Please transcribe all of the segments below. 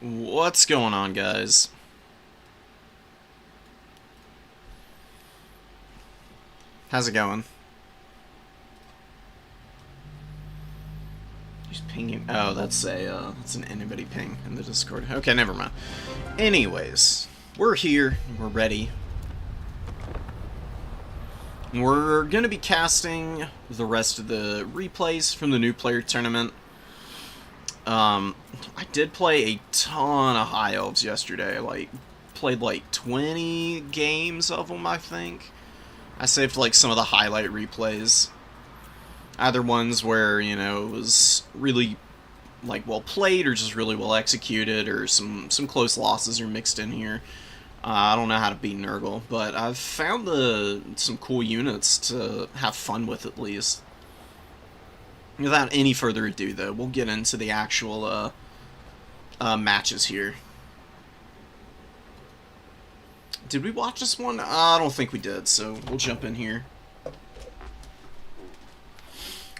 What's going on, guys? How's it going? Just pinging. Oh, that's an anybody ping in the Discord. Okay, never mind. Anyways, we're here. We're ready. We're gonna be casting the rest of the replays from the new player tournament. I did play a ton of High Elves yesterday. Played like 20 games of them, I think. I saved like some of the highlight replays. Either ones where, it was really well played or just really well executed, or some close losses are mixed in here. I don't know how to beat Nurgle, but I've found some cool units to have fun with at least. Without any further ado, though, we'll get into the actual matches here. Did we watch this one? I don't think we did, so we'll jump in here.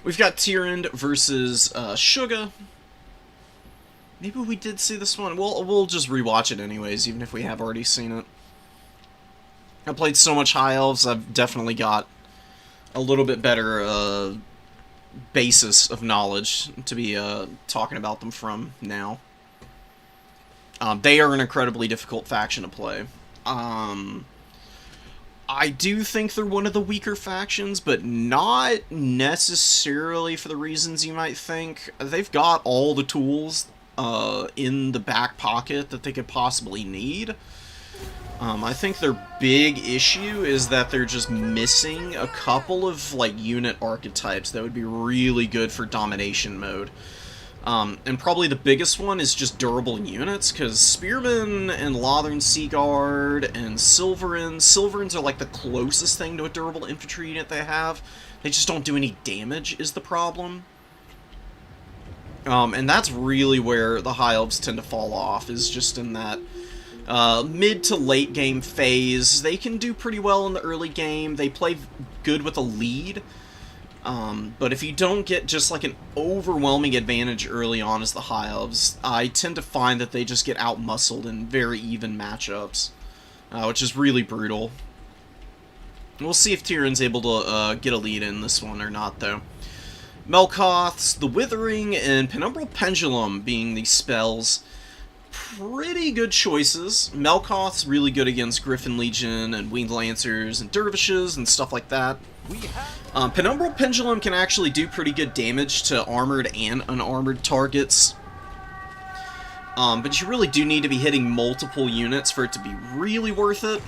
We've got Tyrande versus Highe. Maybe we did see this one. We'll just rewatch it anyways, even if we have already seen it. I played so much High Elves, I've definitely got a little bit better basis of knowledge to be talking about them from now. They are an incredibly difficult faction to play. I do think they're one of the weaker factions, but not necessarily for the reasons you might think. They've got all the tools in the back pocket that they could possibly need. I think their big issue is that they're just missing a couple of unit archetypes that would be really good for domination mode. And probably the biggest one is just durable units, because Spearmen and Lothern Seaguard and Silverins are like the closest thing to a durable infantry unit they have. They just don't do any damage is the problem. And that's really where the High Elves tend to fall off, is just in that mid to late game phase. They can do pretty well in the early game. They play good with a lead. But if you don't get just an overwhelming advantage early on as the High Elves, I tend to find that they just get out-muscled in very even matchups, which is really brutal. We'll see if Tyrande's able to get a lead in this one or not, though. Melkoth's, the Withering, and Penumbral Pendulum being the spells. Pretty good choices. Melkoth's really good against Griffin Legion and Winged Lancers and Dervishes and stuff like that. Penumbral Pendulum can actually do pretty good damage to armored and unarmored targets. But you really do need to be hitting multiple units for it to be really worth it.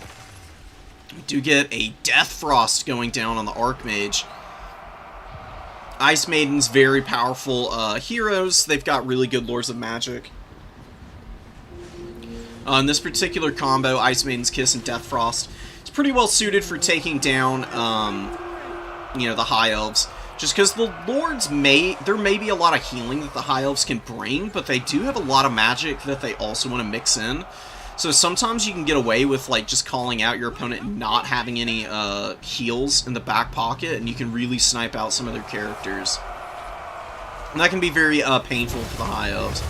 We do get a Death Frost going down on the Archmage. Ice Maiden's very powerful heroes. They've got really good Lords of Magic. In this particular combo, Ice Maiden's Kiss and Death Frost, it's pretty well suited for taking down, the High Elves. Just because the Lords there may be a lot of healing that the High Elves can bring, but they do have a lot of magic that they also want to mix in. So sometimes you can get away with, just calling out your opponent and not having any heals in the back pocket, and you can really snipe out some of their characters. And that can be very painful for the High Elves.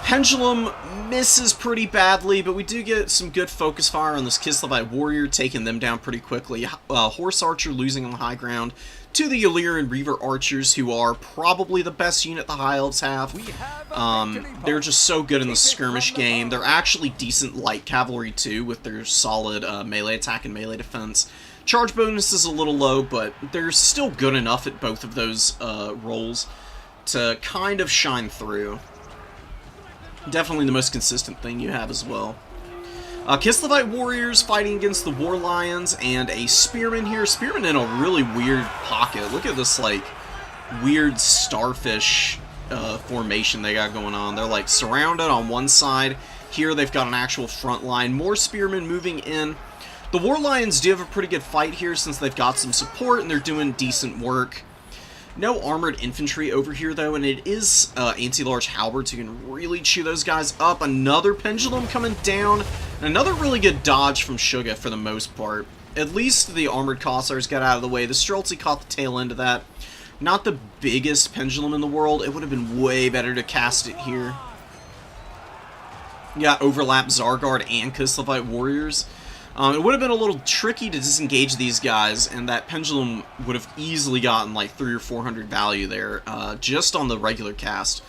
Pendulum misses pretty badly, but we do get some good focus fire on this Kislevite Warrior, taking them down pretty quickly. Horse Archer losing on the high ground to the Illyrian Reaver Archers, who are probably the best unit the High Elves have. They're just so good in the skirmish game. They're actually decent light cavalry, too, with their solid melee attack and melee defense. Charge bonus is a little low, but they're still good enough at both of those roles to kind of shine through. Definitely the most consistent thing you have as well. Kislevite Warriors fighting against the War Lions and a Spearman here. Spearman in a really weird pocket. Look at this, weird starfish formation they got going on. They're, surrounded on one side. Here they've got an actual front line. More Spearmen moving in. The War Lions do have a pretty good fight here since they've got some support and they're doing decent work. No armored infantry over here, though, and it is anti-large halberds who can really chew those guys up. Another Pendulum coming down, and another really good dodge from Highe for the most part. At least the armored Cossars got out of the way. The Streltsy caught the tail end of that. Not the biggest Pendulum in the world. It would have been way better to cast it here. You got overlap Zargard and Kislev warriors. It would have been a little tricky to disengage these guys, and that pendulum would have easily gotten like 300 or 400 value there, just on the regular cast.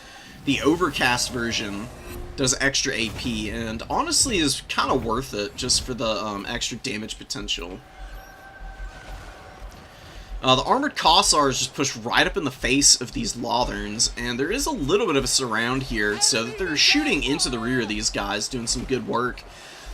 The overcast version does extra AP, and honestly is kind of worth it just for the extra damage potential. The Armored Kossars just push right up in the face of these Lotherns, and there is a little bit of a surround here, so that they're shooting into the rear of these guys, doing some good work.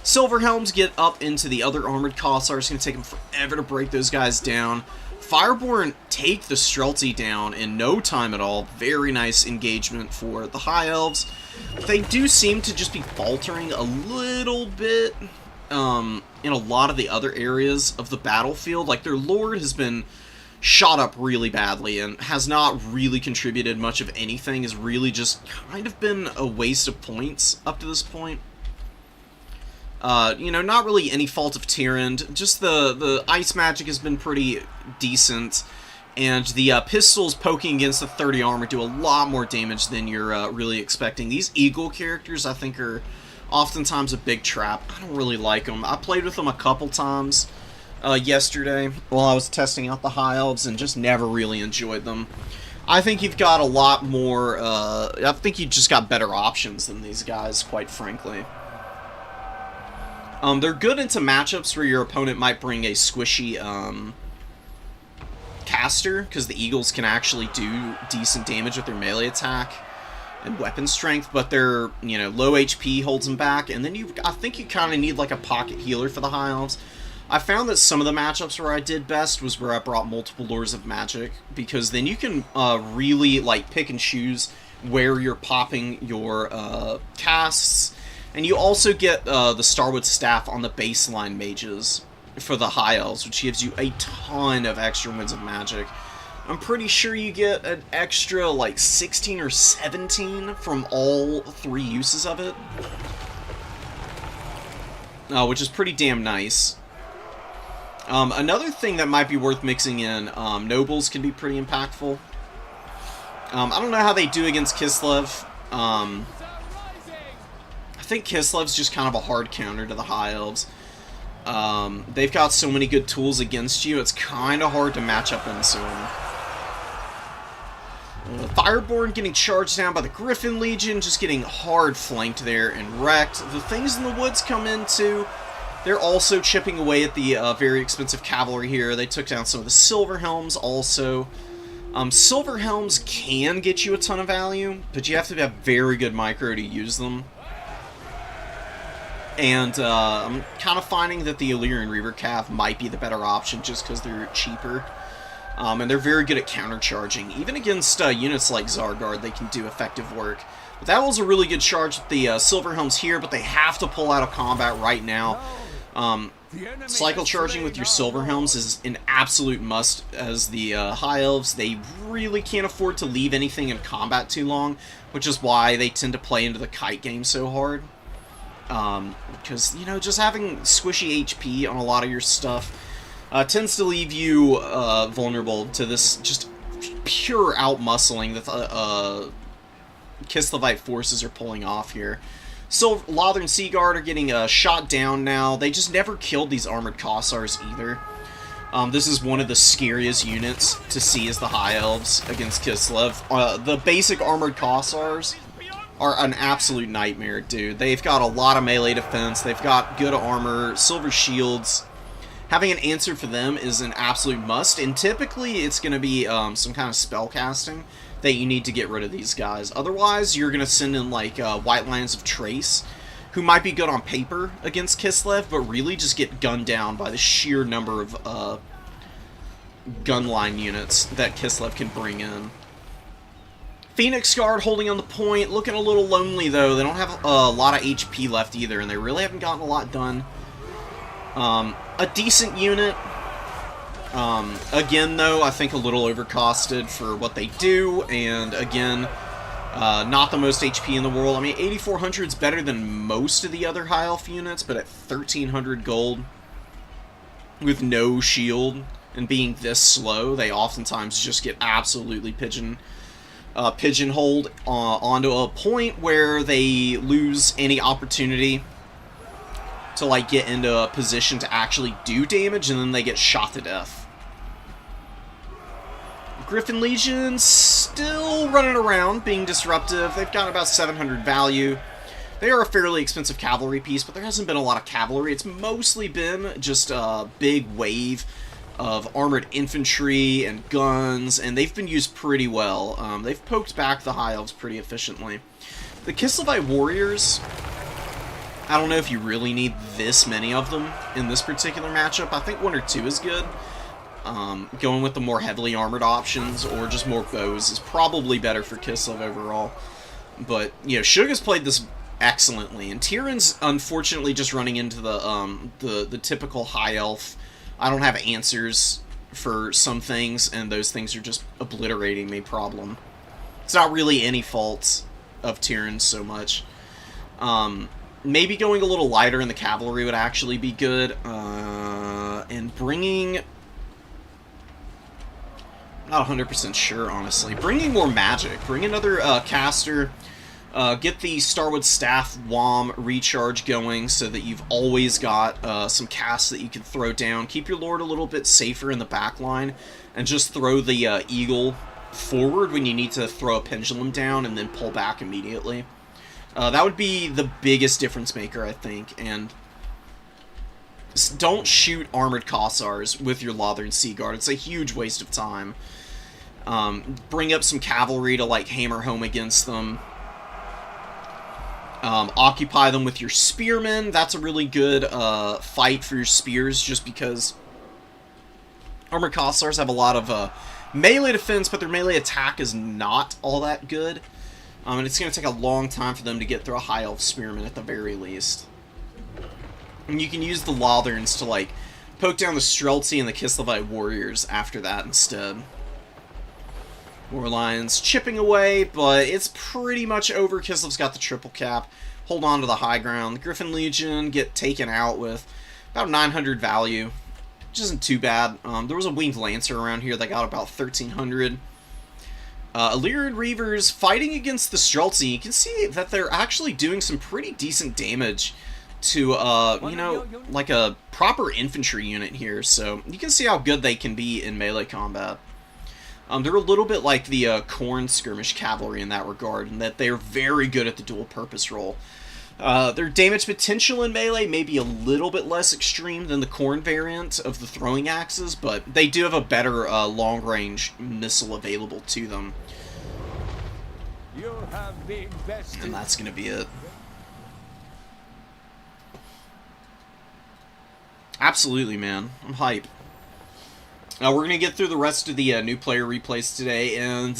Silverhelms get up into the other Armored Kossars. It's going to take them forever to break those guys down. Fireborn take the Streltsy down in no time at all. Very nice engagement for the High Elves. They do seem to just be faltering a little bit in a lot of the other areas of the battlefield. Like, their Lord has been shot up really badly and has not really contributed much of anything. Has really just kind of been a waste of points up to this point. You know, not really any fault of Tyrande. Just the ice magic has been pretty decent. And the pistols poking against the 30 armor do a lot more damage than you're really expecting. These Eagle characters, I think, are oftentimes a big trap. I don't really like them. I played with them a couple times yesterday while I was testing out the High Elves and just never really enjoyed them. I think you've got a lot more... I think you just got better options than these guys, quite frankly. They're good into matchups where your opponent might bring a squishy caster, because the Eagles can actually do decent damage with their melee attack and weapon strength, but their, you know, low HP holds them back, and then I think you kind of need like a pocket healer for the High Elves. I found that some of the matchups where I did best was where I brought multiple Lords of Magic, because then you can really like pick and choose where you're popping your casts. And you also get the Starwood Staff on the baseline mages for the High Elves, which gives you a ton of extra Winds of Magic. I'm pretty sure you get an extra, like, 16 or 17 from all 3 uses of it. Which is pretty damn nice. Another thing that might be worth mixing in, Nobles can be pretty impactful. I don't know how they do against Kislev. I think Kislev's just kind of a hard counter to the High Elves. They've got so many good tools against you, it's kind of hard to match up into them. Fireborn getting charged down by the Griffin Legion, just getting hard flanked there and wrecked. The Things in the Woods come into. They're also chipping away at the very expensive cavalry here. They took down some of the Silverhelms also. Silverhelms can get you a ton of value, but you have to have very good micro to use them. And I'm kind of finding that the Illyrian Reaver Cav might be the better option just because they're cheaper. And they're very good at countercharging. Even against units like Zargard, they can do effective work. But that was a really good charge with the Silverhelms here, but they have to pull out of combat right now. Cycle charging with your Silverhelms is an absolute must as the High Elves. They really can't afford to leave anything in combat too long, which is why they tend to play into the kite game so hard. Because, you know, just having squishy HP on a lot of your stuff tends to leave you vulnerable to this just pure out-muscling that Kislevite forces are pulling off here. So, Lothern Seaguard are getting shot down now. They just never killed these Armored Kossars either. This is one of the scariest units to see as the High Elves against Kislev. The basic Armored Kossars are an absolute nightmare, dude. They've got a lot of melee defense, they've got good armor, silver shields. Having an answer for them is an absolute must, and typically it's going to be some kind of spell casting that you need to get rid of these guys. Otherwise, you're going to send in, like, White Lions of Trace, who might be good on paper against Kislev, but really just get gunned down by the sheer number of gunline units that Kislev can bring in. Phoenix Guard holding on the point, looking a little lonely though. They don't have a lot of HP left either, and they really haven't gotten a lot done. A decent unit. Again though, I think a little overcosted for what they do, and again, not the most HP in the world. I mean, 8,400 is better than most of the other High Elf units, but at 1,300 gold, with no shield, and being this slow, they oftentimes just get absolutely pigeonholed onto a point where they lose any opportunity to like get into a position to actually do damage, and then they get shot to death. Griffin Legion still running around, being disruptive. They've got about 700 value. They are a fairly expensive cavalry piece, but there hasn't been a lot of cavalry. It's mostly been just a big wave of armored infantry and guns, and they've been used pretty well. They've poked back the High Elves pretty efficiently. The Kislevite Warriors, I don't know if you really need this many of them in this particular matchup. I think 1 or 2 is good. Going with the more heavily armored options or just more bows is probably better for Kislev overall. But, you know, Shug has played this excellently, and Tyrion's unfortunately just running into the typical High Elf. I don't have answers for some things, and those things are just obliterating me problem. It's not really any fault of Tyrion so much. Maybe going a little lighter in the cavalry would actually be good. And bringing... Not 100% sure, honestly. Bringing more magic. Bring another caster. Get the Starwood Staff WOM recharge going so that you've always got some casts that you can throw down. Keep your Lord a little bit safer in the back line, and just throw the Eagle forward when you need to throw a Pendulum down and then pull back immediately. That would be the biggest difference maker, I think. And don't shoot Armored Kossars with your Lothern Sea Guard. It's a huge waste of time. Bring up some cavalry to like hammer home against them. Occupy them with your spearmen. That's a really good fight for your spears, just because Armored Kossars have a lot of melee defense, but their melee attack is not all that good. And it's going to take a long time for them to get through a High Elf Spearman at the very least. And you can use the Lotherns to, like, poke down the Streltsy and the Kislevite Warriors after that instead. War Lions chipping away, but it's pretty much over. Kislev's got the triple cap. Hold on to the high ground. The Griffin Legion get taken out with about 900 value, which isn't too bad. There was a Winged Lancer around here that got about 1300. Illyrian Reavers fighting against the Streltsy. You can see that they're actually doing some pretty decent damage to, you know, like a proper infantry unit here. So you can see how good they can be in melee combat. They're a little bit like the Khorne Skirmish Cavalry in that regard, in that they're very good at the dual-purpose role. Their damage potential in melee may be a little bit less extreme than the Khorne variant of the throwing axes, but they do have a better long-range missile available to them. And that's going to be it. Absolutely, man. I'm hype. We're going to get through the rest of the new player replays today, and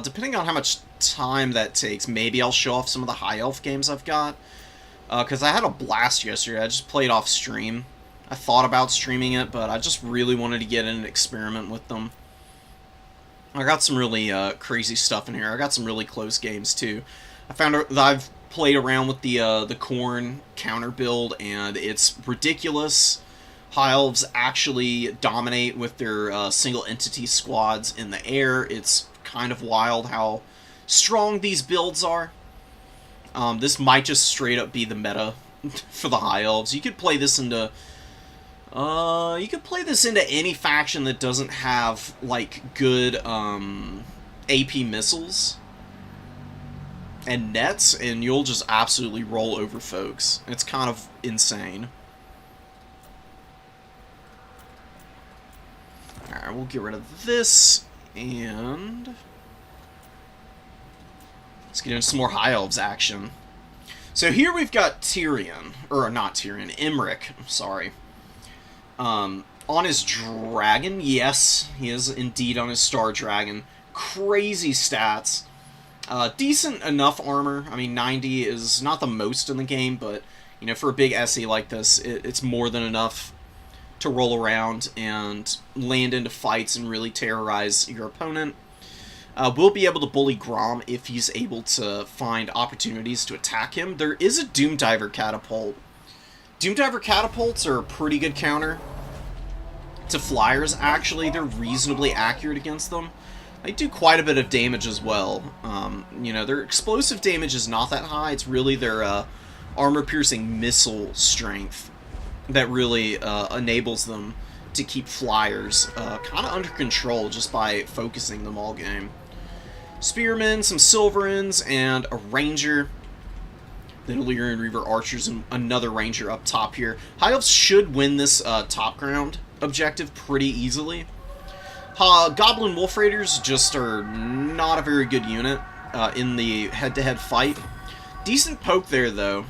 depending on how much time that takes, maybe I'll show off some of the High Elf games I've got. Because I had a blast yesterday. I just played off stream. I thought about streaming it, but I just really wanted to get in and experiment with them. I got some really crazy stuff in here. I got some really close games, too. I found that I've played around with the Khorne counter build, and it's ridiculous. High Elves actually dominate with their single entity squads in the air. It's kind of wild how strong these builds are. This might just straight up be the meta for the High Elves. You could play this into any faction that doesn't have like good AP missiles and nets, and you'll just absolutely roll over folks. It's kind of insane. Alright, we'll get rid of this, and let's get into some more High Elves action. So here we've got Tyrion, or not Tyrion, Imric, I'm sorry. On his dragon, yes, he is indeed on his Star Dragon. Crazy stats. Decent enough armor. I mean, 90 is not the most in the game, but, you know, for a big SE like this, it's more than enough to roll around and land into fights and really terrorize your opponent. We'll be able to bully Grom if he's able to find opportunities to attack him. There is a Doomdiver Catapult. Doomdiver Catapults are a pretty good counter to flyers, actually. They're reasonably accurate against them. They do quite a bit of damage as well. You know, their explosive damage is not that high. It's really their armor-piercing missile strength that really enables them to keep flyers kind of under control just by focusing them all game. Spearmen, some Silverins, and a Ranger. The Illyrian Reaver Archers and another Ranger up top here. High Elves should win this top ground objective pretty easily. Goblin Wolf Raiders just are not a very good unit in the head-to-head fight. Decent poke there, though.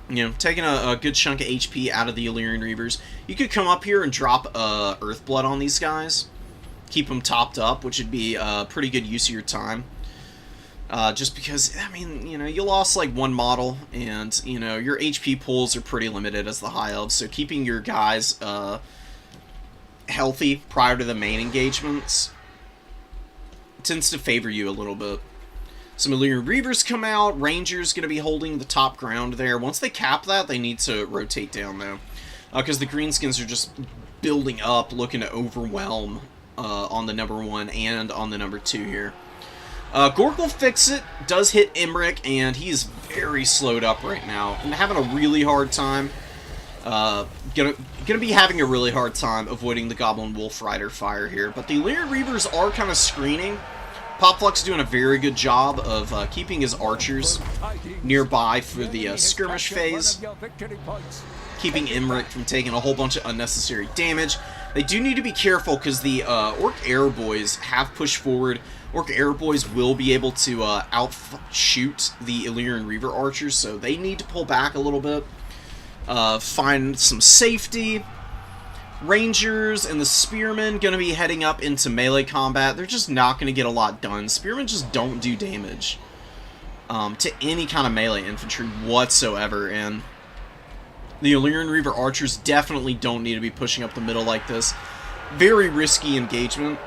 You know, taking a good chunk of HP out of the Illyrian Reavers. You could come up here and drop Earthblood on these guys. Keep them topped up, which would be a pretty good use of your time. Just because, I mean, you know, you lost like one model, and, you know, your HP pools are pretty limited as the High Elves, so keeping your guys healthy prior to the main engagements tends to favor you a little bit. Some Illyrian Reavers come out. Rangers going to be holding the top ground there. Once they cap that, they need to rotate down, though, because the Greenskins are just building up, looking to overwhelm on the number 1 and on the number 2 here. Gork will fix it, does hit Emmerich, and he is very slowed up right now. And having a really hard time, gonna be having a really hard time avoiding the Goblin Wolf Rider fire here. But the Illyrian Reavers are kind of screening. Popflux doing a very good job of keeping his archers nearby for the skirmish phase, keeping Emmerich from taking a whole bunch of unnecessary damage. They do need to be careful because the Orc Airboys have pushed forward. Orc Airboys will be able to outshoot the Illyrian Reaver archers, so they need to pull back a little bit. Find some safety. Rangers and the Spearmen going to be heading up into melee combat. They're just not going to get a lot done. Spearmen just don't do damage to any kind of melee infantry whatsoever, and the Illyrian Reaver archers definitely don't need to be pushing up the middle like this. Very risky engagement.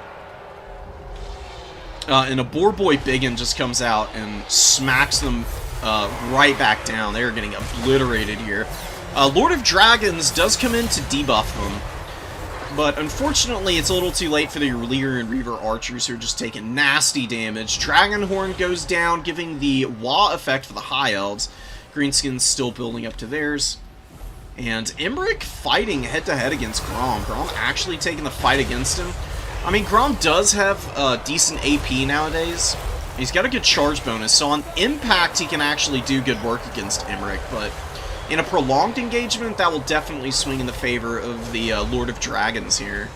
And a Boar Boy Biggin just comes out and smacks them right back down. They're getting obliterated here. Lord of Dragons does come in to debuff them, but unfortunately it's a little too late for the Illyrian Reaver archers, who are just taking nasty damage. Dragonhorn goes down, giving the Wah effect for the High Elves. Greenskins still building up to theirs. And Emmerich fighting head-to-head against Grom. Grom actually taking the fight against him. I mean, Grom does have decent AP nowadays. He's got a good charge bonus, so on impact he can actually do good work against Emmerich, but in a prolonged engagement, that will definitely swing in the favor of the Lord of Dragons here.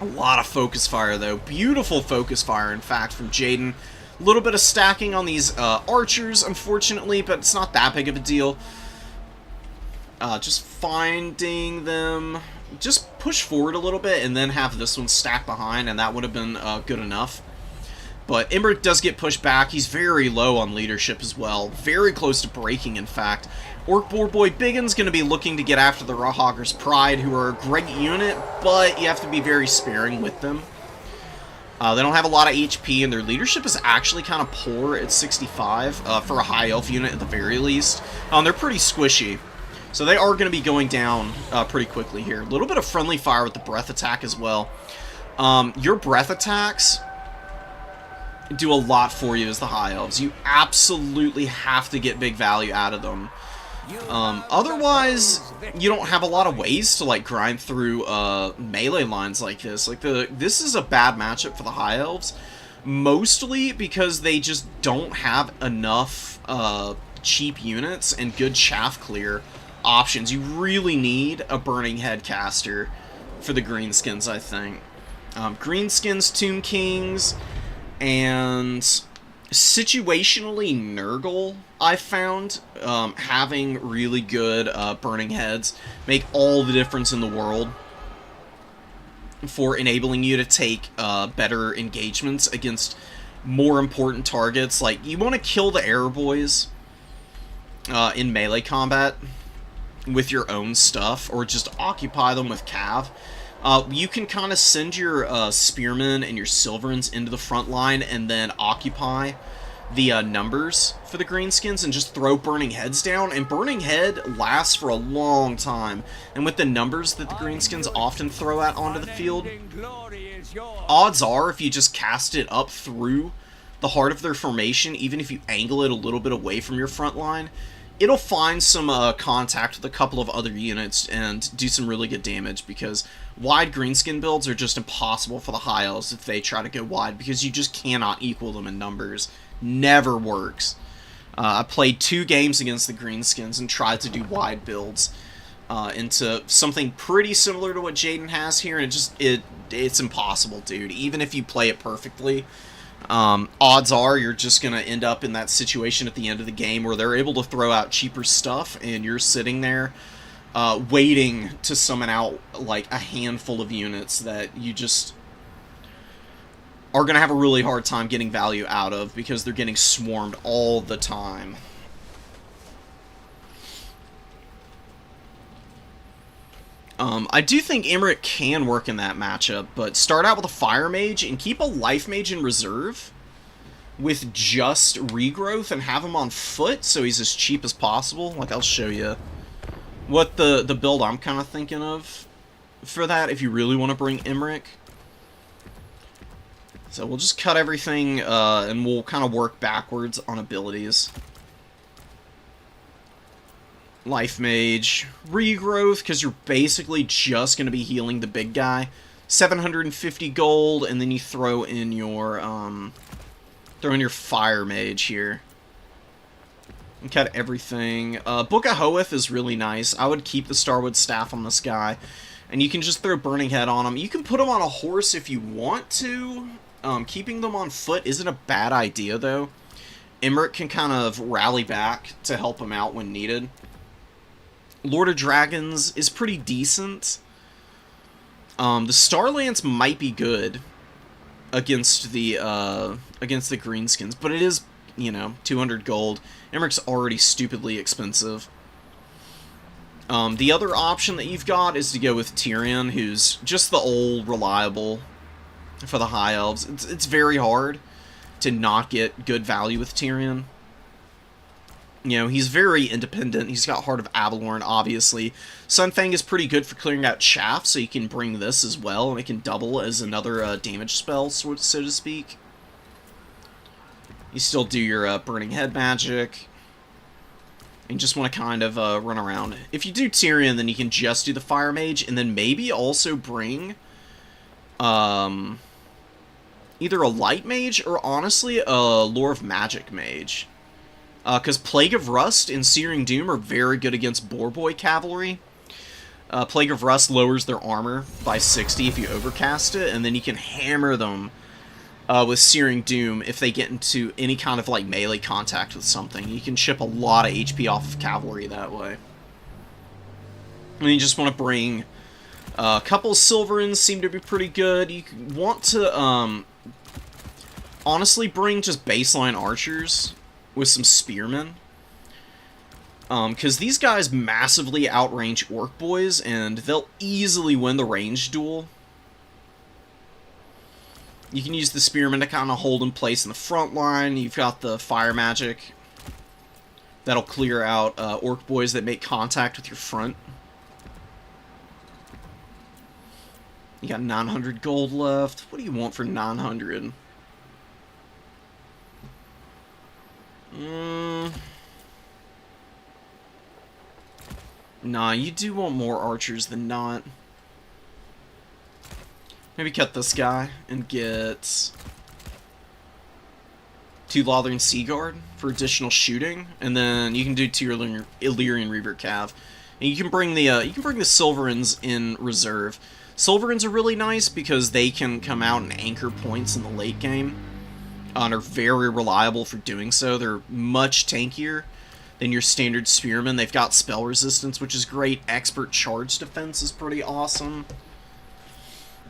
A lot of focus fire, though. Beautiful focus fire, in fact, from Jaden. A little bit of stacking on these archers, unfortunately, but it's not that big of a deal. Just finding them. Just push forward a little bit and then have this one stack behind, and that would have been good enough. But Emmerich does get pushed back. He's very low on leadership as well. Very close to breaking, in fact. Orc Boar Boy Biggin's going to be looking to get after the Rawhogger's Pride, who are a great unit, but you have to be very sparing with them. They don't have a lot of HP, and their leadership is actually kind of poor at 65 for a High Elf unit at the very least. They're pretty squishy. So they are going to be going down pretty quickly here. A little bit of friendly fire with the breath attack as well. Your breath attacks do a lot for you as the High Elves. You absolutely have to get big value out of them. Otherwise, you don't have a lot of ways to like grind through melee lines like this. Like this is a bad matchup for the High Elves, mostly because they just don't have enough cheap units and good chaff clear options. You really need a Burning Head caster for the Greenskins, I think. Greenskins, Tomb Kings, and situationally Nurgle, I found, having really good Burning Heads make all the difference in the world for enabling you to take better engagements against more important targets. Like, you want to kill the Airboys in melee combat with your own stuff, or just occupy them with cav. You can kind of send your spearmen and your silverins into the front line and then occupy the numbers for the greenskins and just throw Burning Heads down, and Burning Head lasts for a long time. And with the numbers that the greenskins often throw out onto the field, odds are if you just cast it up through the heart of their formation, even if you angle it a little bit away from your front line, it'll find some contact with a couple of other units and do some really good damage, because wide greenskin builds are just impossible for the High Elves if they try to go wide, because you just cannot equal them in numbers. Never works. I played 2 games against the greenskins and tried to do wide builds into something pretty similar to what Jaden has here, and it's impossible, dude. Even if you play it perfectly, odds are you're just going to end up in that situation at the end of the game where they're able to throw out cheaper stuff, and you're sitting there waiting to summon out like a handful of units that you just are going to have a really hard time getting value out of, because they're getting swarmed all the time. I do think Emmerich can work in that matchup, but start out with a Fire Mage and keep a Life Mage in reserve with just regrowth and have him on foot so he's as cheap as possible. Like, I'll show you what the build I'm kind of thinking of for that if you really want to bring Emmerich. So we'll just cut everything and we'll kind of work backwards on abilities. Life Mage, regrowth, because you're basically just going to be healing the big guy. 750 gold, and then you throw in your Fire Mage here. And cut everything. Book of Hoeth is really nice. I would keep the Starwood Staff on this guy, and you can just throw Burning Head on him. You can put him on a horse if you want to. Keeping them on foot isn't a bad idea, though. Emmerich can kind of rally back to help him out when needed. Lord of Dragons is pretty decent. The Starlance might be good against the greenskins, but it is, 200 gold. Emmerich's already stupidly expensive. The other option that you've got is to go with Tyrion, who's just the old reliable for the High Elves. It's very hard to not get good value with Tyrion. He's very independent. He's got Heart of Avalorn, obviously. Sunfang is pretty good for clearing out chaff, so you can bring this as well, and it can double as another damage spell, so to speak. You still do your Burning Head magic, and just want to kind of run around. If you do Tyrion, then you can just do the Fire Mage, and then maybe also bring either a Light Mage or, honestly, a Lore of Magic Mage. Because Plague of Rust and Searing Doom are very good against Boarboy Cavalry. Plague of Rust lowers their armor by 60 if you overcast it, and then you can hammer them with Searing Doom if they get into any kind of like melee contact with something. You can chip a lot of HP off of Cavalry that way. And you just want to bring a couple of Silverins, seem to be pretty good. You want to honestly bring just baseline archers with some spearmen, because these guys massively outrange Orc Boys, and they'll easily win the range duel. You can use the spearmen to kind of hold in place in the front line. You've got the fire magic that'll clear out Orc Boys that make contact with your front. You got 900 gold left. What do you want for 900? Nah, you do want more archers than not. Maybe cut this guy and get 2 Lothern Seaguard for additional shooting, and then you can do 2 Illyrian Reaver Cav. And you can bring the Silverins in reserve. Silverins are really nice because they can come out and anchor points in the late game. And are very reliable for doing so. They're much tankier than your standard spearmen. They've got spell resistance, which is great. Expert charge defense is pretty awesome.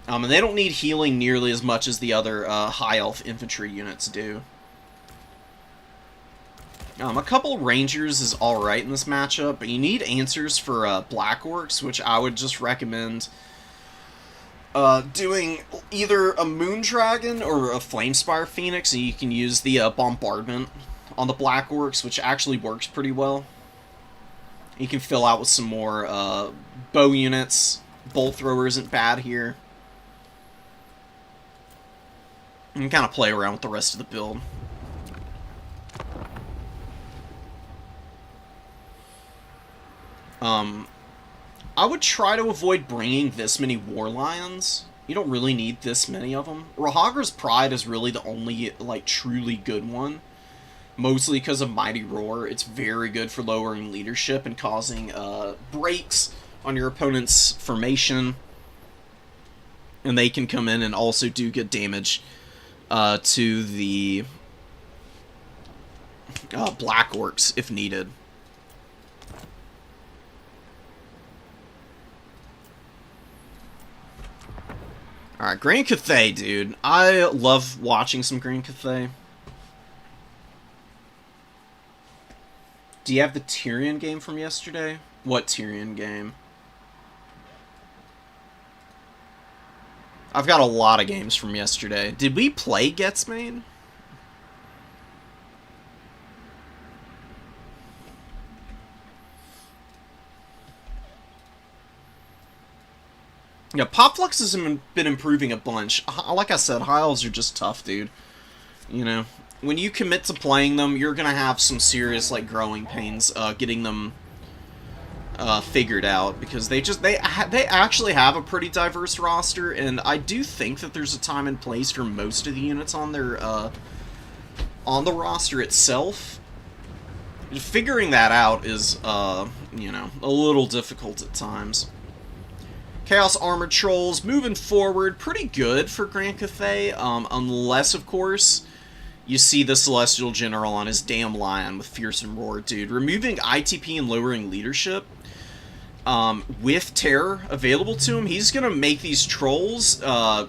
And they don't need healing nearly as much as the other high elf infantry units do. A couple rangers is alright in this matchup, but you need answers for black orcs, which I would just recommend doing either a Moon Dragon or a Flamespire Phoenix, and you can use the Bombardment on the Black Orcs, which actually works pretty well. You can fill out with some more bow units. Bolt Thrower isn't bad here. You can kind of play around with the rest of the build. I would try to avoid bringing this many War Lions. You don't really need this many of them. Rahagra's Pride is really the only, like, truly good one. Mostly because of Mighty Roar. It's very good for lowering leadership and causing breaks on your opponent's formation. And they can come in and also do good damage to the Black Orcs if needed. Alright, Grand Cathay, dude. I love watching some Grand Cathay. Do you have the Tyrion game from yesterday? What Tyrion game? I've got a lot of games from yesterday. Did we play Getsmain? Yeah, Pop Flux has been improving a bunch. Like I said, Highe Elves are just tough, dude. You know, when you commit to playing them, you're gonna have some serious, like, growing pains getting them figured out, because they actually have a pretty diverse roster, and I do think that there's a time and place for most of the units on their on the roster itself. Figuring that out is you know, a little difficult at times. Chaos Armored Trolls, moving forward, pretty good for Grand Cathay, unless, of course, you see the Celestial General on his damn lion with Fearsome Roar, dude. Removing ITP and lowering leadership, with Terror available to him, he's gonna make these trolls,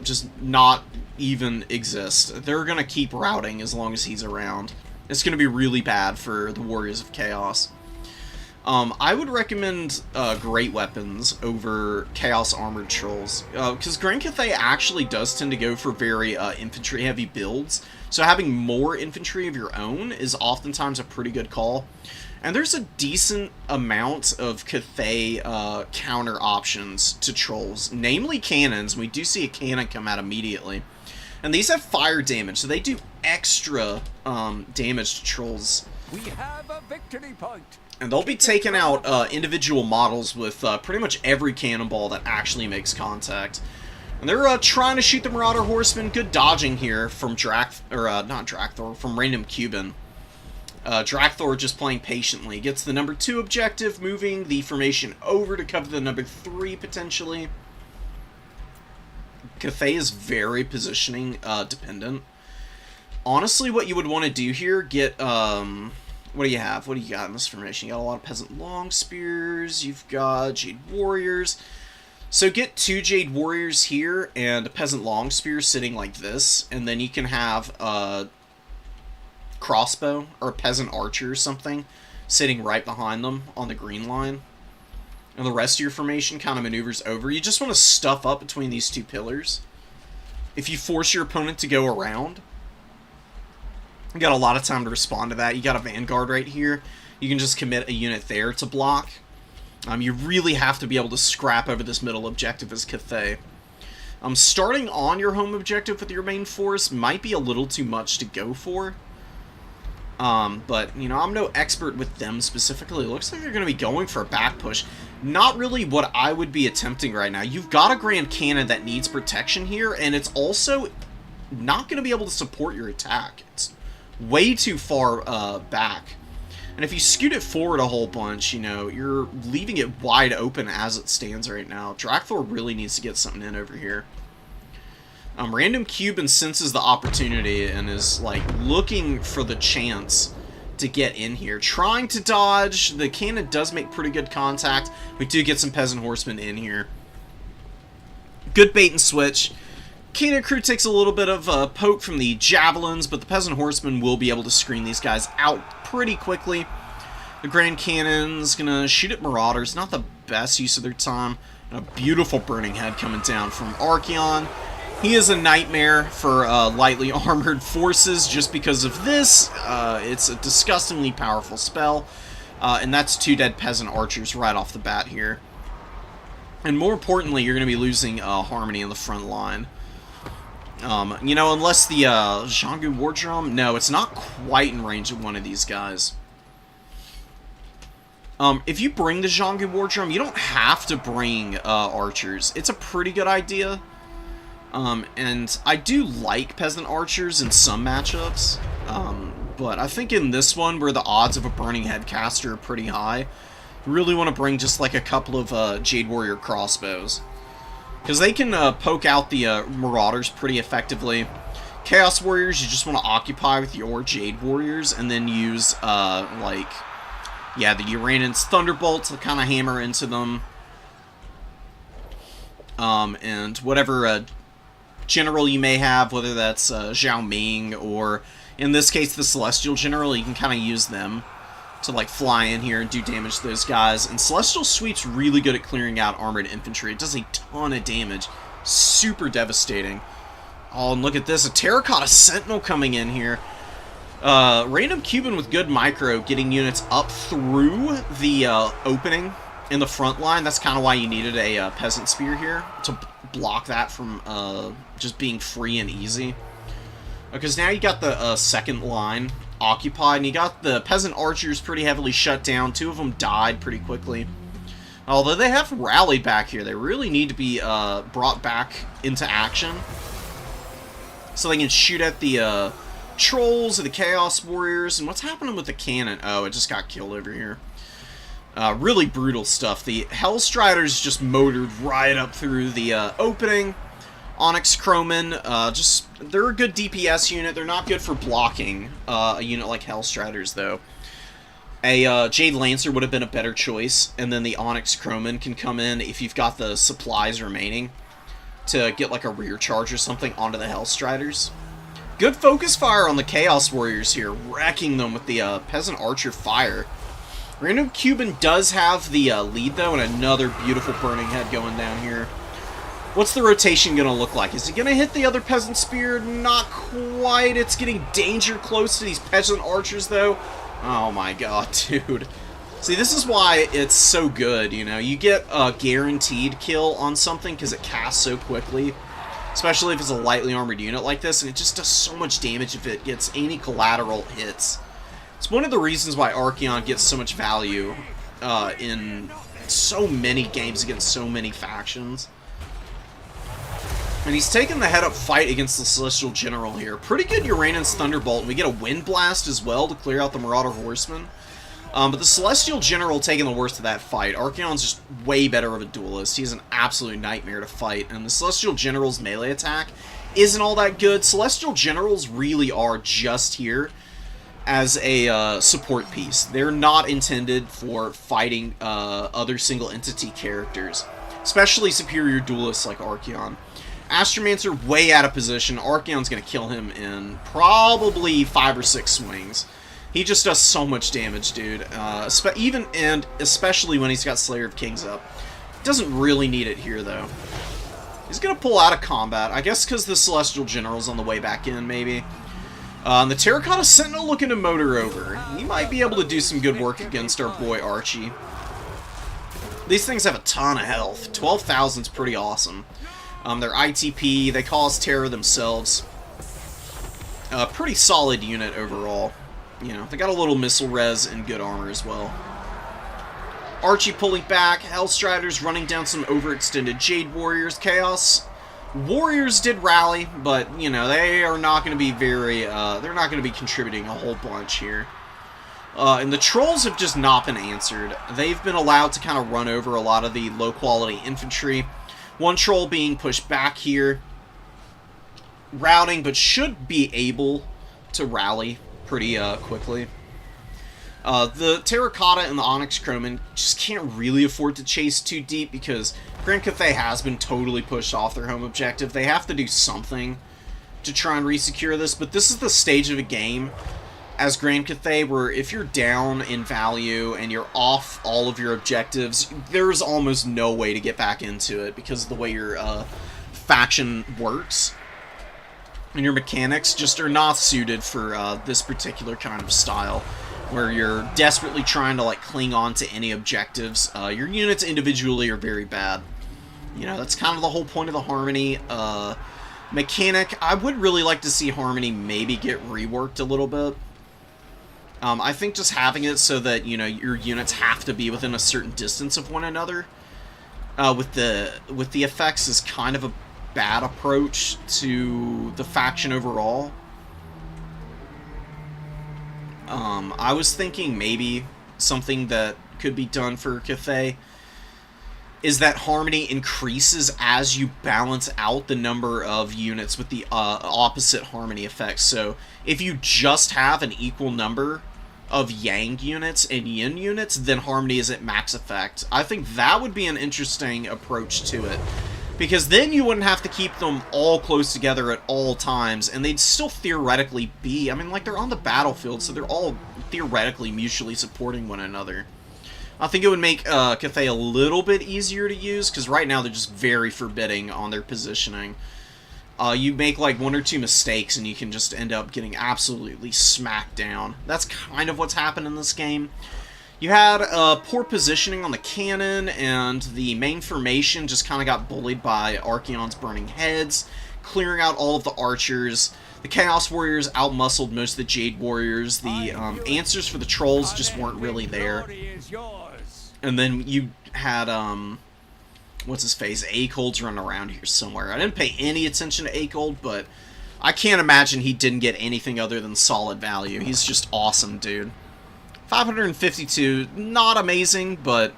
just not even exist. They're gonna keep routing as long as he's around. It's gonna be really bad for the Warriors of Chaos. I would recommend Great Weapons over Chaos Armored Trolls, because Grand Cathay actually does tend to go for very infantry-heavy builds, so having more infantry of your own is oftentimes a pretty good call. And there's a decent amount of Cathay counter options to Trolls, namely cannons. We do see a cannon come out immediately. And these have fire damage, so they do extra damage to Trolls. We have a victory point. And they'll be taking out individual models with pretty much every cannonball that actually makes contact. And they're trying to shoot the Marauder Horseman. Good dodging here from not Drakthor, from Random Cuban. Drakthor just playing patiently. Gets the number 2 objective, moving the formation over to cover the number 3 potentially. Cathay is very positioning dependent. Honestly, what you would want to do here, get what do you have? What do you got in this formation? You got a lot of Peasant Long Spears. You've got Jade Warriors. So get 2 Jade Warriors here and a Peasant Long Spear sitting like this. And then you can have a Crossbow or a Peasant Archer or something sitting right behind them on the green line. And the rest of your formation kind of maneuvers over. You just want to stuff up between these 2 pillars. If you force your opponent to go around, you got a lot of time to respond to that. You got a Vanguard right here. You can just commit a unit there to block. You really have to be able to scrap over this middle objective as Cathay. Starting on your home objective with your main force might be a little too much to go for. But, you know, I'm no expert with them specifically. It looks like they're going to be going for a back push. Not really what I would be attempting right now. You've got a Grand Cannon that needs protection here, and it's also not going to be able to support your attack. It's way too far back. And if you scoot it forward a whole bunch, you know, you're leaving it wide open as it stands right now. Drakthor really needs to get something in over here. Random Cuban senses the opportunity and is, like, looking for the chance to get in here. Trying to dodge. The cannon does make pretty good contact. We do get some Peasant Horsemen in here. Good bait and switch. Cannon crew takes a little bit of a poke from the javelins, but the Peasant Horsemen will be able to screen these guys out pretty quickly. The Grand Cannon's gonna shoot at Marauders. Not the best use of their time. A beautiful burning head coming down from Archeon. He is a nightmare for lightly armored forces just because of this. It's a disgustingly powerful spell. And that's 2 dead peasant archers right off the bat here. And more importantly, you're going to be losing Harmony in the front line. You know, unless the Zhanggu War Drum... No, it's not quite in range of one of these guys. If you bring the Zhanggu War Drum, you don't have to bring archers. It's a pretty good idea. And I do like peasant archers in some matchups. But I think in this one, where the odds of a burning headcaster are pretty high, you really want to bring just like a couple of Jade Warrior crossbows. Because they can poke out the Marauders pretty effectively. Chaos Warriors, you just want to occupy with your Jade Warriors, and then use, the Uranus Thunderbolt to kind of hammer into them. And whatever general you may have, whether that's Zhao Ming, or in this case the Celestial General, you can kind of use them to like fly in here and do damage to those guys. And Celestial Sweep's really good at clearing out armored infantry. It does a ton of damage. Super devastating. Oh, and look at this. A Terracotta Sentinel coming in here. Random Cuban with good micro, getting units up through the opening in the front line. That's kind of why you needed a Peasant Spear here, to block that from just being free and easy. Because now you got the second line occupied, and you got the peasant archers pretty heavily shut down. 2 of them died pretty quickly. Although they have rallied back here, they really need to be brought back into action so they can shoot at the trolls or the Chaos Warriors. And what's happening with the cannon? Oh, it just got killed over here. Really brutal stuff. The Hellstriders just motored right up through the opening. Onyx Crowmen, they're a good DPS unit. They're not good for blocking a unit like Hellstriders, though. A Jade Lancer would have been a better choice, and then the Onyx Crowmen can come in if you've got the supplies remaining to get like a rear charge or something onto the Hellstriders. Good focus fire on the Chaos Warriors here, wrecking them with the Peasant Archer fire. Random Cuban does have the lead, though, and another beautiful burning head going down here. What's the rotation going to look like? Is he going to hit the other Peasant Spear? Not quite. It's getting danger close to these Peasant Archers, though. Oh my god, dude. See, this is why it's so good, you know? You get a guaranteed kill on something because it casts so quickly. Especially if it's a lightly armored unit like this, and it just does so much damage if it gets any collateral hits. It's one of the reasons why Archeon gets so much value in so many games against so many factions. And he's taking the head-up fight against the Celestial General here. Pretty good Uranus Thunderbolt, and we get a Wind Blast as well to clear out the Marauder Horsemen. But the Celestial General taking the worst of that fight. Archeon's just way better of a duelist. He's an absolute nightmare to fight, and the Celestial General's melee attack isn't all that good. Celestial Generals really are just here as a support piece. They're not intended for fighting other single-entity characters, especially superior duelists like Archeon. Astromancer way out of position. Archeon's going to kill him in probably 5 or 6 swings. He just does so much damage, dude. Especially when he's got Slayer of Kings up. Doesn't really need it here, though. He's going to pull out of combat. I guess because the Celestial General's on the way back in, maybe. The Terracotta Sentinel looking to motor over. He might be able to do some good work against our boy Archie. These things have a ton of health. 12,000's pretty awesome. They're ITP, they cause terror themselves. Pretty solid unit overall. You know, they got a little missile res and good armor as well. Archie pulling back, Hellstriders running down some overextended Jade Warriors. Chaos Warriors did rally, but, you know, they are not going to be very, they're not going to be contributing a whole bunch here. And the Trolls have just not been answered. They've been allowed to kind of run over a lot of the low-quality infantry. One Troll being pushed back here, routing, but should be able to rally pretty quickly. The Terracotta and the Onyx Crowmen just can't really afford to chase too deep because Grand Cathay has been totally pushed off their home objective. They have to do something to try and resecure this, but this is the stage of a game as Grand Cathay, where if you're down in value and you're off all of your objectives, there's almost no way to get back into it because of the way your faction works. And your mechanics just are not suited for this particular kind of style, where you're desperately trying to like cling on to any objectives. Your units individually are very bad. You know, that's kind of the whole point of the Harmony mechanic. I would really like to see Harmony maybe get reworked a little bit. I think just having it so that, you know, your units have to be within a certain distance of one another with the effects is kind of a bad approach to the faction overall. I was thinking maybe something that could be done for Cathay is that Harmony increases as you balance out the number of units with the opposite Harmony effects. So if you just have an equal number of Yang units and Yin units, then Harmony is at max effect. I think that would be an interesting approach to it, because then you wouldn't have to keep them all close together at all times, and they'd still theoretically be, I mean, like, they're on the battlefield, so they're all theoretically mutually supporting one another. I think it would make Cathay a little bit easier to use, because right now they're just very forbidding on their positioning. You make like one or two mistakes and you can just end up getting absolutely smacked down. That's kind of what's happened in this game. You had poor positioning on the cannon, and the main formation just kind of got bullied by Archaon's Burning Heads, clearing out all of the archers. The Chaos Warriors outmuscled most of the Jade Warriors. The answers for the trolls just weren't really there. And then you had, what's his face? Akold's running around here somewhere. I didn't pay any attention to Akold, but I can't imagine he didn't get anything other than solid value. He's just awesome, dude. 552, not amazing, but,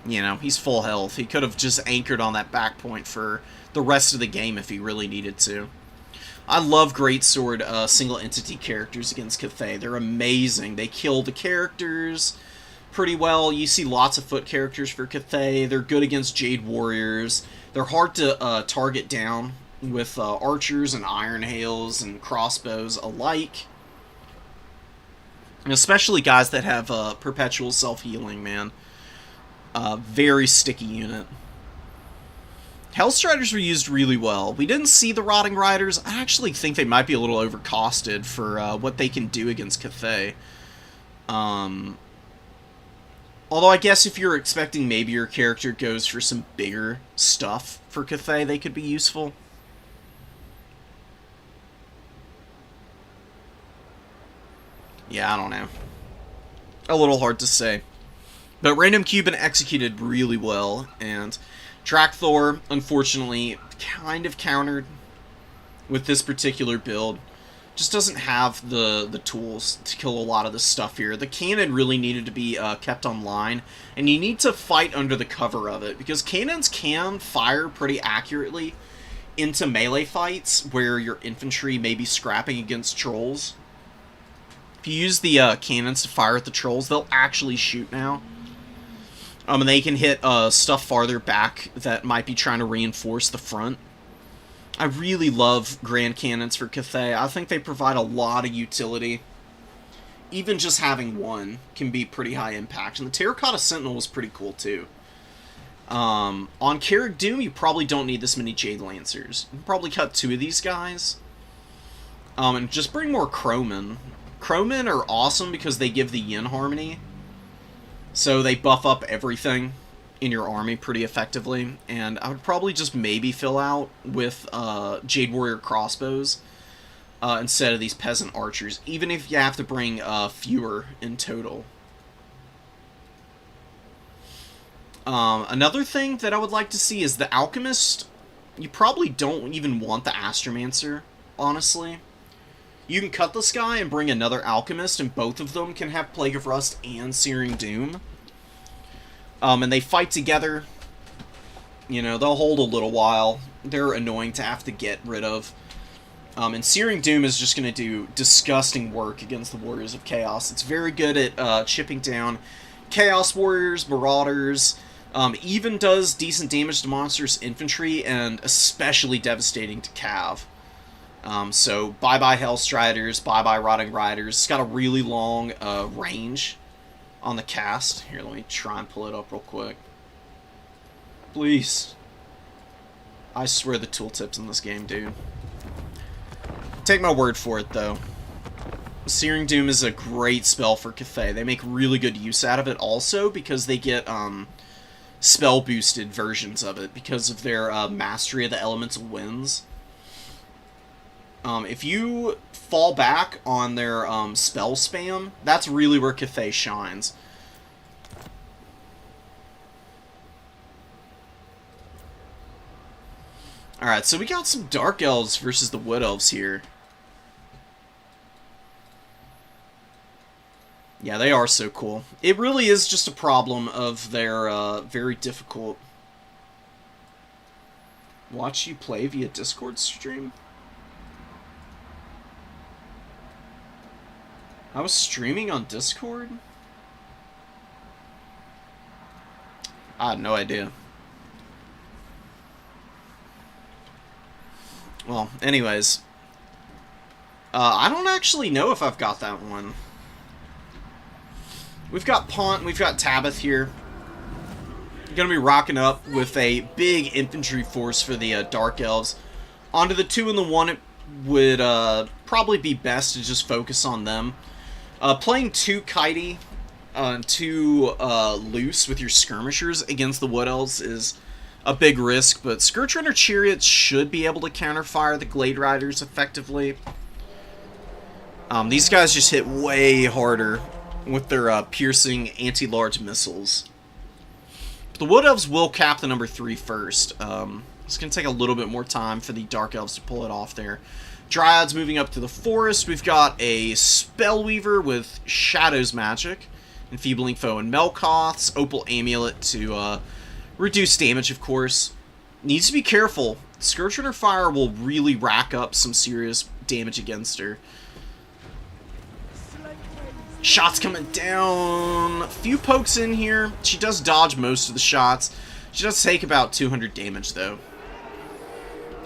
you know, he's full health. He could have just anchored on that back point for the rest of the game if he really needed to. I love Greatsword single entity characters against Cathay. They're amazing. They kill the characters pretty well. You see lots of foot characters for Cathay. They're good against Jade Warriors. They're hard to target down with archers and iron hails and crossbows alike. And especially guys that have perpetual self-healing, man. Very sticky unit. Hellstriders were used really well. We didn't see the Rotting Riders. I actually think they might be a little overcosted for what they can do against Cathay. Although I guess if you're expecting maybe your character goes for some bigger stuff for Cathay, they could be useful. Yeah, I don't know. A little hard to say. But Random Cuban executed really well, and Drakthor, unfortunately, kind of countered with this particular build. Just doesn't have the tools to kill a lot of this stuff here. The cannon really needed to be kept online, and you need to fight under the cover of it, because cannons can fire pretty accurately into melee fights where your infantry may be scrapping against trolls. If you use the cannons to fire at the trolls, they'll actually shoot now. And they can hit stuff farther back that might be trying to reinforce the front. I really love Grand Cannons for Cathay. I think they provide a lot of utility. Even just having one can be pretty high impact. And the Terracotta Sentinel was pretty cool too. On Carrick Doom, you probably don't need this many Jade Lancers. You can probably cut 2 of these guys. And just bring more Crowmen. Crowmen are awesome because they give the Yin Harmony. So they buff up everything in your army pretty effectively. And I would probably just maybe fill out with Jade Warrior crossbows instead of these peasant archers, even if you have to bring fewer in total. Another thing that I would like to see is the Alchemist. You probably don't even want the Astromancer, honestly. You can cut this guy and bring another Alchemist, and both of them can have Plague of Rust and Searing Doom. And they fight together. You know, they'll hold a little while. They're annoying to have to get rid of. And Searing Doom is just going to do disgusting work against the Warriors of Chaos. It's very good at chipping down Chaos Warriors, Marauders, even does decent damage to monsters' infantry, and especially devastating to Cav. So bye-bye Hellstriders, bye-bye Rotting Riders. It's got a really long range on the cast. Here, let me try and pull it up real quick. Please. I swear the tooltips in this game, dude. Take my word for it, though. Searing Doom is a great spell for Highe. They make really good use out of it also because they get spell-boosted versions of it because of their mastery of the elemental winds. If you fall back on their spell spam, that's really where Highe shines. Alright, so we got some Dark Elves versus the Wood Elves here. Yeah, they are so cool. It really is just a problem of their very difficult... Watch you play via Discord stream? I was streaming on Discord? I had no idea. Well, anyways. I don't actually know if I've got that one. We've got Pont, we've got Tabith here. Gonna be rocking up with a big infantry force for the Dark Elves. Onto the 2 and the 1, it would probably be best to just focus on them. Playing 2 Kitey and 2 Loose with your skirmishers against the Wood Elves is a big risk, but Scourge Runner Chariots should be able to counterfire the Glade Riders effectively. These guys just hit way harder with their piercing anti-large missiles. The Wood Elves will cap the number 3 first. It's going to take a little bit more time for the Dark Elves to pull it off there. Dryads moving up to the forest. We've got a Spellweaver with Shadow's Magic, Enfeebling Foe and Melkoth's, Opal Amulet to reduce damage, of course. Needs to be careful. Scourge Runner Fire will really rack up some serious damage against her. Shots coming down. A few pokes in here. She does dodge most of the shots. She does take about 200 damage, though.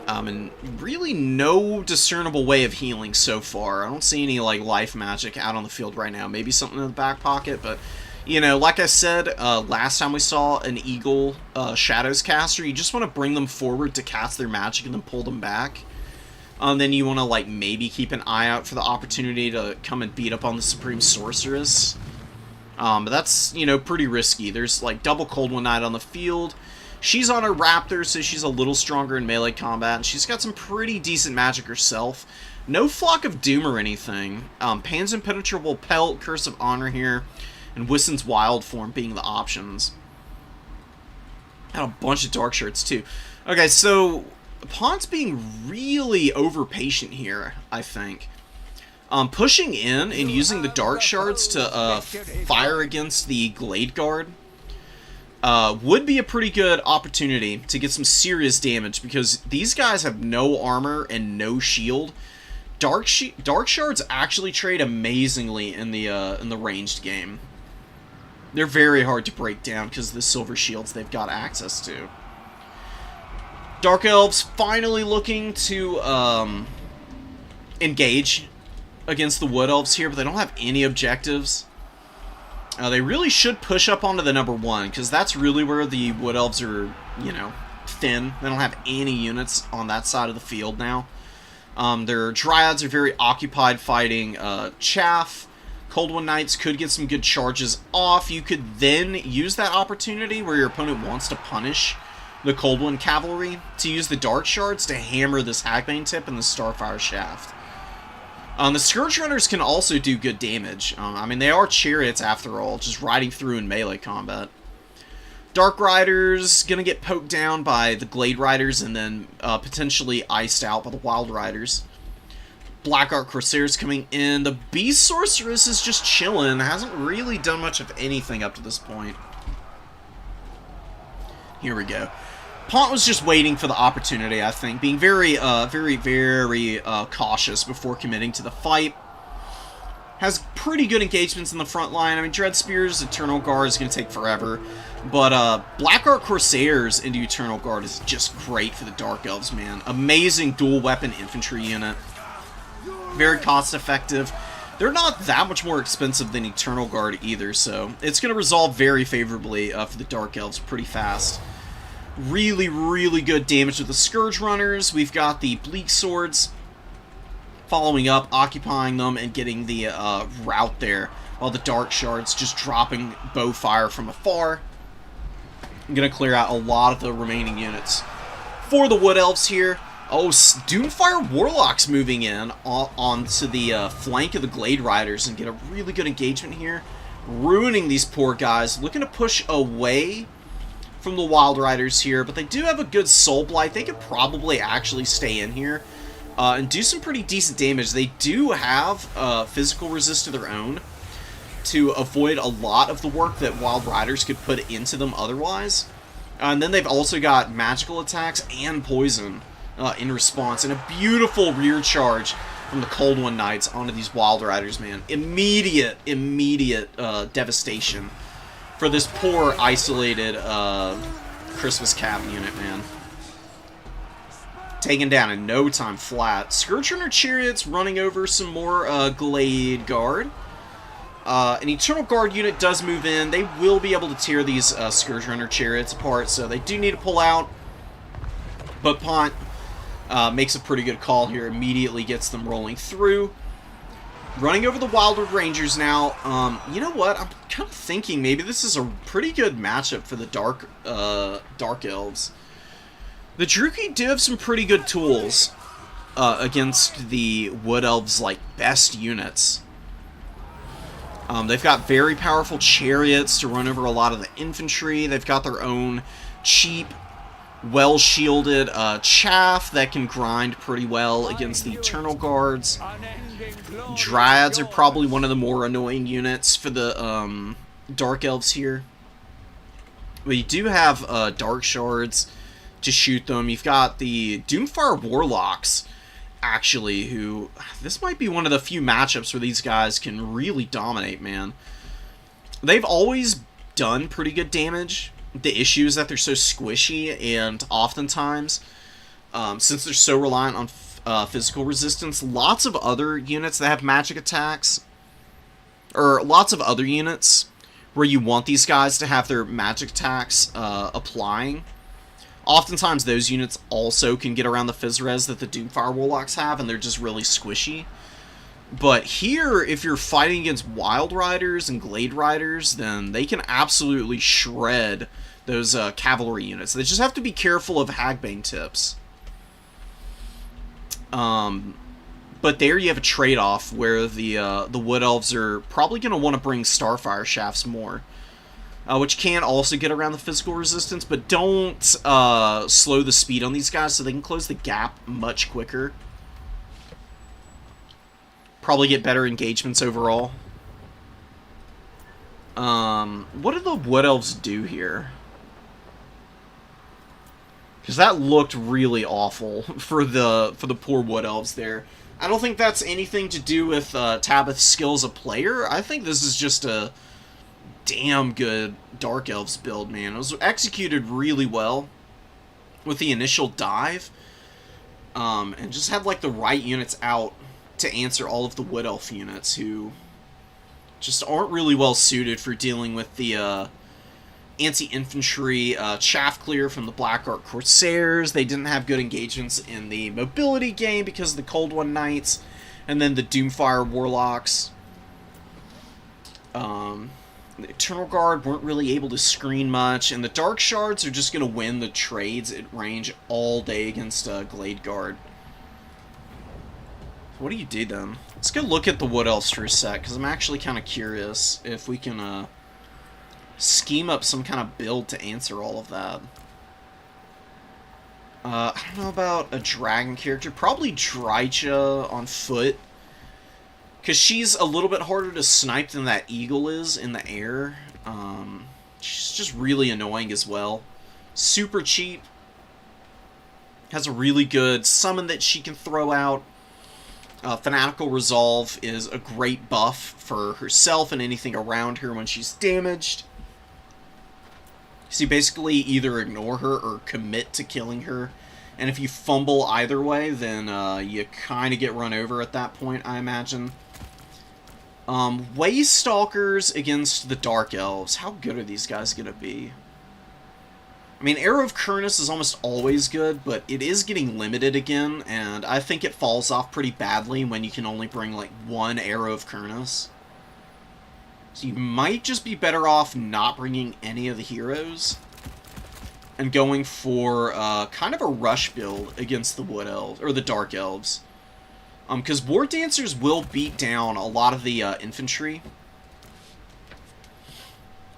And really no discernible way of healing so far. I don't see any, like, life magic out on the field right now. Maybe something in the back pocket, but, you know, like I said, last time we saw an Eagle Shadows caster, you just want to bring them forward to cast their magic and then pull them back. Then you want to, like, maybe keep an eye out for the opportunity to come and beat up on the Supreme Sorceress. But that's, you know, pretty risky. There's, like, double Cold One Knight on the field. She's on her Raptor, so she's a little stronger in melee combat. And she's got some pretty decent magic herself. No Flock of Doom or anything. Pan's Impenetrable Pelt, Curse of Honor here, and Wissen's Wild Form being the options. And a bunch of Dark Shirts, too. Okay, so Pont's being really over-patient here, I think. Pushing in and using the Dark Shards to fire against the Glade Guard would be a pretty good opportunity to get some serious damage, because these guys have no armor and no shield. Dark Shards actually trade amazingly in the ranged game. They're very hard to break down because of the silver shields they've got access to. Dark Elves finally looking to engage against the Wood Elves here, but they don't have any objectives. They really should push up onto the number 1, because that's really where the Wood Elves are, you know, thin. They don't have any units on that side of the field now. Their Dryads are very occupied fighting Chaff. Cold One Knights could get some good charges off. You could then use that opportunity where your opponent wants to punish the Cold One Cavalry to use the Dark Shards to hammer this Hagbane Tip and the Starfire Shaft. The Scourge Runners can also do good damage. I mean, they are chariots after all, just riding through in melee combat. Dark Riders gonna get poked down by the Glade Riders and then potentially iced out by the Wild Riders. Black Ark Corsairs coming in. The Beast Sorceress is just chilling. Hasn't really done much of anything up to this point. Here we go. Pont was just waiting for the opportunity, I think, being very cautious before committing to the fight. Has pretty good engagements in the front line. I mean, Dread Spears, Eternal Guard is going to take forever. But Blackguard Corsairs into Eternal Guard is just great for the Dark Elves, man. Amazing dual weapon infantry unit. Very cost effective. They're not that much more expensive than Eternal Guard either, so it's going to resolve very favorably for the Dark Elves pretty fast. Really, really good damage with the Scourge Runners. We've got the Bleak Swords following up, occupying them, and getting the route there, while the Dark Shards just dropping bow fire from afar. I'm going to clear out a lot of the remaining units. For the Wood Elves here, Doomfire Warlocks moving in onto the flank of the Glade Riders and get a really good engagement here. Ruining these poor guys, looking to push away from the Wild Riders here, but they do have a good Soul Blight. They could probably actually stay in here and do some pretty decent damage. They do have physical resist of their own to avoid a lot of the work that Wild Riders could put into them otherwise. And then they've also got magical attacks and poison in response, and a beautiful rear charge from the Cold One Knights onto these Wild Riders, man. Immediate devastation for this poor, isolated Christmas Cap unit, man. Taken down in no time flat. Scourge Runner Chariots running over some more Glade Guard. An Eternal Guard unit does move in. They will be able to tear these Scourge Runner Chariots apart, so they do need to pull out. But Pont makes a pretty good call here, immediately gets them rolling through. Running over the Wildwood Rangers now. You know what? I'm kind of thinking maybe this is a pretty good matchup for the Dark Elves. The Druchii do have some pretty good tools against the Wood Elves' best units. They've got very powerful chariots to run over a lot of the infantry. They've got their own cheap, well-shielded chaff that can grind pretty well against the Eternal Guards. Dryads are probably one of the more annoying units for the Dark Elves here. But you do have Dark Shards to shoot them. You've got the Doomfire Warlocks, actually, who... This might be one of the few matchups where these guys can really dominate, man. They've always done pretty good damage. The issue is that they're so squishy, and oftentimes, since they're so reliant on physical resistance, lots of other units that have magic attacks, or lots of other units where you want these guys to have their magic attacks applying, oftentimes those units also can get around the Phys Res that the Doomfire Warlocks have, and they're just really squishy. But here, if you're fighting against Wild Riders and Glade Riders, then they can absolutely shred those cavalry units. They just have to be careful of Hagbane tips. But there you have a trade-off where the Wood Elves are probably going to want to bring Starfire Shafts more, which can also get around the physical resistance, but don't slow the speed on these guys so they can close the gap much quicker. Probably get better engagements overall. What did the Wood Elves do here? Because that looked really awful for the poor Wood Elves there. I don't think that's anything to do with Tabith's skill as a player. I think this is just a damn good Dark Elves build, man. It was executed really well with the initial dive, and just had the right units out to answer all of the Wood Elf units who just aren't really well suited for dealing with the anti-infantry chaff clear from the Blackguard Corsairs. They didn't have good engagements in the mobility game because of the Cold One Knights, and then the Doomfire Warlocks. The Eternal Guard weren't really able to screen much, and the Dark Shards are just going to win the trades at range all day against Glade Guard. What do you do then? Let's go look at the Wood Elves for a sec, because I'm actually kind of curious if we can scheme up some kind of build to answer all of that. I don't know about a dragon character. Probably Drycha on foot, because she's a little bit harder to snipe than that eagle is in the air. She's just really annoying as well. Super cheap. Has a really good summon that she can throw out. Fanatical Resolve is a great buff for herself and anything around her when she's damaged. So you basically either ignore her or commit to killing her. And if you fumble either way, then you kind of get run over at that point, I imagine. Waystalkers Stalkers against the Dark Elves. How good are these guys going to be? I mean, Arrow of Kurnus is almost always good, but it is getting limited again, and I think it falls off pretty badly when you can only bring, like, one Arrow of Kurnus. So you might just be better off not bringing any of the heroes and going for kind of a rush build against the Wood Elves, or the Dark Elves. Because War Dancers will beat down a lot of the infantry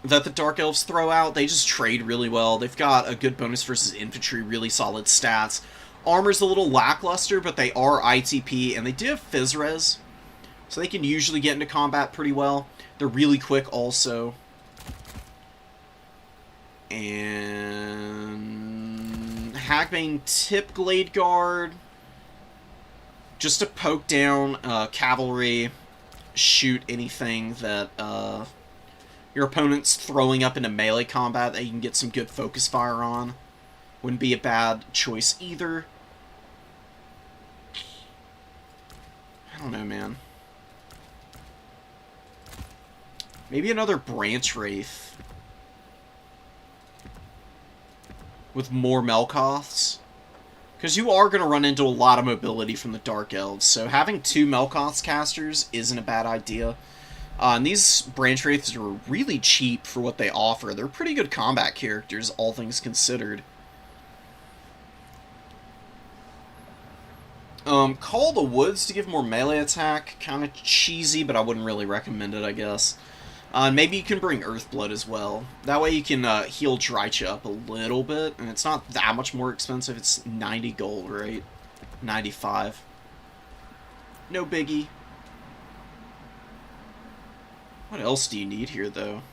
that the Dark Elves throw out. They just trade really well. They've got a good bonus versus infantry, really solid stats. Armor's a little lackluster, but they are ITP, and they do have Physres, so they can usually get into combat pretty well. They're really quick also. And Hagbane Tip Glade Guard, just to poke down cavalry, shoot anything that your opponent's throwing up into melee combat that you can get some good focus fire on. Wouldn't be a bad choice either. I don't know, man. Maybe another Branch Wraith with more Melkoths. Because you are going to run into a lot of mobility from the Dark Elves, so having 2 Melkoths casters isn't a bad idea. And these Branch Wraiths are really cheap for what they offer. They're pretty good combat characters, all things considered. Call the Woods to give more melee attack. Kind of cheesy, but I wouldn't really recommend it, I guess. Maybe you can bring Earthblood as well. That way you can heal Drycha up a little bit, and it's not that much more expensive. It's 90 gold, right? 95. No biggie. What else do you need here, though?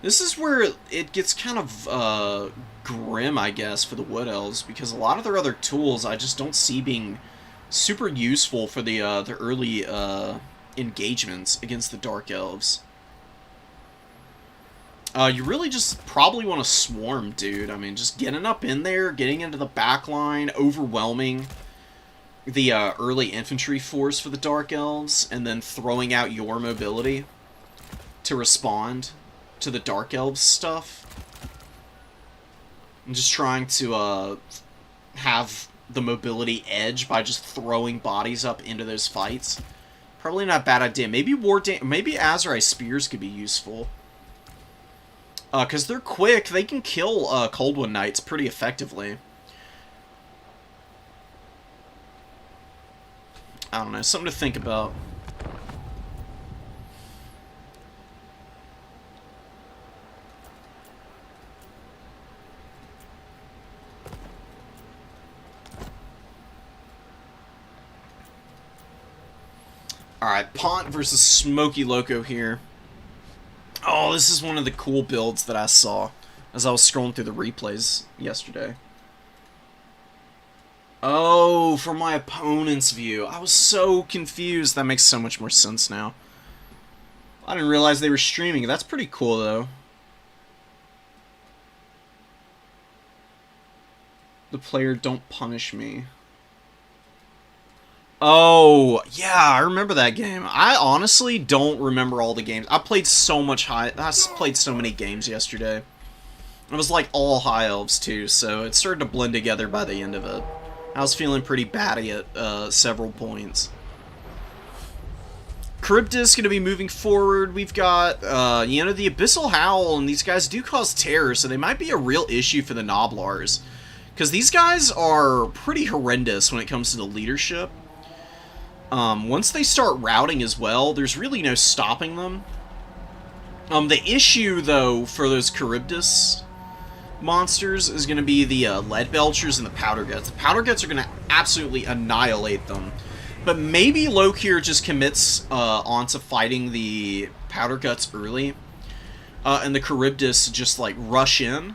This is where it gets kind of grim, I guess, for the Wood Elves, because a lot of their other tools I just don't see being super useful for the early engagements against the Dark Elves. You really just probably want to swarm, dude. I mean, just getting up in there, getting into the back line, overwhelming the early infantry force for the Dark Elves, and then throwing out your mobility to respond to the Dark Elves stuff. I'm just trying to have the mobility edge by just throwing bodies up into those fights. Probably not a bad idea. Maybe maybe Azrai Spears could be useful. Because they're quick, they can kill Coldwood Knights pretty effectively. I don't know, something to think about. Alright, Pont versus Smoky Loco here. Oh, this is one of the cool builds that I saw as I was scrolling through the replays yesterday. Oh, from my opponent's view. I was so confused. That makes so much more sense now. I didn't realize they were streaming. That's pretty cool, though. The player don't punish me. Oh, yeah, I remember that game. I honestly don't remember all the games. I played so much I played so many games yesterday. It was like all High Elves, too, so it started to blend together by the end of it. I was feeling pretty batty at several points. Charybdis going to be moving forward. We've got, you know, the Abyssal Howl, and these guys do cause terror, so they might be a real issue for the Noblars. Because these guys are pretty horrendous when it comes to the leadership. Once they start routing as well, there's really no stopping them. The issue, though, for those Charybdis monsters is going to be the Lead Belchers and the Powder Guts. The Powder Guts are going to absolutely annihilate them. But maybe Lokir just commits onto fighting the Powder Guts early. And the Charybdis just, like, rush in.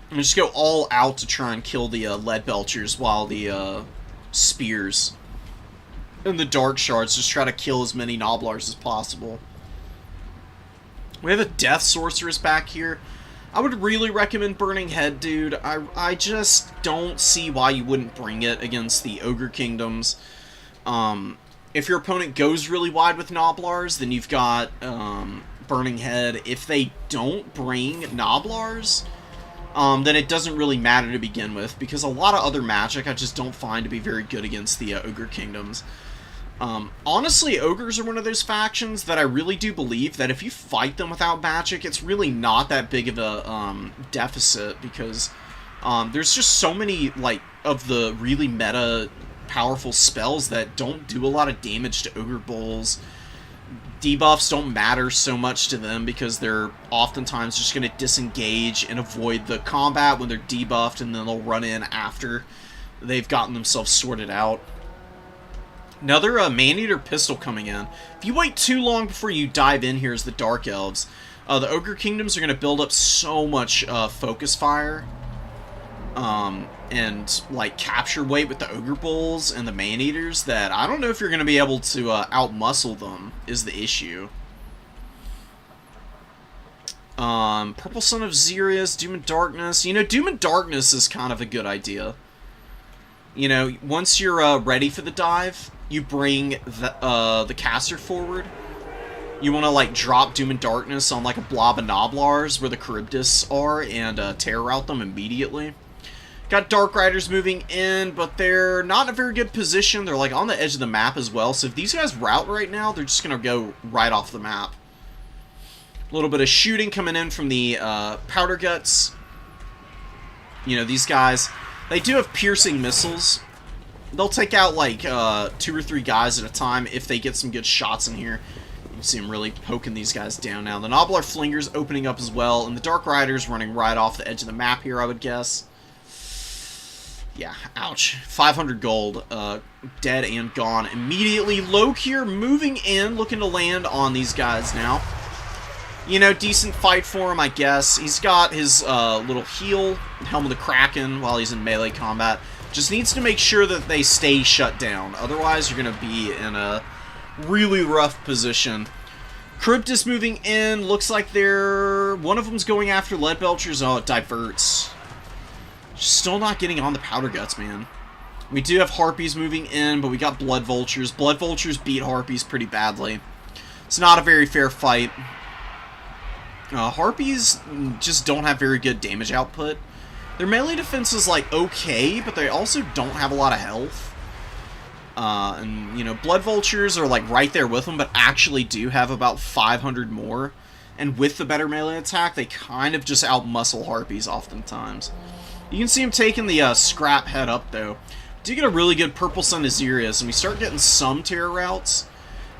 And just go all out to try and kill the Lead Belchers while the spears and the dark shards. Just try to kill as many Noblars as possible. We have a Death Sorceress back here. I would really recommend Burning Head, dude. I just don't see why you wouldn't bring it against the Ogre Kingdoms. If your opponent goes really wide with Noblars, then you've got Burning Head. If they don't bring Noblars, then it doesn't really matter to begin with, because a lot of other magic I just don't find to be very good against the Ogre Kingdoms. Honestly, Ogres are one of those factions that I really do believe that if you fight them without magic, it's really not that big of a deficit, because there's just so many, like, of the really meta powerful spells that don't do a lot of damage to Ogre Bulls. Debuffs don't matter so much to them because they're oftentimes just going to disengage and avoid the combat when they're debuffed, and then they'll run in after they've gotten themselves sorted out. Another Maneater Pistol coming in. If you wait too long before you dive in here as the Dark Elves, the Ogre Kingdoms are going to build up so much Focus Fire and like capture weight with the Ogre Bulls and the Maneaters that I don't know if you're going to be able to outmuscle them, is the issue. Purple Son of Xerius, Doom and Darkness. You know, Doom and Darkness is kind of a good idea. You know, once you're ready for the dive, you bring the caster forward. You want to, like, drop Doom and Darkness on, like, a blob of Noblars where the Charybdis are and terror route them immediately. Got Dark Riders moving in, but they're not in a very good position. They're, like, on the edge of the map as well. So if these guys route right now, they're just going to go right off the map. A little bit of shooting coming in from the Powder Guts. You know, these guys, they do have piercing missiles. They'll take out, like, 2 or 3 guys at a time if they get some good shots in here. You can see them really poking these guys down now. The Noblar Flingers opening up as well, and the Dark Riders running right off the edge of the map here, I would guess. Yeah, ouch. 500 gold, dead and gone immediately. Lokir moving in, looking to land on these guys now. You know, decent fight for him, I guess. He's got his little heal, Helm of the Kraken, while he's in melee combat. Just needs to make sure that they stay shut down. Otherwise, you're going to be in a really rough position. Charybdis moving in. Looks like they're... one of them's going after Leadbelchers. Oh, it diverts. Still not getting on the Powder Guts, man. We do have Harpies moving in, but we got Blood Vultures. Blood Vultures beat Harpies pretty badly. It's not a very fair fight. Harpies just don't have very good damage output. Their melee defense is, like, okay, but they also don't have a lot of health. And, you know, Blood Vultures are, like, right there with them, but actually do have about 500 more. And with the better melee attack, they kind of just outmuscle Harpies oftentimes. You can see him taking the scrap head up, though. Do get a really good Purple Sun of Xerius, and we start getting some terror routes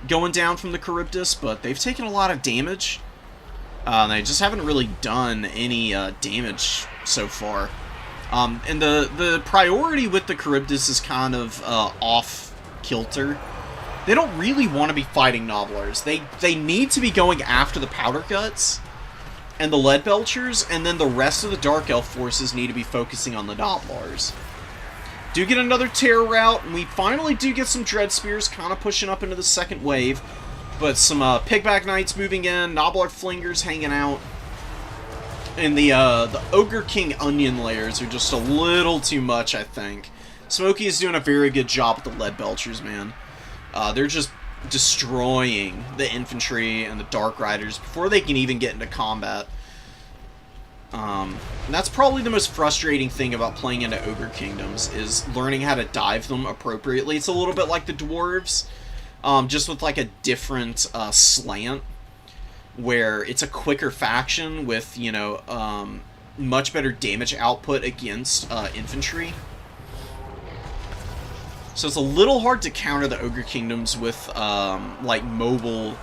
going down from the Charybdis, but they've taken a lot of damage. They just haven't really done any damage so far. And the priority with the Charybdis is kind of off-kilter. They don't really want to be fighting Noblars. They need to be going after the Powder Guts and the Leadbelchers, and then the rest of the Dark Elf forces need to be focusing on the Noblars. Do get another terror route, and we finally do get some Dread Spears kind of pushing up into the second wave. But some Pigback Knights moving in, Noblar Flingers hanging out. And the Ogre King Onion layers are just a little too much, I think. Smokey is doing a very good job with the Leadbelchers, man. They're just destroying the infantry and the Dark Riders before they can even get into combat. And that's probably the most frustrating thing about playing into Ogre Kingdoms, is learning how to dive them appropriately. It's a little bit like the Dwarves. Just with, like, a different slant, where it's a quicker faction with, you know, much better damage output against infantry. So it's a little hard to counter the Ogre Kingdoms with, like, mobile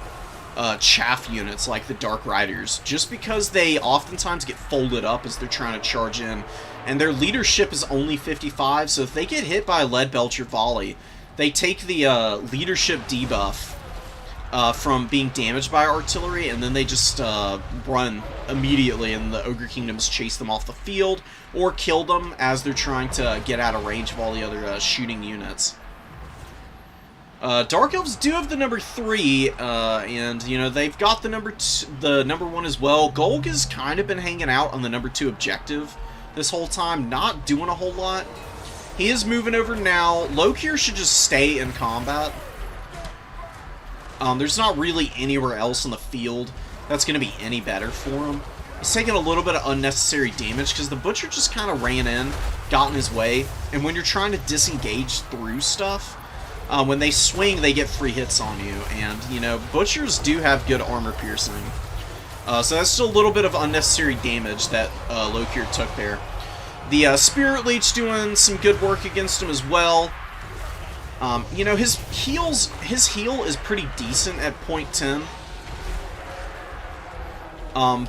chaff units like the Dark Riders, just because they oftentimes get folded up as they're trying to charge in, and their leadership is only 55, so if they get hit by a Leadbelcher volley, they take the leadership debuff from being damaged by artillery, and then they just run immediately, and the Ogre Kingdoms chase them off the field, or kill them as they're trying to get out of range of all the other shooting units. Dark Elves do have the number 3, and, you know, they've got the number 1 as well. Golg has kind of been hanging out on the number 2 objective this whole time, not doing a whole lot. He is moving over now. Lokir should just stay in combat. There's not really anywhere else on the field that's going to be any better for him. He's taking a little bit of unnecessary damage because the Butcher just kind of ran in, got in his way, and when you're trying to disengage through stuff, when they swing, they get free hits on you, and, you know, Butchers do have good armor piercing. So that's still a little bit of unnecessary damage that Lokir took there. The Spirit Leech doing some good work against him as well. You know, his heal is pretty decent at 0.10.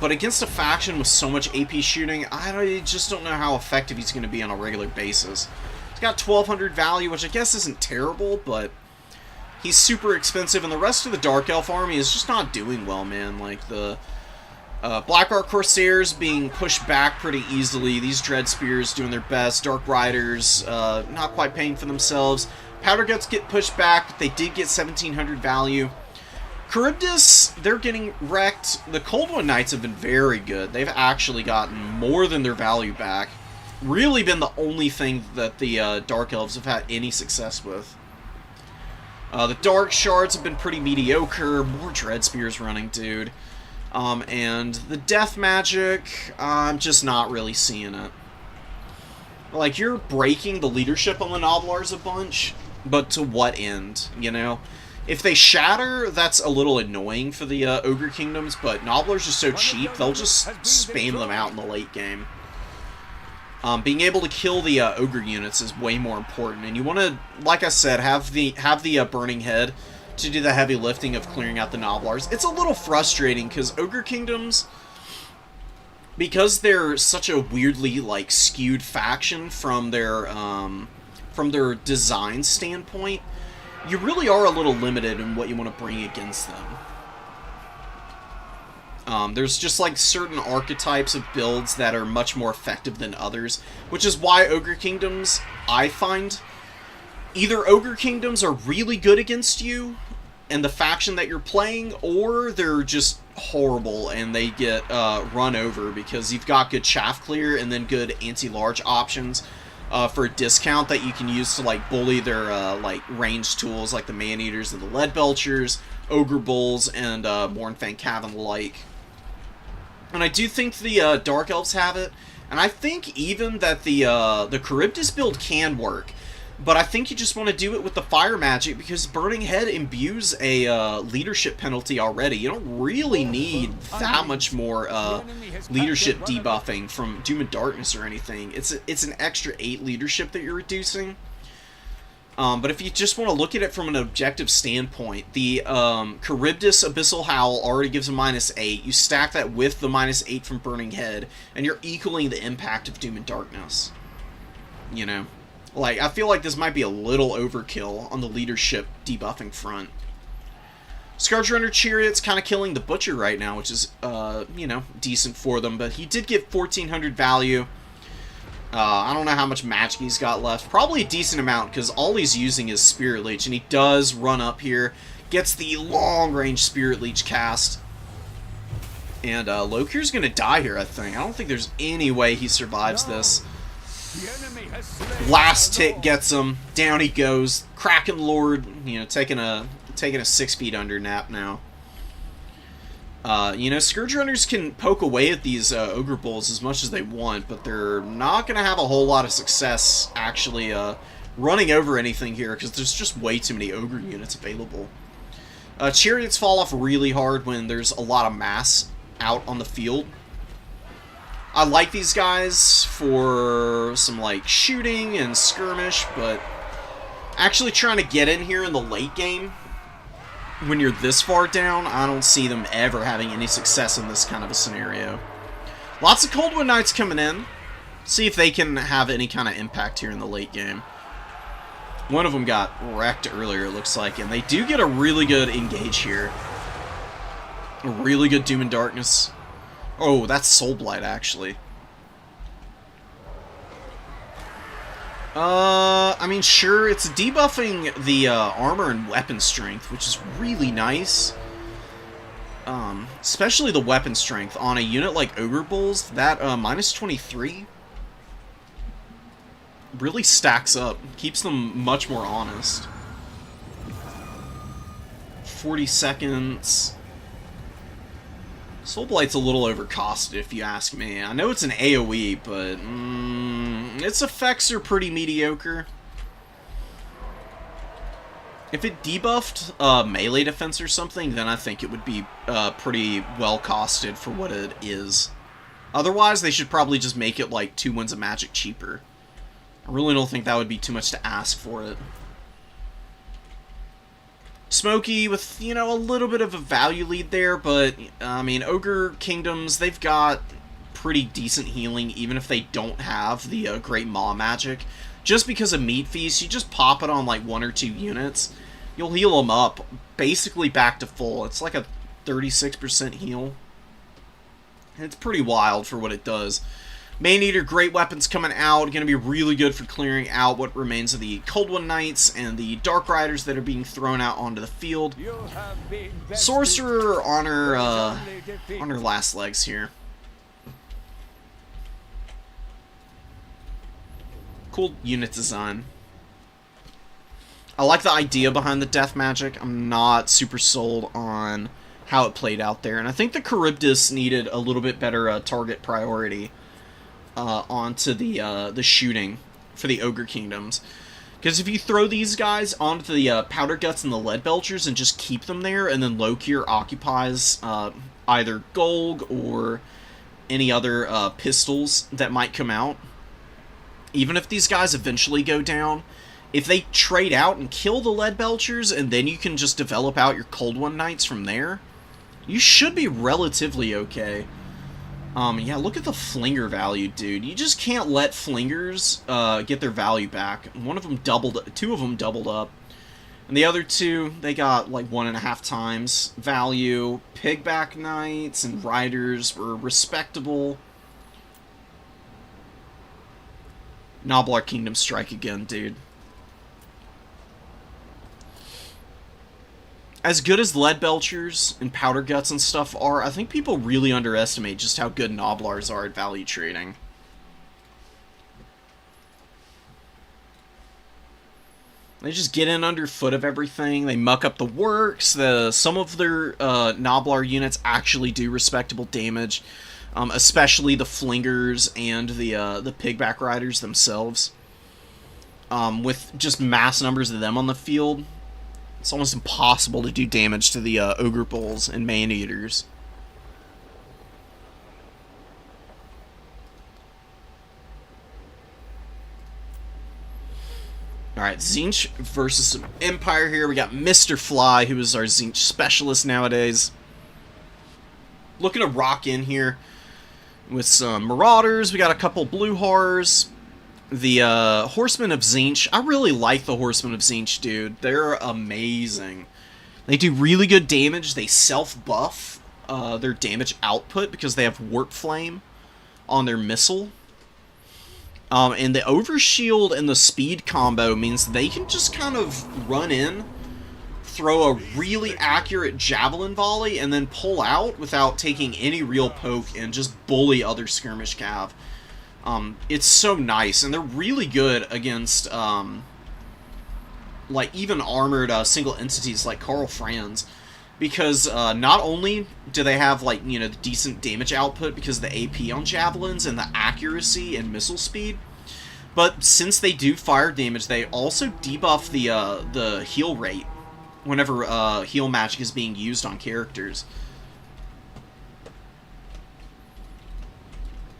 But against a faction with so much AP shooting, I just don't know how effective he's going to be on a regular basis. He's got 1200 value, which I guess isn't terrible, but he's super expensive, and the rest of the Dark Elf army is just not doing well, man. Like, the Black Ark Corsairs being pushed back pretty easily, these Dread Spears doing their best, Dark Riders not quite paying for themselves. Powder Guts get pushed back, but they did get 1700 value. Charybdis, they're getting wrecked. The Cold One Knights have been very good. They've actually gotten more than their value back. Really been the only thing that the Dark Elves have had any success with. The Dark Shards have been pretty mediocre. More Dread Spears running, dude. And the Death Magic, I'm just not really seeing it. Like, you're breaking the leadership on the Noblars a bunch, but to what end, you know? If they shatter, that's a little annoying for the Ogre Kingdoms, but Noblars are so cheap, they'll just spam them out in the late game. Being able to kill the Ogre units is way more important, and you want to, like I said, have the Burning Head to do the heavy lifting of clearing out the Noblars. It's a little frustrating, because Ogre Kingdoms, because they're such a weirdly, like, skewed faction from their design standpoint, you really are a little limited in what you want to bring against them. There's just, like, certain archetypes of builds that are much more effective than others, which is why Ogre Kingdoms, I find, either Ogre Kingdoms are really good against you and the faction that you're playing, or they're just horrible and they get run over because you've got good chaff clear and then good anti-large options for a discount that you can use to, like, bully their like ranged tools like the Man-Eaters and the Lead Belchers, Ogre Bulls, and Mournfang Cavan like. And I do think the Dark Elves have it, and I think even that the Charybdis build can work. But I think you just want to do it with the Fire Magic, because Burning Head imbues a leadership penalty already. You don't really need that much more leadership debuffing from Doom and Darkness or anything. It's an extra 8 leadership that you're reducing. But if you just want to look at it from an objective standpoint, the Charybdis Abyssal Howl already gives a -8. You stack that with the -8 from Burning Head, and you're equaling the impact of Doom and Darkness. You know? Like, I feel like this might be a little overkill on the leadership debuffing front. Scourge Runner Chariot's kind of killing the Butcher right now, which is, you know, decent for them. But he did get 1400 value. I don't know how much magic he's got left. Probably a decent amount, because all he's using is Spirit Leech. And he does run up here. Gets the long-range Spirit Leech cast. And Lokir's going to die here, I think. I don't think there's any way he survives this. Last tick gets him. Down he goes. Kraken Lord, you know, taking a 6 feet under nap now. You know, Scourge Runners can poke away at these Ogre Bulls as much as they want, but they're not going to have a whole lot of success actually running over anything here, because there's just way too many Ogre units available. Chariots fall off really hard when there's a lot of mass out on the field. I like these guys for some, like, shooting and skirmish, but actually trying to get in here in the late game, when you're this far down, I don't see them ever having any success in this kind of a scenario. Lots of Cold One Knights coming in. See if they can have any kind of impact here in the late game. One of them got wrecked earlier, it looks like, and they do get a really good engage here. A really good Doom and Darkness. Oh, that's Soul Blight, actually. I mean, sure, it's debuffing the armor and weapon strength, which is really nice. Especially the weapon strength on a unit like Ogre Bulls, that minus 23 really stacks up, keeps them much more honest. 40 seconds. Soul Blight's a little overcosted, if you ask me. I know it's an AoE, but its effects are pretty mediocre. If it debuffed melee defense or something, then I think it would be pretty well costed for what it is. Otherwise, they should probably just make it like 2 wins of magic cheaper. I really don't think that would be too much to ask for it. Smoky with, you know, a little bit of a value lead there, but, I mean, Ogre Kingdoms, they've got pretty decent healing, even if they don't have the Great Maw magic. Just because of Meat Feast, you just pop it on, like, 1 or 2 units, you'll heal them up, basically back to full. It's like a 36% heal. And it's pretty wild for what it does. Maneater, great weapons coming out, going to be really good for clearing out what remains of the Cold One Knights and the Dark Riders that are being thrown out onto the field. Sorcerer on her last legs here. Cool unit design. I like the idea behind the death magic. I'm not super sold on how it played out there, and I think the Charybdis needed a little bit better target priority onto the shooting for the Ogre Kingdoms. Because if you throw these guys onto the Powder Guts and the Lead Belchers and just keep them there, and then Lokir occupies either Golg or any other pistols that might come out, even if these guys eventually go down, if they trade out and kill the Lead Belchers, and then you can just develop out your Cold One Knights from there, you should be relatively okay. Yeah, look at the Flinger value, dude. You just can't let Flingers get their value back. One of them doubled, 2 of them doubled up. And the other 2, they got like 1.5 times value. Pigback Knights and Riders were respectable. Noblar Kingdom strike again, dude. As good as Lead Belchers and Powder Guts and stuff are, I think people really underestimate just how good Noblars are at value trading. They just get in underfoot of everything. They muck up the works. Some of their Noblar units actually do respectable damage, especially the Flingers and the Pigback Riders themselves. With just mass numbers of them on the field, it's almost impossible to do damage to the Ogre Bulls and Maneaters. Alright, Tzeentch versus Empire here. We got Mr. Fly, who is our Tzeentch specialist nowadays. Looking to rock in here with some Marauders. We got a couple Blue Horrors. The Horsemen of Tzeentch. I really like the Horsemen of Tzeentch, dude. They're amazing. They do really good damage. They self-buff their damage output because they have Warp Flame on their missile. And the Overshield and the speed combo means they can just kind of run in, throw a really accurate Javelin volley, and then pull out without taking any real poke and just bully other skirmish cav. It's so nice, and they're really good against, like, even armored single entities like Karl Franz, because not only do they have, like, you know, the decent damage output because of the AP on Javelins and the accuracy and missile speed, but since they do fire damage, they also debuff the heal rate whenever heal magic is being used on characters.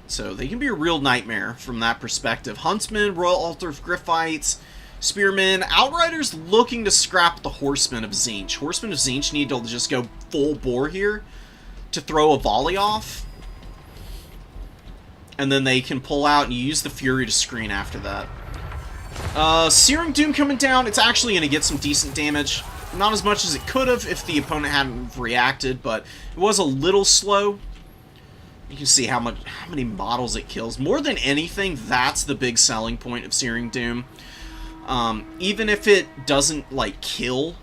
So they can be a real nightmare from that perspective. Huntsmen, Royal Altar of Griffites, Spearmen, Outriders looking to scrap the Horsemen of Tzeentch. Horsemen of Tzeentch need to just go full bore here to throw a volley off. And then they can pull out and use the Fury to screen after that. Searing Doom coming down, it's actually going to get some decent damage. Not as much as it could have if the opponent hadn't reacted, but it was a little slow. You can see how many models it kills. More than anything, that's the big selling point of Searing Doom. Even if it doesn't, like, kill,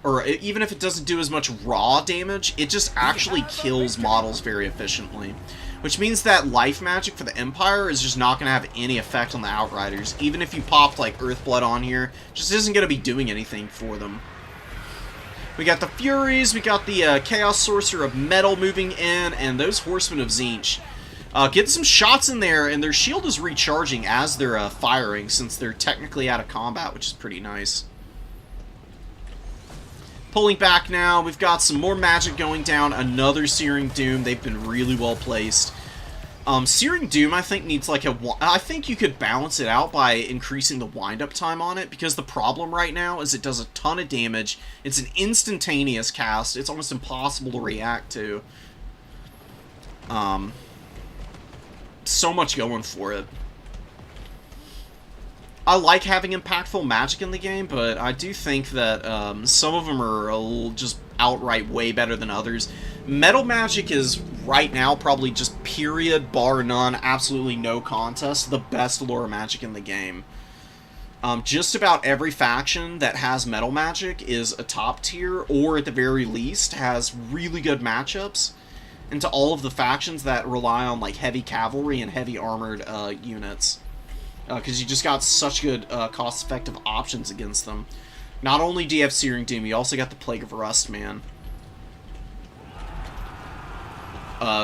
or even if it doesn't do as much raw damage, it just actually kills models very efficiently. Which means that life magic for the Empire is just not going to have any effect on the Outriders. Even if you popped, like, Earthblood on here, it just isn't going to be doing anything for them. We got the Furies, we got the Chaos Sorcerer of Metal moving in, and those Horsemen of Tzeentch. Get some shots in there, and their shield is recharging as they're firing, since they're technically out of combat, which is pretty nice. Pulling back now, we've got some more magic going down, another Searing Doom. They've been really well placed. Searing Doom, I think, needs like I think you could balance it out by increasing the wind-up time on it, because the problem right now is it does a ton of damage. It's an instantaneous cast. It's almost impossible to react to. So much going for it. I like having impactful magic in the game, but I do think that some of them are just outright way better than others. Metal magic is, right now, probably just period, bar none, absolutely no contest, the best lore magic in the game. Just about every faction that has metal magic is a top tier, or at the very least, has really good matchups. And to all of the factions that rely on like heavy cavalry and heavy armored units. Because you just got such good cost-effective options against them. Not only do you have Searing Doom, you also got the Plague of Rust, man.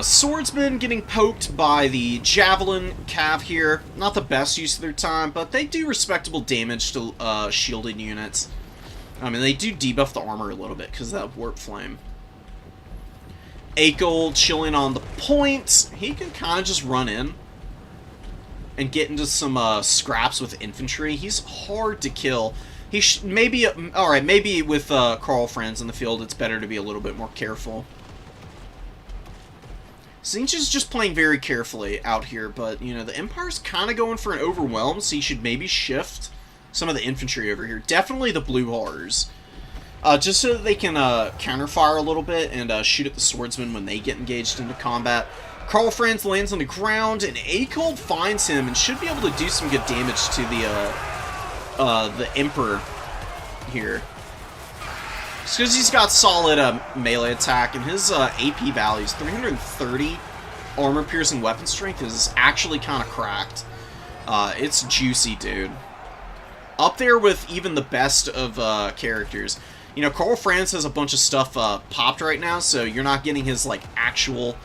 Swordsmen getting poked by the Javelin Cav here. Not the best use of their time, but they do respectable damage to shielded units. I mean, they do debuff the armor a little bit because of that Warp Flame. Akel chilling on the point. He can kind of just run in and get into some scraps with infantry. He's hard to kill. He maybe alright, maybe with Carl Franz in the field, it's better to be a little bit more careful. Tzeentch is just playing very carefully out here, but you know the Empire's kind of going for an overwhelm, so he should maybe shift some of the infantry over here. Definitely the Blue Horrors. Just so that they can counterfire a little bit and shoot at the swordsmen when they get engaged into combat. Carl Franz lands on the ground, and Akel finds him and should be able to do some good damage to the Emperor here. Just because he's got solid melee attack, and his AP values, 330 armor-piercing weapon strength, is actually kind of cracked. It's juicy, dude. Up there with even the best of characters. You know, Carl Franz has a bunch of stuff popped right now, so you're not getting his, like, actual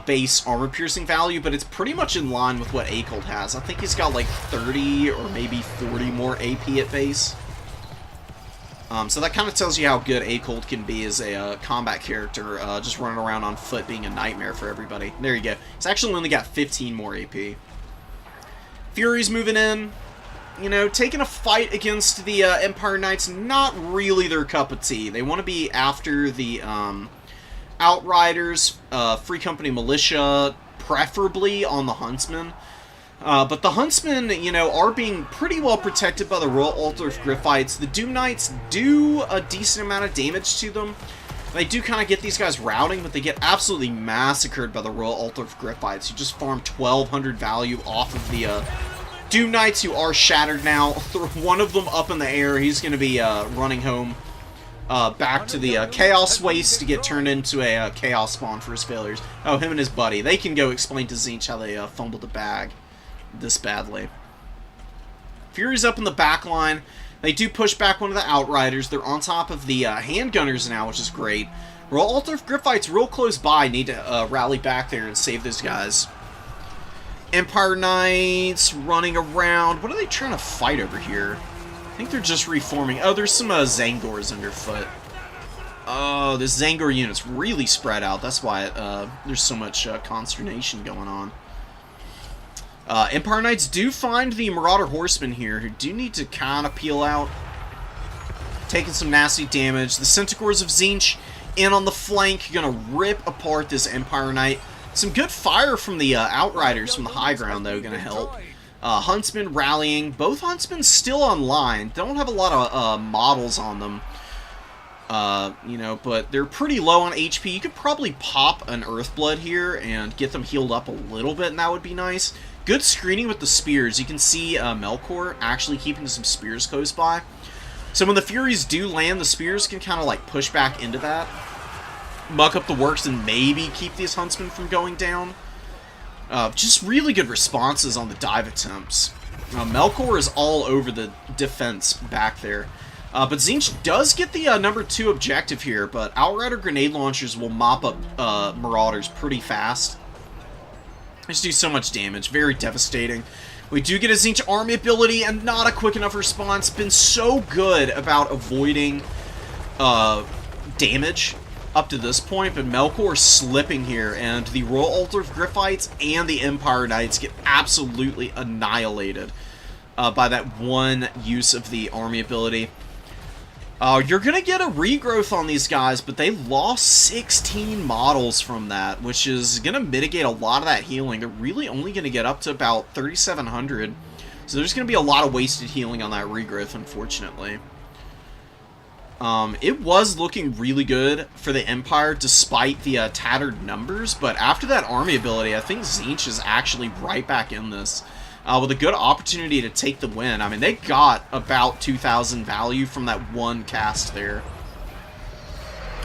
base armor-piercing value, but it's pretty much in line with what Akel has. I think he's got, like, 30 or maybe 40 more AP at base. So that kind of tells you how good Akel can be as a combat character, just running around on foot being a nightmare for everybody. There you go. He's actually only got 15 more AP. Fury's moving in. You know, taking a fight against the Empire Knights, not really their cup of tea. They want to be after the Outriders, Free Company Militia, preferably on the Huntsmen. But the Huntsmen, you know, are being pretty well protected by the Royal Altar of Griffites. The Doom Knights do a decent amount of damage to them. They do kind of get these guys routing, but they get absolutely massacred by the Royal Altar of Griffites. You just farm 1,200 value off of the Doom Knights, who are shattered now. Throw one of them up in the air. He's going to be running home back to the Chaos Waste to get turned into a Chaos Spawn for his failures. Oh, him and his buddy. They can go explain to Tzeentch how they fumbled the bag this badly. Fury's up in the back line. They do push back one of the Outriders. They're on top of the Handgunners now, which is great. Royal Altar of Griffites real close by. Need to rally back there and save those guys. Empire Knights running around. What are they trying to fight over here? I think they're just reforming. Oh, there's some Zangors underfoot. Oh, this Zangor unit's really spread out. That's why there's so much consternation going on. Empire Knights do find the Marauder Horsemen here, who do need to kind of peel out. Taking some nasty damage. The Centaurs of Tzeentch in on the flank, gonna rip apart this Empire Knight. Some good fire from the Outriders from the high ground, though, gonna help. Huntsman rallying. Both Huntsmen still online. Don't have a lot of models on them. You know, but they're pretty low on HP. You could probably pop an Earthblood here and get them healed up a little bit, and that would be nice. Good screening with the spears. You can see Melkor actually keeping some spears close by. So when the Furies do land, the spears can kind of like push back into that, muck up the works, and maybe keep these Huntsmen from going down. Just really good responses on the dive attempts. Melkor is all over the defense back there. But Tzeentch does get the number 2 objective here, but Outrider grenade launchers will mop up Marauders pretty fast. They just do so much damage. Very devastating. We do get a Tzeentch army ability, and not a quick enough response. Been so good about avoiding damage up to this point, but Melkor slipping here, and the Royal Altar of Griffites and the Empire Knights get absolutely annihilated by that one use of the army ability. You're going to get a regrowth on these guys, but they lost 16 models from that, which is going to mitigate a lot of that healing. They're really only going to get up to about 3,700, so there's going to be a lot of wasted healing on that regrowth, unfortunately. It was looking really good for the Empire, despite the tattered numbers, but after that army ability, I think Tzeentch is actually right back in this. With a good opportunity to take the win. I mean, they got about 2,000 value from that one cast there.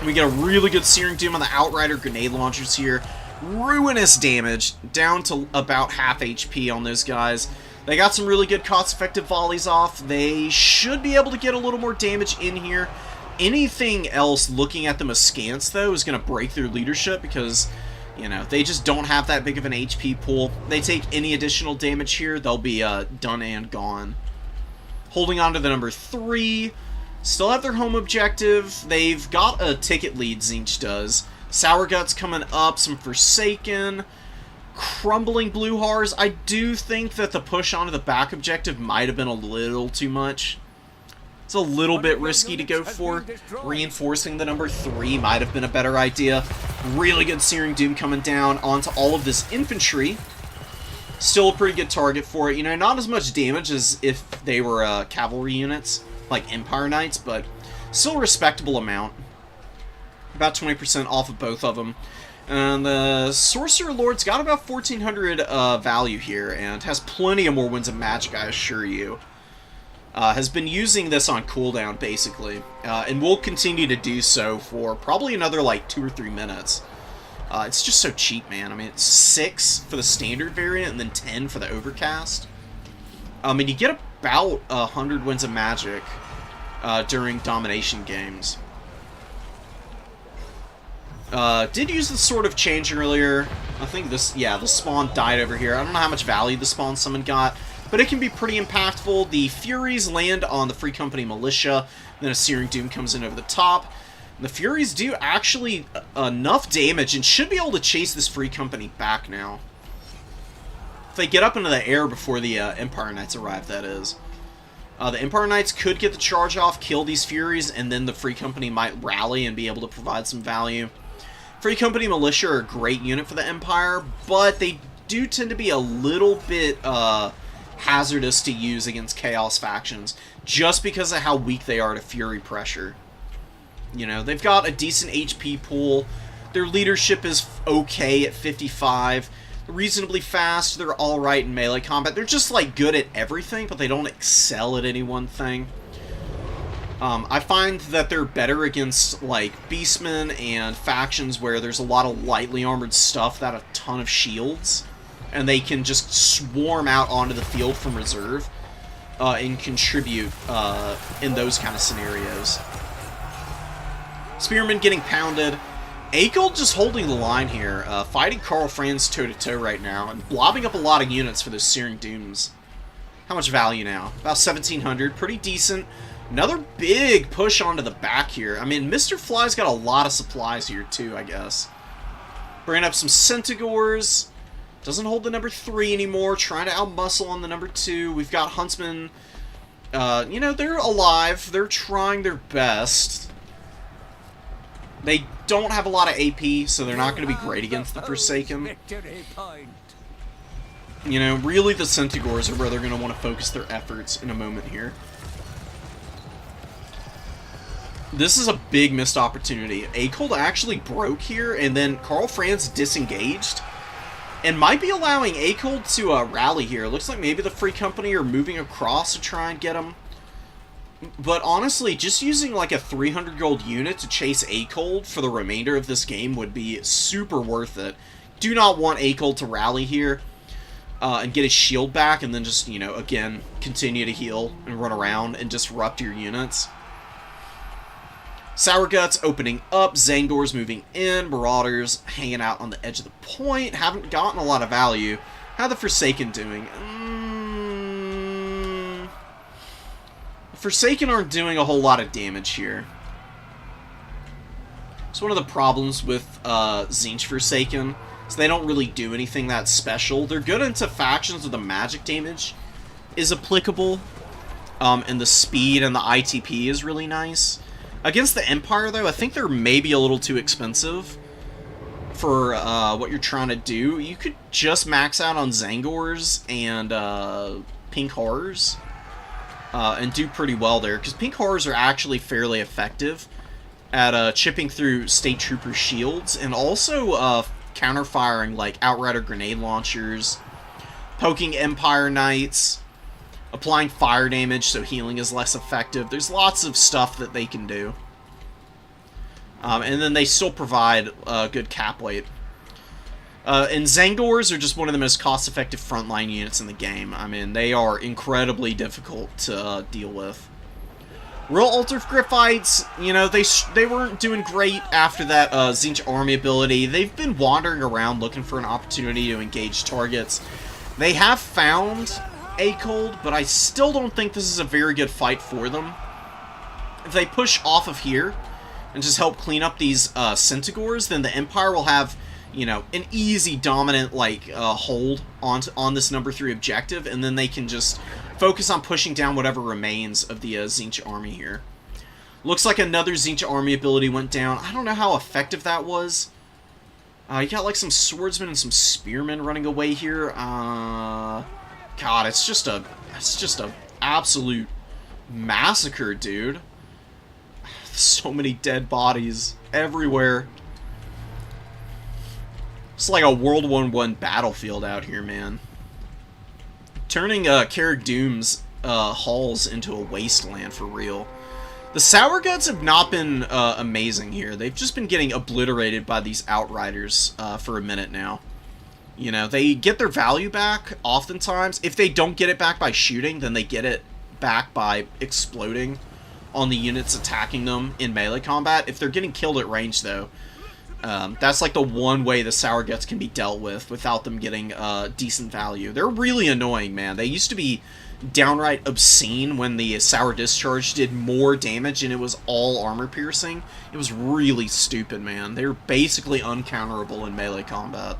We get a really good Searing Doom on the Outrider grenade launchers here. Ruinous damage, down to about half HP on those guys. They got some really good cost-effective volleys off. They should be able to get a little more damage in here. Anything else looking at them askance, though, is going to break their leadership because, you know, they just don't have that big of an HP pool. They take any additional damage here, they'll be done and gone. Holding on to the number 3. Still have their home objective. They've got a ticket lead, Tzeentch does. Sour Guts coming up, some Forsaken. Crumbling Blue Hearts. I do think that the push onto the back objective might have been a little too much. It's a little bit risky to go for. Reinforcing the number 3 might have been a better idea. Really good Searing Doom coming down onto all of this infantry. Still a pretty good target for it. You know, not as much damage as if they were cavalry units, like Empire Knights, but still a respectable amount. About 20% off of both of them. And the Sorcerer Lord's got about 1,400 value here, and has plenty of more Winds of Magic, I assure you. Has been using this on cooldown, basically, and will continue to do so for probably another, like, 2 or 3 minutes. It's just so cheap, man. I mean, it's 6 for the standard variant, and then 10 for the Overcast. And you get about 100 Winds of Magic during domination games. Did use the Sword of Change earlier. I think this, yeah, the spawn died over here. I don't know how much value the spawn summon got, but it can be pretty impactful. The Furies land on the Free Company Militia, then a Searing Doom comes in over the top. And the Furies do actually enough damage and should be able to chase this Free Company back now. If they get up into the air before the Empire Knights arrive, that is. The Empire Knights could get the charge off, kill these Furies, and then the Free Company might rally and be able to provide some value. Free Company Militia are a great unit for the Empire, but they do tend to be a little bit hazardous to use against Chaos factions, just because of how weak they are to Fury pressure. You know, they've got a decent HP pool, their leadership is okay at 55, reasonably fast, they're alright in melee combat, they're just like good at everything, but they don't excel at any one thing. I find that they're better against, like, Beastmen and factions where there's a lot of lightly armored stuff that have a ton of shields, and they can just swarm out onto the field from reserve and contribute in those kind of scenarios. Spearman getting pounded. Akel just holding the line here, fighting Karl Franz toe-to-toe right now, and blobbing up a lot of units for those Searing Dooms. How much value now? About 1,700, pretty decent. Another big push onto the back here. I mean, Mr. Fly's got a lot of supplies here, too, I guess. Bringing up some Centaurs. Doesn't hold the number 3 anymore. Trying to outmuscle on the number 2. We've got Huntsmen. You know, they're alive. They're trying their best. They don't have a lot of AP, so they're not going to be great against the Forsaken. You know, really the Centaurs are where they're going to want to focus their efforts in a moment here. This is a big missed opportunity. Akold actually broke here, and then Karl Franz disengaged. And might be allowing Akold to rally here. Looks like maybe the Free Company are moving across to try and get him. But honestly, just using like a 300 gold unit to chase Akold for the remainder of this game would be super worth it. Do not want Akold to rally here. And get his shield back, and then just, you know, again, continue to heal and run around and disrupt your units. Sour Guts opening up, Zangors moving in, Marauders hanging out on the edge of the point, haven't gotten a lot of value. How the Forsaken doing? The Forsaken aren't doing a whole lot of damage here. It's one of the problems with Tzeentch Forsaken. So they don't really do anything that special. They're good into factions where the magic damage is applicable. And the speed and the ITP is really nice. Against the Empire, though, I think they're maybe a little too expensive for what you're trying to do. You could just max out on Zangors and Pink Horrors. And do pretty well there. Because Pink Horrors are actually fairly effective at chipping through State Trooper shields. And also counter-firing, like, Outrider grenade launchers, poking Empire Knights, applying fire damage so healing is less effective. There's lots of stuff that they can do. And then they still provide good cap weight. And Zangors are just one of the most cost-effective frontline units in the game. I mean, they are incredibly difficult to deal with. Royal Altar Griffites, you know, they weren't doing great after that Tzeentch army ability. They've been wandering around looking for an opportunity to engage targets. They have found Akold, but I still don't think this is a very good fight for them. If they push off of here and just help clean up these Centaurs, then the Empire will have, you know, an easy dominant, like, hold on this number 3 objective, and then they can just focus on pushing down whatever remains of the Tzeentch army here. Looks like another Tzeentch army ability went down. I don't know how effective that was. You got like some swordsmen and some spearmen running away here. God, it's just a absolute massacre, dude. So many dead bodies everywhere. It's like a World War I battlefield out here, man. Turning Carrick Doom's halls into a wasteland for real. The Sour Guts have not been amazing here. They've just been getting obliterated by these Outriders for a minute now. You know, they get their value back oftentimes. If they don't get it back by shooting, then they get it back by exploding on the units attacking them in melee combat. If they're getting killed at range, though, that's like the one way the Sour Guts can be dealt with without them getting decent value. They're really annoying, man. They used to be downright obscene when the Sour Discharge did more damage and it was all armor piercing. It was really stupid, man. They were basically uncounterable in melee combat.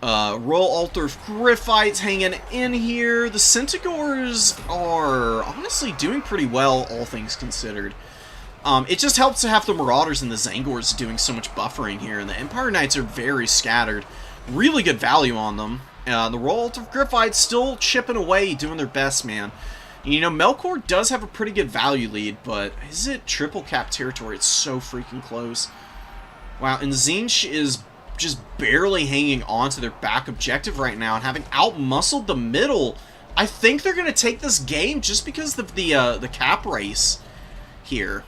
Royal Altar of Griffites hanging in here. The Centaurs are honestly doing pretty well, all things considered. It just helps to have the Marauders and the Zangors doing so much buffering here, and the Empire Knights are very scattered. Really good value on them. The Royal Altar of Griffites still chipping away, doing their best, man. You know, Melkor does have a pretty good value lead, but is it triple cap territory? It's so freaking close. Wow, and Tzeentch is just barely hanging on to their back objective right now and having outmuscled the middle. I think they're going to take this game just because of the cap race here.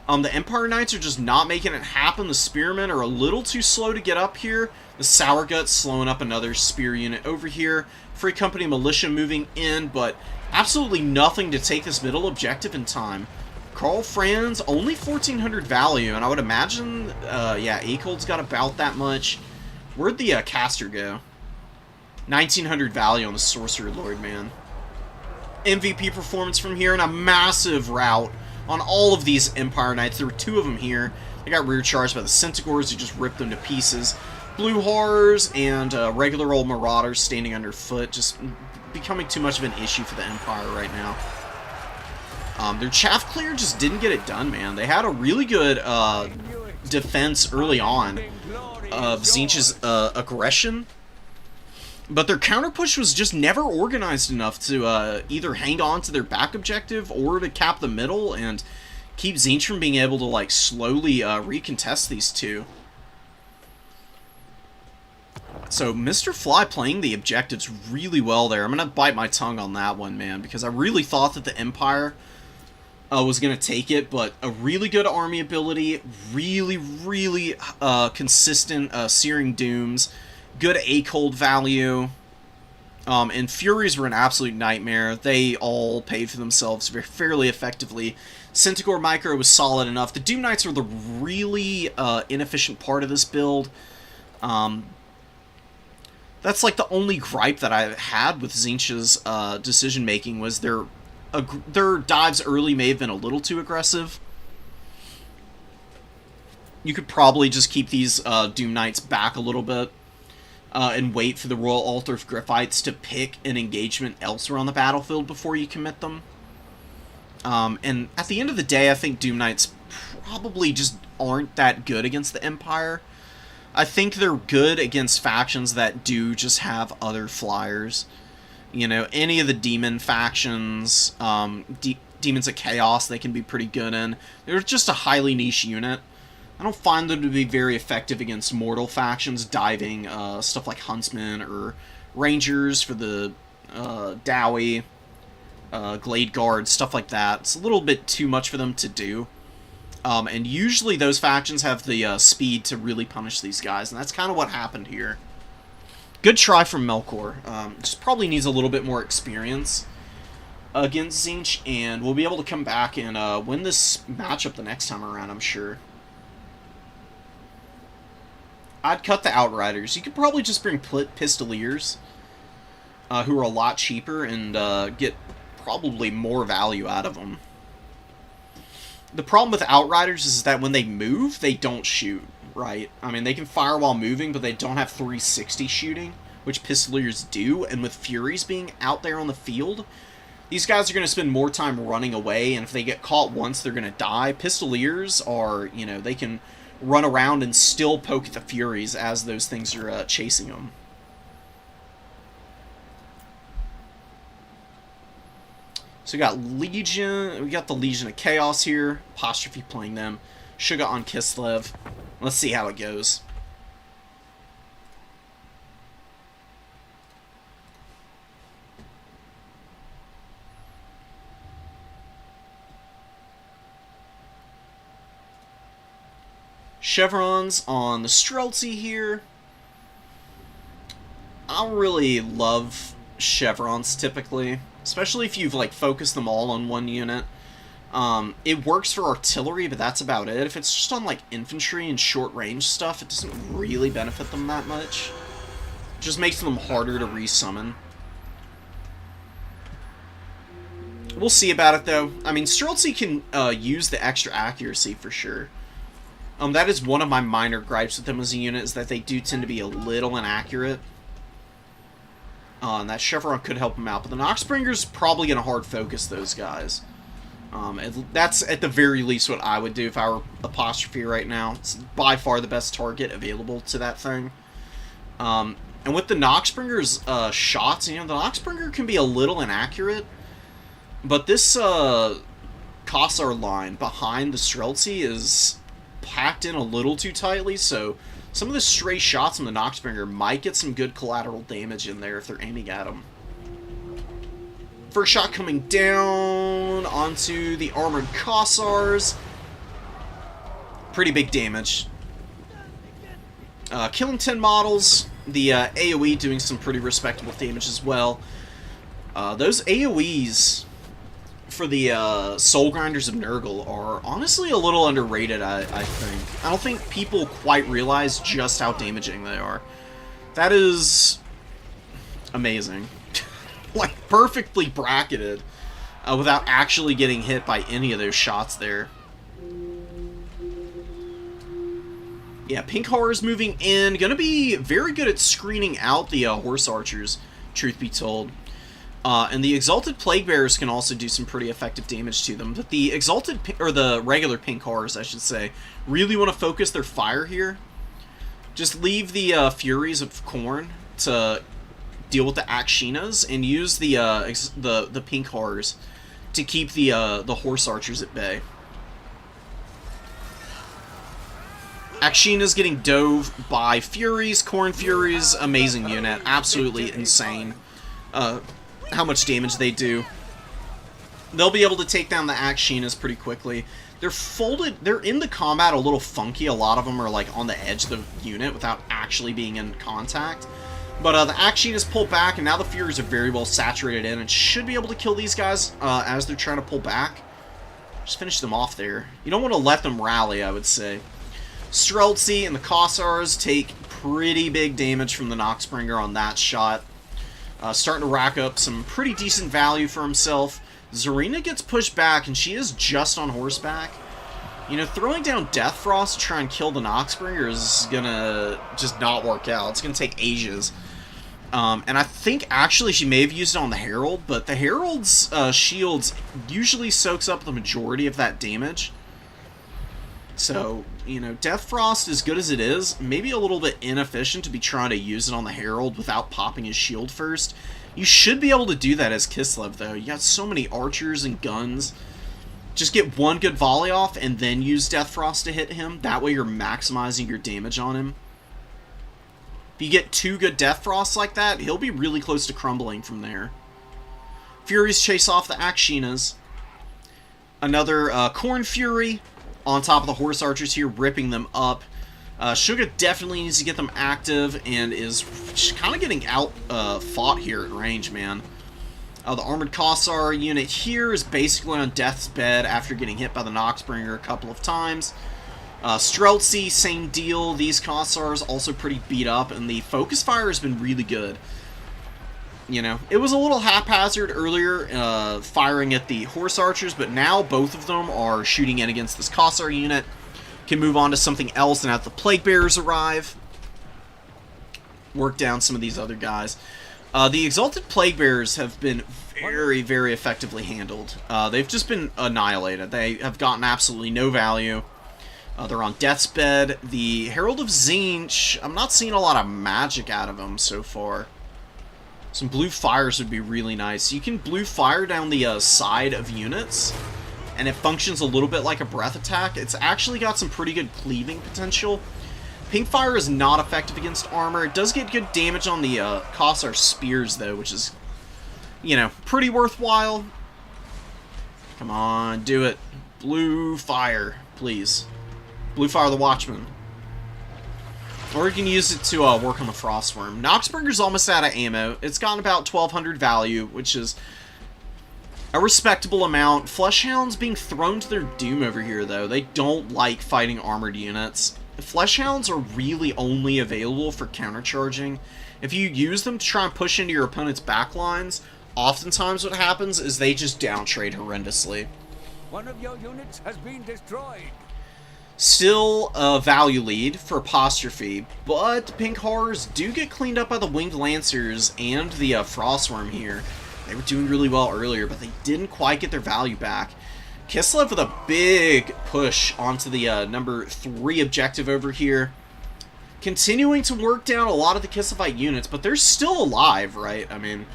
The Empire Knights are just not making it happen. The Spearmen are a little too slow to get up here. The Sour Guts slowing up another spear unit over here. Free Company Militia moving in, but absolutely nothing to take this middle objective in time. Karl Franz, only 1,400 value, and I would imagine, yeah, Akold's got about that much. Where'd the caster go? 1,900 value on the Sorcerer Lord, man. MVP performance from here, and a massive rout on all of these Empire Knights. There were 2 of them here. They got rear charged by the Centaurs, who just ripped them to pieces. Blue Horrors and regular old Marauders standing underfoot, just becoming too much of an issue for the Empire right now. Their Chaff Clear just didn't get it done, man. They had a really good defense early on. of Tzeentch's aggression. But their counter push was just never organized enough to either hang on to their back objective or to cap the middle and keep Tzeentch from being able to like slowly recontest these two. So Mr. Fly playing the objectives really well there. I'm going to bite my tongue on that one, man, because I really thought that the Empire was going to take it, but a really good army ability, really consistent Searing Dooms, good A-Cold value, and Furies were an absolute nightmare. They all paid for themselves fairly effectively. Centaur Micro was solid enough. The Doom Knights were the really inefficient part of this build. That's like the only gripe that I had with Tzeentch's decision-making was their dives early may have been a little too aggressive. You could probably just keep these Doom Knights back a little bit and wait for the Royal Altar of Griffites to pick an engagement elsewhere on the battlefield before you commit them. And at the end of the day, I think Doom Knights probably just aren't that good against the Empire. I think they're good against factions that do just have other flyers. You know, any of the demon factions, Demons of Chaos, they can be pretty good in. They're just a highly niche unit. I don't find them to be very effective against mortal factions, diving stuff like Huntsmen or Rangers for the Dowie, Glade Guard, stuff like that. It's a little bit too much for them to do. And usually those factions have the speed to really punish these guys, and that's kind of what happened here. Good try from Melkor. Just probably needs a little bit more experience against Tzeentch, and we'll be able to come back and win this matchup the next time around, I'm sure. I'd cut the Outriders. You could probably just bring Pistoliers, who are a lot cheaper, and get probably more value out of them. The problem with Outriders is that when they move, they don't shoot, right? I mean, they can fire while moving, but they don't have 360 shooting, which Pistoliers do, and with Furies being out there on the field, these guys are going to spend more time running away, and if they get caught once, they're going to die. Pistoliers are, you know, they can run around and still poke at the Furies as those things are chasing them. So we got Legion, we got the Legion of Chaos here, Apostrophe playing them, Suga on Kislev. Let's see how it goes. Chevrons on the Streltsy here. I don't really love Chevrons typically, especially if you've like focused them all on one unit. It works for artillery, but that's about it. If it's just on like infantry and short range stuff, it doesn't really benefit them that much. It just makes them harder to resummon. We'll see about it though. I mean, Streltsy can use the extra accuracy for sure. That is one of my minor gripes with them as a unit, is that they do tend to be a little inaccurate. And that Chevron could help them out, but the Noxbringer's probably going to hard focus those guys. That's at the very least what I would do if I were Apostrophe right now. It's by far the best target available to that thing. And with the Noxbringer's shots, you know, the Noxbringer can be a little inaccurate, but this Kossar line behind the Streltsy is packed in a little too tightly, so some of the stray shots from the Noxbringer might get some good collateral damage in there if they're aiming at them. First shot coming down onto the armored Kossars. Pretty big damage. Killing 10 models. The AoE doing some pretty respectable damage as well. Those AoEs for the Soul Grinders of Nurgle are honestly a little underrated, I think. I don't think people quite realize just how damaging they are. That is amazing. Like, perfectly bracketed without actually getting hit by any of those shots there. Yeah, Pink Horror's moving in. Gonna be very good at screening out the Horse Archers, truth be told. And the Exalted Plague Bearers can also do some pretty effective damage to them. But the Exalted, or the regular Pink Horrors, I should say, really want to focus their fire here. Just leave the Furies of Khorne to deal with the Akshinas, and use the pink horrors to keep the horse archers at bay. Akshina's getting dove by Furies, Khorne Furies, amazing unit, absolutely insane how much damage they do. They'll be able to take down the Akshinas pretty quickly. They're in the combat a little funky, a lot of them are like on the edge of the unit without actually being in contact. But the Akshinas pull back, and now the Furies are very well saturated in, and should be able to kill these guys as they're trying to pull back. Just finish them off there. You don't want to let them rally, I would say. Streltsy and the Kossars take pretty big damage from the Noxbringer on that shot. Starting to rack up some pretty decent value for himself. Zarina gets pushed back, and she is just on horseback. You know, throwing down Death Frost to try and kill the Noxbringer is gonna just not work out. It's gonna take ages. And I think actually she may have used it on the Herald, but the Herald's shields usually soaks up the majority of that damage. So, you know, Death Frost, as good as it is, maybe a little bit inefficient to be trying to use it on the Herald without popping his shield first. You should be able to do that as Kislev, though. You got so many archers and guns. Just get one good volley off and then use Death Frost to hit him. That way you're maximizing your damage on him. If you get two good Death Frosts like that, he'll be really close to crumbling from there. Furies chase off the Akshinas. Another Khorne Fury on top of the Horse Archers here, ripping them up. Suga definitely needs to get them active and is kind of getting out fought here at range, man. The Armored Kossar unit here is basically on death's bed after getting hit by the Noxbringer a couple of times. Streltsy, same deal. These Kossars also pretty beat up, and the focus fire has been really good. You know, it was a little haphazard earlier, firing at the Horse Archers, but now both of them are shooting in against this Kossar unit. Can move on to something else and have the Plague Bearers arrive. Work down some of these other guys. The Exalted Plague Bearers have been very, very effectively handled. They've just been annihilated. They have gotten absolutely no value. They're on death's bed. The Herald of Tzeentch, I'm not seeing a lot of magic out of them so far. Some blue fires would be really nice. You can blue fire down the side of units, and it functions a little bit like a breath attack. It's actually got some pretty good cleaving potential. Pink fire is not effective against armor. It does get good damage on the Kossar spears, though, which is, you know, pretty worthwhile. Come on, do it. Blue fire, please. Blue fire the Watchman. Or you can use it to work on the Frostworm. Noxbringer's almost out of ammo. It's gotten about 1,200 value, which is a respectable amount. Fleshhounds being thrown to their doom over here, though. They don't like fighting armored units. Fleshhounds are really only available for countercharging. If you use them to try and push into your opponent's backlines, oftentimes what happens is they just downtrade horrendously. One of your units has been destroyed. Still a value lead for Apostrophe, but the Pink Horrors do get cleaned up by the Winged Lancers and the Frostworm here. They were doing really well earlier, but they didn't quite get their value back. Kislev with a big push onto the number 3 objective over here. Continuing to work down a lot of the Kislevite units, but they're still alive, right? I mean,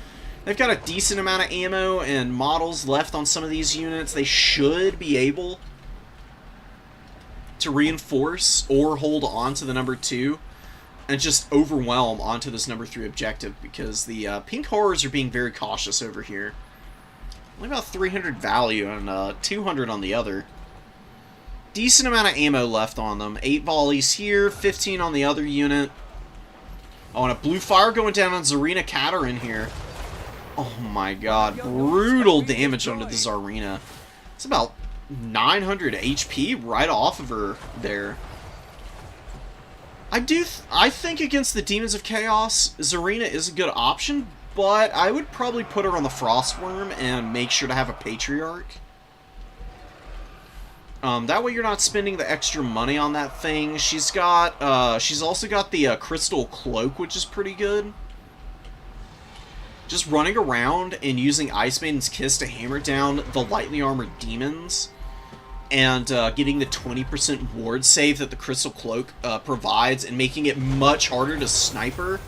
they've got a decent amount of ammo and models left on some of these units. They should be able to reinforce or hold on to the number 2 and just overwhelm onto this number 3 objective, because the Pink Horrors are being very cautious over here. Only about 300 value and 200 on the other. Decent amount of ammo left on them. 8 volleys here, 15 on the other unit. Oh, and a blue fire going down on Zarina Katerin here. Oh my god, brutal damage onto the Zarina. It's about 900 HP right off of her there. I think against the Demons of Chaos, Zarina is a good option, but I would probably put her on the Frostworm and make sure to have a Patriarch. That way you're not spending the extra money on that thing. She's also got the Crystal Cloak, which is pretty good. Just running around and using Ice Maiden's Kiss to hammer down the lightly armored demons and getting the 20% ward save that the Crystal Cloak provides and making it much harder to sniper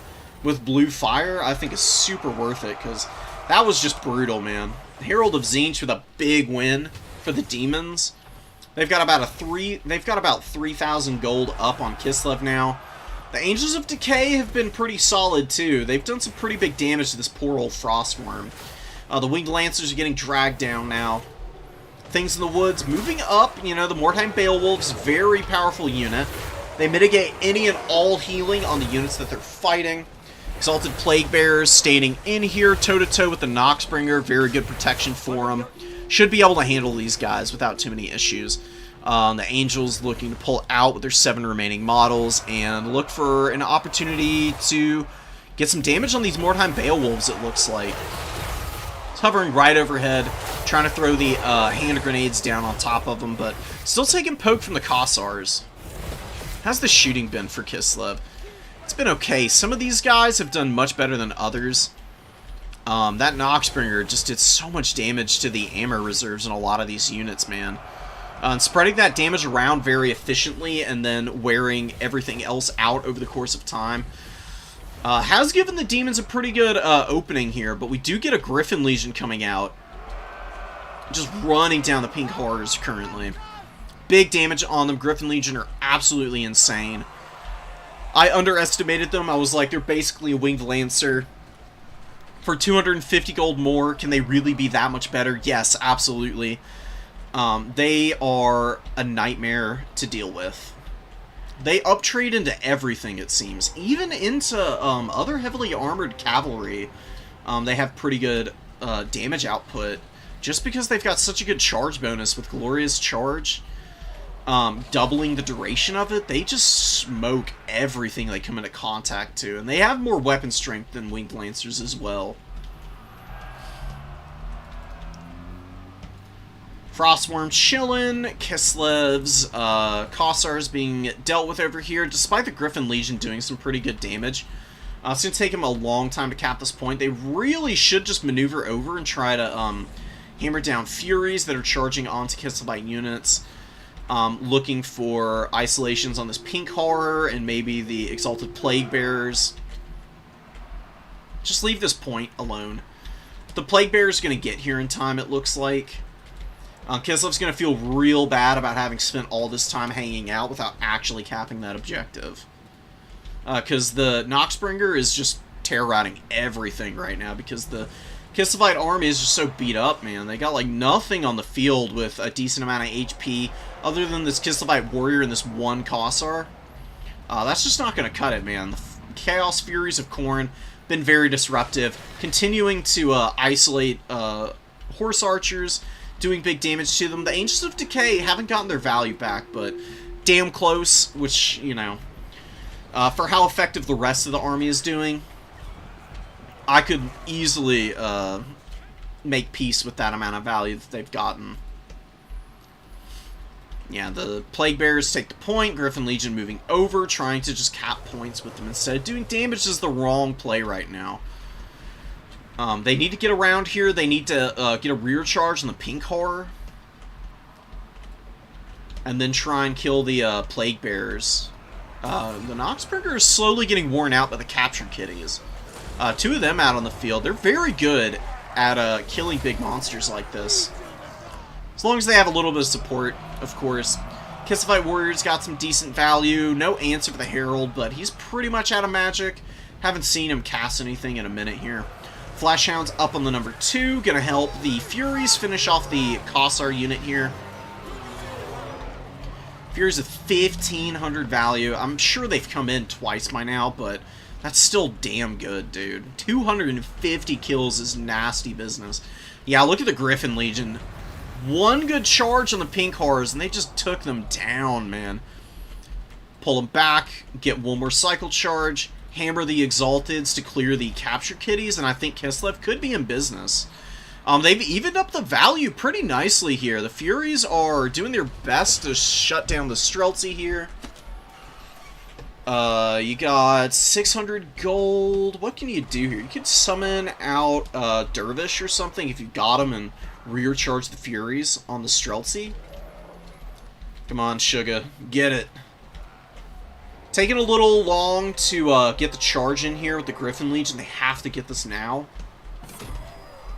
with blue fire, I think is super worth it, because that was just brutal, man. Herald of Tzeentch with a big win for the Demons. They've got about 3,000 gold up on Kislev now. The Angels of Decay have been pretty solid too. They've done some pretty big damage to this poor old Frostworm. The Winged Lancers are getting dragged down now. Things in the Woods moving up. You know, the Mordheim Beowulfs, very powerful unit. They mitigate any and all healing on the units that they're fighting. Exalted Plague Bearers standing in here toe-to-toe with the Noxbringer. Very good protection for them. Should be able to handle these guys without too many issues. The Angels looking to pull out with their 7 remaining models and look for an opportunity to get some damage on these Mordheim Beowulfs, it looks like. It's hovering right overhead, trying to throw the hand grenades down on top of them, but still taking poke from the Kossars. How's the shooting been for Kislev? It's been okay. Some of these guys have done much better than others. That Noxbringer just did so much damage to the ammo reserves in a lot of these units, man. Spreading that damage around very efficiently and then wearing everything else out over the course of time has given the Demons a pretty good opening here, but we do get a Griffin Legion coming out. Just running down the pink horrors currently. Big damage on them. Griffin Legion are absolutely insane. I underestimated them. I was like, they're basically a Winged Lancer. For 250 gold more, can they really be that much better? Yes, absolutely. They are a nightmare to deal with. They uptrade into everything, it seems. Even into other heavily armored cavalry. They have pretty good damage output. Just because they've got such a good charge bonus with Glorious Charge. Doubling the duration of it, they just smoke everything they come into contact to. And they have more weapon strength than Winged Lancers as well. Frostworm chillin', Kislev's, Kossars being dealt with over here, despite the Griffin Legion doing some pretty good damage. It's going to take them a long time to cap this point. They really should just maneuver over and try to hammer down Furies that are charging onto Kislevite units. Looking for isolations on this Pink Horror and maybe the Exalted Plague Bearers. Just leave this point alone. The Plague Bearer's going to get here in time, it looks like. Kislev's going to feel real bad about having spent all this time hanging out without actually capping that objective. Because the Noxbringer is just terror-routing everything right now because the Kislevite army is just so beat up, man. They got like nothing on the field with a decent amount of HP other than this Kislevite warrior and this one Kossar. That's just not going to cut it, man. The Chaos Furies of Khorne been very disruptive, continuing to isolate horse archers, doing big damage to them. The Angels of Decay haven't gotten their value back, but damn close, which, you know, for how effective the rest of the army is doing, I could easily make peace with that amount of value that they've gotten. Yeah, the Plague Bearers take the point. Griffin Legion moving over, trying to just cap points with them instead. Doing damage is the wrong play right now. They need to get around here. They need to get a rear charge on the Pink Horror. And then try and kill the Plague Bearers. The Noxbringer is slowly getting worn out by the captured kitties. 2 of them out on the field. They're very good at killing big monsters like this. As long as they have a little bit of support, of course. Kislevite Warrior's got some decent value. No answer for the Herald, but he's pretty much out of magic. Haven't seen him cast anything in a minute here. Flashhound's up on the number 2. Gonna help the Furies finish off the Kossar unit here. Furies with 1,500 value. I'm sure they've come in twice by now, but that's still damn good, dude. 250 kills is nasty business. Yeah, look at the Griffin Legion. One good charge on the Pink Horrors, and they just took them down, man. Pull them back, get one more cycle charge, hammer the Exalteds to clear the capture kitties, and I think Kislev could be in business. They've evened up the value pretty nicely here. The Furies are doing their best to shut down the Streltsy here. You got 600 gold. What can you do here? You could summon out Dervish or something if you got him and rear charge the Furies on the Streltsy. Come on, Sugar. Get it. Taking a little long to get the charge in here with the Griffin Legion. They have to get this now.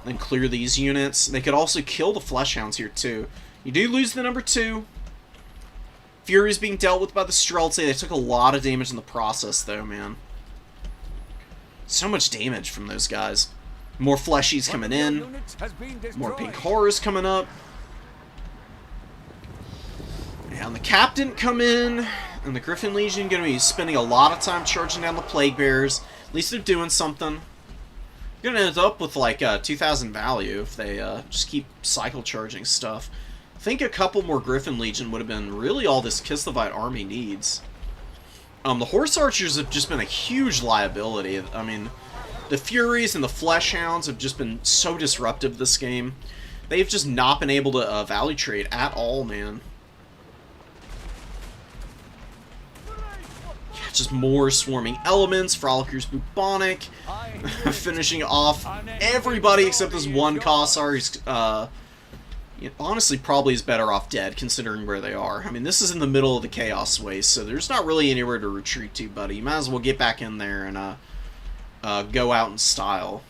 Then clear these units. They could also kill the Fleshhounds here, too. You do lose the number 2. Fury is being dealt with by the Streltsy. They took a lot of damage in the process, though, man. So much damage from those guys. More Fleshies coming in. More Pink Horrors coming up. And the Captain come in. And the Griffin Legion going to be spending a lot of time charging down the Plague Bearers. At least they're doing something. Going to end up with like 2,000 value if they just keep cycle charging stuff. I think a couple more Griffin Legion would have been really all this Kislevites army needs. The Horse Archers have just been a huge liability. I mean, the Furies and the Fleshhounds have just been so disruptive this game. They've just not been able to value trade at all, man. Just more swarming elements. Frolickers bubonic. Finishing off everybody except this one Cossar who's honestly probably is better off dead considering where they are. I mean, this is in the middle of the Chaos Waste, so there's not really anywhere to retreat to, buddy. You might as well get back in there and go out in style.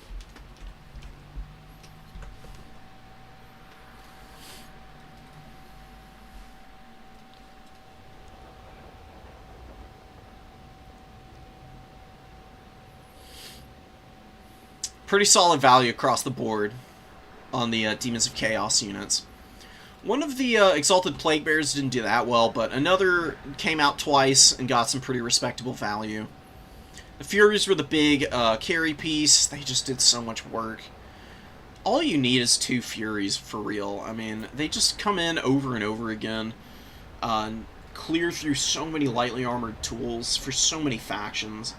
Pretty solid value across the board on the Demons of Chaos units. One of the Exalted Plague Bears didn't do that well, but another came out twice and got some pretty respectable value. The Furies were the big carry piece. They just did so much work. All you need is 2 Furies for real. I mean, they just come in over and over again. Clear through so many lightly armored tools for so many factions.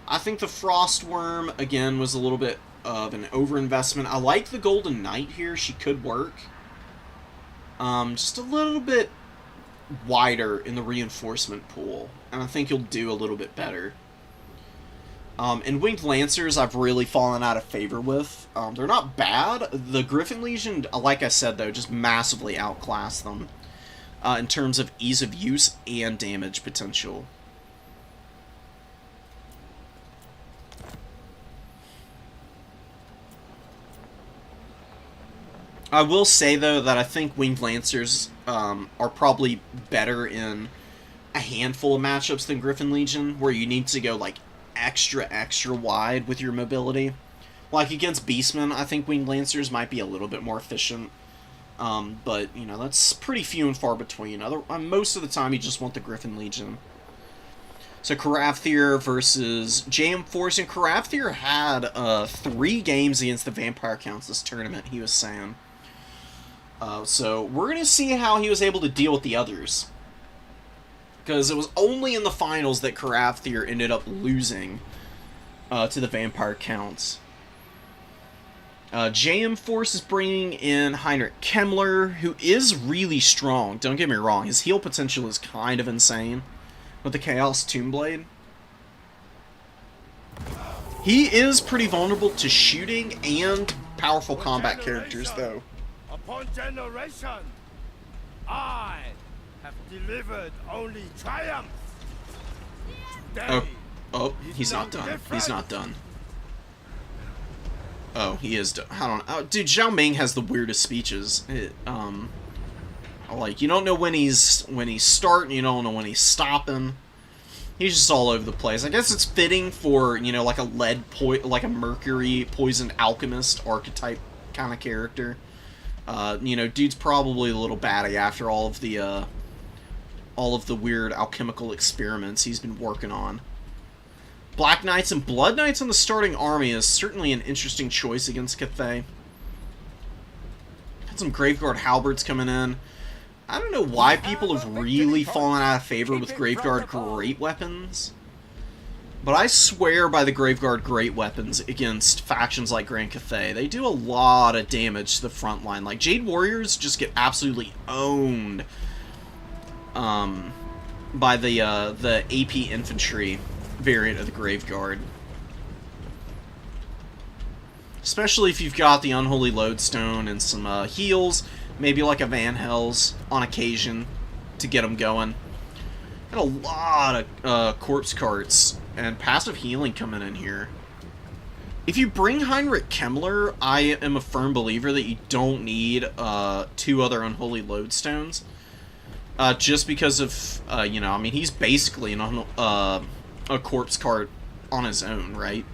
I think the Frostworm, again, was a little bit of an overinvestment. I like the Golden Knight here. She could work. Just a little bit wider in the reinforcement pool. And I think you'll do a little bit better. And Winged Lancers, I've really fallen out of favor with. They're not bad. The Griffin Legion, like I said, though, just massively outclass them. In terms of ease of use and damage potential. I will say, though, that I think Winged Lancers are probably better in a handful of matchups than Griffin Legion, where you need to go, like, extra wide with your mobility. Like, against Beastmen, I think Winged Lancers might be a little bit more efficient. But, you know, that's pretty few and far between. Most of the time, you just want the Griffin Legion. So, Karathir versus JM Force, and Karathir had 3 games against the Vampire Counts this tournament, he was saying. So, we're going to see how he was able to deal with the others. Because it was only in the finals that Karathir ended up losing to the Vampire Counts. JM Force is bringing in Heinrich Kemmler, who is really strong. Don't get me wrong, his heal potential is kind of insane with the Chaos Tombblade. He is pretty vulnerable to shooting and powerful combat characters, though. Upon generation, I have delivered only triumph. Oh, he's not done. He's not done. Oh, he is done. I don't know. Dude, Zhao Ming has the weirdest speeches. Like, you don't know when he's starting, you don't know when he's stopping. He's just all over the place. I guess it's fitting for, you know, like a mercury poisoned alchemist archetype kind of character. You know, dude's probably a little batty after all of the weird alchemical experiments he's been working on. Black Knights and Blood Knights on the starting army is certainly an interesting choice against Cathay. Had some Graveguard Halberds coming in. I don't know why people have really fallen out of favor with Graveguard Great Weapons. But I swear by the Graveguard Great Weapons against factions like Grand Cathay. They do a lot of damage to the front line. Like, Jade Warriors just get absolutely owned by the AP Infantry variant of the Graveguard. Especially if you've got the Unholy Lodestone and some heals, maybe like a Van Hells on occasion to get them going. Got a lot of corpse carts and passive healing coming in here. If you bring Heinrich Kemmler, I am a firm believer that you don't need 2 other Unholy Lodestones. Just because of, you know, I mean, he's basically a corpse cart on his own, right?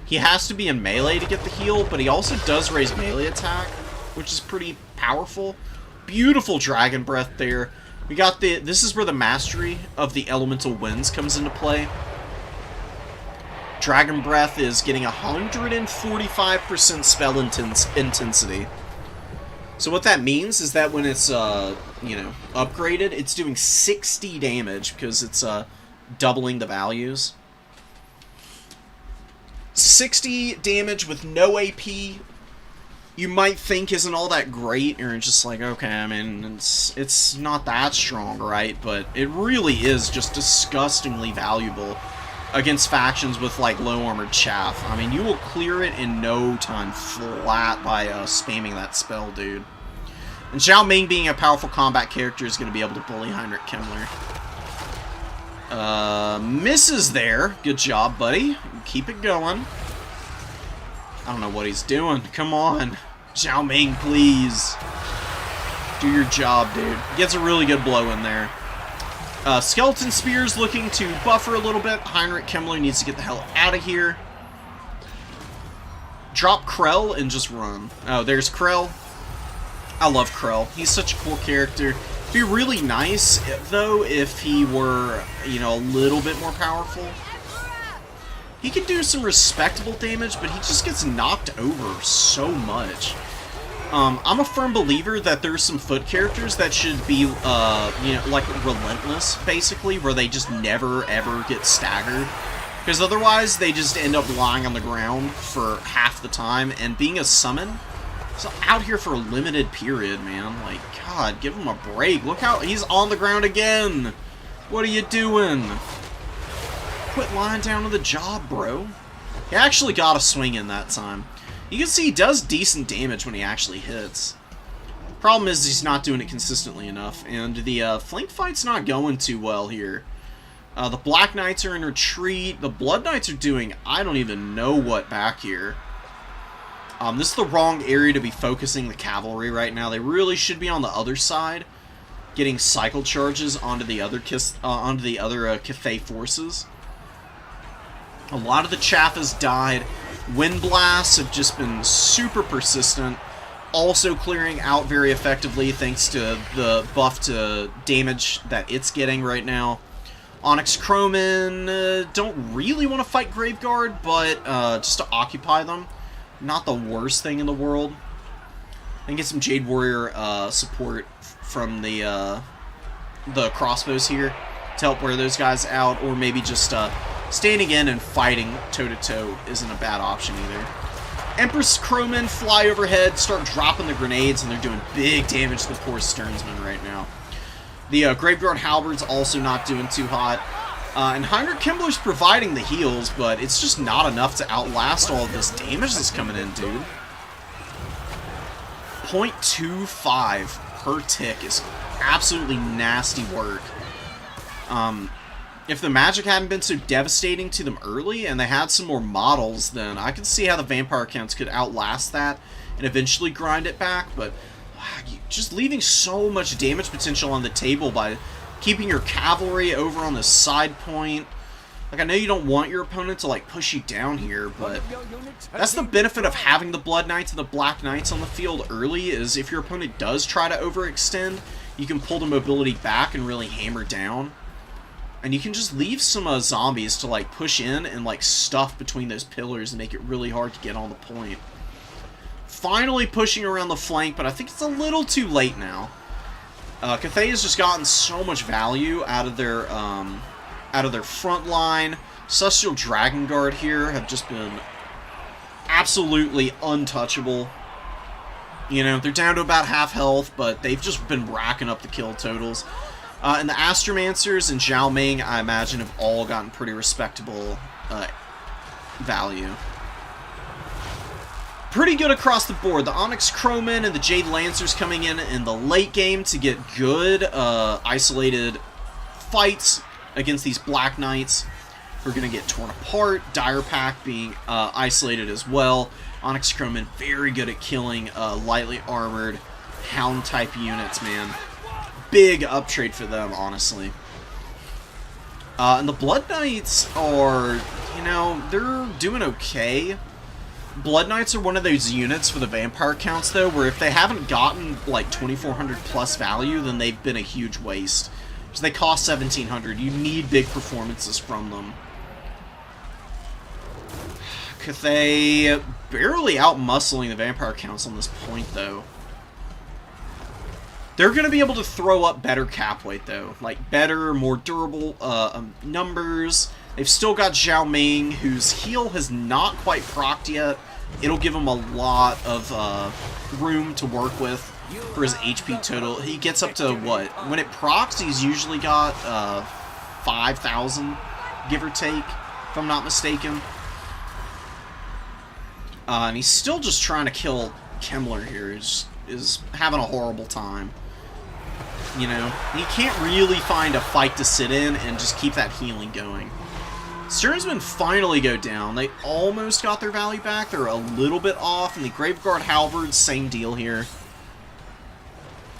He has to be in melee to get the heal, but he also does raise melee attack, which is pretty powerful. Beautiful Dragon Breath there. We got this is where the mastery of the elemental winds comes into play. Dragon Breath is getting 145% spell intensity. So what that means is that when it's, you know, upgraded, it's doing 60 damage because it's doubling the values. 60 damage with no AP, you might think isn't all that great. You're just like, okay, I mean, it's not that strong, right? But it really is just disgustingly valuable against factions with, like, low-armored chaff. I mean, you will clear it in no time flat by spamming that spell, dude. And Zhao Ming, being a powerful combat character, is going to be able to bully Heinrich Kemmler. Misses there. Good job, buddy. Keep it going. I don't know what he's doing. Come on. Zhao Ming, please. Do your job, dude. Gets a really good blow in there. Skeleton Spear's looking to buffer a little bit. Heinrich Kemmler needs to get the hell out of here. Drop Krell and just run. Oh, there's Krell. I love Krell. He's such a cool character. It'd be really nice, though, if he were, you know, a little bit more powerful. He can do some respectable damage, but he just gets knocked over so much. I'm a firm believer that there's some foot characters that should be, you know, like relentless, basically, where they just never, ever get staggered. Because otherwise, they just end up lying on the ground for half the time, and being a summon, it's out here for a limited period, man. Like, God, give him a break. Look how he's on the ground again. What are you doing? Quit lying down to the job, bro. He actually got a swing in that time. You can see he does decent damage when he actually hits. Problem is he's not doing it consistently enough, and the flank fight's not going too well here. The Black Knights are in retreat. The Blood Knights are doing I don't even know what back here. This is the wrong area to be focusing the cavalry right now. They really should be on the other side, getting cycle charges onto the other Cathay forces. A lot of the chaff has died. Wind blasts have just been super persistent, also clearing out very effectively thanks to the buff to damage that it's getting right now. Onyx Crowmen don't really want to fight Graveguard, but just to occupy them, not the worst thing in the world. And get some Jade Warrior support from the crossbows here to help wear those guys out, or maybe just standing in and fighting toe-to-toe isn't a bad option either. Empress Crowmen fly overhead, start dropping the grenades, and they're doing big damage to the poor Sternsman right now. The Graveguard Halberd's also not doing too hot. And Heinrich Kemmler's providing the heals, but it's just not enough to outlast all of this damage that's coming in, dude. 0.25 per tick is absolutely nasty work. If the magic hadn't been so devastating to them early, and they had some more models, then I could see how the vampire counts could outlast that and eventually grind it back, but just leaving so much damage potential on the table by keeping your cavalry over on the side point. Like, I know you don't want your opponent to, like, push you down here, but that's the benefit of having the Blood Knights and the Black Knights on the field early, is if your opponent does try to overextend, you can pull the mobility back and really hammer down. And you can just leave some zombies to, like, push in and, like, stuff between those pillars and make it really hard to get on the point. Finally pushing around the flank, but I think it's a little too late now. Cathay has just gotten so much value out of their front line. Celestial Dragon Guard here have just been absolutely untouchable. You know, they're down to about half health, but they've just been racking up the kill totals. And the Astromancers and Zhao Ming, I imagine, have all gotten pretty respectable value. pretty good across the board. The Onyx Crowmen and the Jade Lancers coming in the late game to get good isolated fights against these Black Knights. We're going to get torn apart. Dire Pack being isolated as well. Onyx Crowmen very good at killing lightly armored Hound type units, man. Big uptrade for them, honestly. And the Blood Knights are, you know, they're doing okay. Blood Knights are one of those units for the vampire counts, though, where if they haven't gotten, like, 2,400 plus value, then they've been a huge waste. So they cost 1,700. You need big performances from them. Cathay barely out-muscling the vampire counts on this point, though. They're going to be able to throw up better cap weight, though. Like, better, more durable numbers. They've still got Zhao Ming, whose heal has not quite procced yet. It'll give him a lot of room to work with for his HP total. He gets up to, what? When it procs, he's usually got 5,000, give or take, if I'm not mistaken. And he's still just trying to kill Kemmler here. Is having a horrible time. You know, he can't really find a fight to sit in and just keep that healing going. Stearnsmen finally go down. They almost got their value back. They're a little bit off. And the Graveguard Halberds, same deal here.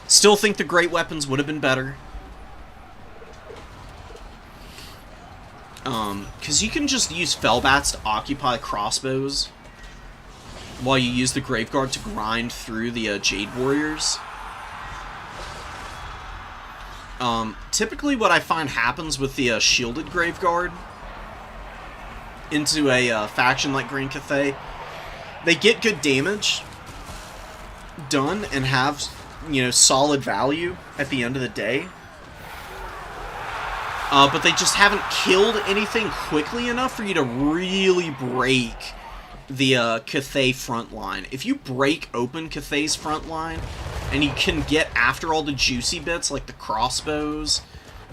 Still think the Great Weapons would have been better. Because you can just use Fellbats to occupy crossbows while you use the Graveguard to grind through the Jade Warriors. Typically what I find happens with the shielded Graveguard into a faction like Grand Cathay, they get good damage done and have, you know, solid value at the end of the day. But they just haven't killed anything quickly enough for you to really break the Cathay front line. If you break open Cathay's front line and you can get after all the juicy bits like the crossbows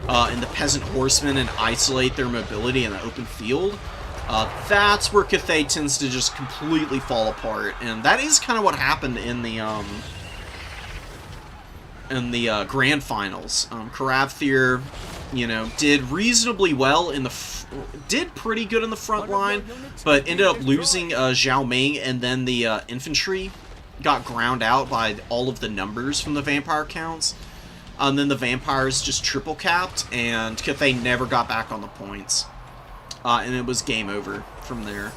and the peasant horsemen and isolate their mobility in the open field, that's where Cathay tends to just completely fall apart. And that is kind of what happened in the grand finals. Karathir, you know, did reasonably well in the did pretty good in the front line, but ended up losing Zhao Ming, and then the infantry got ground out by all of the numbers from the vampire counts. And then the vampires just triple capped, and Cathay never got back on the points. And it was game over from there.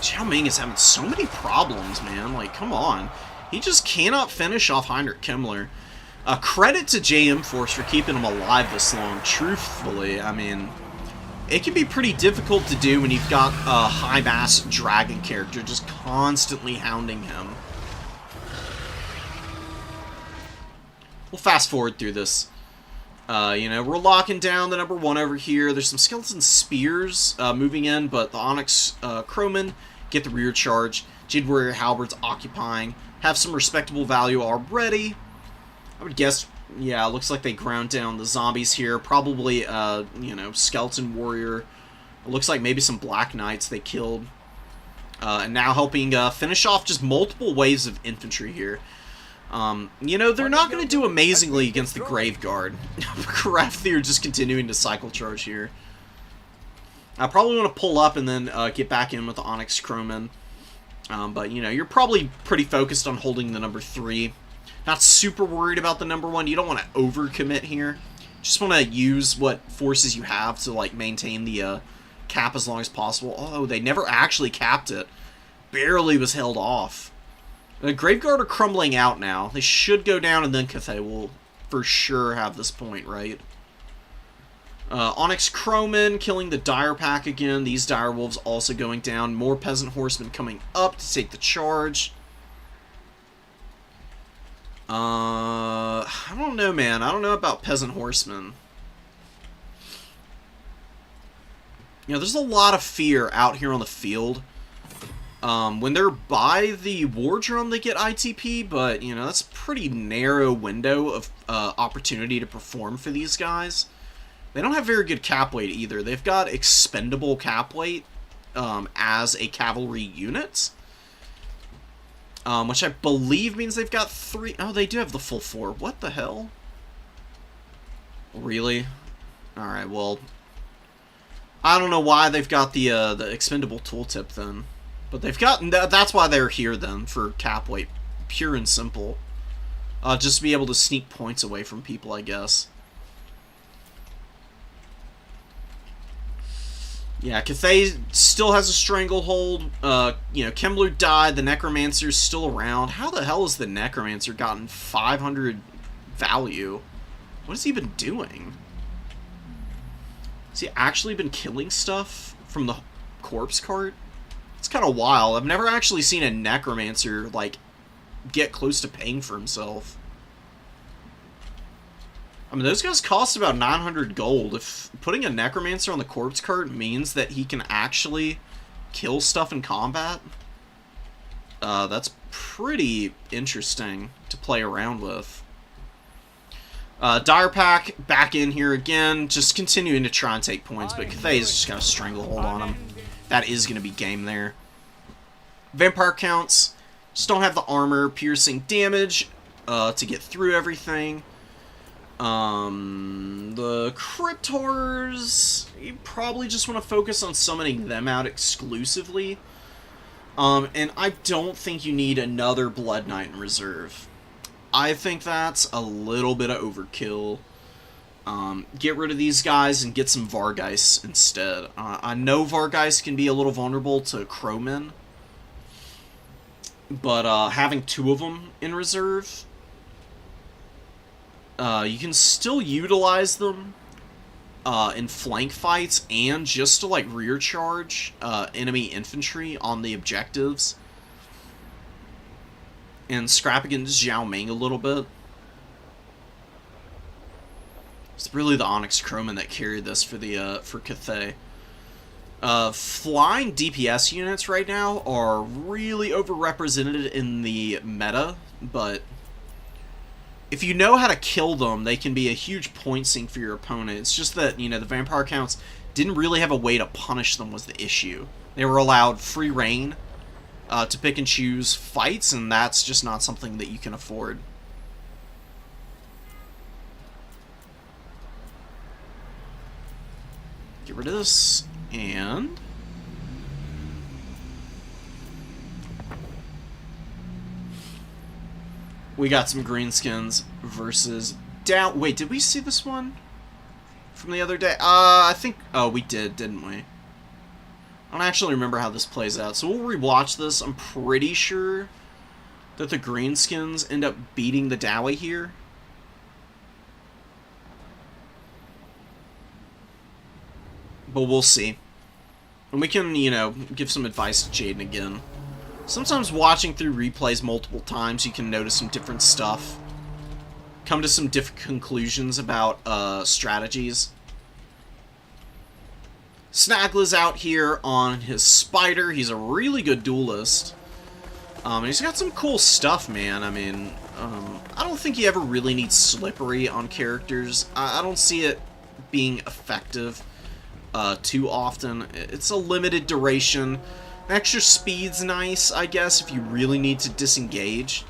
Zhao Ming is having so many problems, man. Like, come on. He just cannot finish off Heinrich Kemmler. Credit to JM Force for keeping him alive this long. Truthfully, I mean, it can be pretty difficult to do when you've got a high-mass dragon character just constantly hounding him. We'll fast forward through this. You know, we're locking down the number 1 over here. There's some skeleton spears moving in, but the Onyx Crowmen get the rear charge. Jade Warrior Halberds occupying. Have some respectable value already. I would guess, yeah, it looks like they ground down the zombies here. Probably, you know, Skeleton Warrior. It looks like maybe some Black Knights they killed. And now helping finish off just multiple waves of infantry here. You know, they're not going to do amazingly against the Graveguard. Karathir just continuing to cycle charge here. I probably want to pull up and then get back in with the Onyx Crowmen. But, you know, you're probably pretty focused on holding the number 3. Not super worried about the number 1. You don't want to overcommit here. Just want to use what forces you have to, like, maintain the cap as long as possible. Oh, they never actually capped it. Barely was held off. The Graveguard are crumbling out now. They should go down, and then Cathay will for sure have this point, right? Onyx Crowmen killing the Dire Pack again. These Dire Wolves also going down. More Peasant Horsemen coming up to take the charge. I don't know, man. I don't know about Peasant Horsemen. You know, there's a lot of fear out here on the field. When they're by the War Drum, they get ITP, but, you know, that's a pretty narrow window of opportunity to perform for these guys. They don't have very good cap weight either. They've got expendable cap weight as a cavalry unit. Which I believe means they've got 3... Oh, they do have the full 4. What the hell? Really? Alright, well... I don't know why they've got the expendable tooltip then. But they've got... That's why they're here then, for cap weight. Pure and simple. Just to be able to sneak points away from people, I guess. Yeah, Cathay still has a stranglehold. You know, Kembler died. The Necromancer's still around. How the hell has the Necromancer gotten 500 value? What has he been doing? Has he actually been killing stuff from the corpse cart? It's kind of wild. I've never actually seen a Necromancer, like, get close to paying for himself. I mean, those guys cost about 900 gold. If putting a Necromancer on the corpse cart means that he can actually kill stuff in combat, that's pretty interesting to play around with. Dire Pack back in here again, just continuing to try and take points, but Cathay's just got a stranglehold on him. That is going to be game there. Vampire counts, just don't have the armor, piercing damage to get through everything. The Cryptors, you probably just want to focus on summoning them out exclusively. And I don't think you need another Blood Knight in reserve. I think that's a little bit of overkill. Get rid of these guys and get some Vargeist instead. I know Vargeist can be a little vulnerable to Crowmen, but having 2 of them in reserve, you can still utilize them in flank fights and just to like rear charge enemy infantry on the objectives and scrap against Zhao Ming a little bit. It's really the Onyx Crowman that carried this for the for Cathay. Flying DPS units right now are really overrepresented in the meta, but if you know how to kill them, they can be a huge point sink for your opponent. It's just that, you know, the vampire counts didn't really have a way to punish them was the issue. They were allowed free reign to pick and choose fights, and that's just not something that you can afford. Get rid of this, and we got some greenskins versus down. Wait, did we see this one from the other day? I think. Oh, we did, didn't we? I don't actually remember how this plays out, so we'll rewatch this. I'm pretty sure that the greenskins end up beating the Dowie here. But we'll see. And we can, you know, give some advice to Jaden again. Sometimes watching through replays multiple times, you can notice some different stuff. Come to some different conclusions about strategies. Snagla's out here on his Spider. He's a really good duelist. And he's got some cool stuff, man. I mean, I don't think you ever really need Slippery on characters. I don't see it being effective too often. It's a limited duration. Extra speed's nice, I guess, if you really need to disengage.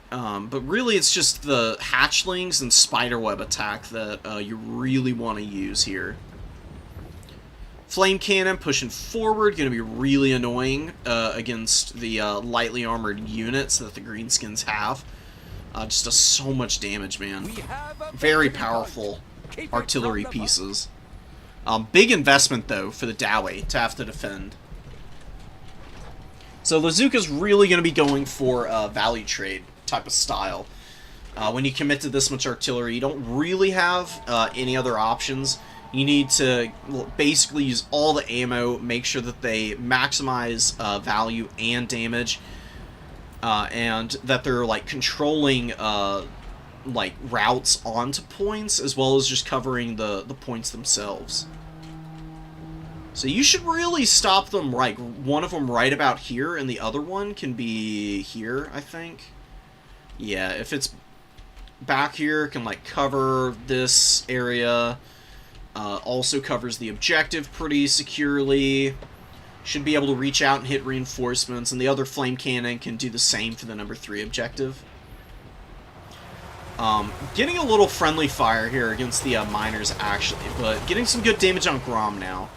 But really it's just the hatchlings and spiderweb attack that you really want to use here. Flame Cannon pushing forward, going to be really annoying against the lightly armored units that the greenskins have. Just does so much damage, man. Very powerful artillery pieces. Big investment, though, for the Dowie to have to defend. So Lazuka's really going to be going for value trade type of style. When you commit to this much artillery, you don't really have any other options. You need to basically use all the ammo, make sure that they maximize value and damage, and that they're like controlling like routes onto points as well as just covering the points themselves. So you should really stop them right. One of them right about here, and the other one can be here, I think. Yeah, if it's back here, it can like cover this area. Also covers the objective pretty securely. Should be able to reach out and hit reinforcements, and the other flame cannon can do the same for the number 3 objective. Getting a little friendly fire here against the miners, actually, but getting some good damage on Grom now.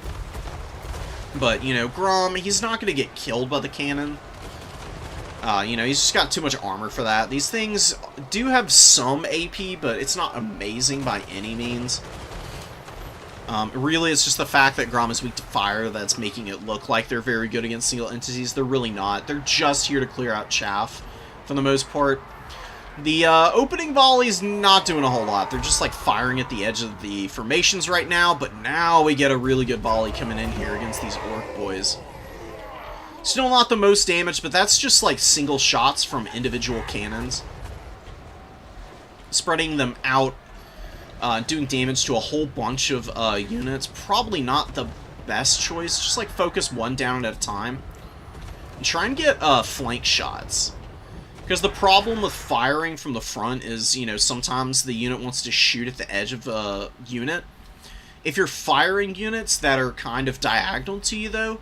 But, you know, Grom, he's not going to get killed by the cannon. You know, he's just got too much armor for that. These things do have some AP, but it's not amazing by any means. Really, it's just the fact that Grom is weak to fire that's making it look like they're very good against single entities. They're really not. They're just here to clear out chaff, for the most part. The opening volley's not doing a whole lot. They're just, like, firing at the edge of the formations right now, but now we get a really good volley coming in here against these Orc boys. Still not the most damage, but that's just, like, single shots from individual cannons. Spreading them out, doing damage to a whole bunch of units. Probably not the best choice. Just, like, focus one down at a time. And try and get flank shots. Because the problem with firing from the front is, you know, sometimes the unit wants to shoot at the edge of a unit. If you're firing units that are kind of diagonal to you, though,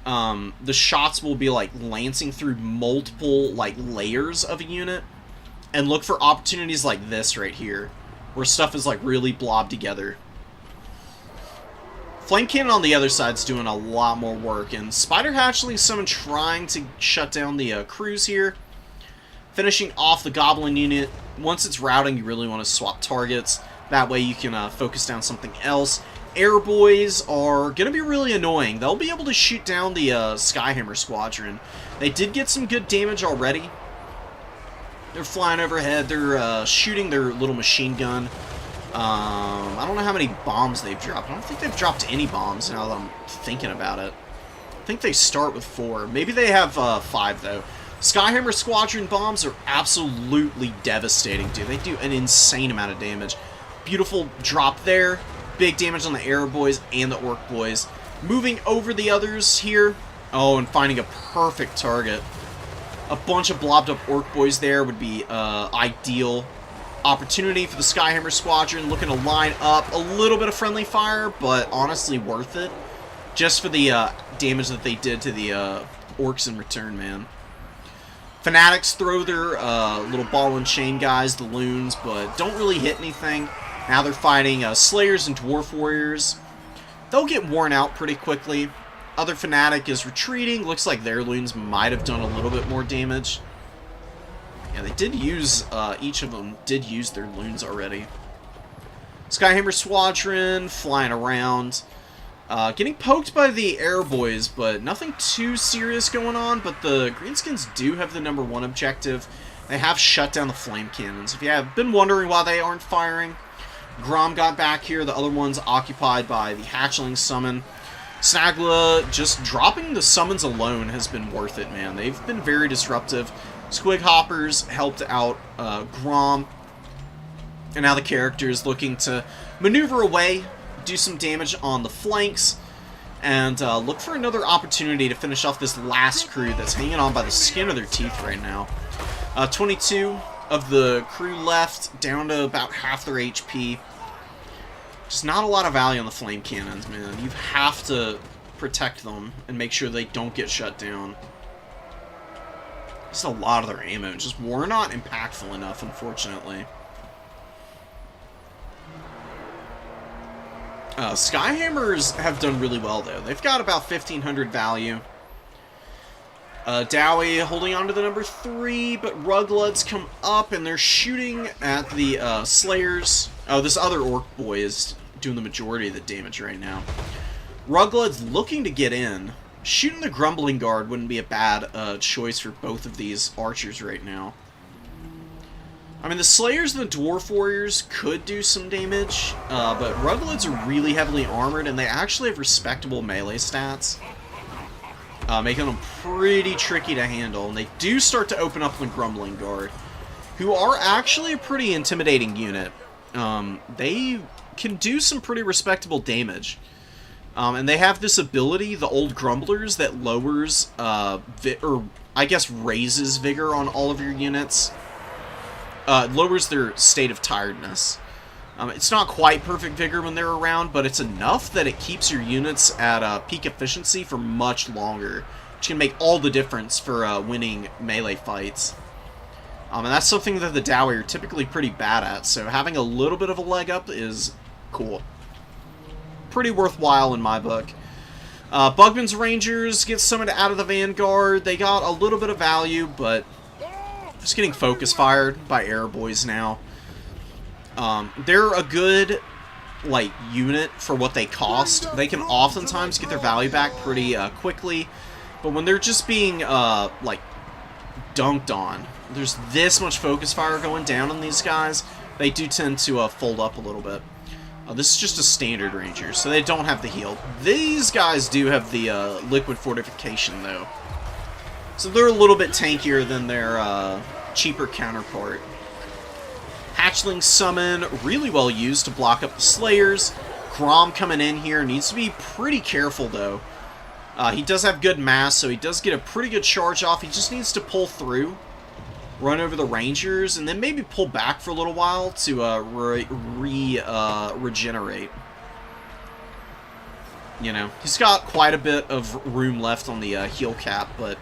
the shots will be, like, lancing through multiple, like, layers of a unit. And look for opportunities like this right here, where stuff is, like, really blobbed together. Flame Cannon on the other side's doing a lot more work, and Spider Hatchling Summon trying to shut down the crews here. Finishing off the Goblin unit. Once it's routing, you really want to swap targets. That way you can focus down something else. Air Boys are going to be really annoying. They'll be able to shoot down the Skyhammer Squadron. They did get some good damage already. They're flying overhead. They're shooting their little machine gun. I don't know how many bombs they've dropped. I don't think they've dropped any bombs now that I'm thinking about it. I think they start with 4. Maybe they have 5, though. Skyhammer Squadron bombs are absolutely devastating, dude. They do an insane amount of damage. Beautiful drop there. Big damage on the Air Boys and the Orc Boys. Moving over the others here. Oh, and finding a perfect target. A bunch of blobbed up Orc Boys there would be ideal. Opportunity for the Skyhammer Squadron. Looking to line up. A little bit of friendly fire, but honestly worth it. Just for the damage that they did to the Orcs in return, man. Fanatics throw their little ball and chain guys, the loons, but don't really hit anything. Now they're fighting Slayers and Dwarf Warriors. They'll get worn out pretty quickly. Other Fanatic is retreating. Looks like their loons might have done a little bit more damage. Yeah, they did use, each of them did use their loons already. Skyhammer Squadron flying around. Getting poked by the Air Boys, but nothing too serious going on. But the Greenskins do have the number 1 objective. They have shut down the flame cannons. If you have been wondering why they aren't firing, Grom got back here. The other one's occupied by the Hatchling Summon. Snagla, just dropping the summons alone has been worth it, man. They've been very disruptive. Squig Hoppers helped out Grom. And now the character's looking to maneuver away, do some damage on the flanks, and look for another opportunity to finish off this last crew that's hanging on by the skin of their teeth right now. 22 of the crew left, down to about half their HP. Just not a lot of value on the flame cannons, man. You have to protect them and make sure they don't get shut down. Just a lot of their ammo. Just were not impactful enough, unfortunately. Skyhammers have done really well, though. They've got about 1,500 value. Dowie holding on to the number 3, but Rugloods come up, and they're shooting at the Slayers. Oh, this other Orc boy is doing the majority of the damage right now. Rugloods looking to get in. Shooting the Grumbling Guard wouldn't be a bad choice for both of these archers right now. I mean, the Slayers and the Dwarf Warriors could do some damage, but Rugloods are really heavily armored, and they actually have respectable melee stats, making them pretty tricky to handle. And they do start to open up the Grumbling Guard, who are actually a pretty intimidating unit. They can do some pretty respectable damage. And they have this ability, the Old Grumblers, that lowers, or I guess raises vigor on all of your units. Lowers their state of tiredness. It's not quite perfect vigor when they're around, but it's enough that it keeps your units at peak efficiency for much longer, which can make all the difference for winning melee fights. And that's something that the Dowie are typically pretty bad at, so having a little bit of a leg up is cool. Pretty worthwhile in my book. Bugman's Rangers get summoned out of the Vanguard. They got a little bit of value, but just getting focus fired by Air Boys now. They're a good, like, unit for what they cost. They can oftentimes get their value back pretty quickly, but when they're just being, like, dunked on, there's this much focus fire going down on these guys, they do tend to fold up a little bit. This is just a standard ranger, so they don't have the heal. These guys do have the liquid fortification, though. So they're a little bit tankier than their cheaper counterpart. Hatchling summon, really well used to block up the Slayers. Grom coming in here, needs to be pretty careful, though. He does have good mass, so he does get a pretty good charge off. He just needs to pull through, run over the Rangers, and then maybe pull back for a little while to regenerate. You know, he's got quite a bit of room left on the heal cap, but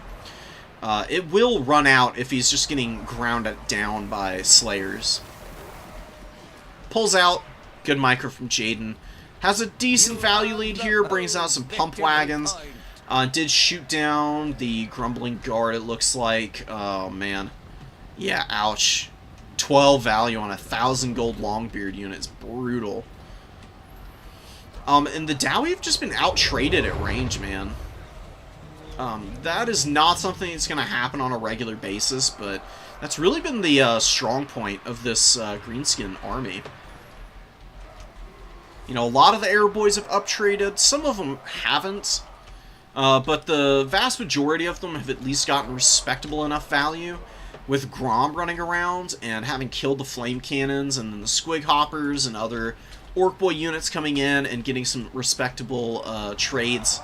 it will run out if he's just getting ground down by Slayers. Pulls out, good micro from Jaden. Has a decent value lead here, brings out some pump wagons. Did shoot down the Grumbling Guard, it looks like. Oh, man. Yeah, ouch. 12 value on 1,000 gold Longbeard units. Brutal. And the Dowie have just been out-traded at range, man. That is not something that's going to happen on a regular basis, but that's really been the strong point of this Greenskin army. You know, a lot of the Air Boys have up-traded. Some of them haven't. But the vast majority of them have at least gotten respectable enough value, with Grom running around and having killed the Flame Cannons and then the Squig Hoppers and other Orc Boy units coming in and getting some respectable trades.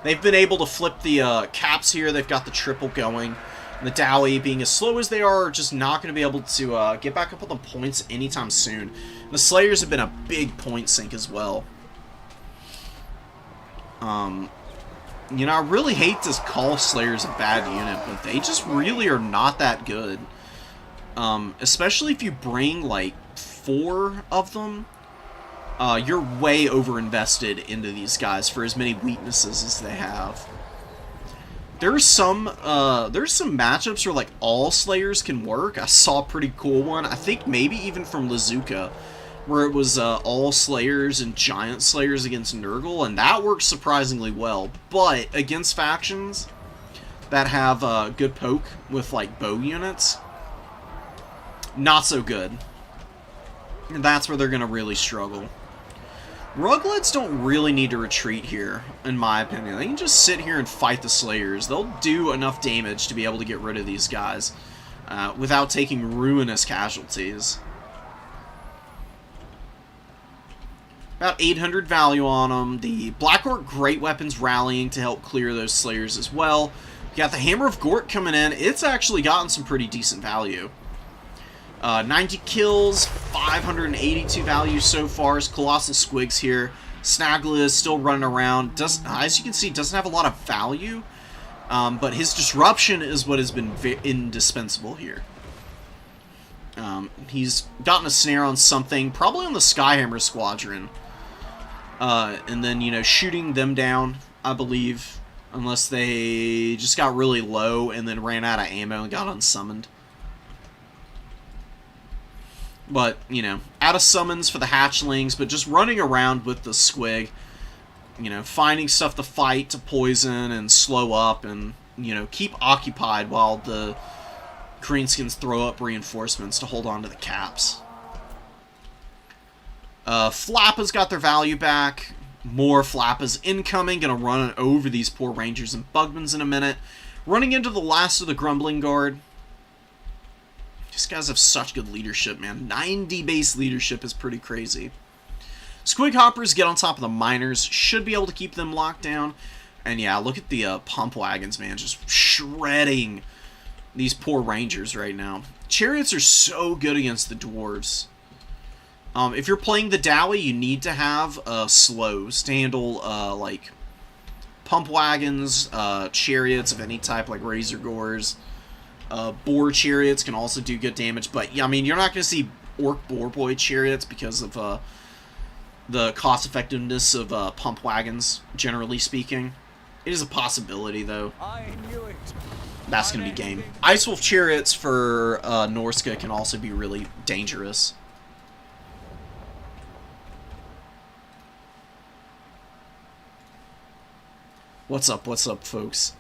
They've been able to flip the caps here. They've got the triple going. And the Dowie, being as slow as they are just not going to be able to get back up on the points anytime soon. The Slayers have been a big point sink as well. You know, I really hate to call Slayers a bad unit, but they just really are not that good. Especially if you bring, like, 4 of them. You're way overinvested into these guys for as many weaknesses as they have. There's some matchups where, like, all Slayers can work. I saw a pretty cool one. I think maybe even from Lazuka, where it was all Slayers and Giant Slayers against Nurgle, and that works surprisingly well. But against factions that have good poke with, like, bow units, not so good. And that's where they're going to really struggle. Ruglets don't really need to retreat here, in my opinion. They can just sit here and fight the Slayers. They'll do enough damage to be able to get rid of these guys without taking ruinous casualties. About 800 value on them. The Black Orc Great Weapons rallying to help clear those Slayers as well. You got the Hammer of Gort coming in. It's actually gotten some pretty decent value. 90 kills, 582 value so far. As Colossal Squigs here. Snagla is still running around. As you can see, doesn't have a lot of value. But his disruption is what has been indispensable here. He's gotten a snare on something, probably on the Skyhammer Squadron. And then, you know, shooting them down, I believe. Unless they just got really low and then ran out of ammo and got unsummoned. But, you know, out of summons for the hatchlings, but just running around with the Squig. You know, finding stuff to fight, to poison, and slow up, and, you know, keep occupied while the Greenskins throw up reinforcements to hold on to the caps. Flappa's got their value back. More Flappas incoming. Gonna run over these poor Rangers and Bugmans in a minute. Running into the last of the Grumbling Guard. These guys have such good leadership, man. 90 base leadership is pretty crazy. Squig Hoppers get on top of the Miners. Should be able to keep them locked down. And yeah, look at the pump wagons, man. Just shredding these poor Rangers right now. Chariots are so good against the Dwarves. If you're playing the Dowie, you need to have slows to handle like pump wagons, chariots of any type, like razor gores. Boar chariots can also do good damage, but yeah, I mean, you're not going to see orc boar boy chariots because of the cost effectiveness of pump wagons, generally speaking. It is a possibility, though. I knew it. That's going to be game. Ice Wolf chariots for Norska can also be really dangerous. What's up, folks?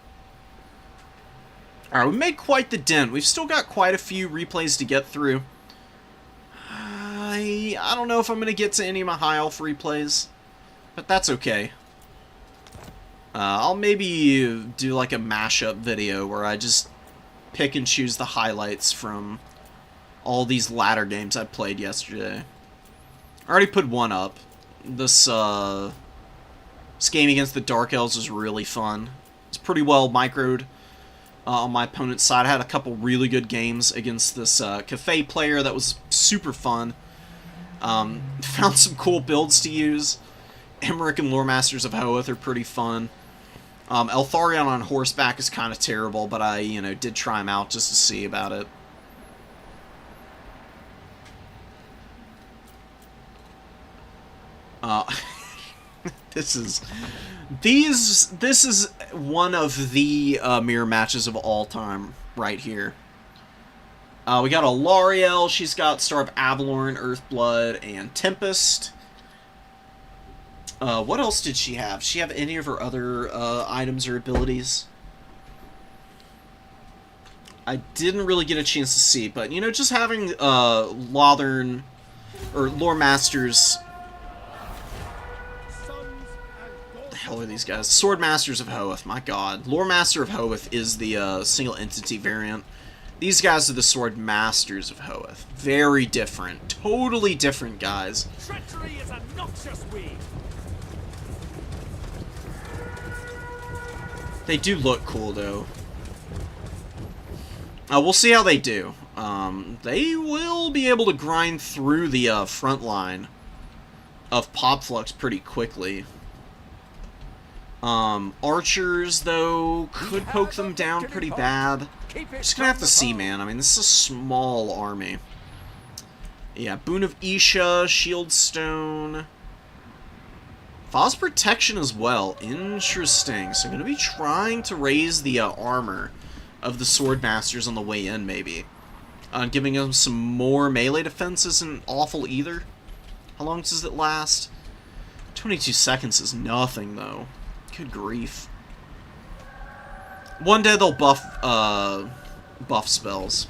Alright, we made quite the dent. We've still got quite a few replays to get through. I don't know if I'm going to get to any of my High Elf replays, but that's okay. I'll maybe do like a mashup video where I just pick and choose the highlights from all these ladder games I played yesterday. I already put one up. This game against the Dark Elves was really fun. It's pretty well microed on my opponent's side. I had a couple really good games against this Cafe player that was super fun. Found some cool builds to use. Emmerich and Lore Masters of Hoeth are pretty fun. Eltharion on horseback is kind of terrible, but I, did try him out just to see about it. This is one of the mirror matches of all time right here. We got Alariel. She's got Star of Avalorn, Earthblood, and Tempest. What else did she have? Did she have any of her other items or abilities? I didn't really get a chance to see, but, just having Lothern, or Lore Masters... What the hell are these guys? Sword Masters of Hoeth, my god. Lore Master of Hoeth is the single entity variant. These guys are the Sword Masters of Hoeth. Very different. Totally different guys. Treachery is a noxious weed. They do look cool, though. We'll see how they do. They will be able to grind through the front line of Pop Flux pretty quickly. Archers, though, could poke them down pretty bad. Just gonna have to see, man. I mean, this is a small army. Yeah, Boon of Isha, Shieldstone... Foz Protection as well. Interesting. So I'm going to be trying to raise the armor of the Sword Masters on the way in, maybe. Giving them some more melee defense isn't awful either. How long does it last? 22 seconds is nothing, though. Good grief. One day they'll buff spells.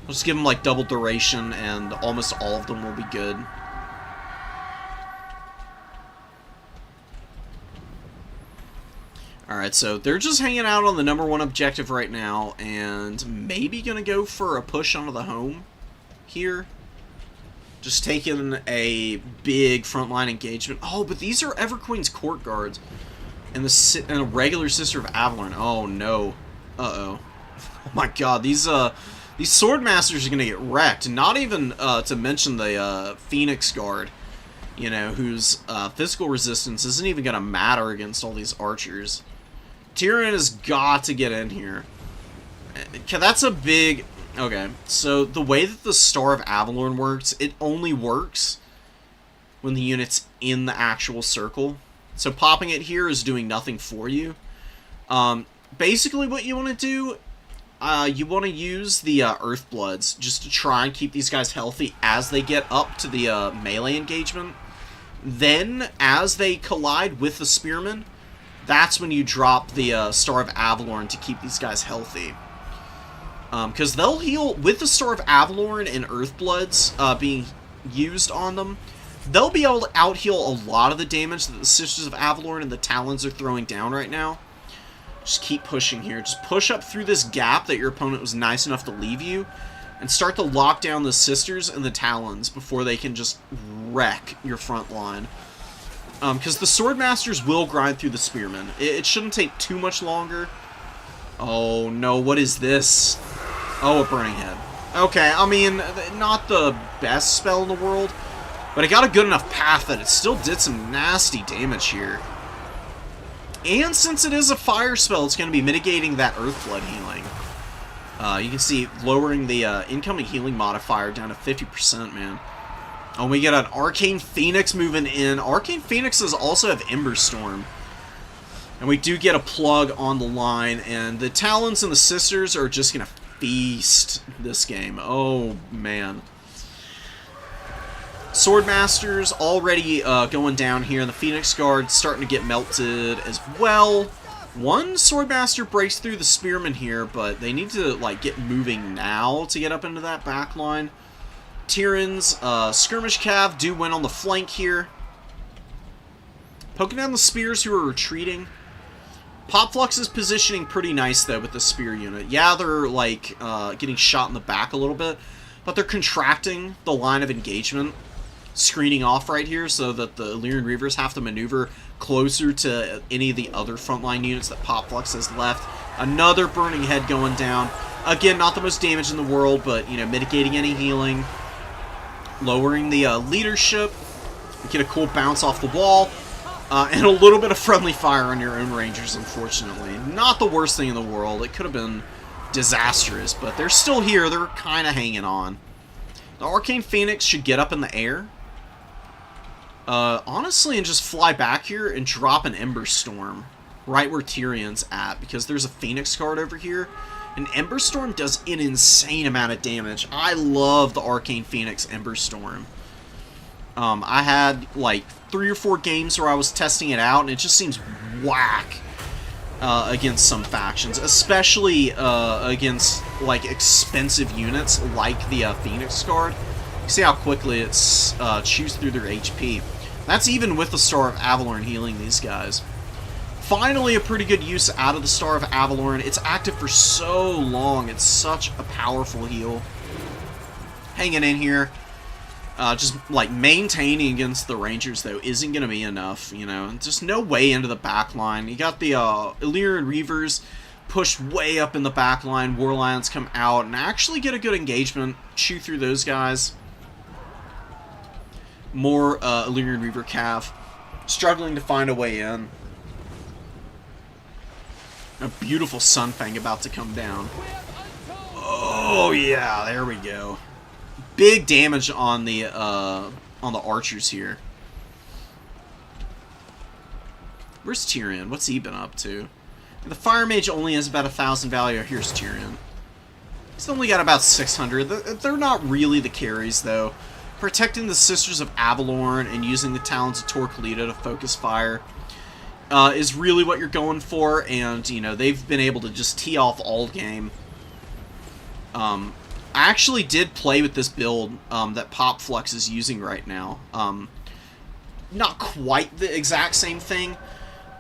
I'll just give them, like, double duration, and almost all of them will be good. Alright, so they're just hanging out on the #1 objective right now, and maybe gonna go for a push onto the home here. Just taking a big frontline engagement. Oh, but these are Everqueen's Court Guards. And a regular Sister of Avalorn. Oh, no. Uh-oh. Oh my god, these Sword Masters are gonna get wrecked. Not even to mention the Phoenix Guard, whose physical resistance isn't even gonna matter against all these archers. Tyrion has got to get in here. Okay, that's a big... Okay, so the way that the Star of Avalorn works, it only works when the unit's in the actual circle. So popping it here is doing nothing for you. Basically what you want to do, you want to use the Earthbloods just to try and keep these guys healthy as they get up to the melee engagement. Then, as they collide with the Spearmen, that's when you drop the Star of Avalorn to keep these guys healthy. Because they'll heal, with the Star of Avalorn and Earthbloods being used on them, they'll be able to out-heal a lot of the damage that the Sisters of Avalorn and the Talons are throwing down right now. Just keep pushing here. Just push up through this gap that your opponent was nice enough to leave you, and start to lock down the Sisters and the Talons before they can just wreck your front line. Because the Sword Masters will grind through the Spearmen. It shouldn't take too much longer. Oh no, what is this? Oh, a Burning Head. Okay, I mean, not the best spell in the world, but it got a good enough path that it still did some nasty damage here. And since it is a fire spell, it's going to be mitigating that Earth Blood healing. You can see lowering the incoming healing modifier down to 50%, man. Oh, we get an Arcane Phoenix moving in. Arcane Phoenixes also have Ember Storm. And we do get a plug on the line, and the Talons and the Sisters are just going to feast this game. Oh, man. Swordmasters already going down here. The Phoenix Guard starting to get melted as well. One Swordmaster breaks through the Spearman here, but they need to like get moving now to get up into that back line. Tyrann's Skirmish Cav do win on the flank here. Poking down the Spears who are retreating. Popflux is positioning pretty nice though with the Spear unit. Yeah, they're like getting shot in the back a little bit, but they're contracting the line of engagement, screening off right here so that the Illyrian Reavers have to maneuver closer to any of the other frontline units that Popflux has left. Another Burning Head going down. Again, not the most damage in the world, but, you know, mitigating any healing. Lowering the leadership. You get a cool bounce off the wall. And a little bit of friendly fire on your own Rangers, unfortunately. Not the worst thing in the world. It could have been disastrous, but they're still here. They're kind of hanging on. The Arcane Phoenix should get up in the air. Honestly, and just fly back here and drop an Ember Storm right where Tyrion's at, because there's a Phoenix Guard over here. And Ember Storm does an insane amount of damage. I love the Arcane Phoenix Ember Storm. I had like 3 or 4 games where I was testing it out, and it just seems whack against some factions, especially against like expensive units like the Phoenix Guard. You see how quickly it's chews through their HP. That's even with the Star of Avalorn healing these guys. Finally, a pretty good use out of the Star of Avalorn. It's active for so long. It's such a powerful heal. Hanging in here. Just, like, maintaining against the Rangers, though, isn't going to be enough, you know. Just no way into the back line. You got the Illyrian Reavers pushed way up in the back line. War Lions come out and actually get a good engagement. Chew through those guys. More Illyrian Reaver Cav. Struggling to find a way in. A beautiful Sunfang about to come down. Oh, yeah, there we go. Big damage on the archers here. Where's Tyrion? What's he been up to? The Fire Mage only has about 1,000 value. Here's Tyrion. He's only got about 600. They're not really the carries, though. Protecting the Sisters of Avalorn and using the Talons of Torquilita to focus fire is really what you're going for, and, you know, they've been able to just tee off all game. I actually did play with this build that Popflux is using right now. Not quite the exact same thing.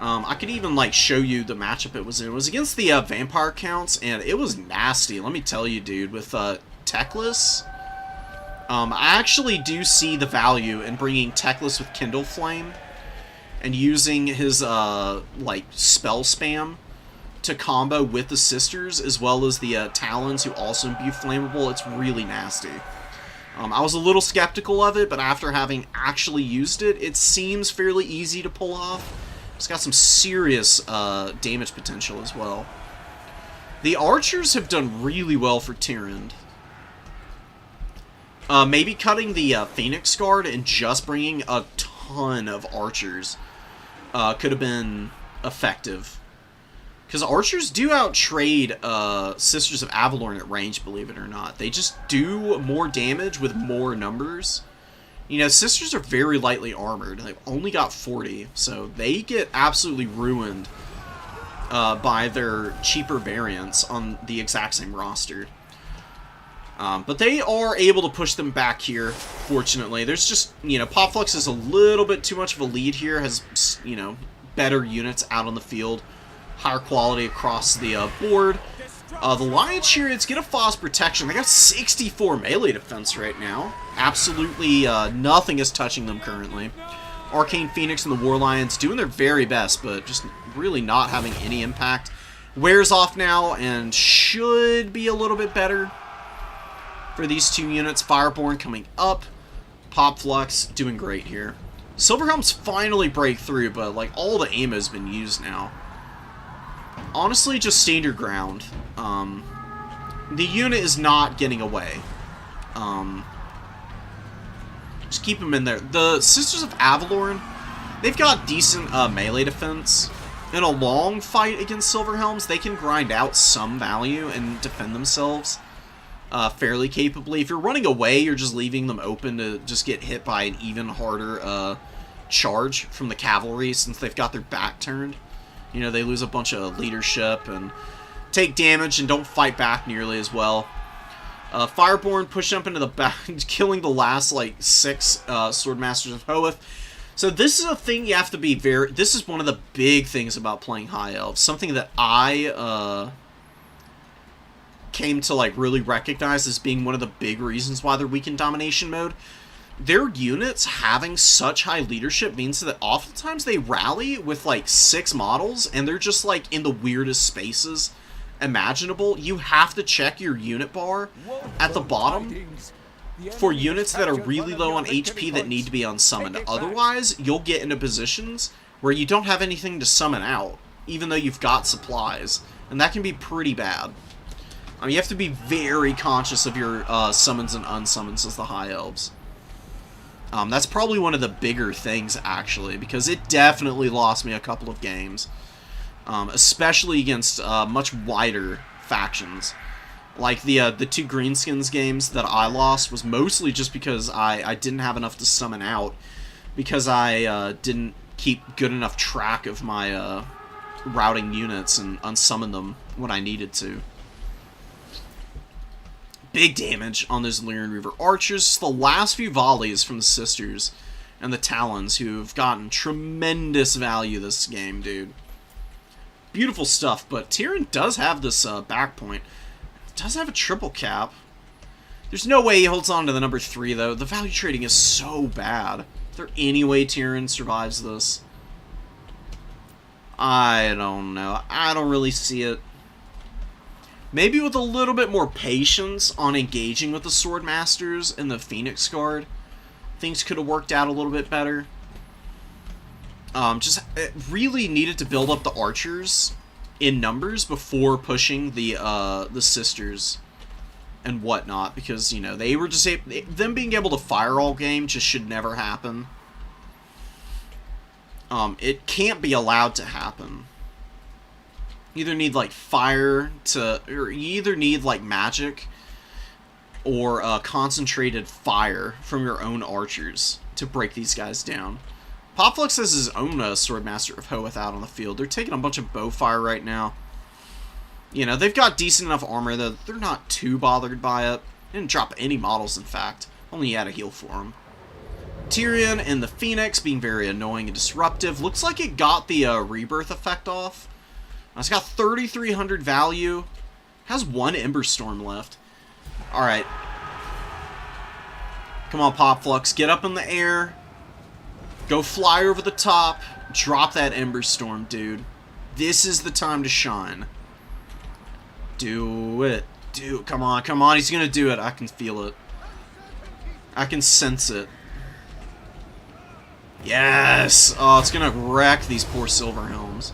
I could even, like, show you the matchup it was in. It was against the Vampire Counts, and it was nasty, let me tell you, dude. With Teclis, I actually do see the value in bringing Teclis with Kindle Flame and using his, like, spell spam to combo with the Sisters, as well as the Talons, who also imbue Flammable. It's really nasty. I was a little skeptical of it, but after having actually used it, it seems fairly easy to pull off. It's got some serious damage potential as well. The Archers have done really well for Tyrande. Maybe cutting the Phoenix Guard and just bringing a ton of Archers could have been effective. Because Archers do outtrade Sisters of Avalorn at range, believe it or not. They just do more damage with more numbers. You know, Sisters are very lightly armored. They've only got 40, so they get absolutely ruined by their cheaper variants on the exact same roster. But they are able to push them back here, fortunately. There's just, you know, Popflux is a little bit too much of a lead here. Has, you know, better units out on the field. Higher quality across the board. The Lion Chariots get a false protection. They got 64 melee defense right now. Absolutely nothing is touching them currently. Arcane Phoenix and the War Lions doing their very best, but just really not having any impact. Wears off now and should be a little bit better. for these two units. Fireborn coming up. Popflux doing great here. Silverhelms finally break through, but like all the ammo has been used now. Honestly, just stand your ground. The unit is not getting away. Just keep them in there. The Sisters of Avalorn, they've got decent melee defense. In a long fight against Silverhelms, they can grind out some value and defend themselves fairly capably. If you're running away, you're just leaving them open to just get hit by an even harder charge from the cavalry since they've got their back turned. You know, they lose a bunch of leadership and take damage and don't fight back nearly as well. Fireborn push up into the back, killing the last, like, 6 Swordmasters of Hoeth. So this is a thing you have to be very... This is one of the big things about playing High Elves. Something that I came to, like, really recognize as being one of the big reasons why they're weak in Domination mode. Their units having such high leadership means that oftentimes they rally with, like, 6 models, and they're just, like, in the weirdest spaces imaginable. You have to check your unit bar at the bottom for units that are really low on HP that need to be unsummoned. Otherwise, you'll get into positions where you don't have anything to summon out, even though you've got supplies. And that can be pretty bad. I mean, you have to be very conscious of your summons and unsummons as the High Elves. That's probably one of the bigger things, actually, because it definitely lost me a couple of games. Especially against much wider factions. Like the 2 Greenskins games that I lost was mostly just because I didn't have enough to summon out, because I didn't keep good enough track of my routing units and unsummon them when I needed to. Big damage on those Illyrian Reaver archers. The last few volleys from the Sisters and the Talons, who've gotten tremendous value this game, dude. Beautiful stuff, but Tyrion does have this back point. Does have a triple cap. There's no way he holds on to the number 3, though. The value trading is so bad. Is there any way Tyrion survives this? I don't know. I don't really see it. Maybe with a little bit more patience on engaging with the Swordmasters and the Phoenix Guard, things could have worked out a little bit better. It really needed to build up the archers in numbers before pushing the Sisters and whatnot, because, you know, they were just them being able to fire all game just should never happen. It can't be allowed to happen. You either need, like, fire to, or you either need, like, magic or concentrated fire from your own archers to break these guys down. Popflux has his own Swordmaster of Hoeth out on the field. They're taking a bunch of bowfire right now. You know, they've got decent enough armor that they're not too bothered by it. They didn't drop any models, in fact. Only had a heal for them. Tyrion and the Phoenix being very annoying and disruptive. Looks like it got the rebirth effect off. It's got 3,300 value. Has 1 Ember Storm left. Alright. Come on, Popflux. Get up in the air. Go fly over the top. Drop that Ember Storm, dude. This is the time to shine. Do it. Come on, come on. He's gonna do it. I can feel it. I can sense it. Yes! Oh, it's gonna wreck these poor Silverhelms.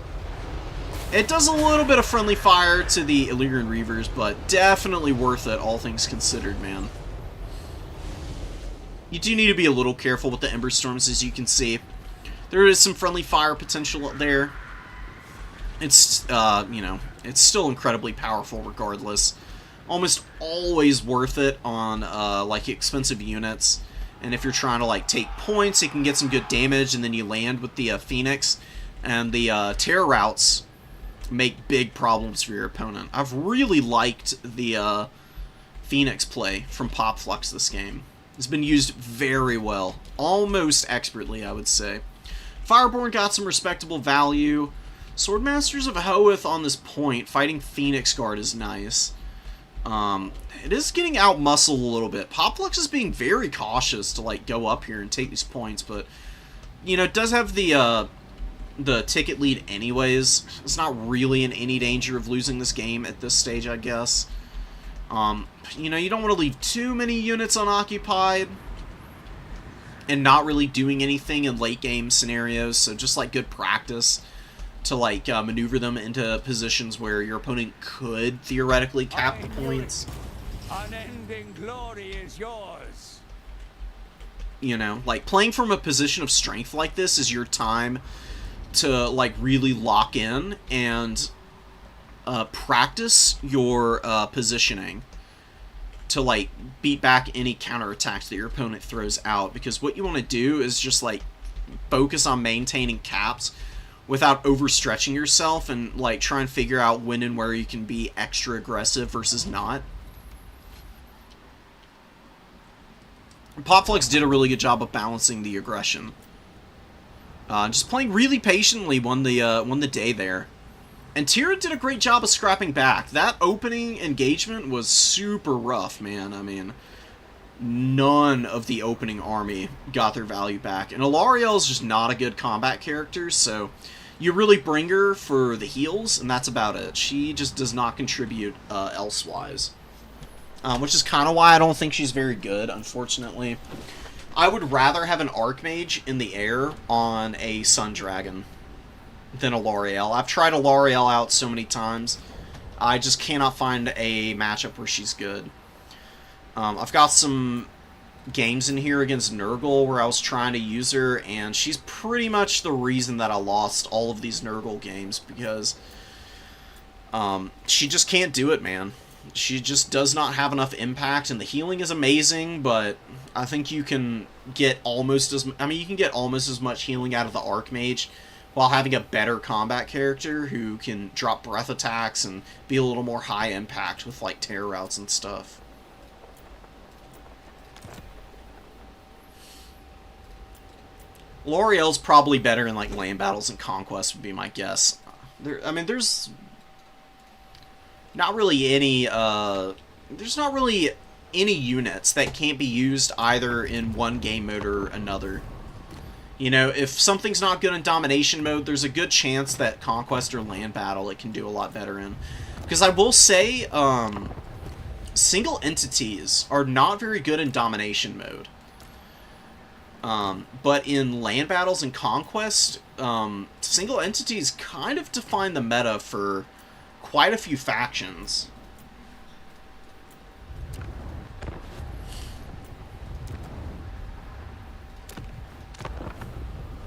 It does a little bit of friendly fire to the Illyrian Reavers, but definitely worth it, all things considered, man. You do need to be a little careful with the Ember Storms, as you can see. There is some friendly fire potential there. It's, you know, it's still incredibly powerful regardless. Almost always worth it on, like, expensive units. And if you're trying to, like, take points, you can get some good damage, and then you land with the Phoenix. And the terror routes make big problems for your opponent. I've really liked the Phoenix play from Popflux this game. It's been used very well. Almost expertly, I would say. Fireborn got some respectable value. Swordmasters of Hoeth on this point, fighting Phoenix Guard is nice. It is getting out-muscled a little bit. Popflux is being very cautious to, like, go up here and take these points, but, you know, it does have the ticket lead anyways. It's not really in any danger of losing this game at this stage, I guess. You know, you don't want to leave too many units unoccupied and not really doing anything in late game scenarios, so just like good practice to like maneuver them into positions where your opponent could theoretically cap the points. Unending glory is yours. You know, like playing from a position of strength like this is your time to like really lock in and practice your positioning to like beat back any counterattacks that your opponent throws out, because what you want to do is just like focus on maintaining caps without overstretching yourself and like try and figure out when and where you can be extra aggressive versus not. Popflux did a really good job of balancing the aggression. Just playing really patiently won the day there. And Tira did a great job of scrapping back. That opening engagement was super rough, man. I mean, none of the opening army got their value back. And Alarielle is just not a good combat character, so you really bring her for the heals, and that's about it. She just does not contribute elsewise. Which is kind of why I don't think she's very good, unfortunately. I would rather have an Archmage in the air on a Sun Dragon than a L'Oreal. I've tried a L'Oreal out so many times. I just cannot find a matchup where she's good. I've got some games in here against Nurgle where I was trying to use her, and she's pretty much the reason that I lost all of these Nurgle games, because she just can't do it, man. She just does not have enough impact, and the healing is amazing, but I think you can get almost as much healing out of the Archmage while having a better combat character who can drop breath attacks and be a little more high impact with like terror routes and stuff. L'Oreal's probably better in like land battles and conquest would be my guess. There's not really any units that can't be used either in one game mode or another. You know, if something's not good in domination mode, there's a good chance that conquest or land battle it can do a lot better in. Because I will say, single entities are not very good in domination mode. But in land battles and conquest, single entities kind of define the meta for quite a few factions.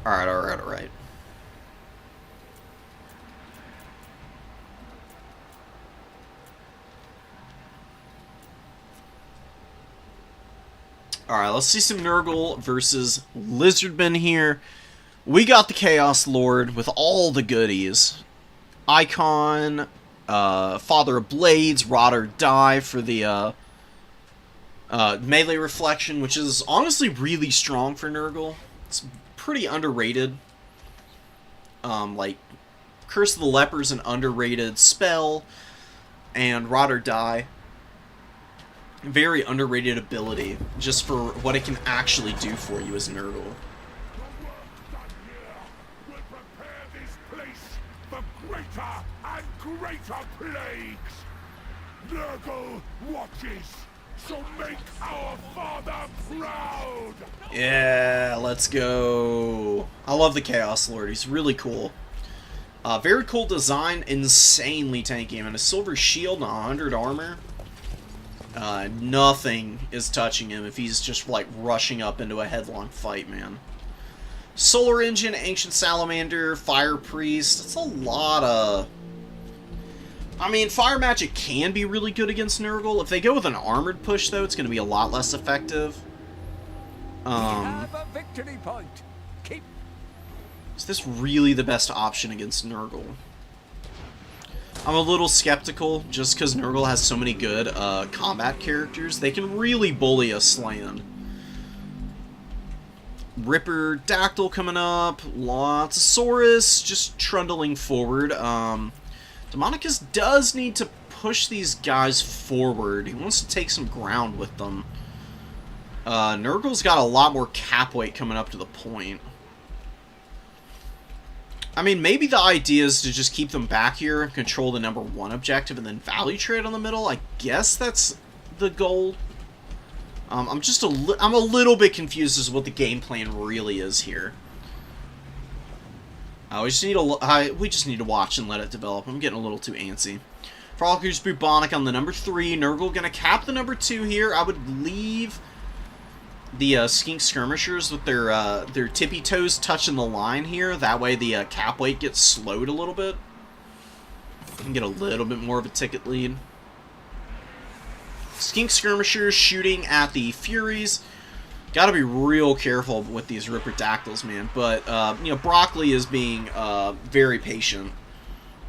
Alright. Alright, let's see some Nurgle versus Lizardmen here. We got the Chaos Lord with all the goodies. Icon, Father of Blades, Rot or Die for the melee reflection, which is honestly really strong for Nurgle. It's pretty underrated. Like, Curse of the Leper is an underrated spell, and Rot or Die, very underrated ability, just for what it can actually do for you as Nurgle. Greater and greater plagues! Nurgle watches, so make our father proud! Yeah, let's go. I love the Chaos Lord. He's really cool. Very cool design, insanely tanky. And a silver shield and 100 armor. Nothing is touching him if he's just like rushing up into a headlong fight, man. Solar Engine, Ancient Salamander, Fire Priest. That's a lot of... I mean, Fire Magic can be really good against Nurgle. If they go with an armored push, though, it's going to be a lot less effective. Have a victory point. Keep. Is this really the best option against Nurgle? I'm a little skeptical, just because Nurgle has so many good combat characters. They can really bully a Slan. Ripper Dactyl coming up, lots of Saurus just trundling forward. Demonicus does need to push these guys forward. He wants to take some ground with them. Nurgle's got a lot more cap weight coming up to the point. I mean, maybe the idea is to just keep them back here and control the number 1 objective and then value trade on the middle. I guess that's the goal. I'm a little bit confused as to what the game plan really is here. We just need to watch and let it develop. I'm getting a little too antsy. Frolickers Bubonic on the number 3. Nurgle gonna cap the number 2 here. I would leave the Skink Skirmishers with their tippy toes touching the line here. That way the cap weight gets slowed a little bit. And get a little bit more of a ticket lead. Skink Skirmishers shooting at the Furies. Gotta be real careful with these Ripperdactyls, man. But, you know, Broccoli is being very patient.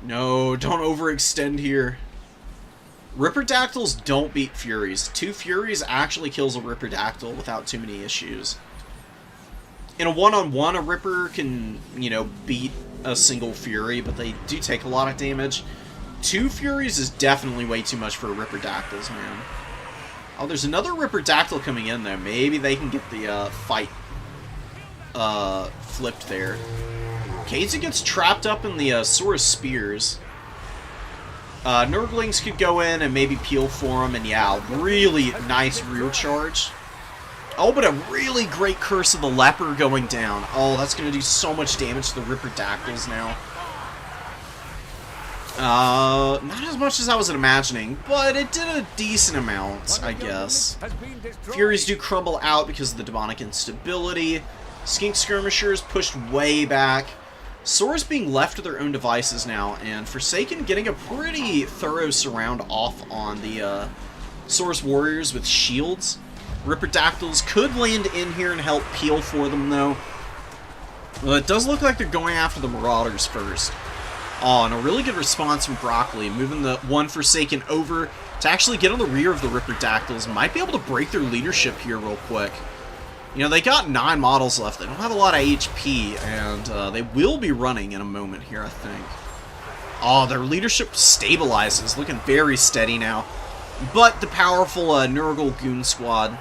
No, don't overextend here. Ripperdactyls don't beat Furies. 2 Furies actually kills a Ripperdactyl without too many issues. In a one-on-one, a Ripper can, you know, beat a single Fury, but they do take a lot of damage. 2 Furies is definitely way too much for Ripperdactyls, man. Oh, there's another Ripperdactyl coming in, though. Maybe they can get the fight flipped there. Kaza gets trapped up in the Saurus Spears. Nurglings could go in and maybe peel for him, and yeah, really nice rear charge. Oh, but a really great Curse of the Leper going down. Oh, that's going to do so much damage to the Ripperdactyls now. Not as much as I was imagining, but it did a decent amount, I guess. Furies do crumble out because of the demonic instability. Skink Skirmishers pushed way back. Saurus being left to their own devices now, and Forsaken getting a pretty thorough surround off on the Saurus Warriors with shields. Ripperdactyls could land in here and help peel for them, though. Well, it does look like they're going after the Marauders first. Oh, and a really good response from Broccoli, moving the one Forsaken over to actually get on the rear of the Ripperdactyls. Might be able to break their leadership here real quick. You know, they got 9 models left. They don't have a lot of HP, and they will be running in a moment here, I think. Oh, their leadership stabilizes, looking very steady now. But the powerful Nurgle Goon Squad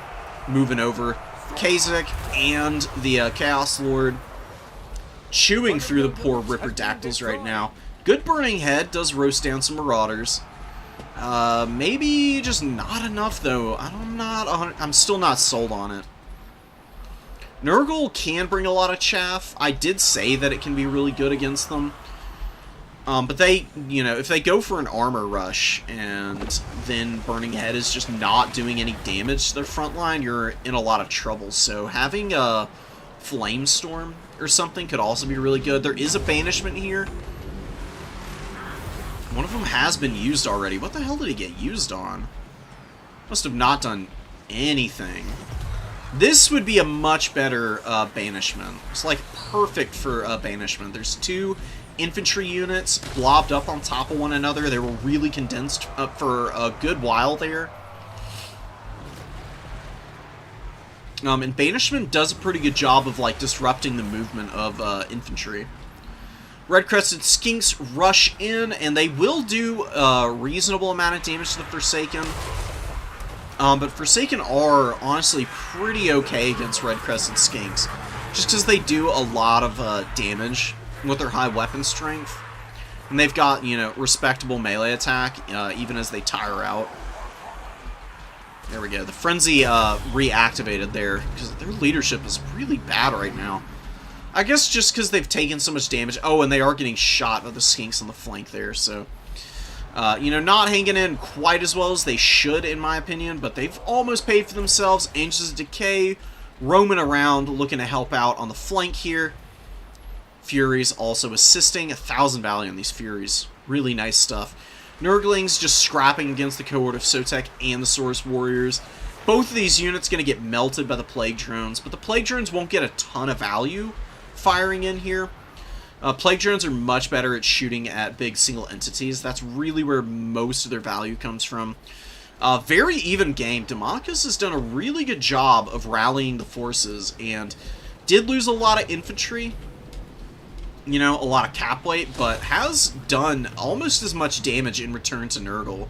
moving over. Kazakh and the Chaos Lord chewing through the poor Ripperdactyls right now. Good Burning Head does roast down some Marauders. Maybe just not enough, though. I'm still not sold on it. Nurgle can bring a lot of chaff. I did say that it can be really good against them. But they, you know, if they go for an armor rush and then Burning Head is just not doing any damage to their front line, you're in a lot of trouble. So having a Flame Storm or something could also be really good. There is a banishment here. One of them has been used already. What the hell did he get used on? Must have not done anything. This would be a much better banishment. It's like perfect for banishment. There's 2 infantry units blobbed up on top of one another. They were really condensed for a good while there. And banishment does a pretty good job of like disrupting the movement of infantry. Red-Crested Skinks rush in, and they will do a reasonable amount of damage to the Forsaken. But Forsaken are honestly pretty okay against Red-Crested Skinks, just because they do a lot of damage with their high weapon strength. And they've got, you know, respectable melee attack, even as they tire out. There we go. The Frenzy reactivated there, because their leadership is really bad right now. I guess just because they've taken so much damage. Oh, and they are getting shot by the Skinks on the flank there, so... you know, not hanging in quite as well as they should, in my opinion, but they've almost paid for themselves. Ancients of Decay roaming around, looking to help out on the flank here. Furies also assisting. 1,000 value on these Furies. Really nice stuff. Nurglings just scrapping against the cohort of Sotek and the Saurus Warriors. Both of these units going to get melted by the Plague Drones, but the Plague Drones won't get a ton of value firing in here. Plague Drones are much better at shooting at big single entities. That's really where most of their value comes from. Very even game. Demonicus has done a really good job of rallying the forces and did lose a lot of infantry. You know, a lot of cap weight, but has done almost as much damage in return to Nurgle.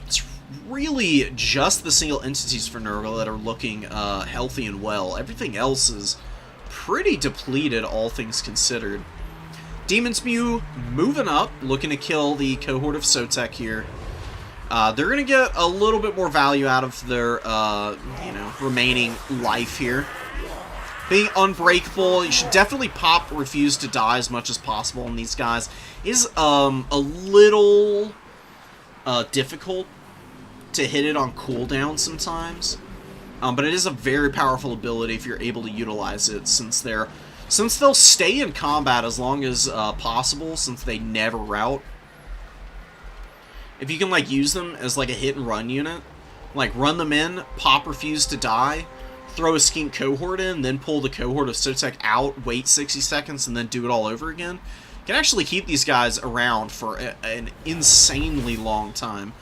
It's really just the single entities for Nurgle that are looking healthy and well. Everything else is pretty depleted, all things considered. Demon's Mew moving up, looking to kill the cohort of Sotek here. They're going to get a little bit more value out of their, remaining life here. Being unbreakable, you should definitely pop Refuse to Die as much as possible on these guys. Is a little difficult to hit it on cooldown sometimes. But it is a very powerful ability if you're able to utilize it, since they'll stay in combat as long as possible, since they never rout. If you can, like, use them as, like, a hit-and-run unit, like, run them in, pop Refuse to Die, throw a Skink cohort in, then pull the cohort of Sotek out, wait 60 seconds, and then do it all over again, you can actually keep these guys around for an insanely long time.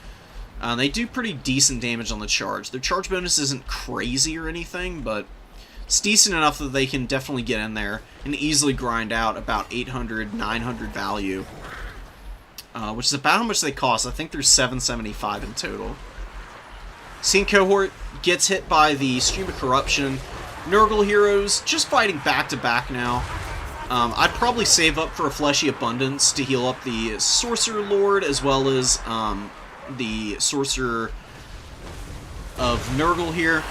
They do pretty decent damage on the charge. Their charge bonus isn't crazy or anything, but it's decent enough that they can definitely get in there and easily grind out about 800, 900 value. Which is about how much they cost. I think there's 775 in total. Skink cohort gets hit by the Stream of Corruption. Nurgle heroes just fighting back-to-back now. I'd probably save up for a Fleshy Abundance to heal up the Sorcerer Lord, as well as the Sorcerer of Nurgle here.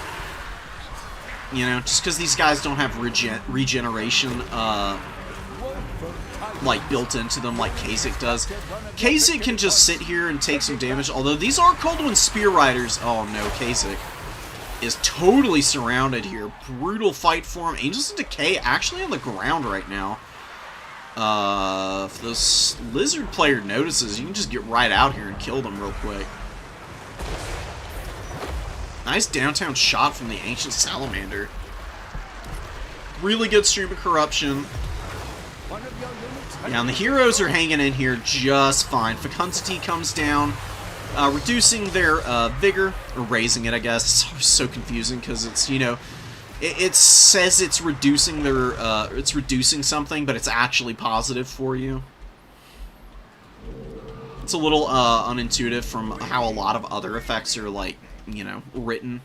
You know, just because these guys don't have regeneration like built into them like Kha'Zix does. Kha'Zix can just sit here and take some damage, although these are Coldwind Spear Riders. Oh no, Kha'Zix is totally surrounded here. Brutal fight for him. Angels of Decay actually on the ground right now. If this Lizard player notices, you can just get right out here and kill them real quick. Nice downtown shot from the Ancient Salamander. Really good Stream of Corruption. Yeah, and the heroes are hanging in here just fine. Fecundity comes down, reducing their vigor, or raising it, I guess. It's so confusing because it's, you know, it says it's reducing their, it's reducing something, but it's actually positive for you. It's a little unintuitive from how a lot of other effects are, like, you know, written.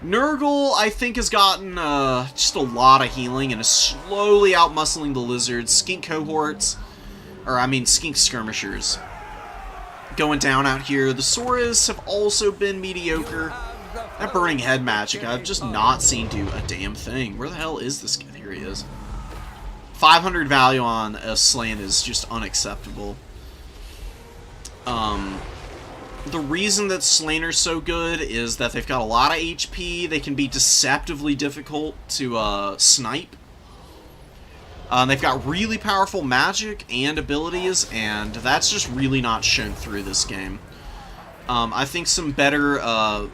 Nurgle, I think, has gotten just a lot of healing and is slowly outmuscling the lizards. Skink cohorts, or I mean skink skirmishers, going down out here. The Soras have also been mediocre. That Burning Head magic, I've just not seen do a damn thing. Where the hell is this guy? Here he is. 500 value on a Slain is just unacceptable. The reason that Slain are so good is that they've got a lot of HP. They can be deceptively difficult to snipe. They've got really powerful magic and abilities, and that's just really not shown through this game. I think some better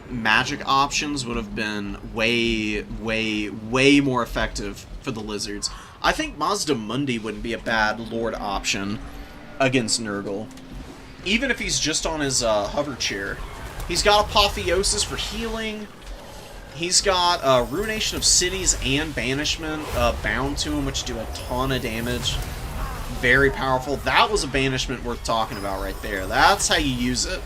magic options would have been way, way, way more effective for the Lizards. I think Mazda Mundi wouldn't be a bad Lord option against Nurgle. Even if he's just on his hover chair. He's got Apotheosis for healing. He's got Ruination of Cities and Banishment bound to him, which do a ton of damage. Very powerful. That was a banishment worth talking about right there. That's how you use it.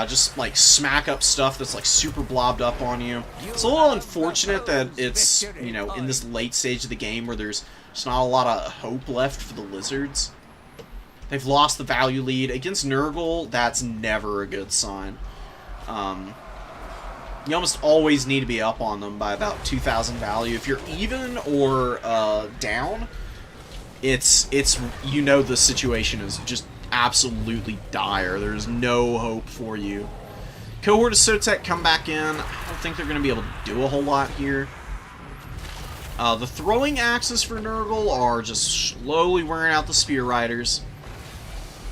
Just, like, smack up stuff that's, like, super blobbed up on you. It's a little unfortunate that it's, you know, in this late stage of the game where there's just not a lot of hope left for the Lizards. They've lost the value lead. Against Nurgle, that's never a good sign. You almost always need to be up on them by about 2,000 value. If you're even or down, it's you know the situation is just absolutely dire. There's no hope for you. Cohort of Sotek come back in. I don't think they're going to be able to do a whole lot here. The throwing axes for Nurgle are just slowly wearing out the Spear Riders.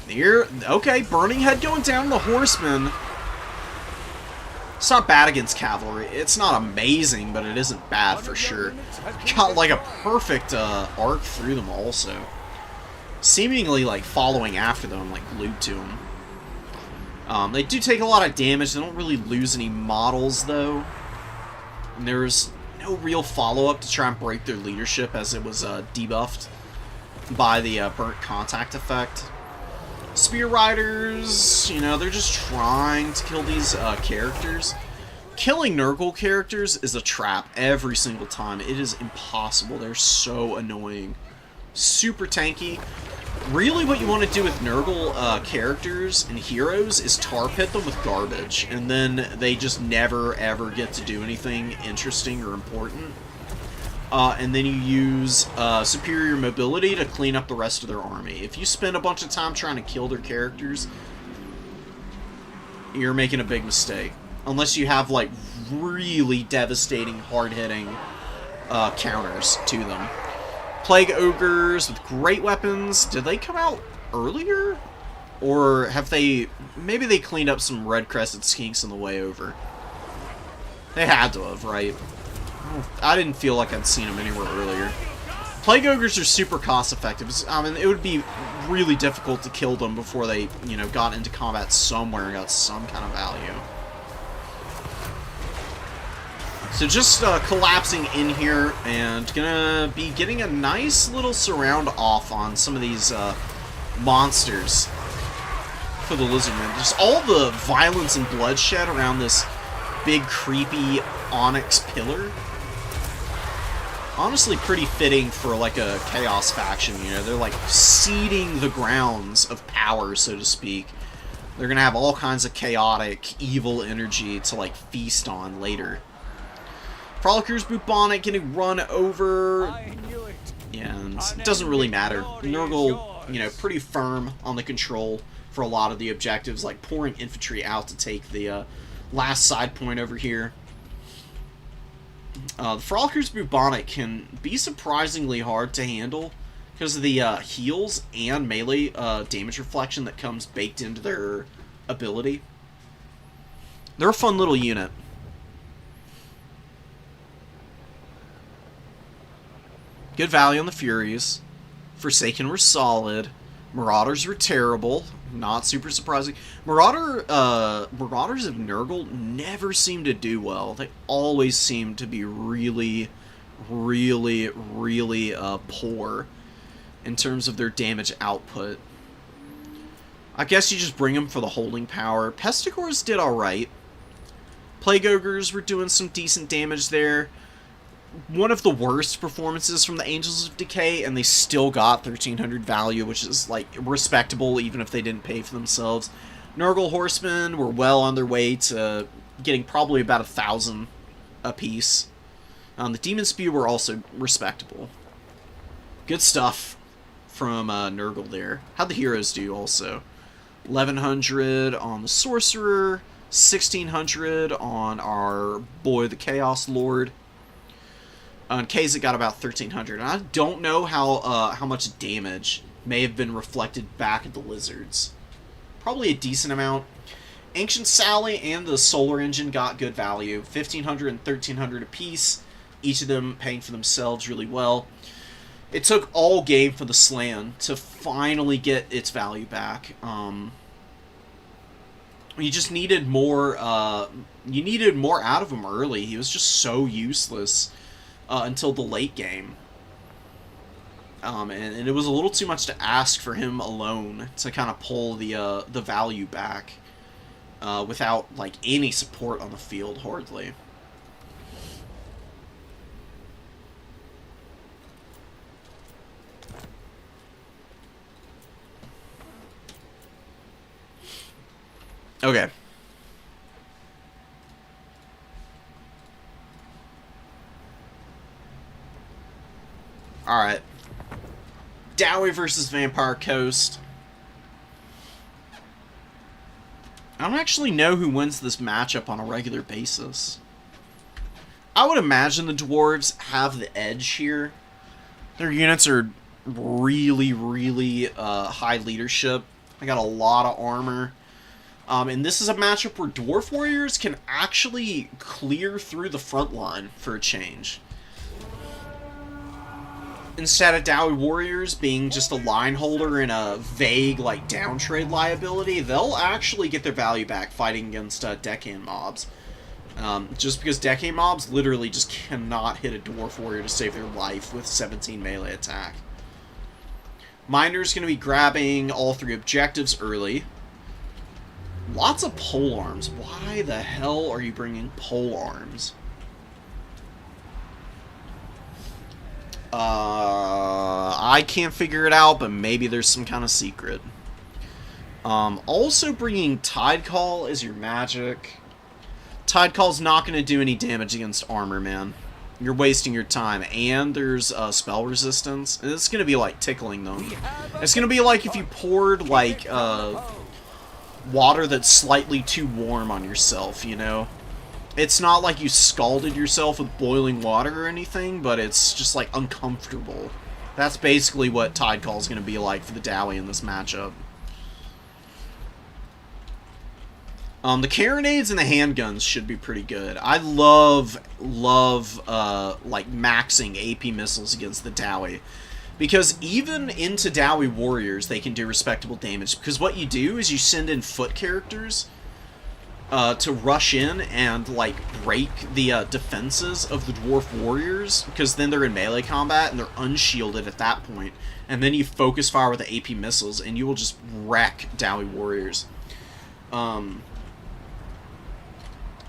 Here, okay, Burning Head going down the Horsemen. It's not bad against cavalry. It's not amazing, but it isn't bad for sure. Got like a perfect arc through them also. Seemingly like following after them, like glued to them. They do take a lot of damage. They don't really lose any models though. And there's no real follow-up to try and break their leadership as it was debuffed by the burnt contact effect. Spear Riders, you know, they're just trying to kill these characters. Killing Nurgle characters is a trap every single time. It is impossible. They're so annoying. super tanky. Really what you want to do with Nurgle characters and heroes is tar pit them with garbage, and then they just never ever get to do anything interesting or important. And then you use superior mobility to clean up the rest of their army. If you spend a bunch of time trying to kill their characters, you're making a big mistake. Unless you have, like, really devastating, hard-hitting counters to them. Plague Ogres with great weapons. Did they come out earlier? Or have they... Maybe they cleaned up some red-crested skinks on the way over. They had to have, right? I didn't feel like I'd seen them anywhere earlier. Plague Ogres are super cost-effective. I mean, it would be really difficult to kill them before they, you know, got into combat somewhere and got some kind of value. So just collapsing in here and gonna be getting a nice little surround off on some of these monsters for the Lizardmen. Just all the violence and bloodshed around this big creepy onyx pillar. Honestly pretty fitting for like a chaos faction, you know. They're like seeding the grounds of power, so to speak. They're gonna have all kinds of chaotic, evil energy to like feast on later. Frolickers Bubonic getting run over. And it doesn't really matter. Nurgle, you know, pretty firm on the control for a lot of the objectives, like pouring infantry out to take the last side point over here. The Frolickers Bubonic can be surprisingly hard to handle because of the heals and melee damage reflection that comes baked into their ability. They're a fun little unit. Good value on the Furies. Forsaken were solid. Marauders were terrible. Not super surprising. Marauders of Nurgle never seem to do well. They always seem to be really, really, really poor in terms of their damage output. I guess you just bring them for the holding power. Pestigores did alright. Plague Ogres were doing some decent damage there. One of the worst performances from the Angels of Decay, and they still got 1300 value, which is, like, respectable even if they didn't pay for themselves. Nurgle Horsemen were well on their way to getting probably about 1,000 apiece. The Demon Spew were also respectable. Good stuff from Nurgle there. How'd the heroes do also? 1100 on the Sorcerer, 1600 on our boy the Chaos Lord. On Kazak got about 1,300, and I don't know how much damage may have been reflected back at the Lizards. Probably a decent amount. Ancient Sally and the Solar Engine got good value, 1,500 and 1,300 apiece, each of them paying for themselves really well. It took all game for the Slan to finally get its value back. You just needed more. You needed more out of him early. He was just so useless. Until the late game. And it was a little too much to ask for him alone to kind of pull the value back without like any support on the field, hardly. Okay. Alright. Dowie versus Vampire Coast. I don't actually know who wins this matchup on a regular basis. I would imagine the Dwarves have the edge here. Their units are really, really high leadership. They got a lot of armor. And this is a matchup where Dwarf Warriors can actually clear through the front line for a change. Instead of Dowie Warriors being just a line holder and a vague, like, downtrade liability, they'll actually get their value back fighting against Deckhand mobs. Just because Deckhand mobs literally just cannot hit a Dwarf Warrior to save their life with 17 melee attack. Miner's going to be grabbing all 3 objectives early. Lots of pole arms. Why the hell are you bringing pole arms? I can't figure it out, but maybe there's some kind of secret. Also bringing Tidecall as your magic. Tidecall's not going to do any damage against armor, man. You're wasting your time. And there's spell resistance. And it's going to be like tickling them. It's going to be like if you poured like water that's slightly too warm on yourself, you know? It's not like you scalded yourself with boiling water or anything, but it's just like uncomfortable. That's basically what Tidecall is going to be like for the Dowie in this matchup. The carronades and the handguns should be pretty good. I love, like, maxing AP missiles against the Dowie. Because even into Dowie warriors, they can do respectable damage. Because what you do is you send in foot characters to rush in and, like, break the defenses of the dwarf warriors. Because then they're in melee combat and they're unshielded at that point. And then you focus fire with the AP missiles and you will just wreck Dowie warriors.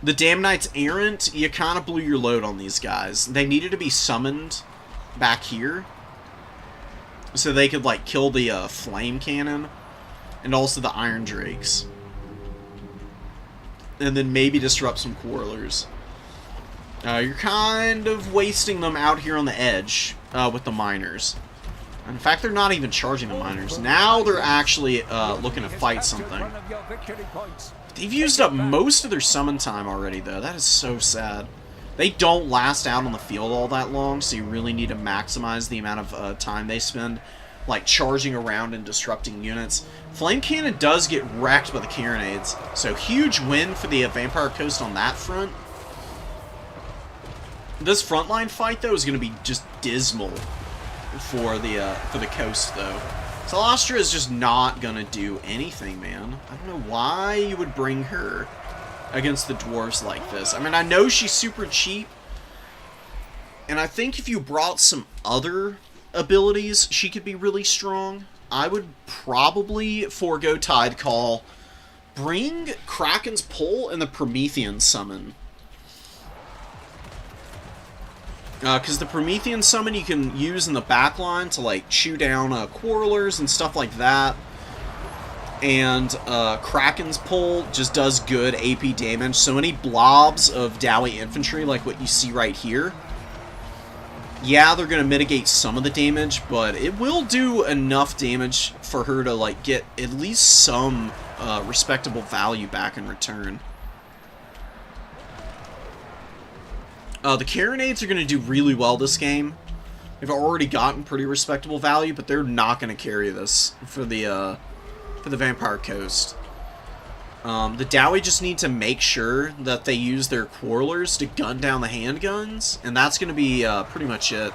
The Damn Knights Errant, you kind of blew your load on these guys. They needed to be summoned back here so they could, like, kill the Flame Cannon and also the Iron Drakes. And then maybe disrupt some Quarrelers. You're kind of wasting them out here on the edge with the Miners. In fact, they're not even charging the Miners. Now they're actually looking to fight something. They've used up most of their summon time already, though. That is so sad. They don't last out on the field all that long, so you really need to maximize the amount of time they spend, like, charging around and disrupting units. Flame Cannon does get wrecked by the carronades, so huge win for the Vampire Coast on that front. This frontline fight, though, is going to be just dismal for the coast, though. Telastra is just not gonna do anything, man. I don't know why you would bring her against the dwarves like this. I mean, I know she's super cheap, and I think if you brought some other abilities, she could be really strong. I would probably forego Tidecall, bring Kraken's Pull and the Promethean Summon. Because the Promethean Summon you can use in the backline to, like, chew down Quarrelers and stuff like that. And Kraken's Pull just does good AP damage. So any blobs of Dowie infantry, like what you see right here, yeah, they're going to mitigate some of the damage, but it will do enough damage for her to, like, get at least some respectable value back in return. The carronades are going to do really well this game. They've already gotten pretty respectable value, but they're not going to carry this for the Vampire Coast. The Dowie just need to make sure that they use their Quarrelers to gun down the handguns, and that's going to be pretty much it.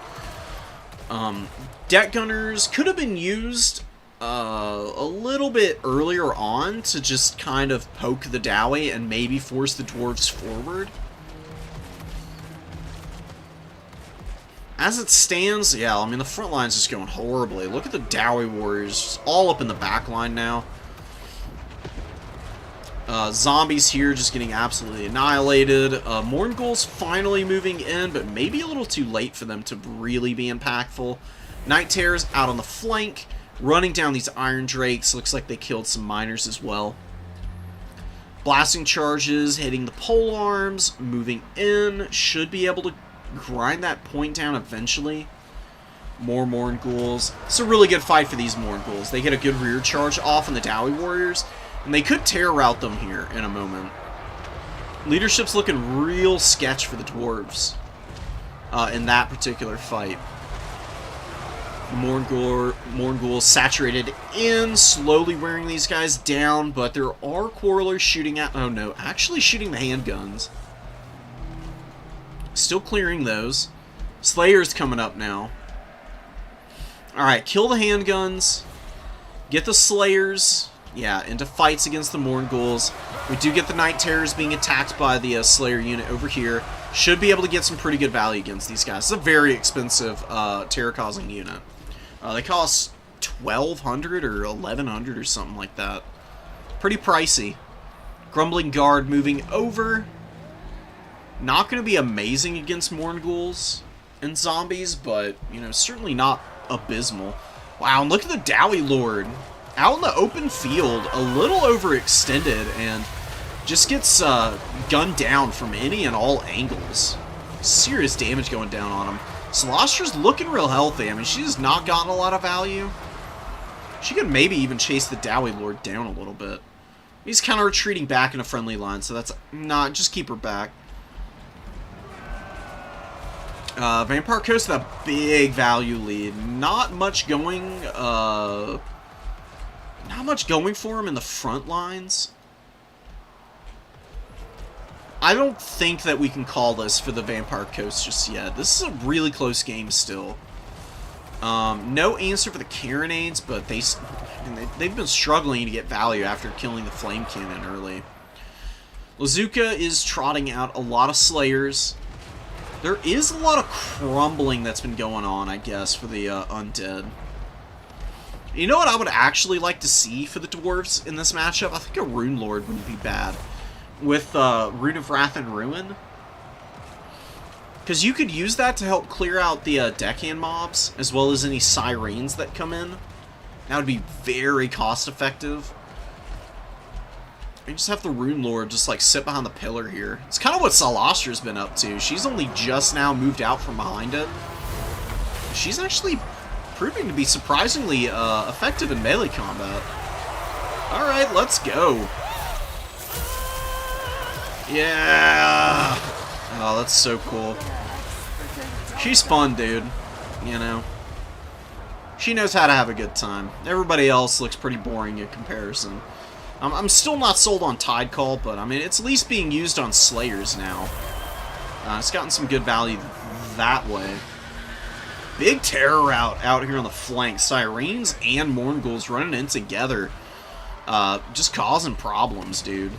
Deck Gunners could have been used a little bit earlier on to just kind of poke the Dowie and maybe force the dwarves forward. As it stands, yeah, I mean, the front line's just going horribly. Look at the Dowie warriors, all up in the back line now. Zombies here just getting absolutely annihilated. Mourngul's finally moving in, but maybe a little too late for them to really be impactful. Night Terror's out on the flank, running down these Iron Drakes. Looks like they killed some Miners as well. Blasting charges, hitting the pole arms, moving in. Should be able to grind that point down eventually. More Mournguls. It's a really good fight for these Mournguls. They get a good rear charge off on the Dowie warriors, and they could terror route them here in a moment. Leadership's looking real sketch for the dwarves in that particular fight. Mourngul saturated in, slowly wearing these guys down, but there are Quarrelers shooting at... Oh no, actually shooting the handguns. Still clearing those. Slayer's coming up now. Alright, kill the handguns. Get the Slayers, yeah, into fights against the Mournguls. We do get the Night Terrors being attacked by the Slayer unit over here. Should be able to get some pretty good value against these guys. It's a very expensive terror-causing unit. They cost 1,200 or 1,100 or something like that. Pretty pricey. Grumbling Guard moving over. Not going to be amazing against Mournguls. in zombies, but, you know, certainly not abysmal. Wow, and look at the Dowie Lord. Out in the open field, a little overextended, and just gets gunned down from any and all angles. Serious damage going down on him. Celostra's looking real healthy. I mean, she's not gotten a lot of value. She could maybe even chase the Dowie Lord down a little bit. He's kind of retreating back in a friendly line, so that's not. Just keep her back. Vampire Coast with a big value lead. Not much going. Not much going for him in the front lines. I don't think that we can call this for the Vampire Coast just yet. This is a really close game still. No answer for the Carronades, but they've been struggling to get value after killing the Flame Cannon early. Lazuka is trotting out a lot of Slayers. There is a lot of crumbling that's been going on, I guess, for the Undead. You know what I would actually like to see for the Dwarves in this matchup? I think a Rune Lord wouldn't be bad. With Rune of Wrath and Ruin. Because you could use that to help clear out the deckhand mobs, as well as any sirens that come in. That would be very cost-effective. You just have the Rune Lord just, like, sit behind the pillar here. It's kind of what Celostra's been up to. She's only just now moved out from behind it. She's actually proving to be surprisingly effective in melee combat. Alright, let's go. Yeah! Oh, that's so cool. She's fun, dude. You know? She knows how to have a good time. Everybody else looks pretty boring in comparison. I'm still not sold on Tide Call, but I mean, it's at least being used on Slayers now. It's gotten some good value that way. Big terror route out here on the flank. Sirens and Mournghulls running in together. Just causing problems, dude.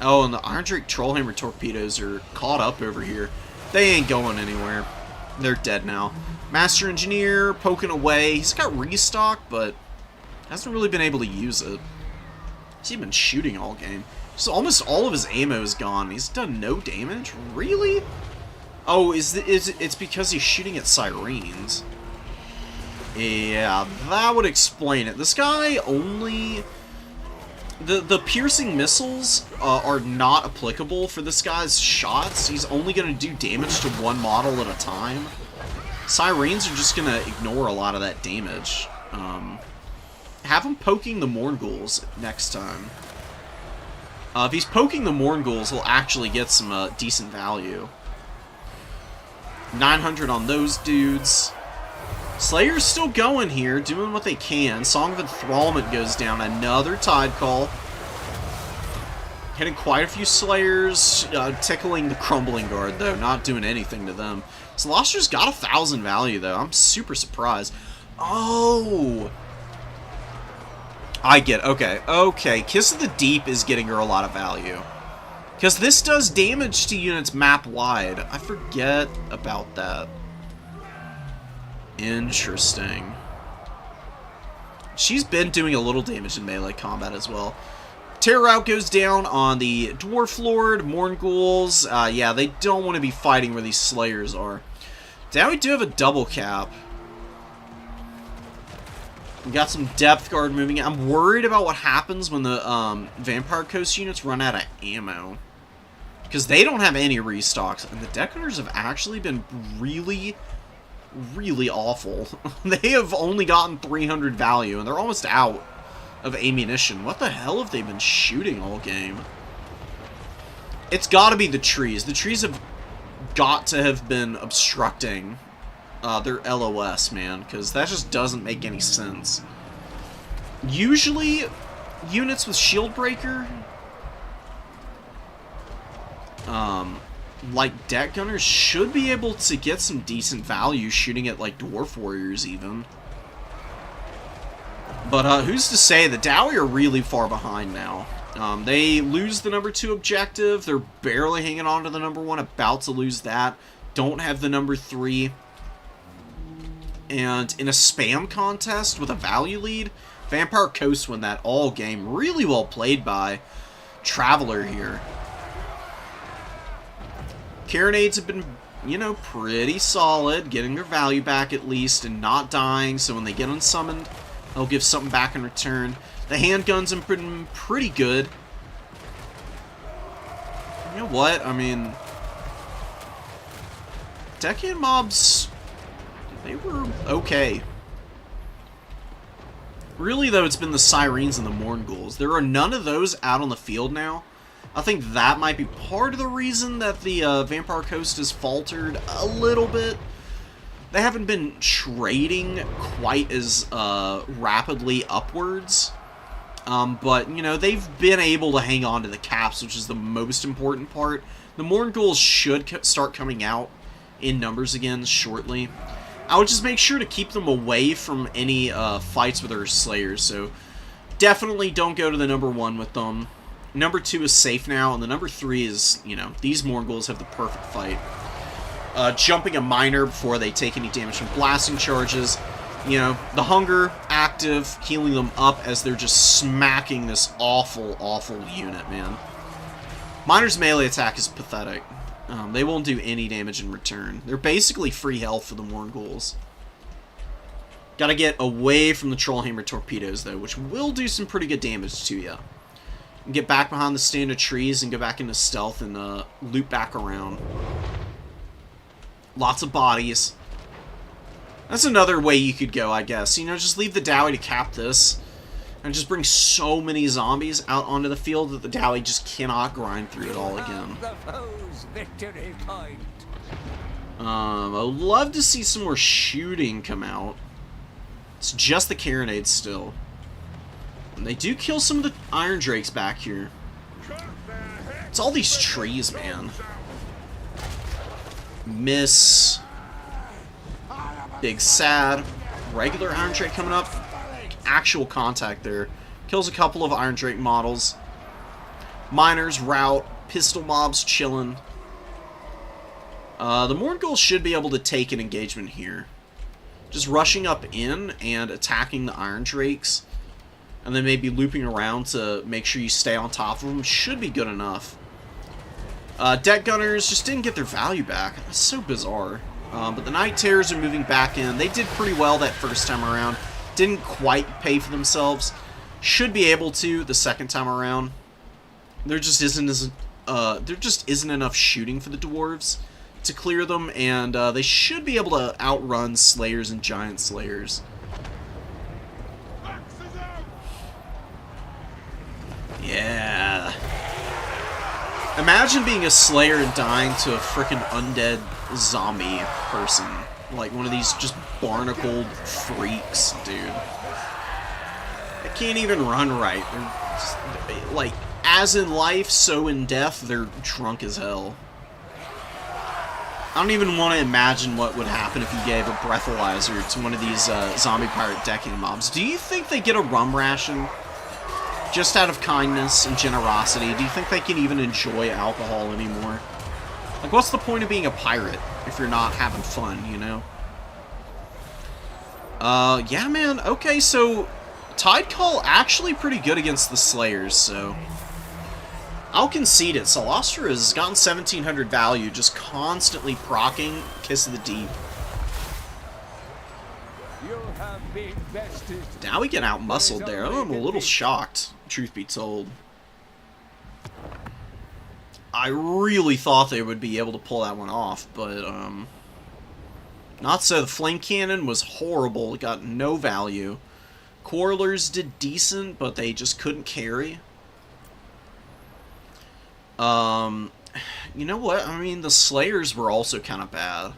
Oh, and the Iron Drake Trollhammer torpedoes are caught up over here. They ain't going anywhere. They're dead now. Master Engineer poking away. He's got restock, but hasn't really been able to use it. He's been shooting all game. Just almost all of his ammo is gone. He's done no damage? Really? Oh, it's because he's shooting at Sirens. Yeah, that would explain it. This guy only... The piercing missiles are not applicable for this guy's shots. He's only going to do damage to one model at a time. Sirens are just going to ignore a lot of that damage. Have him poking the Mournghulls next time. If he's poking the Mournghulls, he'll actually get some decent value. 900 on those dudes. Slayer's still going here, doing what they can. Song of Enthrallment goes down. Another Tide Call. Hitting quite a few Slayers. Tickling the Crumbling Guard, though. Not doing anything to them. Celostra's got 1,000 value, though. I'm super surprised. Oh! I get it. Okay. Okay. Kiss of the Deep is getting her a lot of value. Because this does damage to units map-wide. I forget about that. Interesting. She's been doing a little damage in melee combat as well. Terror Route goes down on the Dwarf Lord, Mournghulls. Yeah, they don't want to be fighting where these Slayers are. Now we do have a double cap. We got some Depth Guard moving in. I'm worried about what happens when the Vampire Coast units run out of ammo. Because they don't have any restocks. And the Deck Hunters have actually been really awful. They have only gotten 300 value, and they're almost out of ammunition. What the hell have they been shooting all game? It's got to be the trees. The trees have got to have been obstructing their LOS, man, because that just doesn't make any sense. Usually, units with Shield Breaker, like Deck Gunners, should be able to get some decent value shooting at, like, Dwarf Warriors, even. But, who's to say? The Dowie are really far behind now. They lose the number 2 objective. They're barely hanging on to the number 1, about to lose that. Don't have the number 3. And in a spam contest with a value lead, Vampire Coast win that all game. Really well played by Traveler here. Carronades have been, you know, pretty solid, getting their value back at least, and not dying, so when they get unsummoned, they'll give something back in return. The handguns have been pretty good. You know what? I mean, deckhand mobs, they were okay. Really, though, it's been the Sirens and the Mournghulls. There are none of those out on the field now. I think that might be part of the reason that the Vampire Coast has faltered a little bit. They haven't been trading quite as rapidly upwards. But, you know, they've been able to hang on to the caps, which is the most important part. The Mournghulls should start coming out in numbers again shortly. I would just make sure to keep them away from any fights with their Slayers. So, definitely don't go to the number 1 with them. Number 2 is safe now, and the number 3 is, you know, these Mournghulls have the perfect fight. Jumping a miner before they take any damage from blasting charges. You know, the hunger active, healing them up as they're just smacking this awful, awful unit, man. Miner's melee attack is pathetic. They won't do any damage in return. They're basically free health for the Mournghulls. Gotta get away from the Trollhammer torpedoes, though, which will do some pretty good damage to you. Get back behind the stand of trees and go back into stealth and loop back around. Lots of bodies. That's another way you could go, I guess. You know, just leave the Dowie to cap this. And just bring so many zombies out onto the field that the Dowie just cannot grind through it all again. I'd love to see some more shooting come out. It's just the Carronades still. And they do kill some of the Iron Drakes back here. It's all these trees, man. Miss. Big Sad. Regular Iron Drake coming up. Actual contact there. Kills a couple of Iron Drake models. Miners, rout. Pistol mobs chilling. The Mournghulls should be able to take an engagement here. Just rushing up in and attacking the Iron Drakes. And then maybe looping around to make sure you stay on top of them should be good enough. Deck Gunners just didn't get their value back. That's so bizarre. But the Night Terrors are moving back in. They did pretty well that first time around. Didn't quite pay for themselves. Should be able to the second time around. There just isn't enough shooting for the dwarves to clear them, and they should be able to outrun Slayers and Giant Slayers. Yeah. Imagine being a Slayer and dying to a frickin' undead zombie person. Like one of these just barnacled freaks, dude. They can't even run right. They're just, like, as in life, so in death, they're drunk as hell. I don't even want to imagine what would happen if you gave a breathalyzer to one of these zombie pirate decking mobs. Do you think they get a rum ration? Just out of kindness and generosity? Do you think they can even enjoy alcohol anymore? Like, what's the point of being a pirate if you're not having fun, you know? Yeah, man. Okay, so Tide Call actually pretty good against the Slayers, so I'll concede it. Salostra has gotten 1700 value, just constantly proccing Kiss of the Deep. Now we get out-muscled there. Oh, I'm a little shocked, truth be told. I really thought they would be able to pull that one off, but, not so. The Flame Cannon was horrible. It got no value. Quarrelers did decent, but they just couldn't carry. You know what? I mean, the Slayers were also kind of bad.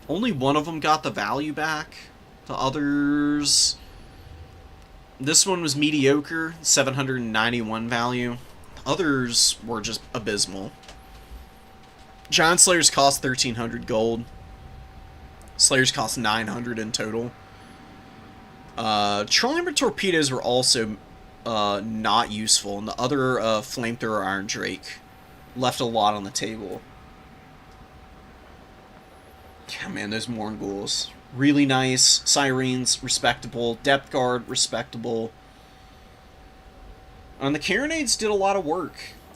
Only one of them got the value back. The others... This one was mediocre, 791 value. Others were just abysmal. Giant Slayers cost 1300 gold. Slayers cost 900 in total. Trollhammer torpedoes were also not useful, and the other flamethrower Iron Drake left a lot on the table. Yeah, man, those Mournghulls. Really nice. Sirens, respectable. Depth Guard, respectable. And the Carronades did a lot of work.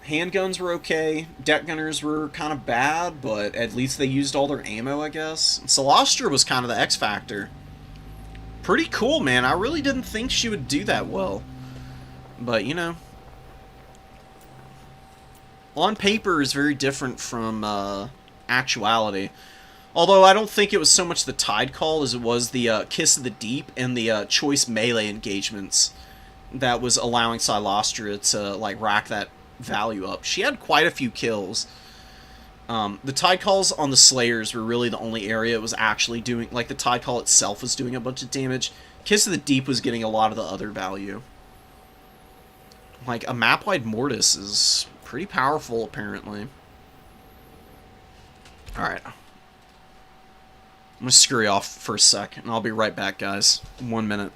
Handguns were okay. Deck gunners were kind of bad, but at least they used all their ammo, I guess. Celestra was kind of the X factor. Pretty cool, man. I really didn't think she would do that well. But, you know, on paper is very different from actuality. Although I don't think it was so much the Tide Call as it was the Kiss of the Deep and the choice melee engagements that was allowing Silostra to, like, rack that value up. She had quite a few kills. The Tide Calls on the Slayers were really the only area it was actually doing, like, the Tide Call itself was doing a bunch of damage. Kiss of the Deep was getting a lot of the other value. Like, a map-wide Mortis is pretty powerful, apparently. Alright. I'm gonna scurry off for a sec, and I'll be right back, guys. 1 minute.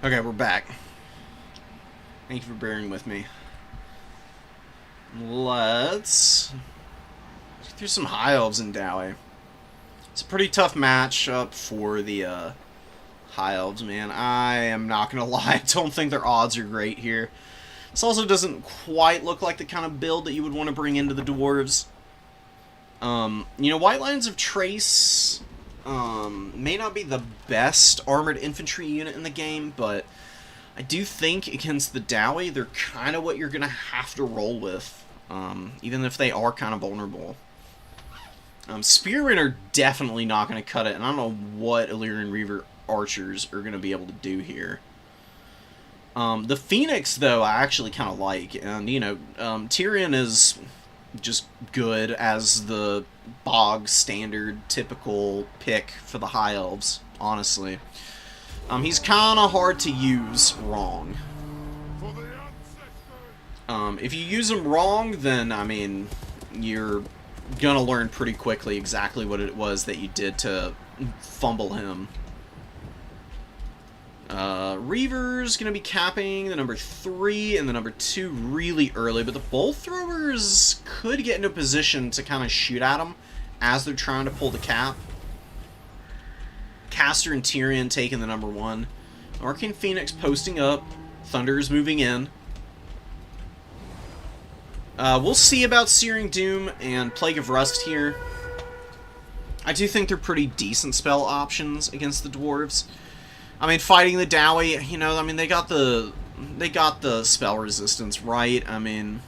Okay, we're back. Thank you for bearing with me. Let's get through some High Elves in Highe. It's a pretty tough matchup for the High Elves, man. I am not going to lie. I don't think their odds are great here. This also doesn't quite look like the kind of build that you would want to bring into the Dwarves. You know, White Lions of Trace may not be the best armored infantry unit in the game, but I do think against the Highe, they're kind of what you're going to have to roll with, even if they are kind of vulnerable. Spearmen are definitely not going to cut it, and I don't know what Illyrian Reaver archers are going to be able to do here. The Phoenix, though, I actually kind of like. And, you know, Tyrion is just good as the bog standard typical pick for the High Elves, honestly. He's kind of hard to use wrong. If you use him wrong, then, I mean, you're gonna learn pretty quickly exactly what it was that you did to fumble him. Reaver's gonna be capping the number 3 and the number 2 really early, but the bolt throwers could get into a position to kind of shoot at them as they're trying to pull the cap. Caster and Tyrion taking the number 1. Arcane Phoenix posting up. Thunder's moving in. We'll see about Searing Doom and Plague of Rust here. I do think they're pretty decent spell options against the dwarves. I mean, fighting the Dowie, you know, I mean, they got the spell resistance, right? I mean,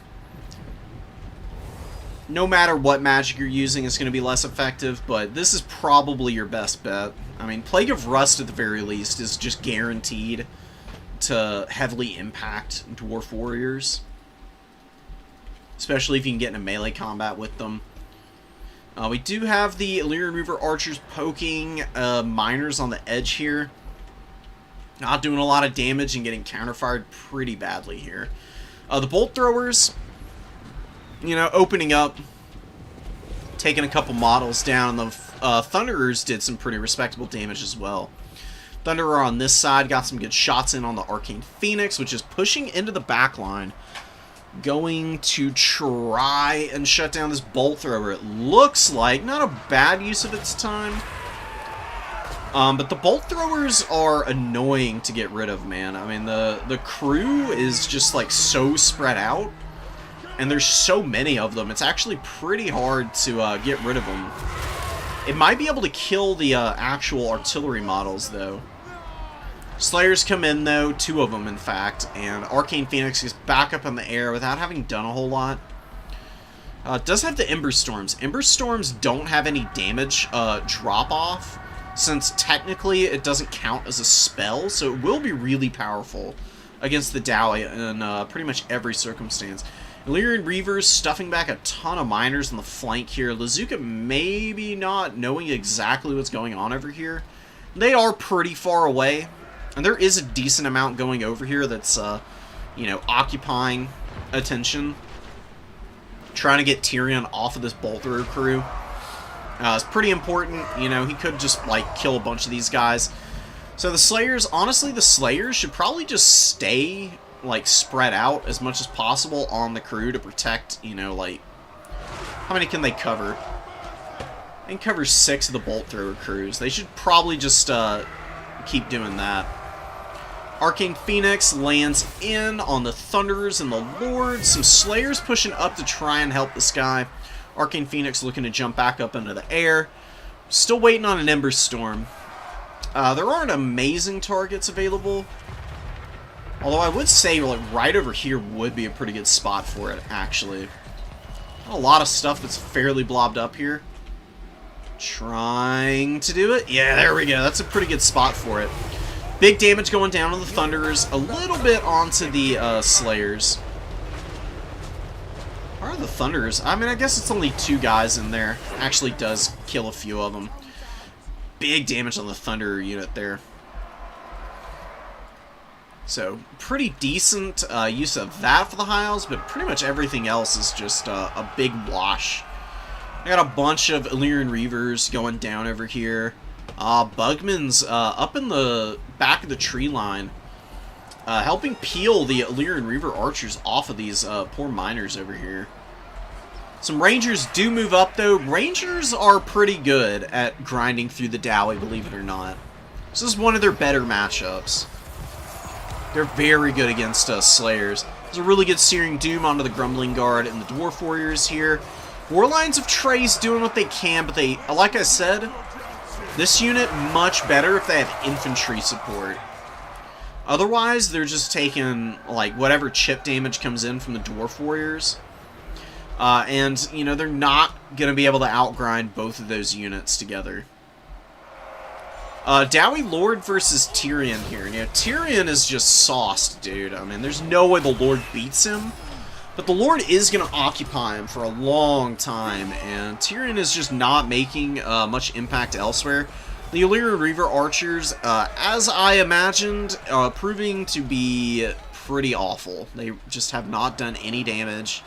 no matter what magic you're using, it's going to be less effective, but this is probably your best bet. I mean, Plague of Rust, at the very least, is just guaranteed to heavily impact dwarf warriors. Especially if you can get into melee combat with them. We do have the Illyrian Reaver archers poking miners on the edge here. Not doing a lot of damage and getting counterfired pretty badly here. The bolt throwers, you know, opening up, taking a couple models down. The Thunderers did some pretty respectable damage as well. Thunderer on this side got some good shots in on the Arcane Phoenix, which is pushing into the back line. Going to try and shut down this bolt thrower. It looks like not a bad use of its time. But the bolt throwers are annoying to get rid of, man. I mean, the crew is just like so spread out, and there's so many of them. It's actually pretty hard to get rid of them. It might be able to kill the actual artillery models, though. Slayers come in, though, 2 of them, in fact, and Arcane Phoenix is back up in the air without having done a whole lot. It does have the Ember Storms. Ember Storms don't have any damage drop-off, since technically it doesn't count as a spell, so it will be really powerful against the Dowie in pretty much every circumstance. Illyrian Reavers stuffing back a ton of miners on the flank here. Lazuka maybe not knowing exactly what's going on over here. They are pretty far away. And there is a decent amount going over here that's, you know, occupying attention. Trying to get Tyrion off of this bolt thrower crew. It's pretty important. You know, he could just, like, kill a bunch of these guys. So the Slayers, honestly, the Slayers should probably just stay, like, spread out as much as possible on the crew to protect, you know, like... How many can they cover? They can cover 6 of the bolt thrower crews. They should probably just, keep doing that. Arcane Phoenix lands in on the Thunderers and the Lords. Some Slayers pushing up to try and help this guy. Arcane Phoenix looking to jump back up into the air. Still waiting on an Ember Storm. There aren't amazing targets available. Although I would say, like, right over here would be a pretty good spot for it, actually. A lot of stuff that's fairly blobbed up here. Trying to do it. Yeah, there we go. That's a pretty good spot for it. Big damage going down on the Thunderers. A little bit onto the Slayers. Where are the Thunderers? I mean, I guess it's only 2 guys in there. Actually does kill a few of them. Big damage on the Thunderer unit there. So, pretty decent use of that for the High Elves, but pretty much everything else is just a big wash. I got a bunch of Illyrian Reavers going down over here. Bugman's up in the back of the tree line, helping peel the Illyrian Reaver archers off of these poor miners over here. Some Rangers do move up, though. Rangers are pretty good at grinding through the Dowie, believe it or not. This is one of their better matchups. They're very good against Slayers. There's a really good Searing Doom onto the Grumbling Guard and the Dwarf Warriors here. Warlines of Trace doing what they can, but they, like I said, this unit much better if they have infantry support. Otherwise, they're just taking, like, whatever chip damage comes in from the Dwarf Warriors. And, you know, they're not going to be able to outgrind both of those units together. Dowie Lord versus Tyrion here. You know, Tyrion is just sauced, dude. I mean, there's no way the Lord beats him. But the Lord is going to occupy him for a long time, and Tyrion is just not making much impact elsewhere. The Illyrian Reaver Archers, as I imagined, proving to be pretty awful. They just have not done any damage.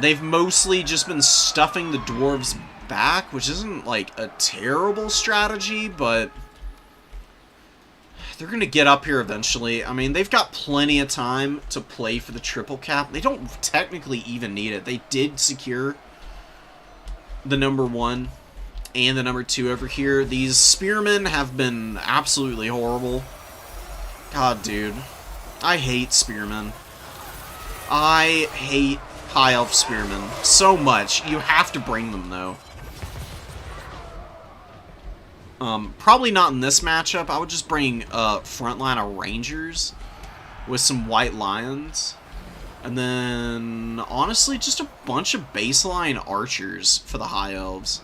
They've mostly just been stuffing the dwarves back, which isn't like a terrible strategy, but they're going to get up here eventually. I mean, they've got plenty of time to play for the triple cap. They don't technically even need it. They did secure the number 1 and the number 2 over here. These spearmen have been absolutely horrible. God, dude. I hate spearmen. I hate High Elf spearmen so much. You have to bring them, though. Probably not in this matchup. I would just bring a front line of Rangers with some White Lions. And then, honestly, just a bunch of baseline Archers for the High Elves.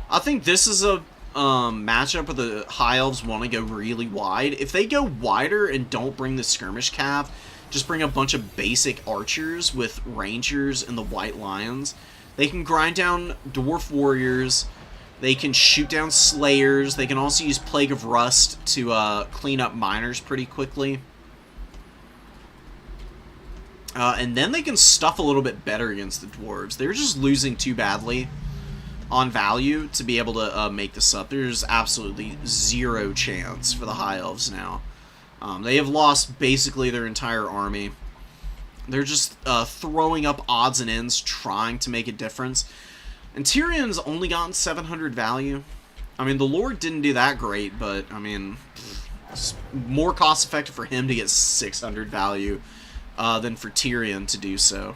I think this is a matchup where the High Elves want to go really wide. If they go wider and don't bring the Skirmish Cav, just bring a bunch of basic Archers with Rangers and the White Lions, they can grind down Dwarf Warriors. They can shoot down Slayers. They can also use Plague of Rust to clean up Miners pretty quickly. And then they can stuff a little bit better against the Dwarves. They're just losing too badly on value to be able to make this up. There's absolutely zero chance for the High Elves now. They have lost basically their entire army. They're just throwing up odds and ends, trying to make a difference. And Tyrion's only gotten 700 value. I mean, the Lord didn't do that great, but, I mean, it's more cost-effective for him to get 600 value than for Tyrion to do so.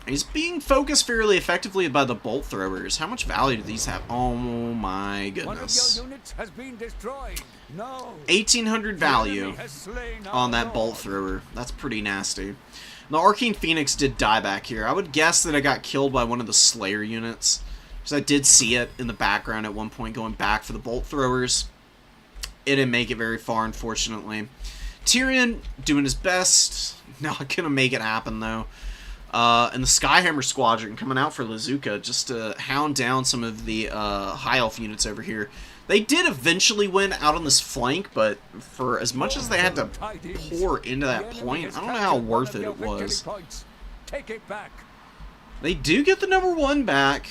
He's being focused fairly effectively by the bolt throwers. How much value do these have? Oh my goodness. One of your units has been destroyed. No. 1,800 value on that bolt thrower. That's pretty nasty. The Arcane Phoenix did die back here. I would guess that I got killed by one of the Slayer units, because I did see it in the background at one point going back for the bolt throwers. It didn't make it very far, unfortunately. Tyrion doing his best. Not going to make it happen, though. And the Skyhammer Squadron coming out for Lazuka just to hound down some of the High Elf units over here. They did eventually win out on this flank, but for as much as they had to pour into that point, I don't know how worth it was. Take it back. They do get the number 1 back.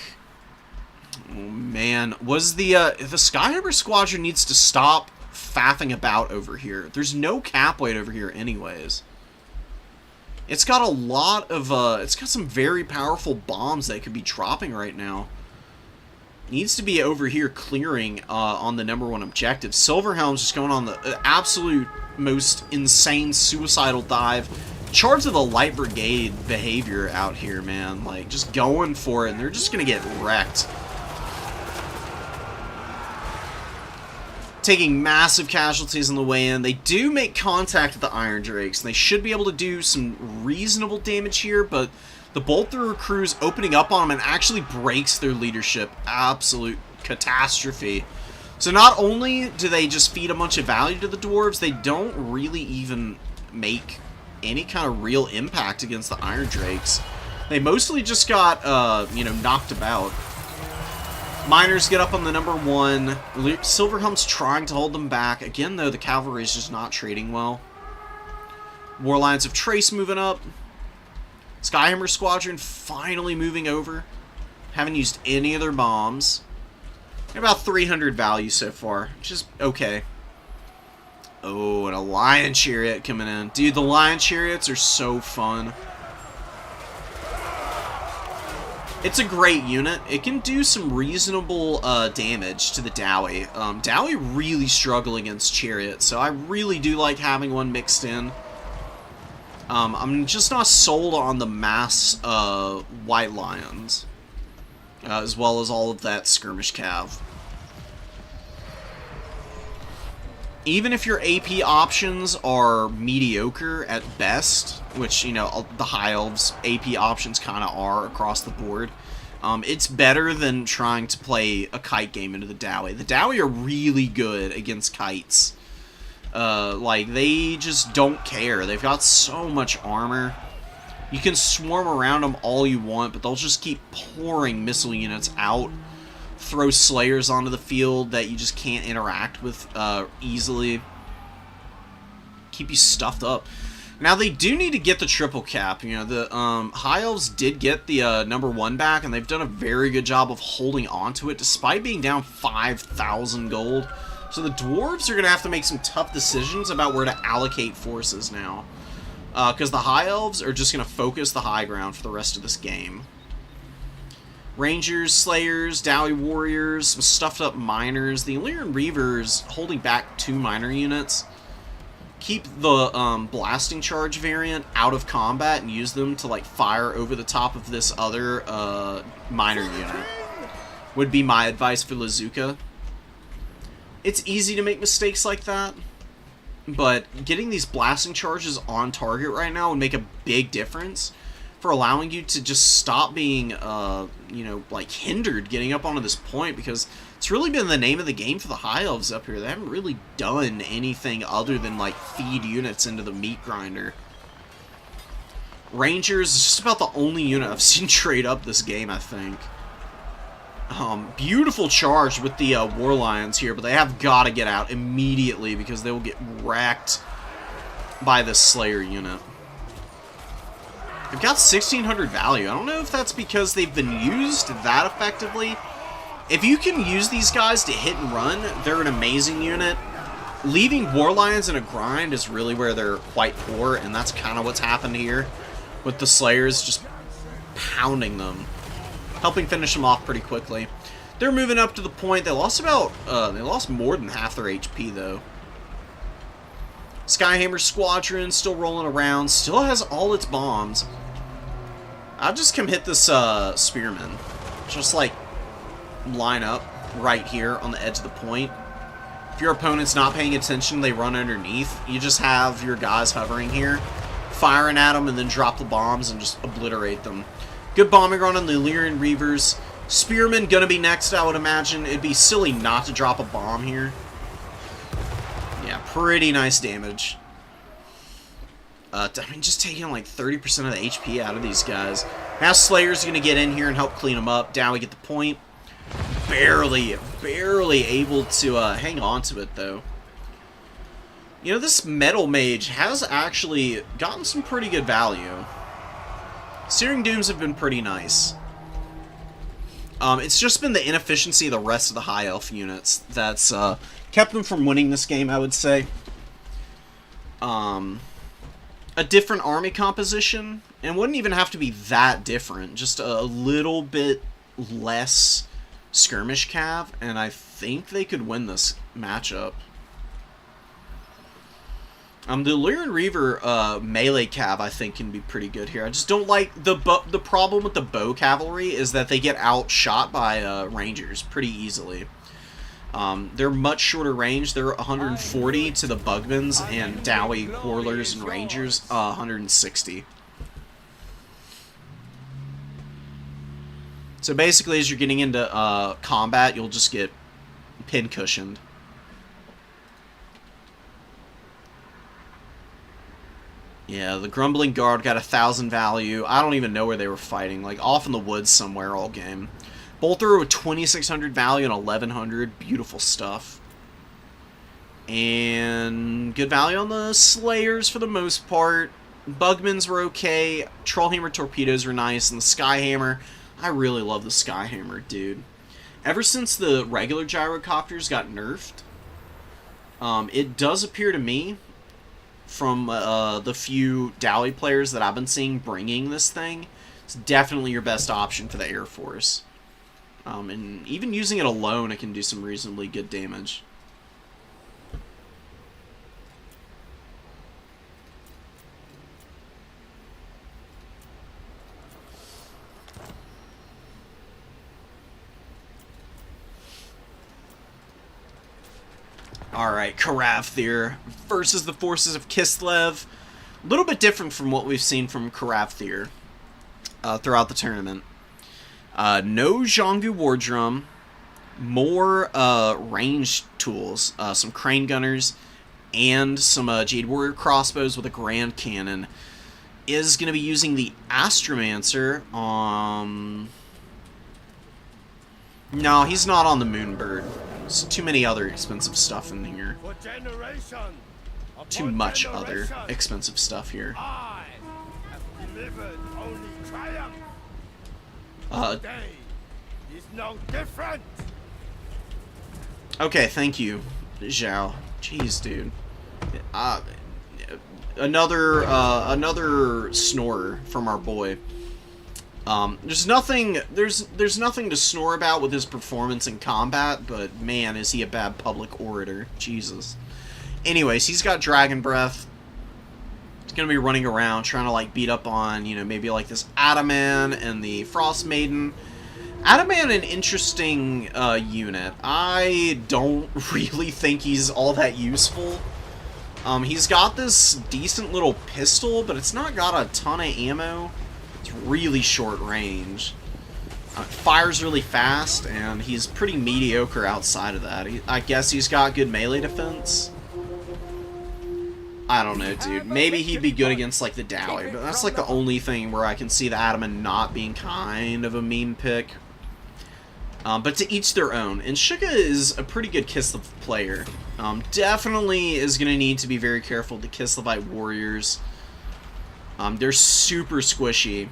Oh man, was the Skyhammer Squadron needs to stop faffing about over here. There's no cap weight over here anyways. It's got a lot of, it's got some very powerful bombs that could be dropping right now. Needs to be over here clearing on the number 1 objective. Silverhelm's just going on the absolute most insane suicidal dive. Charge of the Light Brigade behavior out here, man. Like, just going for it, and they're just going to get wrecked. Taking massive casualties on the way in. They do make contact with the Iron Drakes, and they should be able to do some reasonable damage here, but the Bolt Thrower crew's opening up on them and actually breaks their leadership. Absolute catastrophe. So not only do they just feed a bunch of value to the Dwarves, they don't really even make any kind of real impact against the Iron Drakes. They mostly just got, you know, knocked about. Miners get up on the number 1. Silverhelm's trying to hold them back. Again, though, the cavalry is just not trading well. War Lions of Trace moving up. Skyhammer Squadron finally moving over. Haven't used any of their bombs. They're about 300 value so far, which is okay. Oh, and a Lion Chariot coming in. Dude, the Lion Chariots are so fun. It's a great unit. It can do some reasonable damage to the Dowie. Dowie really struggle against Chariot, so I really do like having one mixed in. I'm just not sold on the mass White Lions, as well as all of that Skirmish Cav. Even if your AP options are mediocre at best, which, you know, the High Elves AP options kind of are across the board, It's better than trying to play a kite game into the Dowie. The Dowie are really good against kites. Like, they just don't care. They've got so much armor. You can swarm around them all you want, but they'll just keep pouring missile units out. Throw Slayers onto the field that you just can't interact with easily. Keep you stuffed up. Now, they do need to get the triple cap. You know, the High Elves did get the #1 back, and they've done a very good job of holding on to it, despite being down 5,000 gold. So the Dwarves are going to have to make some tough decisions about where to allocate forces now. Because the High Elves are just going to focus the high ground for the rest of this game. Rangers, Slayers, Dowie Warriors, some stuffed up Miners. The Illyrian Reavers holding back 2 miner units. Keep the blasting charge variant out of combat and use them to like fire over the top of this other miner unit. Would be my advice for Lazuka. It's easy to make mistakes like that, but getting these blasting charges on target right now would make a big difference for allowing you to just stop being, you know, like hindered getting up onto this point, because it's really been the name of the game for the High Elves up here. They haven't really done anything other than, like, feed units into the meat grinder. Rangers is just about the only unit I've seen trade up this game, I think. Beautiful charge with the War Lions here, but they have got to get out immediately because they will get wrecked by this Slayer unit. They've got 1,600 value. I don't know if that's because they've been used that effectively. If you can use these guys to hit and run, they're an amazing unit. Leaving War Lions in a grind is really where they're quite poor, and that's kind of what's happened here with the Slayers just pounding them, helping finish them off pretty quickly. They're moving up to the point. They lost more than half their HP though. Skyhammer Squadron still rolling around, still has all its bombs. I'll just come hit this Spearman. Just like line up right here on the edge of the point. If your opponent's not paying attention, they run underneath. You just have your guys hovering here, firing at them, and then drop the bombs and just obliterate them. Good bombing run on the Illyrian Reavers. Spearman gonna be next, I would imagine. It'd be silly not to drop a bomb here. Yeah, pretty nice damage. I mean, just taking like 30% of the HP out of these guys. Now Slayer's gonna get in here and help clean them up. Down we get the point. Barely able to hang on to it, though. You know, this Metal Mage has actually gotten some pretty good value. Searing Dooms have been pretty nice. It's just been the inefficiency of the rest of the High Elf units that's kept them from winning this game, I would say. A different army composition, and wouldn't even have to be that different, just a little bit less skirmish cav, and I think they could win this matchup. The Illyrian Reaver melee cav, I think, can be pretty good here. I just don't like the problem with the bow cavalry is that they get outshot by rangers pretty easily. They're much shorter range. They're 140 to the Bugmans, and Dowie, Quarlers, and Rangers 160. So basically, as you're getting into combat, you'll just get pin-cushioned. Yeah, the Grumbling Guard got 1,000 value. I don't even know where they were fighting. Like, off in the woods somewhere all game. Bolter with 2,600 value and 1,100. Beautiful stuff. And good value on the Slayers for the most part. Bugmans were okay. Trollhammer Torpedoes were nice. And the Skyhammer, I really love the Skyhammer, dude. Ever since the regular gyrocopters got nerfed, it does appear to me, from the few Dowie players that I've been seeing bringing this thing, it's definitely your best option for the Air Force. And even using it alone, it can do some reasonably good damage. Alright, Karavthir versus the forces of Kislev. A little bit different from what we've seen from Karavthir throughout the tournament. No Zhonggu War Drum. More ranged tools. Some Crane Gunners. And some Jade Warrior crossbows with a Grand Cannon. Is going to be using the Astromancer on... No, he's not on the Moonbird. There's too many other expensive stuff in here. Too much other expensive stuff here. I have delivered only triumph. Today is no different. Okay, thank you, Zhao. Jeez, dude. Another snorer from our boy. There's nothing to snore about with his performance in combat, but man, is he a bad public orator. Jesus. Anyways, he's got Dragon Breath. He's gonna be running around trying to like beat up on, you know, maybe like this Ataman and the Frost Maiden. Ataman, an interesting unit. I don't really think he's all that useful. He's got this decent little pistol, but it's not got a ton of ammo. It's really short range. Fires really fast, and he's pretty mediocre outside of that. I guess he's got good melee defense. I don't know, dude. Maybe he'd be good against, like, the Dowie, but that's, like, the only thing where I can see the Ataman not being kind of a meme pick. But to each their own. And Highe is a pretty good Kislev player. Definitely is going to need to be very careful with the Kislevite warriors. They're super squishy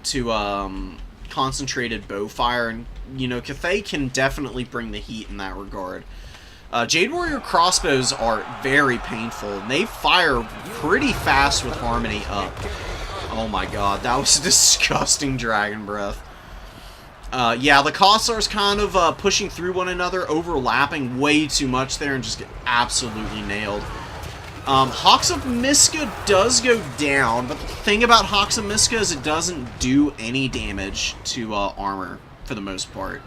to concentrated bow fire, and you know, Highe can definitely bring the heat in that regard. Jade Warrior crossbows are very painful, and they fire pretty fast with Harmony up. Oh my god, that was a disgusting Dragon Breath. Yeah, the Kossar's kind of pushing through one another, overlapping way too much there, and just get absolutely nailed. Hawks of Miska does go down, but the thing about Hawks of Miska is it doesn't do any damage to armor, for the most part.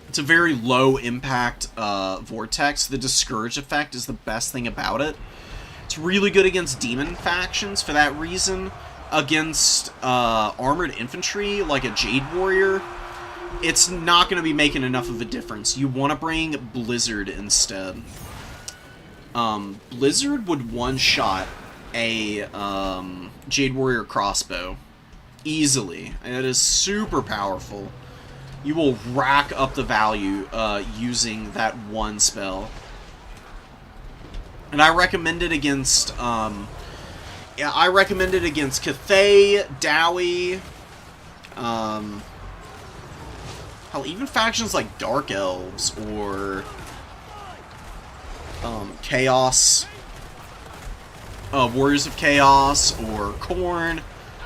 It's a very low impact vortex. The Discourage effect is the best thing about it. It's really good against demon factions for that reason. Against armored infantry, like a Jade Warrior, it's not going to be making enough of a difference. You want to bring Blizzard instead. Blizzard would one-shot a Jade Warrior crossbow easily, and it is super powerful. You will rack up the value using that one spell. And I recommend it against yeah, I recommend it against Highe, Dowie, hell, even factions like Dark Elves or Chaos, Warriors of Chaos or Khorne.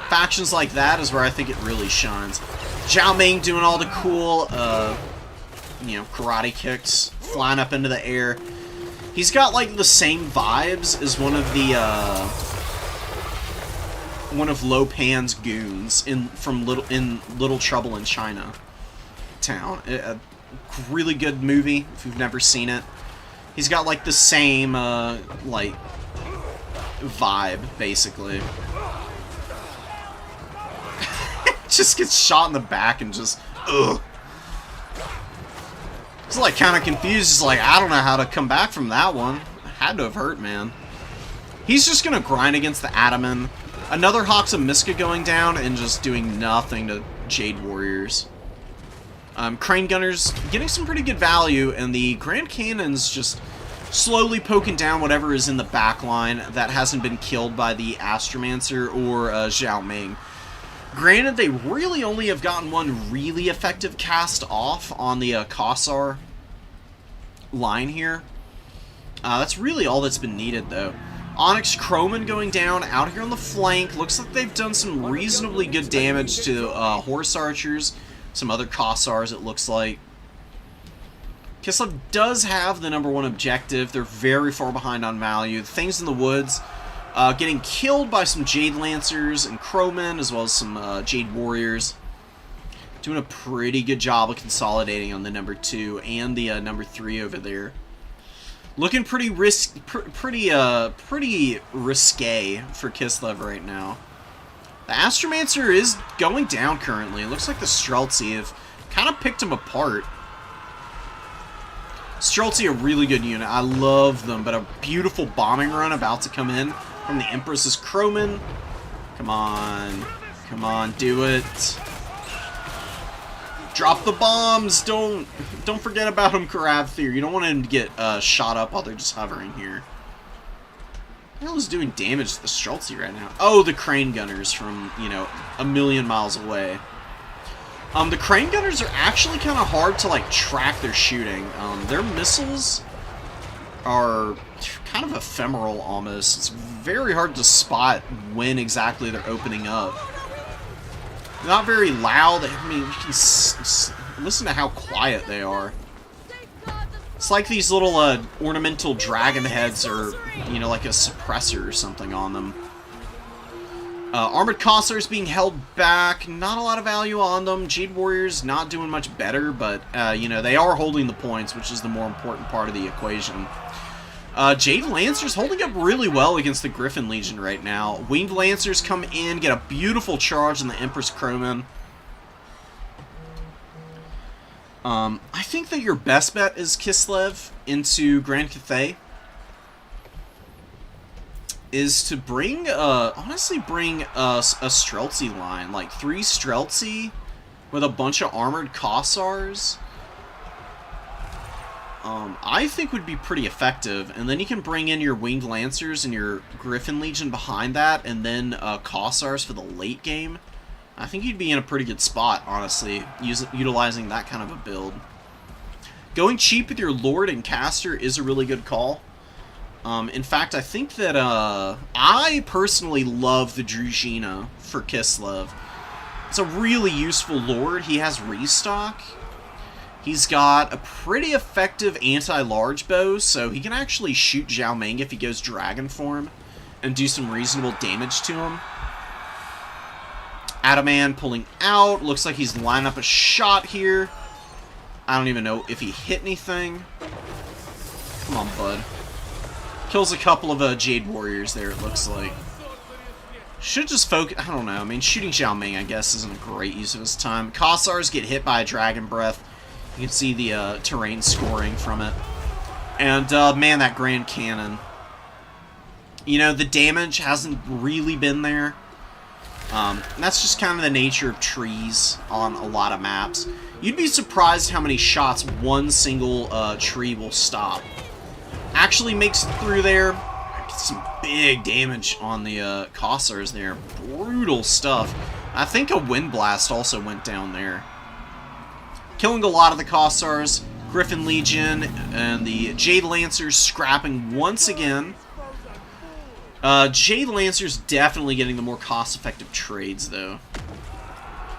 Factions like that is where I think it really shines. Zhao Ming doing all the cool, you know, karate kicks, flying up into the air. He's got like the same vibes as one of the one of Lo Pan's goons in Little Trouble in China Town. A really good movie if you've never seen it. He's got like the same like vibe basically. Just gets shot in the back and just ugh. He's like kind of confused. He's like, I don't know how to come back from that one. Had to have hurt, man. He's just gonna grind against the Ataman. Another Hawks of Miska going down and just doing nothing to Jade Warriors. Crane Gunners getting some pretty good value, and the Grand Cannons just slowly poking down whatever is in the back line that hasn't been killed by the Astromancer or Zhao Ming. Granted, they really only have gotten one really effective cast off on the Kossar line here. That's really all that's been needed, though. Onyx Croman going down out here on the flank. Looks like they've done some reasonably good damage to Horse Archers. Some other Kossars, it looks like. Kislev does have the #1 objective. They're very far behind on value. Things in the Woods getting killed by some Jade Lancers and Crowmen, as well as some Jade Warriors. Doing a pretty good job of consolidating on the #2 and the #3 over there. Looking pretty risky for Kislev right now. The Astromancer is going down currently. It looks like the Streltsy have kind of picked him apart. Streltsy, a really good unit. I love them, but a beautiful bombing run about to come in from the Empress's Crowman. Come on. Come on, do it. Drop the bombs! Don't forget about him, Karavthir. You don't want him to get shot up while they're just hovering here. What the hell is doing damage to the Streltsy right now? Oh, the Crane Gunners from, you know, a million miles away. The Crane Gunners are actually kind of hard to, like, track their shooting. Their missiles are kind of ephemeral, almost. It's very hard to spot when exactly they're opening up. Not very loud. I mean, you can listen to how quiet they are. It's like these little ornamental dragon heads or, you know, like a suppressor or something on them. Armored Cossars being held back. Not a lot of value on them. Jade Warriors not doing much better, but, you know, they are holding the points, which is the more important part of the equation. Jade Lancers holding up really well against the Griffin Legion right now. Winged Lancers come in, get a beautiful charge on the Empress Crowman. I think that your best bet is Kislev into Grand Cathay. Is to bring, honestly bring a Streltsy line. Like 3 Streltsy with a bunch of armored Cossars. I think would be pretty effective, and then you can bring in your Winged Lancers and your Griffin Legion behind that, and then Cossars for the late game. I think you'd be in a pretty good spot, honestly, utilizing that kind of a build. Going cheap with your Lord and Caster is a really good call. In fact, I think that I personally love the Druzhina for Kislev. It's a really useful Lord. He has restock. He's got a pretty effective anti-large bow, so he can actually shoot Zhao Meng if he goes Dragon form and do some reasonable damage to him. Adaman pulling out. Looks like he's lining up a shot here. I don't even know if he hit anything. Come on, bud. Kills a couple of Jade Warriors there, it looks like. Should just focus. I don't know. I mean, shooting Zhao Meng, I guess, isn't a great use of his time. Cossars get hit by a Dragon Breath. You can see the terrain scoring from it. And, man, that Grand Cannon. You know, the damage hasn't really been there. That's just kind of the nature of trees on a lot of maps. You'd be surprised how many shots one single tree will stop. Actually makes it through there. Gets some big damage on the Cossars there. Brutal stuff. I think a Wind Blast also went down there. Killing a lot of the Cossars. Griffin Legion and the Jade Lancers scrapping once again. Jade Lancers definitely getting the more cost-effective trades, though.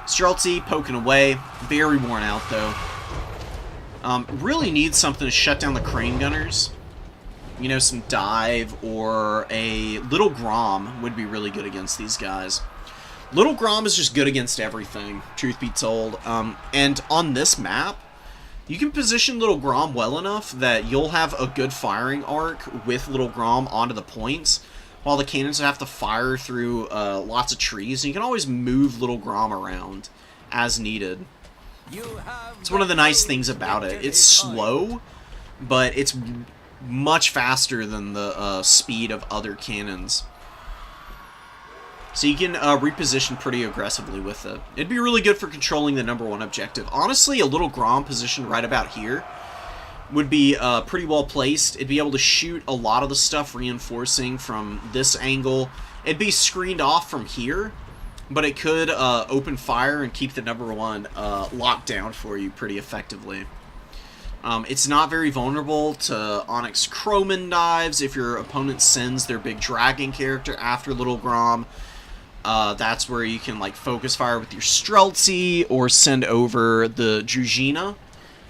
Streltsy poking away. Very worn out, though. Really needs something to shut down the Crane Gunners. You know, some dive or a Little Grom would be really good against these guys. Little Grom is just good against everything, truth be told. And on this map, you can position Little Grom well enough that you'll have a good firing arc with Little Grom onto the points, while the cannons have to fire through lots of trees. And you can always move Little Grom around as needed. It's one of the nice things about it. It's slow, but it's much faster than the speed of other cannons. So you can reposition pretty aggressively with it. It'd be really good for controlling the #1 objective. Honestly, a Little Grom positioned right about here would be pretty well placed. It'd be able to shoot a lot of the stuff reinforcing from this angle. It'd be screened off from here, but it could open fire and keep the #1 locked down for you pretty effectively. It's not very vulnerable to Onyx Crowman dives if your opponent sends their big dragon character after Little Grom. That's where you can like focus fire with your Streltsy or send over the Druzhina.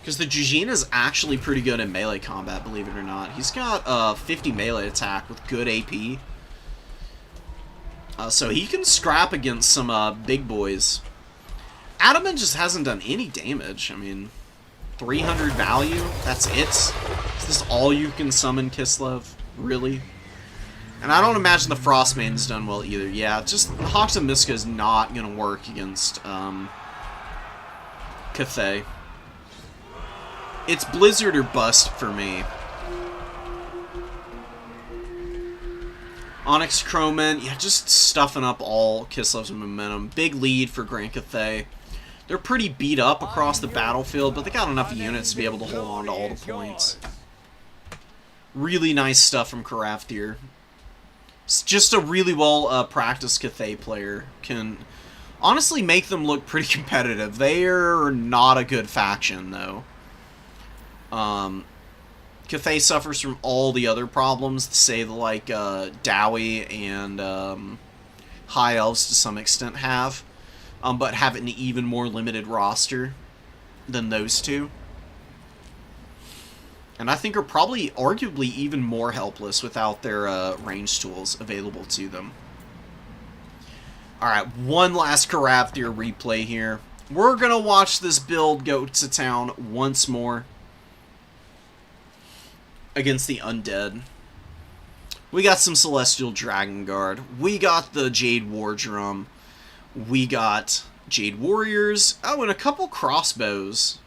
Because the Druzhina is actually pretty good in melee combat, believe it or not. He's got 50 melee attack with good AP. So he can scrap against some big boys. Adaman just hasn't done any damage. I mean, 300 value? That's it? Is this all you can summon, Kislev? Really? And I don't imagine the Frostmane's done well either. Yeah, just Hawks and Miska is not going to work against Highe. It's Blizzard or bust for me. Onyx Crowman, yeah, just stuffing up all Kislev's momentum. Big lead for Grand Highe. They're pretty beat up across the battlefield, but they got enough units to be able to hold on to all the points. Really nice stuff from Karaftir. It's just a really well practiced Highe player. Can honestly make them look pretty competitive. They are not a good faction, though. Highe suffers from all the other problems, say, like Dowie and High Elves to some extent have, but have an even more limited roster than those two. And I think are probably arguably even more helpless without their range tools available to them. Alright, one last Karaftir replay here. We're going to watch this build go to town once more against the Undead. We got some Celestial Dragon Guard. We got the Jade War Drum. We got Jade Warriors. Oh, and a couple crossbows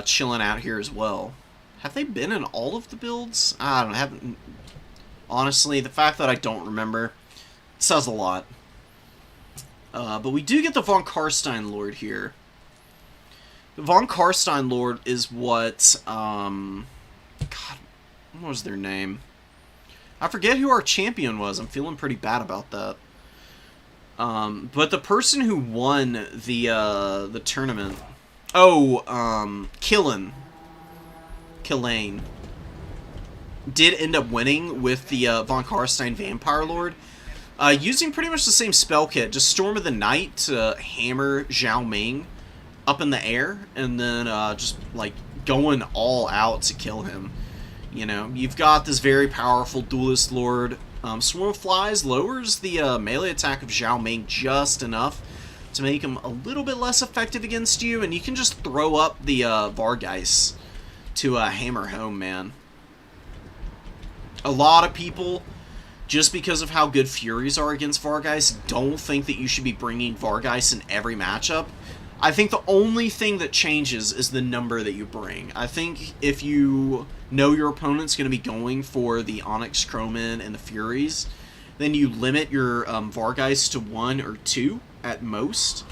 chilling out here as well. Have they been in all of the builds? I don't know. Honestly, the fact that I don't remember says a lot. But we do get the Von Karstein Lord here. The Von Karstein Lord is what, God, what was their name? I forget who our champion was. I'm feeling pretty bad about that. But the person who won the tournament, Killane, did end up winning with the Von Karstein Vampire Lord, using pretty much the same spell kit, just Storm of the Night to hammer Zhao Ming up in the air, and then just like going all out to kill him. You know, you've got this very powerful Duelist Lord. Swarm of Flies lowers the melee attack of Zhao Ming just enough to make him a little bit less effective against you, and you can just throw up the Vargeist to hammer home, man. A lot of people, just because of how good Furies are against Vargeist, don't think that you should be bringing Vargeist in every matchup. I think the only thing that changes is the number that you bring. I think if you know your opponent's going to be going for the Onyx Crowman and the Furies, then you limit your Vargeist to 1 or 2 at most.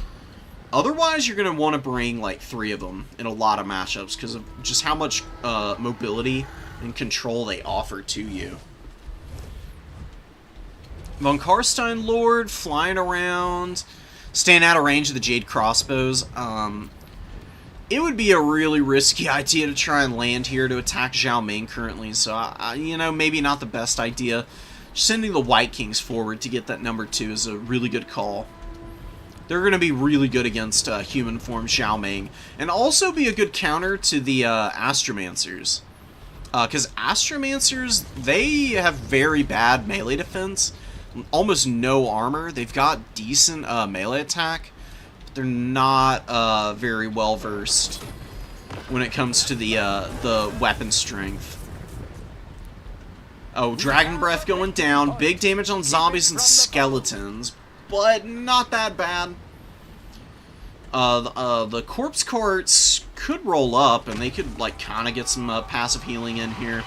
Otherwise, you're going to want to bring like 3 of them in a lot of matchups because of just how much mobility and control they offer to you. Von Karstein Lord flying around, staying out of range of the Jade Crossbows. It would be a really risky idea to try and land here to attack Zhao Ming currently, so, you know, maybe not the best idea. Sending the White Kings forward to get that number 2 is a really good call. They're going to be really good against human form Zhao Ming, and also be a good counter to the Astromancers. Because Astromancers, they have very bad melee defense, almost no armor. They've got decent melee attack, but they're not very well versed when it comes to the weapon strength. Oh, Dragon Breath going down, big damage on zombies and skeletons, but not that bad. The Corpse Carts could roll up, and they could like kind of get some passive healing in here.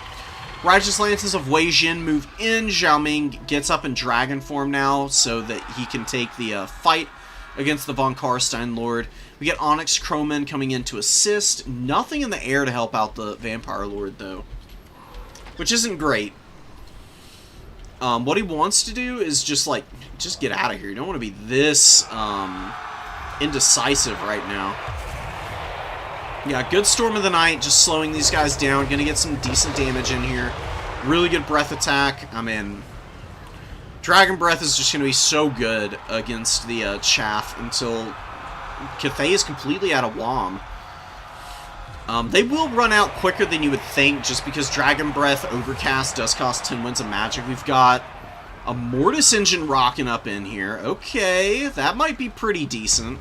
Righteous Lances of Wei Jin move in. Zhao Ming gets up in dragon form now so that he can take the fight against the Von Karstein Lord. We get Onyx Crowman coming in to assist. Nothing in the air to help out the Vampire Lord, though, which isn't great. What he wants to do is just get out of here. You don't want to be this indecisive right now. Yeah, good Storm of the Night, just slowing these guys down. Gonna get some decent damage in here. Really good breath attack. I mean, Dragon Breath is just gonna be so good against the Chaff until Highe is completely out of WOM. They will run out quicker than you would think, just because Dragon Breath Overcast does cost 10 wins of magic. We've got a Mortis Engine rocking up in here. Okay, that might be pretty decent.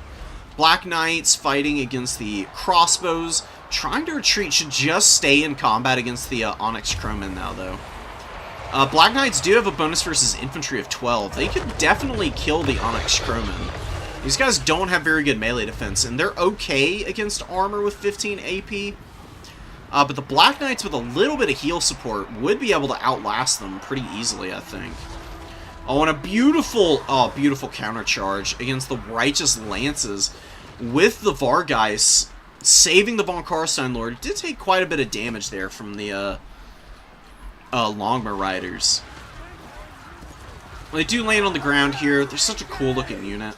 Black Knights fighting against the Crossbows. Trying to retreat, should just stay in combat against the Onyx Crowman now, though. Black Knights do have a bonus versus infantry of 12. They could definitely kill the Onyx Crowmen. These guys don't have very good melee defense, and they're okay against armor with 15 AP. But the Black Knights with a little bit of heal support would be able to outlast them pretty easily, I think. Oh, and a beautiful, beautiful counter charge against the Righteous Lances with the Vargeis saving the Von Karstein Lord. It did take quite a bit of damage there from the Longma Riders. They do land on the ground here. They're such a cool looking unit.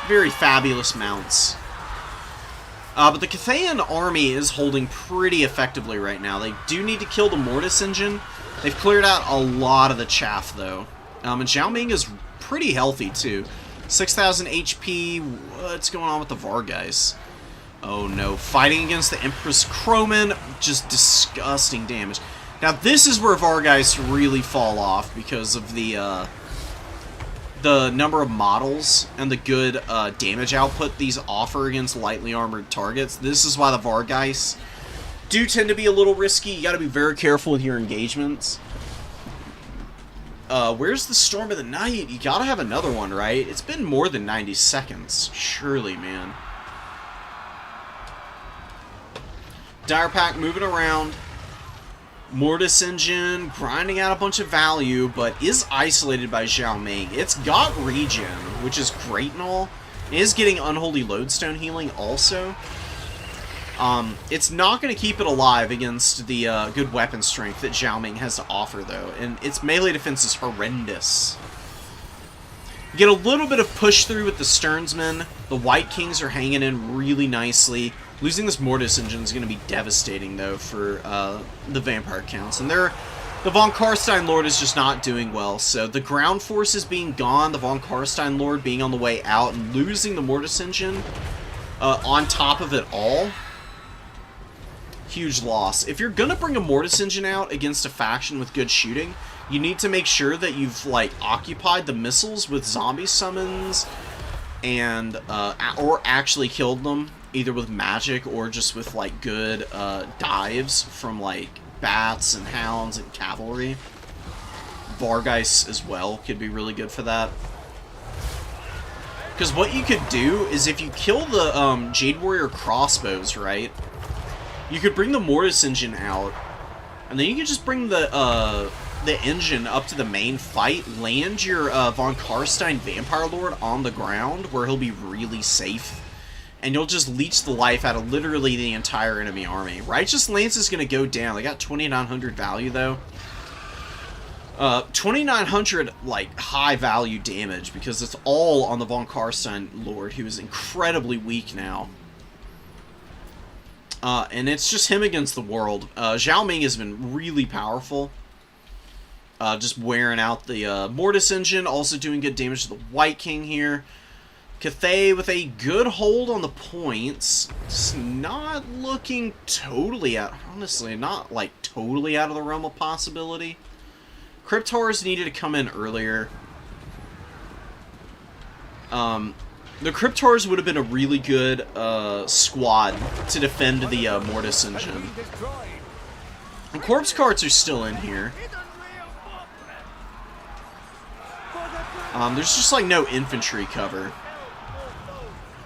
Very fabulous mounts. But the Cathayan army is holding pretty effectively right now. They do need to kill the Mortis engine. They've cleared out a lot of the chaff, though. And Zhao Ming is pretty healthy, too. 6,000 HP. What's going on with the Vargeis? Oh, no. Fighting against the Empress Crowman. Just disgusting damage. Now, this is where Vargeis really fall off because of the number of models and the good damage output these offer against lightly armored targets. This is why the Vargeis do tend to be a little risky. You got to be very careful with your engagements. Where's the Storm of the Night? You got to have another one, right? It's been more than 90 seconds. Surely, man. Dire Pack moving around. Mortis engine, grinding out a bunch of value, but is isolated by Zhao Ming. It's got regen, which is great and all. It is getting Unholy Lodestone healing also. It's not going to keep it alive against the good weapon strength that Zhao Ming has to offer, though, and its melee defense is horrendous. You get a little bit of push through with the Sternsmen. The White Kings are hanging in really nicely. Losing this Mortis engine is going to be devastating, though, for the Vampire Counts. And the Von Karstein Lord is just not doing well. So the ground forces being gone, the Von Karstein Lord being on the way out, and losing the Mortis engine on top of it all. Huge loss. If you're going to bring a Mortis engine out against a faction with good shooting, you need to make sure that you've, like, occupied the missiles with zombie summons and or actually killed them. Either with magic or just with, like, good dives from, like, bats and hounds and cavalry. Vargeis as well could be really good for that. Because what you could do is if you kill the Jade Warrior crossbows, right? You could bring the Mortis engine out, and then you could just bring the engine up to the main fight, land your Von Karstein Vampire Lord on the ground, where he'll be really safe. And you'll just leech the life out of literally the entire enemy army. Righteous Lance is going to go down. They got 2,900 value, though. 2,900, like, high value damage, because it's all on the Von Karstein Lord, who is incredibly weak now. And it's just him against the world. Zhao Ming has been really powerful. Just wearing out the Mortis engine, also doing good damage to the White King here. Cathay with a good hold on the points. It's not looking totally out, honestly, not like totally out of the realm of possibility. Cryptors needed to come in earlier. The Cryptors would have been a really good squad to defend the Mortis engine. And Corpse Carts are still in here. There's just like no infantry cover.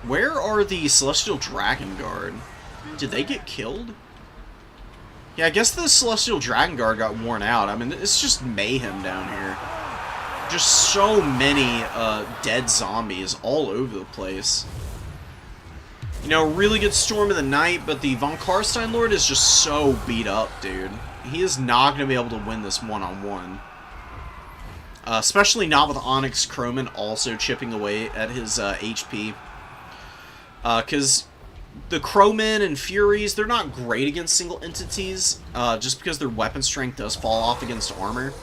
Where are the Celestial Dragon Guard? Did they get killed? Yeah, I guess the Celestial Dragon Guard got worn out. I mean, it's just mayhem down here. Just so many dead zombies all over the place. You know, really good Storm of the Night, but the Von Karstein Lord is just so beat up, dude. He is not going to be able to win this one-on-one. Especially not with Onyx Crowman also chipping away at his HP. Because the Crowmen and Furies, they're not great against single entities, just because their weapon strength does fall off against armor.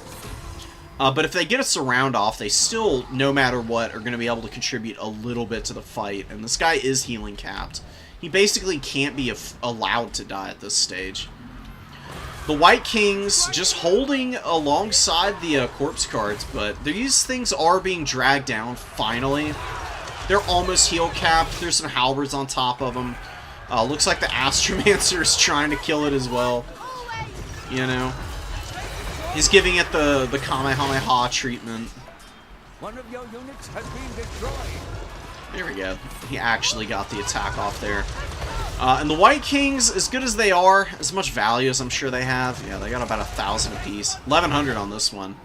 But if they get a surround off, they still, no matter what, are going to be able to contribute a little bit to the fight. And this guy is healing capped. He basically can't be allowed to die at this stage. The White Kings just holding alongside the Corpse Cards, but these things are being dragged down, finally. They're almost heal capped. There's some halberds on top of them. Looks like the Astromancer is trying to kill it as well. You know. He's giving it the Kamehameha treatment. One of your units has been destroyed. There we go. He actually got the attack off there. And the White Kings, as good as they are, as much value as I'm sure they have, yeah, they got about 1,000 apiece. 1,100 on this one,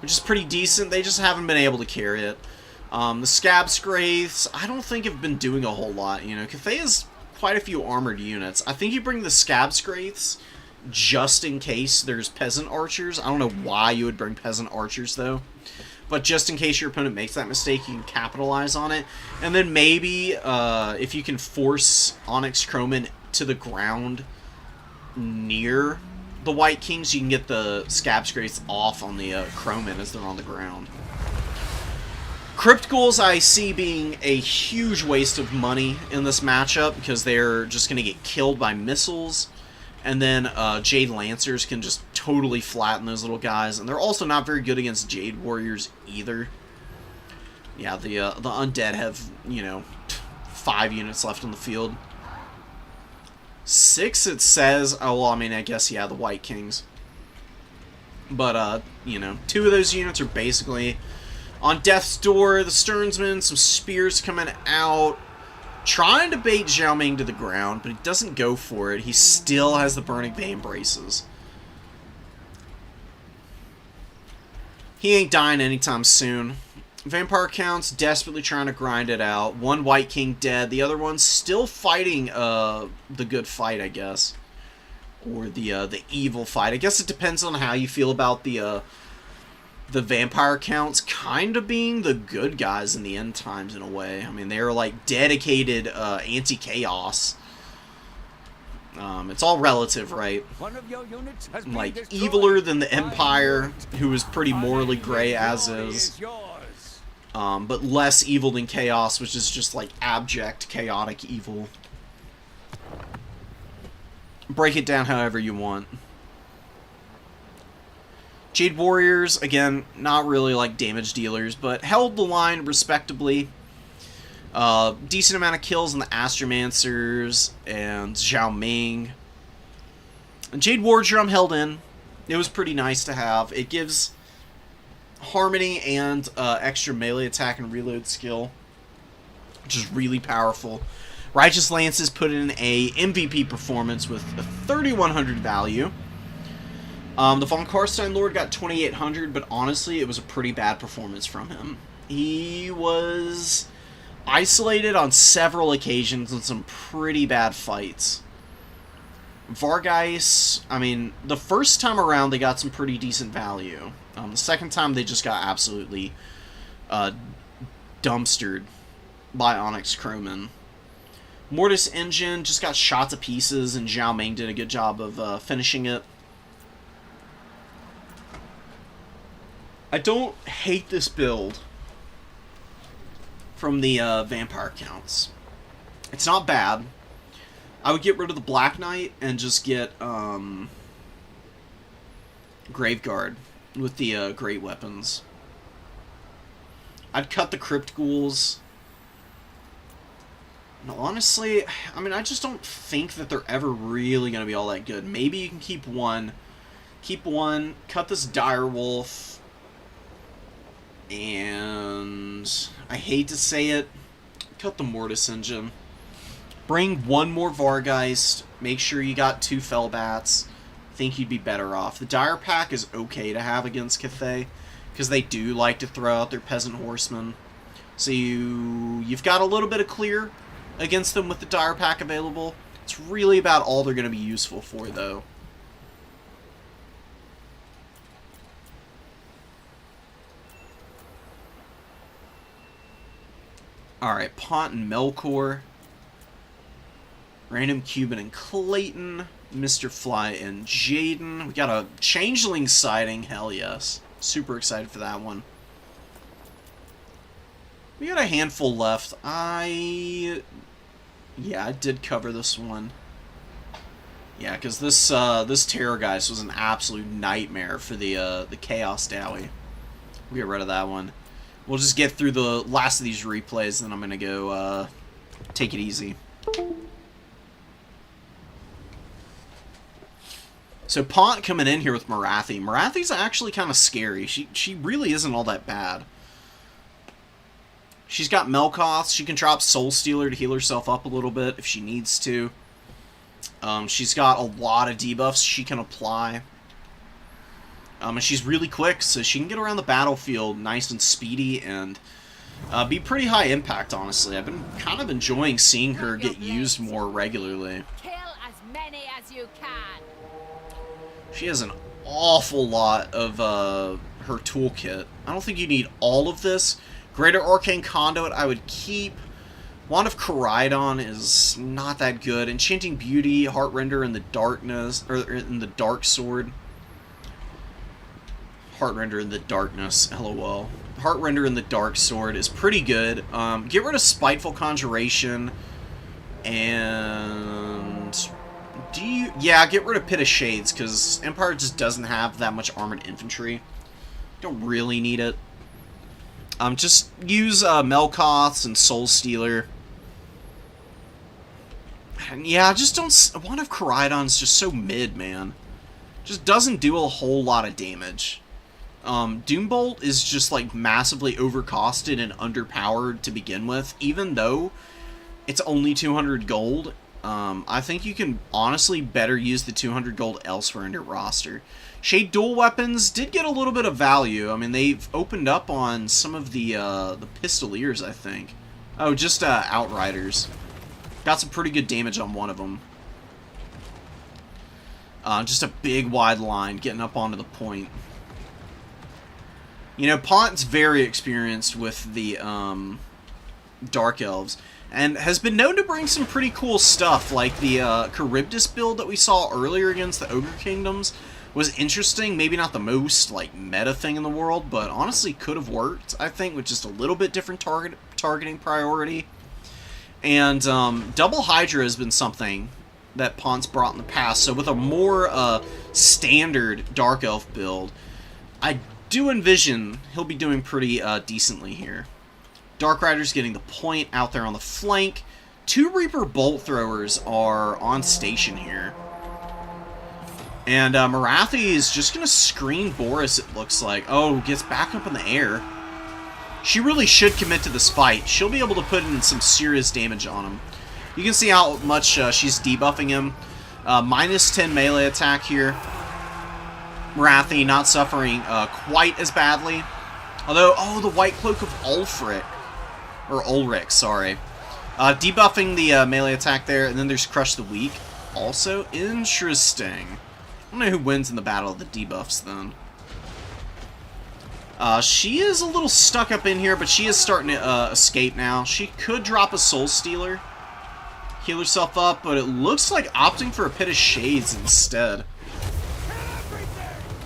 which is pretty decent. They just haven't been able to carry it. The Scab Scraiths, I don't think have been doing a whole lot. You know, Cathay has quite a few armored units. I think you bring the Scab Scraiths just in case there's Peasant Archers. I don't know why you would bring Peasant Archers, though. But just in case your opponent makes that mistake, you can capitalize on it. And then maybe, if you can force Onyx Crowman to the ground near the White Kings, you can get the Scab Scraiths off on the Crowman as they're on the ground. Crypt Ghouls I see being a huge waste of money in this matchup because they're just going to get killed by missiles. And then Jade Lancers can just totally flatten those little guys. And they're also not very good against Jade Warriors either. Yeah, the Undead have, you know, 5 units left on the field. 6 it says. Oh, well, I mean, I guess, yeah, the White Kings. But, you know, 2 of those units are basically on death's door. The Stearnsman, some spears coming out. Trying to bait Zhao Ming to the ground, but he doesn't go for it. He still has the Burning Bane braces. He ain't dying anytime soon. Vampire Count's desperately trying to grind it out. One White King dead. The other one's still fighting the good fight, I guess. Or the evil fight. I guess it depends on how you feel about the Vampire Counts kind of being the good guys in the end times in a way. I mean, they're like dedicated anti-chaos. It's all relative, right? One of your units has been Like, destroyed. eviler than the Empire, who is pretty morally gray as is. But less evil than Chaos, which is just like abject, chaotic evil. Break it down however you want. Jade Warriors, again, not really like damage dealers, but held the line respectably. Decent amount of kills on the Astromancers and Zhao Ming. And Jade War Drum held in. It was pretty nice to have. It gives harmony and extra melee attack and reload skill, which is really powerful. Righteous Lances put in a MVP performance with a 3,100 value. The Von Karstein Lord got 2,800, but honestly, it was a pretty bad performance from him. He was isolated on several occasions in some pretty bad fights. Vargeis, I mean, the first time around, they got some pretty decent value. The second time, they just got absolutely dumpstered by Onyx Crowman. Mortis Engine just got shot to pieces, and Zhao Ming did a good job of finishing it. I don't hate this build from the Vampire Counts. It's not bad. I would get rid of the Black Knight and just get Graveguard with the great weapons. I'd cut the Crypt Ghouls. And honestly, I mean, I just don't think that they're ever really going to be all that good. Maybe you can keep one. Keep one. Cut this Direwolf. And I hate to say it, cut the Mortis Engine. Bring one more Vargeist. Make sure you got 2 Fellbats. Think you'd be better off. The Dire Pack is okay to have against Cathay, because they do like to throw out their Peasant Horsemen. So you've got a little bit of clear against them with the Dire Pack available. It's really about all they're going to be useful for, though. Alright, Pont and Melkor. Random Cuban and Clayton. Mr. Fly and Jaden. We got a Changeling sighting. Hell yes. Super excited for that one. We got a handful left. Yeah, I did cover this one. Yeah, because this Terrorgeist was an absolute nightmare for the Chaos Dowie. We'll get rid of that one. We'll just get through the last of these replays, then I'm going to go take it easy. So So Pont coming in here with Marathi. Marathi's actually kind of scary. She really isn't all that bad. She's got Melkoth. She can drop Soul Stealer to heal herself up a little bit if she needs to. She's got a lot of debuffs she can apply. And she's really quick, so she can get around the battlefield nice and speedy and be pretty high impact, honestly. I've been kind of enjoying seeing her get used more regularly. Kill as many as you can. She has an awful lot of her toolkit. I don't think you need all of this. Greater Arcane Conduit I would keep. Wand of Coridon is not that good. Enchanting Beauty, Heartrender in the Darkness, or in the Dark Sword. Heartrender in the Darkness, LOL. Heartrender in the Dark Sword is pretty good. Get rid of Spiteful Conjuration, and yeah, get rid of Pit of Shades, because Empire just doesn't have that much armored infantry. Don't really need it. Just use Melkoths and Soul Stealer. And yeah, just don't... Wand of Coridon's just so mid, man. Just doesn't do a whole lot of damage. Doombolt is just, like, massively overcosted and underpowered to begin with, even though it's only 200 gold. I think you can honestly better use the 200 gold elsewhere in your roster. Shade Dual Weapons did get a little bit of value. I mean, they've opened up on some of the Pistoliers, I think. Oh, just Outriders. Got some pretty good damage on one of them. Just a big wide line getting up onto the point. You know, Pont's very experienced with the Dark Elves, and has been known to bring some pretty cool stuff, like the Charybdis build that we saw earlier against the Ogre Kingdoms was interesting. Maybe not the most, like, meta thing in the world, but honestly could have worked, I think, with just a little bit different targeting priority. And Double Hydra has been something that Pont's brought in the past, so with a more standard Dark Elf build, I do envision he'll be doing pretty decently here. Dark Rider's getting the point out there on the flank. 2 Reaper Bolt Throwers are on station here. And Marathi is just going to screen Boris, it looks like. Oh, gets back up in the air. She really should commit to this fight. She'll be able to put in some serious damage on him. You can see how much she's debuffing him. Minus 10 melee attack here. Marathi not suffering quite as badly. Although, oh, the White Cloak of Ulfric. Or Ulrich, sorry. Debuffing the melee attack there, and then there's Crush the Weak. Also interesting. I don't know who wins in the battle of the debuffs, then. She is a little stuck up in here, but she is starting to escape now. She could drop a Soul Stealer, heal herself up, but it looks like opting for a Pit of Shades instead.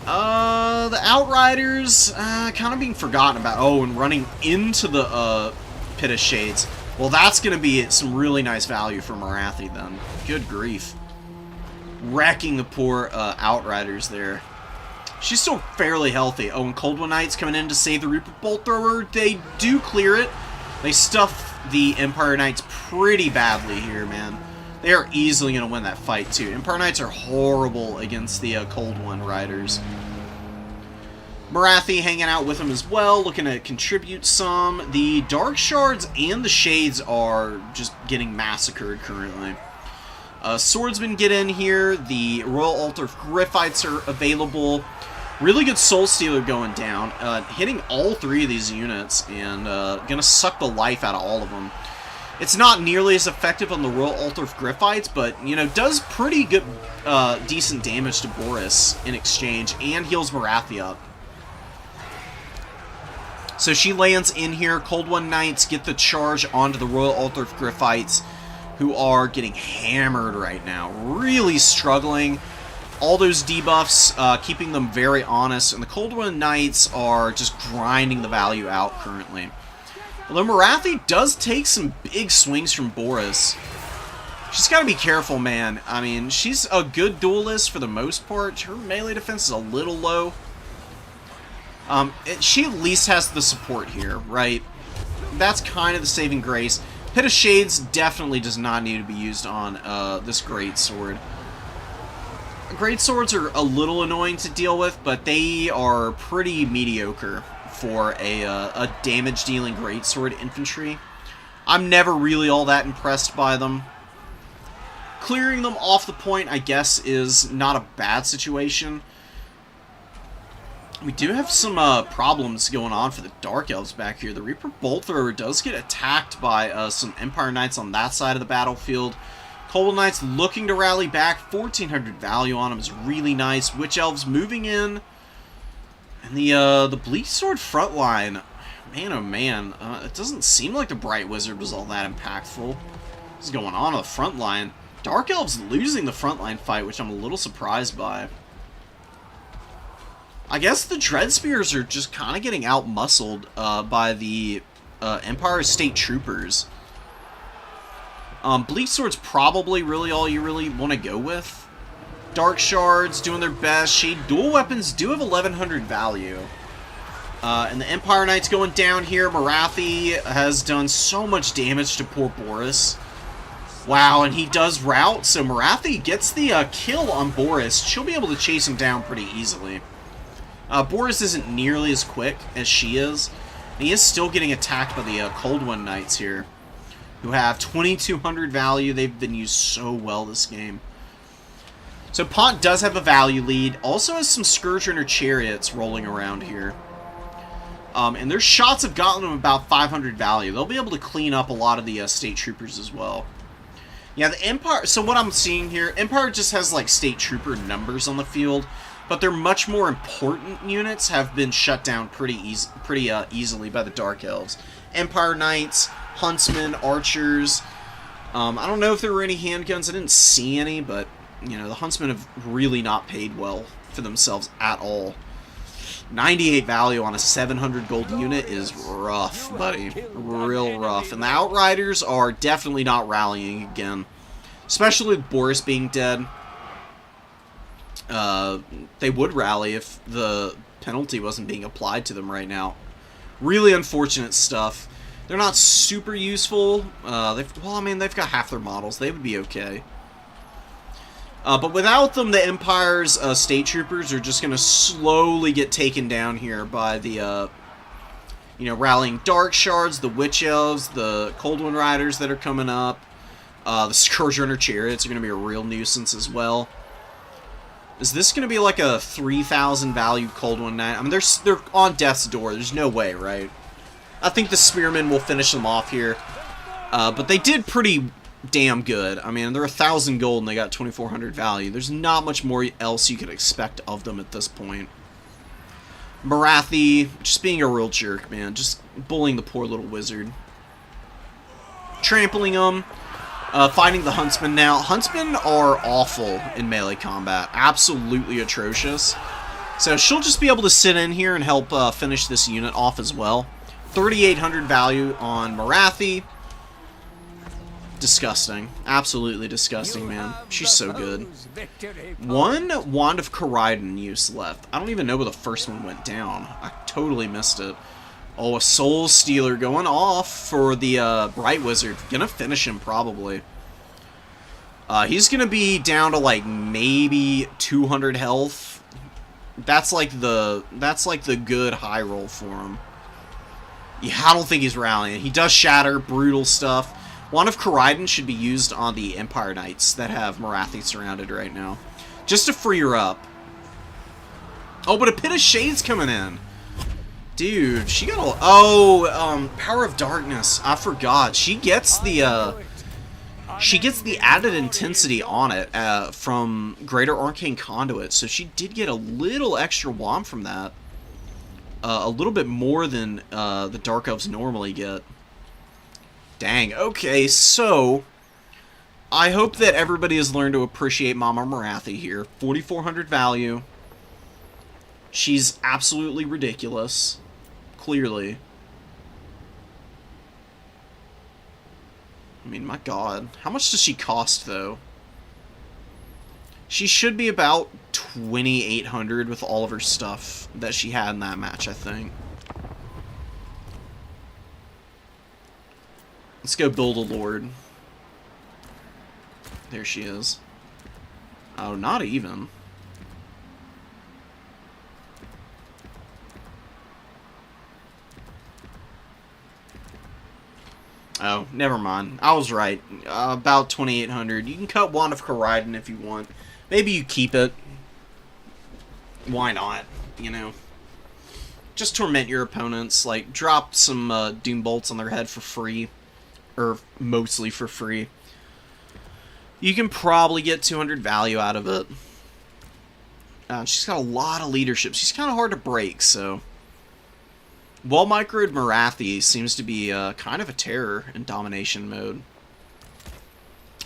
The Outriders, kind of being forgotten about. Oh, and running into the Pit of Shades. Well, that's going to be some really nice value for Marathi, then. Good grief. Wrecking the poor Outriders there. She's still fairly healthy. Oh, and Cold One Knights coming in to save the Reaper Bolt Thrower. They do clear it. They stuff the Empire Knights pretty badly here, man. They are easily going to win that fight, too. Empire Knights are horrible against the Cold One Riders. Marathi hanging out with them as well, looking to contribute some. The Dark Shards and the Shades are just getting massacred currently. Swordsmen get in here. The Royal Altar of Gryphites are available. Really good Soul Stealer going down. Hitting all 3 of these units and gonna suck the life out of all of them. It's not nearly as effective on the Royal Altar of Gryphites, but, you know, does pretty good, decent damage to Boris in exchange and heals Marathi up. So she lands in here. Cold One Knights get the charge onto the Royal Altar of Gryphites, who are getting hammered right now. Really struggling. All those debuffs keeping them very honest, and the Cold One Knights are just grinding the value out currently. Although Marathi does take some big swings from Boris. She's got to be careful, man. I mean, she's a good duelist for the most part. Her melee defense is a little low. She at least has the support here, right? That's kind of the saving grace. Pit of Shades definitely does not need to be used on this great sword. greatswords are a little annoying to deal with, but they are pretty mediocre for a damage-dealing greatsword infantry. I'm never really all that impressed by them. Clearing them off the point, I guess, is not a bad situation. We do have some problems going on for the Dark Elves back here. The Reaper Bolt Thrower does get attacked by some Empire Knights on that side of the battlefield. Cold Knights looking to rally back. 1,400 value on them is really nice. Witch Elves moving in. And the Bleak Sword front line, man oh man, it doesn't seem like the Bright Wizard was all that impactful. What's going on the front line? Dark Elves losing the frontline fight, which I'm a little surprised by. I guess the Dread Spears are just kind of getting out-muscled by the Empire State Troopers. Bleak Sword's probably really all you really want to go with. Dark Shards doing their best. Shade Dual Weapons do have 1,100 value. And the Empire Knights going down here. Marathi has done so much damage to poor Boris. Wow, and he does rout, so Marathi gets the kill on Boris. She'll be able to chase him down pretty easily. Boris isn't nearly as quick as she is. And he is still getting attacked by the Cold One Knights here, who have 2,200 value. They've been used so well this game. So Pont does have a value lead. Also has some Scourge Runner Chariots rolling around here. And their shots have gotten them about 500 value. They'll be able to clean up a lot of the State Troopers as well. Yeah, the Empire... So what I'm seeing here, Empire just has, like, State Trooper numbers on the field, but their much more important units have been shut down pretty easily by the Dark Elves. Empire Knights, Huntsmen, Archers. I don't know if there were any handguns. I didn't see any, but, you know, the Huntsmen have really not paid well for themselves at all. 98 value on a 700 gold unit is rough, buddy. Real rough. And the Outriders are definitely not rallying again. Especially with Boris being dead. They would rally if the penalty wasn't being applied to them right now. Really unfortunate stuff. They're not super useful. Well, I mean, they've got half their models. They would be okay. But without them, the Empire's State Troopers are just going to slowly get taken down here by the, you know, rallying Dark Shards, the Witch Elves, the Cold One Riders that are coming up. The Scourge Runner Chariots are going to be a real nuisance as well. Is this going to be like a 3,000 value Cold One Knight? I mean, they're on death's door. There's no way, right? I think the Spearmen will finish them off here. But they did pretty damn good. I mean, they're 1,000 gold and they got 2,400 value. There's not much more else you could expect of them at this point. Marathi, just being a real jerk, man. Just bullying the poor little wizard. Trampling them. Fighting the Huntsmen now. Huntsmen are awful in melee combat. Absolutely atrocious. So she'll just be able to sit in here and help finish this unit off as well. 3,800 value on Marathi. Disgusting. Absolutely disgusting, man. She's so good. One Wand of Corridon use left. I don't even know where the first one went down. I totally missed it. Oh, a Soul Stealer going off for the Bright Wizard. Gonna finish him, probably. He's gonna be down to, like, maybe 200 health. That's like the good high roll for him. Yeah, I don't think he's rallying. He does shatter, brutal stuff. Wand of Corridon should be used on the Empire Knights that have Marathi surrounded right now. Just to free her up. Oh, but a Pit of Shade's coming in. Dude, she got a... Oh, Power of Darkness. I forgot. She gets the added intensity on it from Greater Arcane Conduit. So she did get a little extra wand from that. A little bit more than the Dark Elves normally get. Dang, okay, so I hope that everybody has learned to appreciate Mama Marathi here. 4,400 value. She's absolutely ridiculous. Clearly. I mean, my god. How much does she cost, though? She should be about 2,800 with all of her stuff that she had in that match, I think. Let's go build a Lord. There she is. Oh, not even. Oh, never mind. I was right. About 2,800. You can cut Wand of Koraidon if you want. Maybe you keep it. Why not? You know? Just torment your opponents. Like, drop some Doom Bolts on their head for free. Or mostly for free. You can probably get 200 value out of it. She's got a lot of leadership. She's kind of hard to break, so... Well microed Marathi seems to be kind of a terror in domination mode.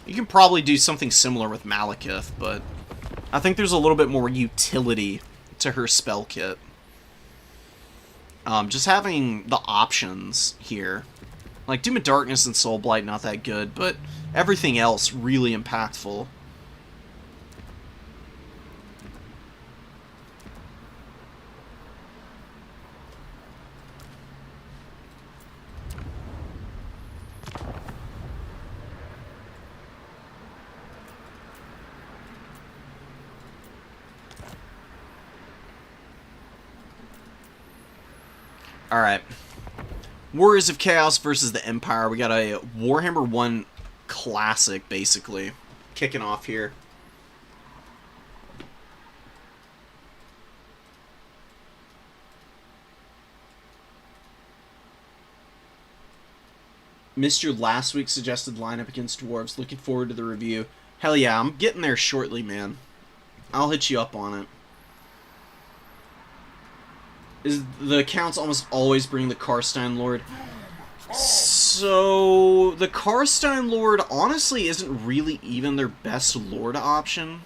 You can probably do something similar with Malekith, but I think there's a little bit more utility to her spell kit. Just having the options here. Like, Doom of Darkness and Soul Blight, not that good, but everything else really impactful. Alright. Warriors of Chaos versus the Empire. We got a Warhammer 1 classic, basically, kicking off here. Missed your last week's suggested lineup against Dwarves. Looking forward to the review. Hell yeah, I'm getting there shortly, man. I'll hit you up on it. The accounts almost always bring the Karstein Lord. So, the Karstein Lord honestly isn't really even their best Lord option.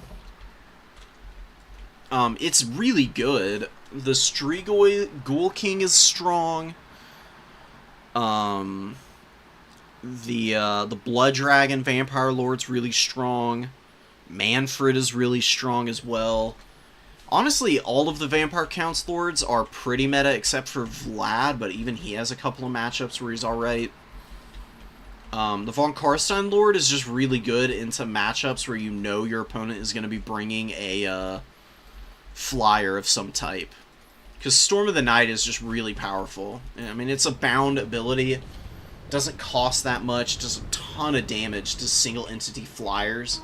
It's really good. The Strigoi Ghoul King is strong. The Blood Dragon Vampire Lord's really strong. Manfred is really strong as well. Honestly, all of the Vampire Counts Lords are pretty meta, except for Vlad, but even he has a couple of matchups where he's alright. The Von Karstein Lord is just really good into matchups where you know your opponent is going to be bringing a flyer of some type. Because Storm of the Night is just really powerful. I mean, it's a bound ability. It doesn't cost that much. It does a ton of damage to single entity flyers.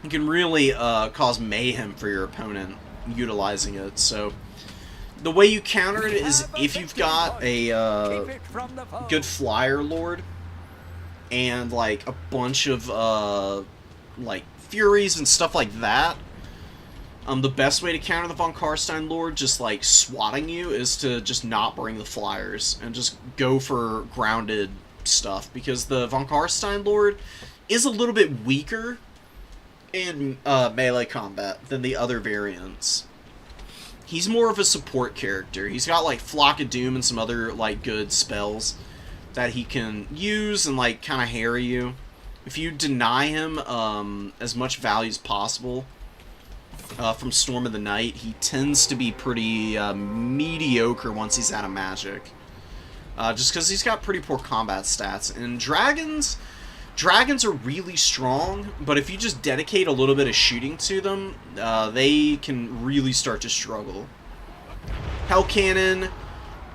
You can really cause mayhem for your opponent utilizing it. So the way you counter it is if you've got a good flyer lord and like a bunch of like furies and stuff like that. The best way to counter the Von Karstein Lord, just like swatting you, is to just not bring the flyers and just go for grounded stuff, because the Von Karstein Lord is a little bit weaker in melee combat than the other variants. He's more of a support character. He's got like Flock of Doom and some other like good spells that he can use and like kind of harry you. If you deny him as much value as possible from Storm of the Night, he tends to be pretty mediocre once he's out of magic. Just because he's got pretty poor combat stats. And Dragons are really strong, but if you just dedicate a little bit of shooting to them, they can really start to struggle. Hell Cannon,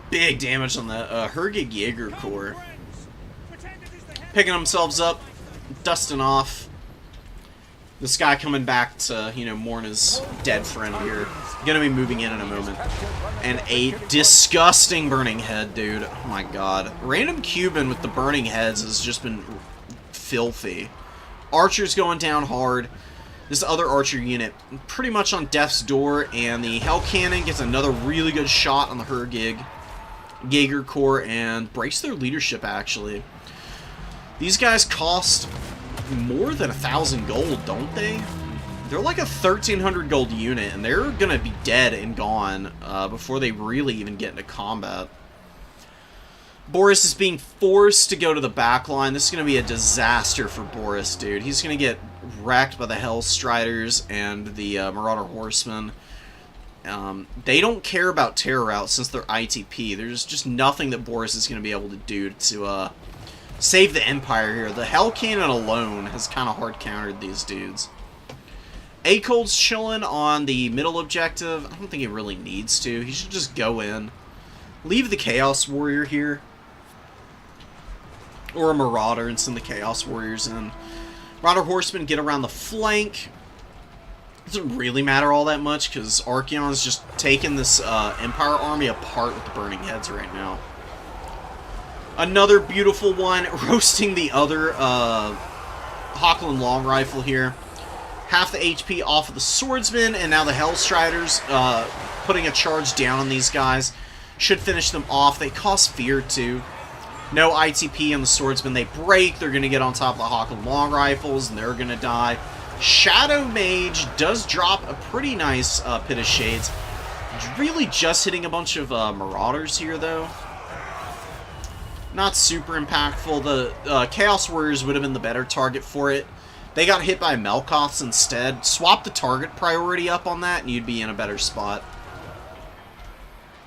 big damage on the Hurgig Jaeger Corps. Picking themselves up, dusting off. This guy coming back to, you know, mourn his dead friend here. Gonna be moving in a moment. And a disgusting burning head, dude. Oh my god. Random Cuban with the burning heads has just been filthy. Archer's going down hard. This other archer unit pretty much on death's door, and the Hell Cannon gets another really good shot on the Hurgig Jaeger Corps and breaks their leadership, actually. These guys cost more than 1,000 gold, don't they? They're like a 1,300 gold unit, and they're gonna be dead and gone before they really even get into combat. Boris is being forced to go to the back line. This is going to be a disaster for Boris, dude. He's going to get wrecked by the Hell Striders and the Marauder Horsemen. They don't care about Terror Route since they're ITP. There's just nothing that Boris is going to be able to do to save the Empire here. The Hell Cannon alone has kind of hard countered these dudes. A-Cold's chilling on the middle objective. I don't think he really needs to. He should just go in. Leave the Chaos Warrior here. or a Marauder and send the Chaos Warriors in. Marauder Horsemen get around the flank. Doesn't really matter all that much because Archaon's just taking this Empire army apart with the Burning Heads right now. Another beautiful one, roasting the other Hochland Long Rifle here. Half the HP off of the Swordsman, and now the Hellstriders putting a charge down on these guys. Should finish them off. They cost fear too. No ITP on the Swordsman. They break. They're going to get on top of the Hochland Long Rifles, and they're going to die. Shadow Mage does drop a pretty nice Pit of Shades. Really just hitting a bunch of Marauders here, though. Not super impactful. The Chaos Warriors would have been the better target for it. They got hit by Melkoths instead. Swap the target priority up on that, and you'd be in a better spot.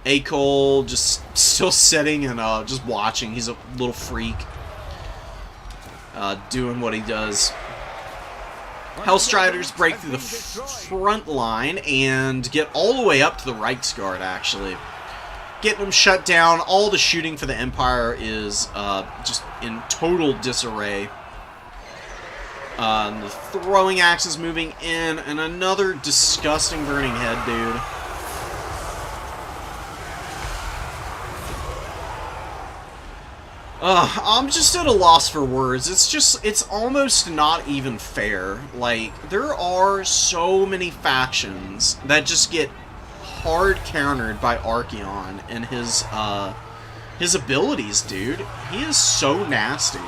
Acol just still sitting and just watching. He's a little freak. Doing what he does. Hellstriders break through the front line and get all the way up to the Reichsguard, actually. Getting them shut down. All the shooting for the Empire is just in total disarray. The throwing axe is moving in, and another disgusting burning head, dude. I'm just at a loss for words. It's almost not even fair. Like, there are so many factions that just get hard countered by Archaon and his abilities, dude. He is so nasty.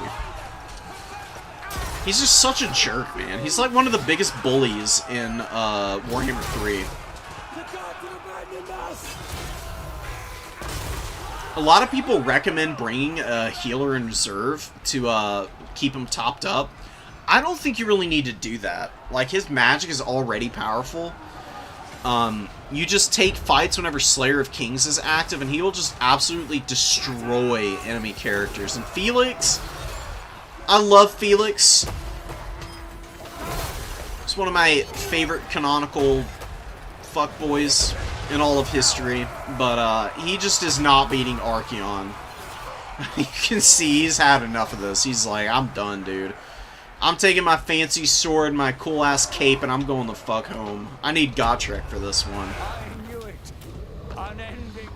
He's just such a jerk, man. He's like one of the biggest bullies in Warhammer 3. A lot of people recommend bringing a healer in reserve to keep him topped up. I don't think you really need to do that. Like, his magic is already powerful. You just take fights whenever Slayer of Kings is active, and he will just absolutely destroy enemy characters. And Felix, I love Felix. He's one of my favorite canonical fuckboys in all of history, but he just is not beating Archaon. You can see he's had enough of this. He's like, I'm done, dude. I'm taking my fancy sword and my cool-ass cape, and I'm going the fuck home. I need Gotrek for this one. I knew it. Unending.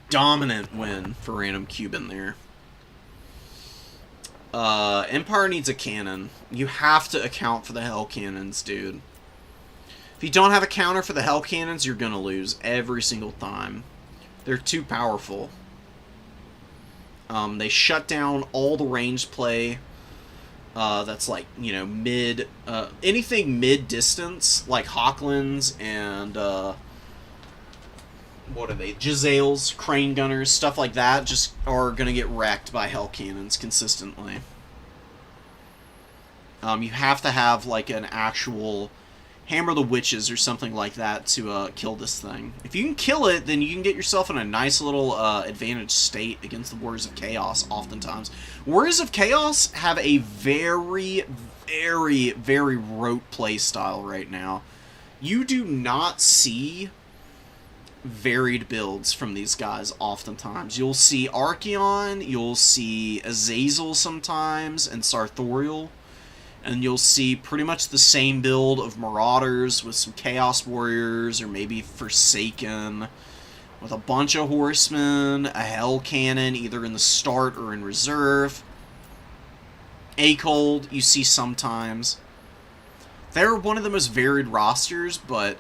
Dominant win for Random Cuban there. Empire needs a cannon. You have to account for the Hell Cannons, dude. If you don't have a counter for the Hell Cannons, you're gonna lose every single time. They're too powerful. They shut down all the ranged play. That's like, you know, mid... anything mid-distance, like Hochlands and, what are they? Giselles, Crane Gunners, stuff like that, just are gonna get wrecked by Hell Cannons consistently. You have to have, like, an actual Hammer of the Witches or something like that to kill this thing. If you can kill it, then you can get yourself in a nice little advantaged state against the Warriors of Chaos, oftentimes. Warriors of Chaos have a very, very, very rote playstyle right now. You do not see varied builds from these guys oftentimes. You'll see Archaon, you'll see Azazel sometimes, and Sartorial. And you'll see pretty much the same build of Marauders with some Chaos Warriors, or maybe Forsaken, with a bunch of Horsemen, a Hell Cannon, either in the start or in reserve. Acold, you see sometimes. They're one of the most varied rosters, but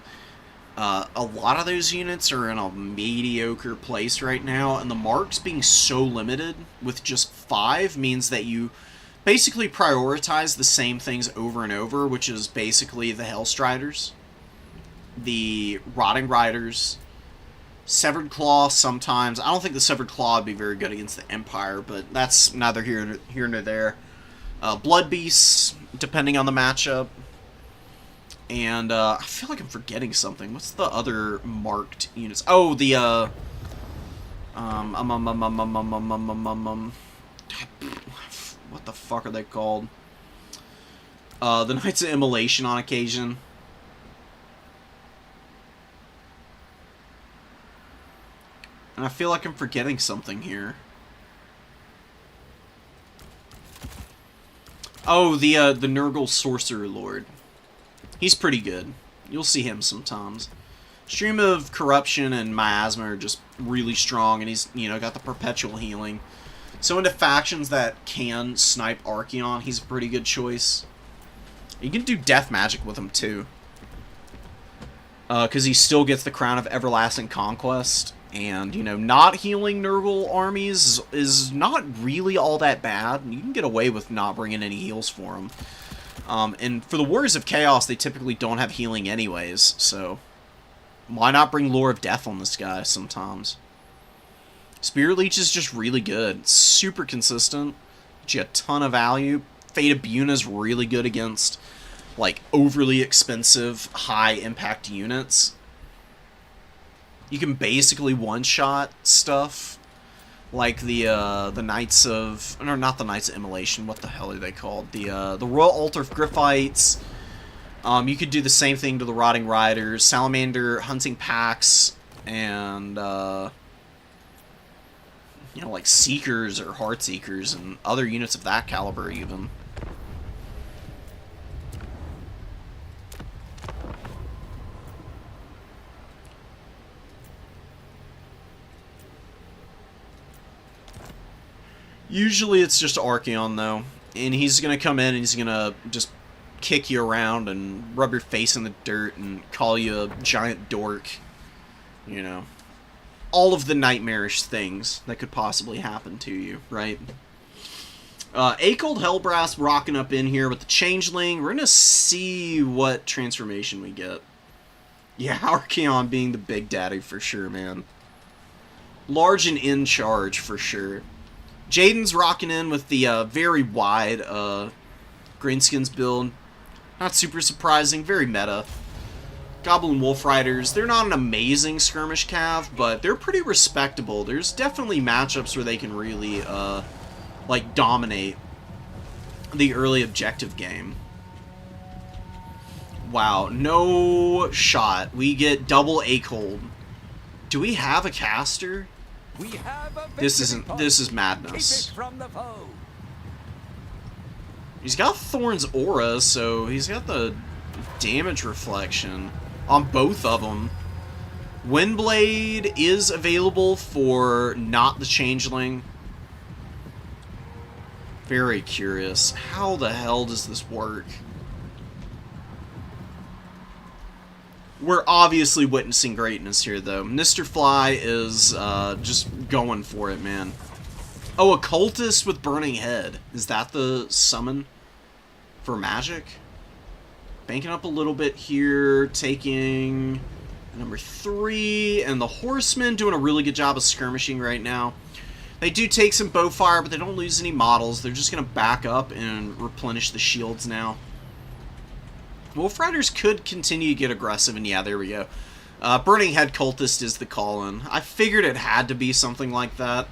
a lot of those units are in a mediocre place right now, and the marks being so limited with just 5 means that you basically prioritize the same things over and over, which is basically the Hellstriders, the Rotting Riders, Severed Claw sometimes. I don't think the Severed Claw would be very good against the Empire, but that's neither here nor there. Blood Beasts, depending on the matchup. And I feel like I'm forgetting something. What's the other marked units? Oh, the what the fuck are they called? The Knights of Immolation on occasion. And I feel like I'm forgetting something here. Oh, the Nurgle Sorcerer Lord. He's pretty good. You'll see him sometimes. Stream of Corruption and Miasma are just really strong, and he's, you know, got the perpetual healing. So into factions that can snipe Archaon, he's a pretty good choice. You can do death magic with him too. Because he still gets the Crown of Everlasting Conquest. And, you know, not healing Nurgle armies is not really all that bad. You can get away with not bringing any heals for them. And for the Warriors of Chaos, they typically don't have healing anyways, so why not bring Lore of Death on this guy sometimes? Spirit Leech is just really good. It's super consistent. Gives you a ton of value. Fate of Buna is really good against, like, overly expensive, high-impact units. You can basically one-shot stuff, like the Knights of... Or not the Knights of Immolation, what the hell are they called? The Royal Altar of Griffites. You could do the same thing to the Rotting Riders, Salamander Hunting Packs, and, you know, like Seekers or Heartseekers and other units of that caliber, even. Usually it's just Archaon, though, and he's going to come in and he's going to just kick you around and rub your face in the dirt and call you a giant dork, you know. All of the nightmarish things that could possibly happen to you, right? Acold Hellbrass rocking up in here with the Changeling. We're going to see what transformation we get. Yeah, Archaon being the big daddy for sure, man. Large and in charge for sure. Jaden's rocking in with the very wide Greenskins build. Not super surprising, very meta. Goblin Wolf Riders, they're not an amazing skirmish cav, but they're pretty respectable. There's definitely matchups where they can really, like, dominate the early objective game. Wow, no shot. We get double Acold. Do we have a caster? We have a This is madness. Keep it from the foe. He's got Thorn's aura, so he's got the damage reflection on both of them. Windblade is available for not the Changeling. Very curious. How the hell does this work? We're obviously witnessing greatness here, though. Mr. Fly is just going for it, man. Oh, a Cultist with Burning Head. Is that the summon for magic? Banking up a little bit here, taking number 3, and the Horsemen doing a really good job of skirmishing right now. They do take some bowfire, but they don't lose any models. They're just going to back up and replenish the shields now. Wolf Riders could continue to get aggressive, and yeah, there we go. Burning Head Cultist is the call-in. I figured it had to be something like that.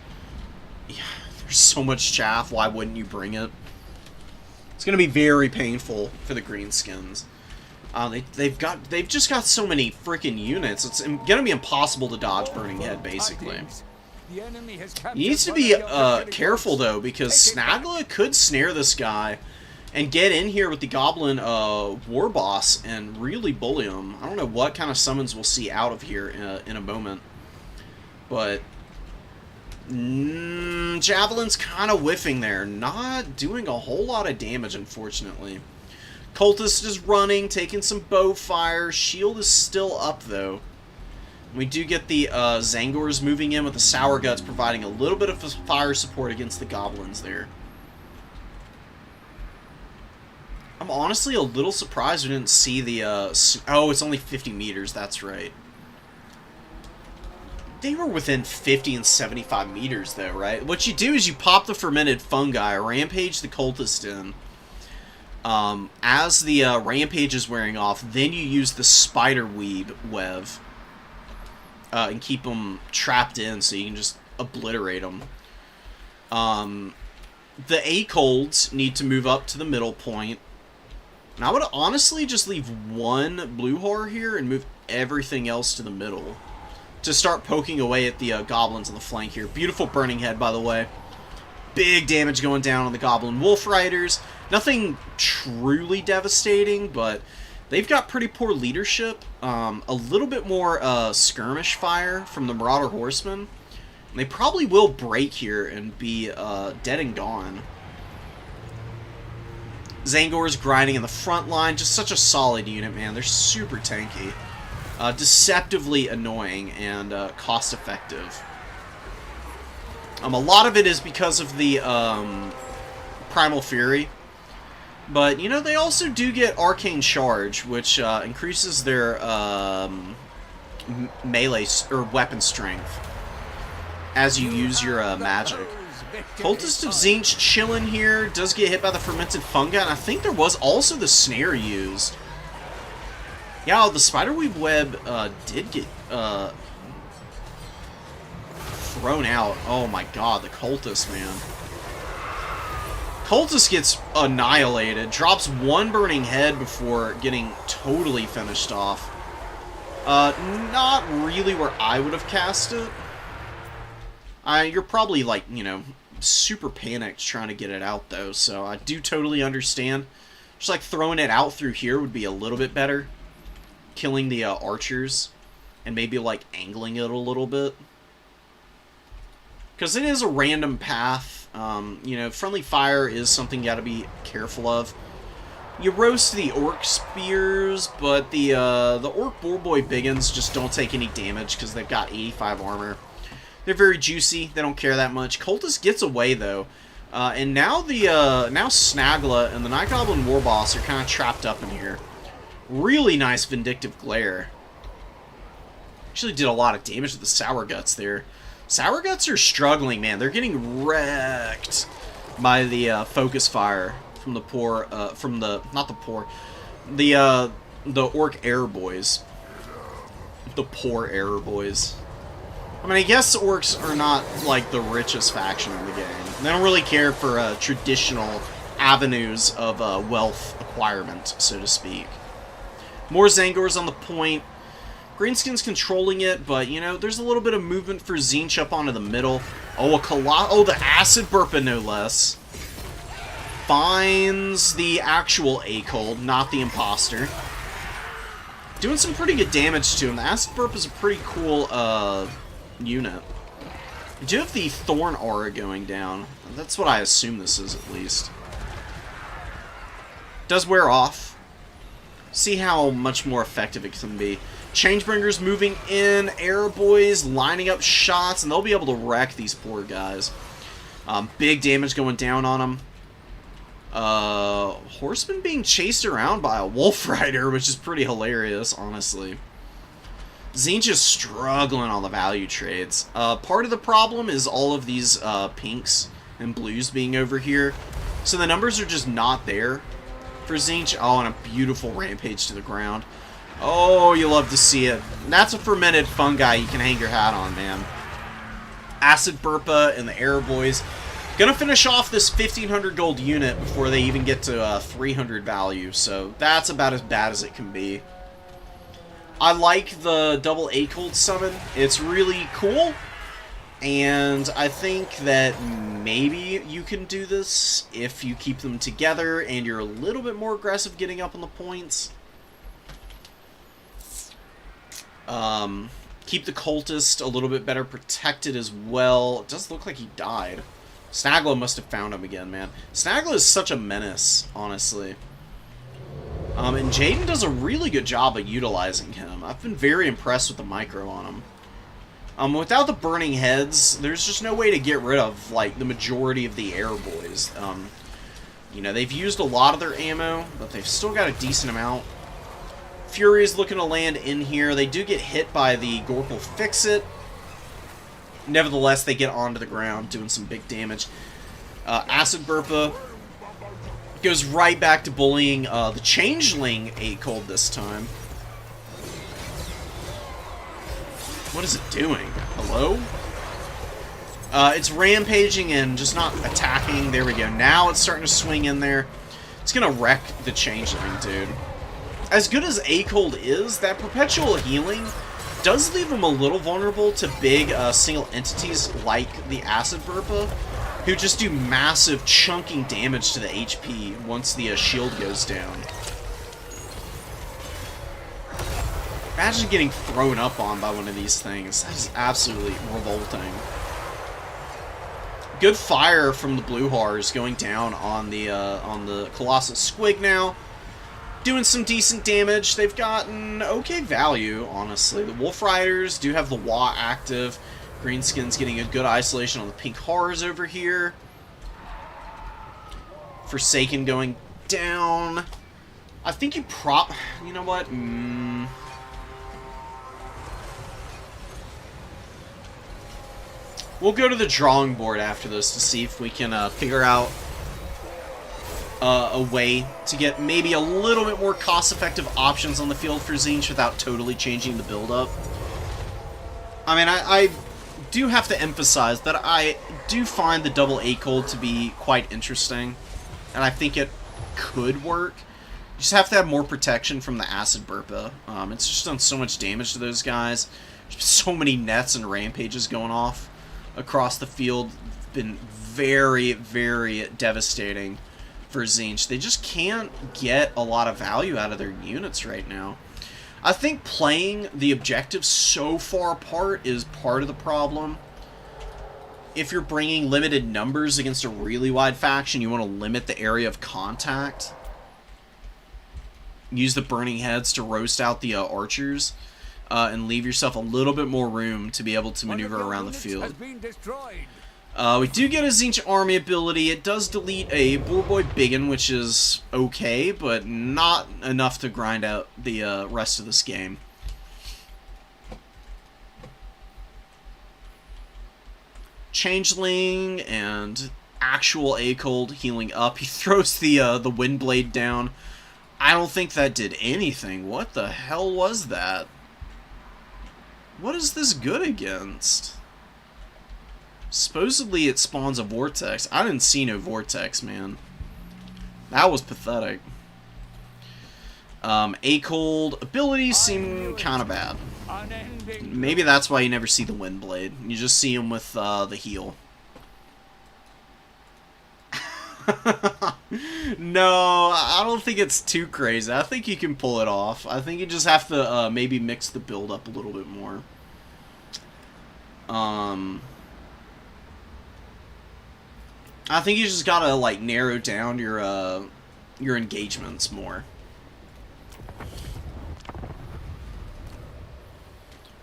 Yeah, there's so much chaff, why wouldn't you bring it? It's going to be very painful for the Greenskins. They've just got so many freaking units. It's going to be impossible to dodge Burning Head, basically. The enemy has He needs to be careful, though, because Snagla could snare this guy and get in here with the Goblin War Boss and really bully him. I don't know what kind of summons we'll see out of here in a moment. But Javelin's kind of whiffing there. Not doing a whole lot of damage, unfortunately. Cultist is running, taking some bow fire. Shield is still up, though. We do get the Zangors moving in with the Sour Guts, providing a little bit of fire support against the Goblins there. I'm honestly a little surprised we didn't see the, oh, it's only 50 meters, that's right. They were within 50 and 75 meters, though, right? What you do is you pop the Fermented Fungi, rampage the Cultist in. As the rampage is wearing off, then you use the Spiderweed Web. And keep them trapped in so you can just obliterate them. The Acolds need to move up to the middle point. And I would honestly just leave one Blue Horror here and move everything else to the middle. To start poking away at the Goblins on the flank here. Beautiful Burning Head, by the way. Big damage going down on the Goblin Wolf Riders. Nothing truly devastating, but they've got pretty poor leadership. A little bit more skirmish fire from the Marauder Horsemen. And they probably will break here and be dead and gone. Zangor's grinding in the front line. Just such a solid unit, man. They're super tanky. Deceptively annoying and cost-effective. A lot of it is because of the Primal Fury. But, you know, they also do get Arcane Charge, which increases their melee or weapon strength as you use your magic. Cultist of Tzeentch chilling here, does get hit by the fermented fungi, and I think there was also the snare used. Yeah, the Spiderweave Web did get thrown out. Oh my god, the Cultist, man. Cultist gets annihilated, drops one burning head before getting totally finished off. Not really where I would have cast it. You're probably, like, you know, super panicked trying to get it out, though, so I do totally understand. Just, like, throwing it out through here would be a little bit better. Killing the archers, and maybe, like, angling it a little bit. Because it is a random path. You know, friendly fire is something you gotta be careful of. You roast the orc spears, but the orc boarboy biggins just don't take any damage because they've got 85 armor. They're very juicy. They don't care that much. Cultist gets away though, and now now Snagla and the Night Goblin Warboss are kind of trapped up in here. Really nice Vindictive Glare. Actually did a lot of damage to the Sour Guts there. Sour Guts are struggling, man. They're getting wrecked by the focus fire from the poor, the orc error boys. The poor error boys. I mean, I guess orcs are not, like, the richest faction in the game. They don't really care for traditional avenues of wealth acquirement, so to speak. More Zangors on the point. Greenskin's controlling it, but, you know, there's a little bit of movement for Tzeentch up onto the middle. Oh, the Acid Burpa, no less. Finds the actual Acold, not the imposter. Doing some pretty good damage to him. The Acid Burp is a pretty cool, unit. We do have the Thorn Aura going down. That's what I assume this is, at least. Does wear off. See how much more effective it can be. Changebringers moving in, Air Boys lining up shots, and they'll be able to wreck these poor guys. Big damage going down on them. Horseman being chased around by a Wolf Rider, which is pretty hilarious, honestly. Tzeentch is struggling on the value trades. Part of the problem is all of these pinks and blues being over here. So the numbers are just not there for Tzeentch. Oh, and a beautiful rampage to the ground. Oh, you love to see it. And that's a fermented fungi you can hang your hat on, man. Acid Burpa and the Air Boys. Gonna finish off this 1,500 gold unit before they even get to 300 value, so that's about as bad as it can be. I like the double Acold summon. It's really cool, and I think that maybe you can do this if you keep them together and you're a little bit more aggressive getting up on the points. Keep the Cultist a little bit better protected as well. It does look like he died. Snagla must have found him again, man. Snagla is such a menace, honestly. And Jaden does a really good job of utilizing him. I've been very impressed with the micro on him. Without the burning heads, there's just no way to get rid of, like, the majority of the Air Boys. You know, they've used a lot of their ammo, but they've still got a decent amount. Fury is looking to land in here. They do get hit by the Gorpal Fix-It. Nevertheless, they get onto the ground, doing some big damage. Acid Burpa goes right back to bullying the Changeling Acold this time. What is it doing? Hello? It's rampaging and just not attacking. There we go. Now it's starting to swing in there. It's gonna wreck the Changeling, dude. As good as Acold is, that perpetual healing does leave him a little vulnerable to big single entities like the Acid Burpa. who just do massive chunking damage to the HP once the shield goes down. Imagine getting thrown up on by one of these things. That is absolutely revolting. Good fire from the blue Hars going down on the Colossal Squig now. Doing some decent damage. They've gotten okay value, honestly. The Wolf Riders do have the Wa active. Greenskin's getting a good isolation on the pink Hars over here. Forsaken going down. I think you you know what? We'll go to the drawing board after this to see if we can figure out a way to get maybe a little bit more cost-effective options on the field for Tzeentch without totally changing the build-up. I mean, I do have to emphasize that I do find the double A-Cold to be quite interesting, and I think it could work. You just have to have more protection from the Acid Burpa. It's just done so much damage to those guys. There's so many nets and rampages going off across the field. It's been very, very devastating for Tzeentch. They just can't get a lot of value out of their units right now. I think playing the objectives so far apart is part of the problem. If you're bringing limited numbers against a really wide faction, you want to limit the area of contact. Use the Burning Heads to roast out the archers, and leave yourself a little bit more room to be able to maneuver around the field. We do get a Tzeentch army ability. It does delete a Boarboy Biggin, which is okay, but not enough to grind out the rest of this game. Changeling and actual A-Cold healing up. He throws the Windblade down. I don't think that did anything. What the hell was that? What is this good against? Supposedly it spawns a vortex. I didn't see no vortex, man. That was pathetic. A-Cold abilities seem kind of bad. Maybe that's why you never see the Windblade. You just see him with the heal. No, I don't think it's too crazy. I think you can pull it off. I think you just have to maybe mix the build up a little bit more. I think you just gotta like narrow down your engagements more.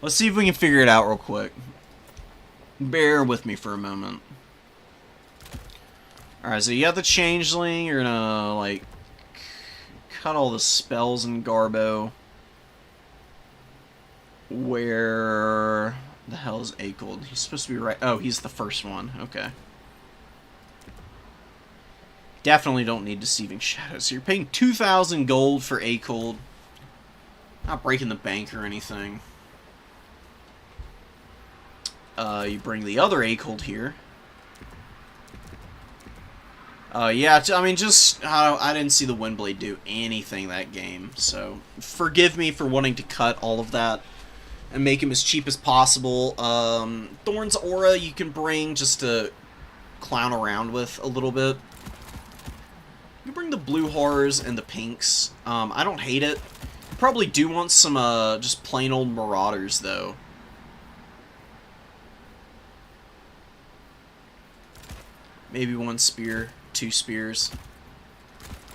Let's see if we can figure it out real quick. Bear with me for a moment. Alright, so you got the Changeling. You're gonna, like, cut all the spells in Garbo. Where the hell is A-Cold? He's supposed to be right. Oh, he's the first one. Okay. Definitely don't need Deceiving Shadows. So you're paying 2,000 gold for A-Cold. Not breaking the bank or anything. You bring the other A-Cold here. Yeah, I mean, just, I didn't see the Windblade do anything that game, so forgive me for wanting to cut all of that and make him as cheap as possible. Thorn's Aura you can bring just to clown around with a little bit. You bring the blue horrors and the pinks. I don't hate it. Probably do want some, just plain old Marauders, though. Maybe one spear. 2 spears.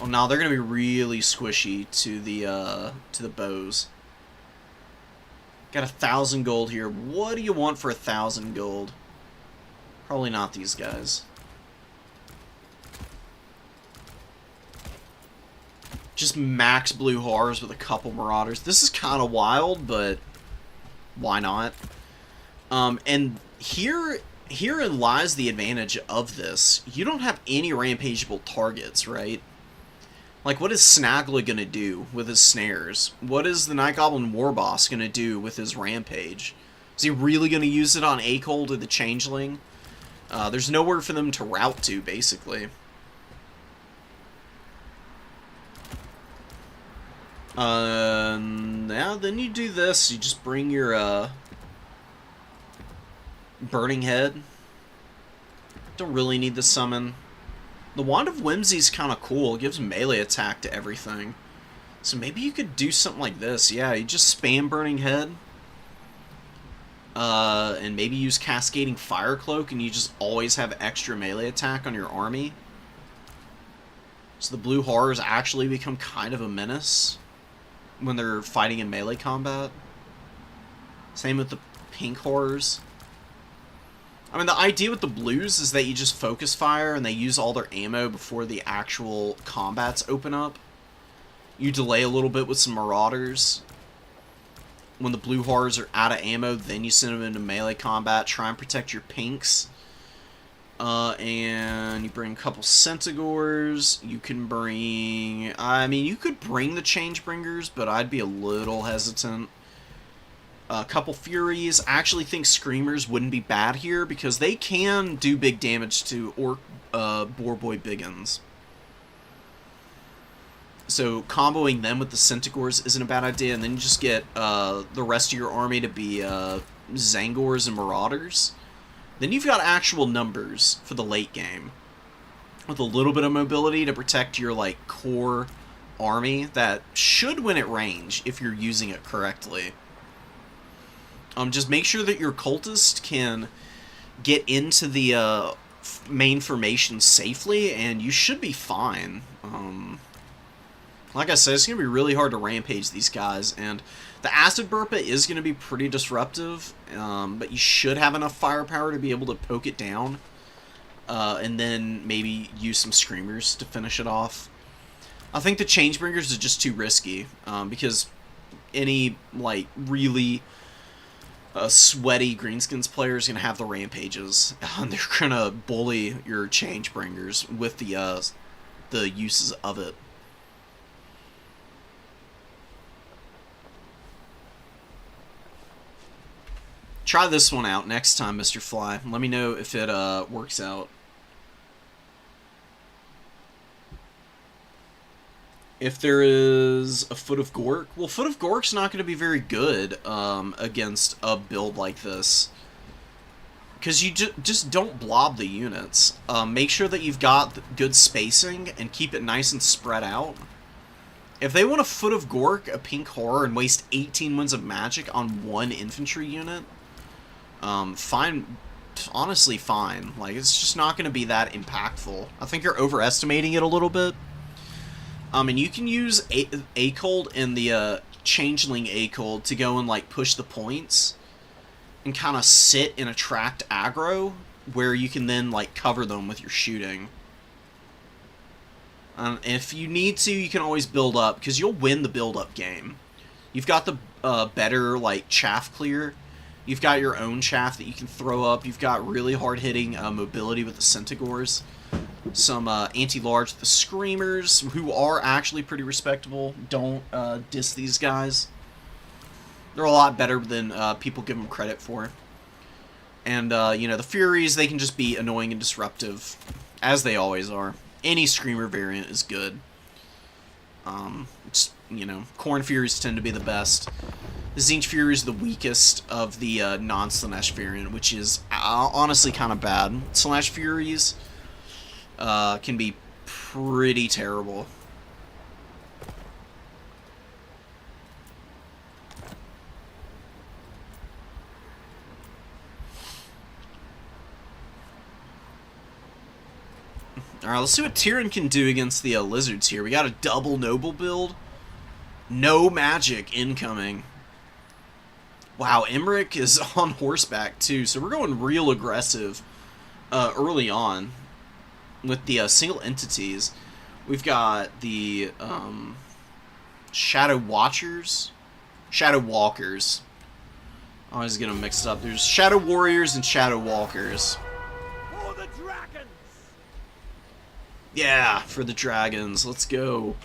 Oh, now they're gonna be really squishy to the bows. Got 1,000 gold here. What do you want for 1,000 gold? Probably not these guys. Just max blue horrors with a couple marauders. This is kind of wild, but why not? And Herein lies the advantage of this. You don't have any rampageable targets, right? Like, what is Snagla gonna do with his snares? What is the Night Goblin Warboss gonna do with his rampage? Is he really gonna use it on A-Cold or the Changeling? There's nowhere for them to route to, basically. Yeah, then you do this. You just bring your, Burning Head. Don't really need the summon. The Wand of Whimsy's kind of cool. It gives melee attack to everything. So maybe you could do something like this. Yeah, you just spam Burning Head. And maybe use Cascading Fire Cloak and you just always have extra melee attack on your army. So the blue horrors actually become kind of a menace when they're fighting in melee combat. Same with the pink horrors. I mean, the idea with the blues is that you just focus fire and they use all their ammo before the actual combats open up. You delay a little bit with some marauders. When the blue horrors are out of ammo, then you send them into melee combat. Try and protect your pinks. And you bring a couple Centigores. You can bring... I mean, you could bring the Changebringers, but I'd be a little hesitant. A couple Furies. I actually think Screamers wouldn't be bad here because they can do big damage to Boarboy Biggins. So comboing them with the Centigores isn't a bad idea, and then you just get the rest of your army to be Zangors and Marauders. Then you've got actual numbers for the late game, with a little bit of mobility to protect your like core army that should win at range if you're using it correctly. Just make sure that your cultist can get into the main formation safely, and you should be fine. Like I said, it's going to be really hard to rampage these guys, and the Acid Burpa is going to be pretty disruptive, but you should have enough firepower to be able to poke it down, and then maybe use some Screamers to finish it off. I think the Changebringers is just too risky, because any, like, really sweaty Greenskins player is going to have the Rampages, and they're going to bully your Changebringers with the uses of it. Try this one out next time, Mr. Fly. Let me know if it works out. If there is a Foot of Gork, well, Foot of Gork's not going to be very good against a build like this. Because you just don't blob the units. Make sure that you've got good spacing and keep it nice and spread out. If they want a Foot of Gork, a pink horror, and waste 18 wins of magic on one infantry unit, fine, honestly fine. Like, it's just not going to be that impactful. I think you're overestimating it a little bit. And you can use Acold and the Changeling Acold to go and, like, push the points and kind of sit and attract aggro, where you can then, like, cover them with your shooting. If you need to, you can always build up, because you'll win the build-up game. You've got the better, like, chaff clear. You've got your own chaff that you can throw up. You've got really hard-hitting mobility with the Centigores. Some anti-large with the Screamers, who are actually pretty respectable. Don't diss these guys. They're a lot better than people give them credit for. And, you know, the Furies, they can just be annoying and disruptive, as they always are. Any Screamer variant is good. You know, Corn Furies tend to be the best. The Zinch Fury is the weakest of the non-Slanesh variant, which is honestly kind of bad. Slanesh Furies can be pretty terrible. Alright, let's see what Tyrion can do against the lizards here. We got a double noble build. No magic incoming. Wow, Emmerich is on horseback too, so we're going real aggressive early on with the single entities. We've got the Shadow Watchers, Shadow Walkers. I always get them mixed up. There's Shadow Warriors and Shadow Walkers. For the dragons! Yeah, for the dragons. Let's go.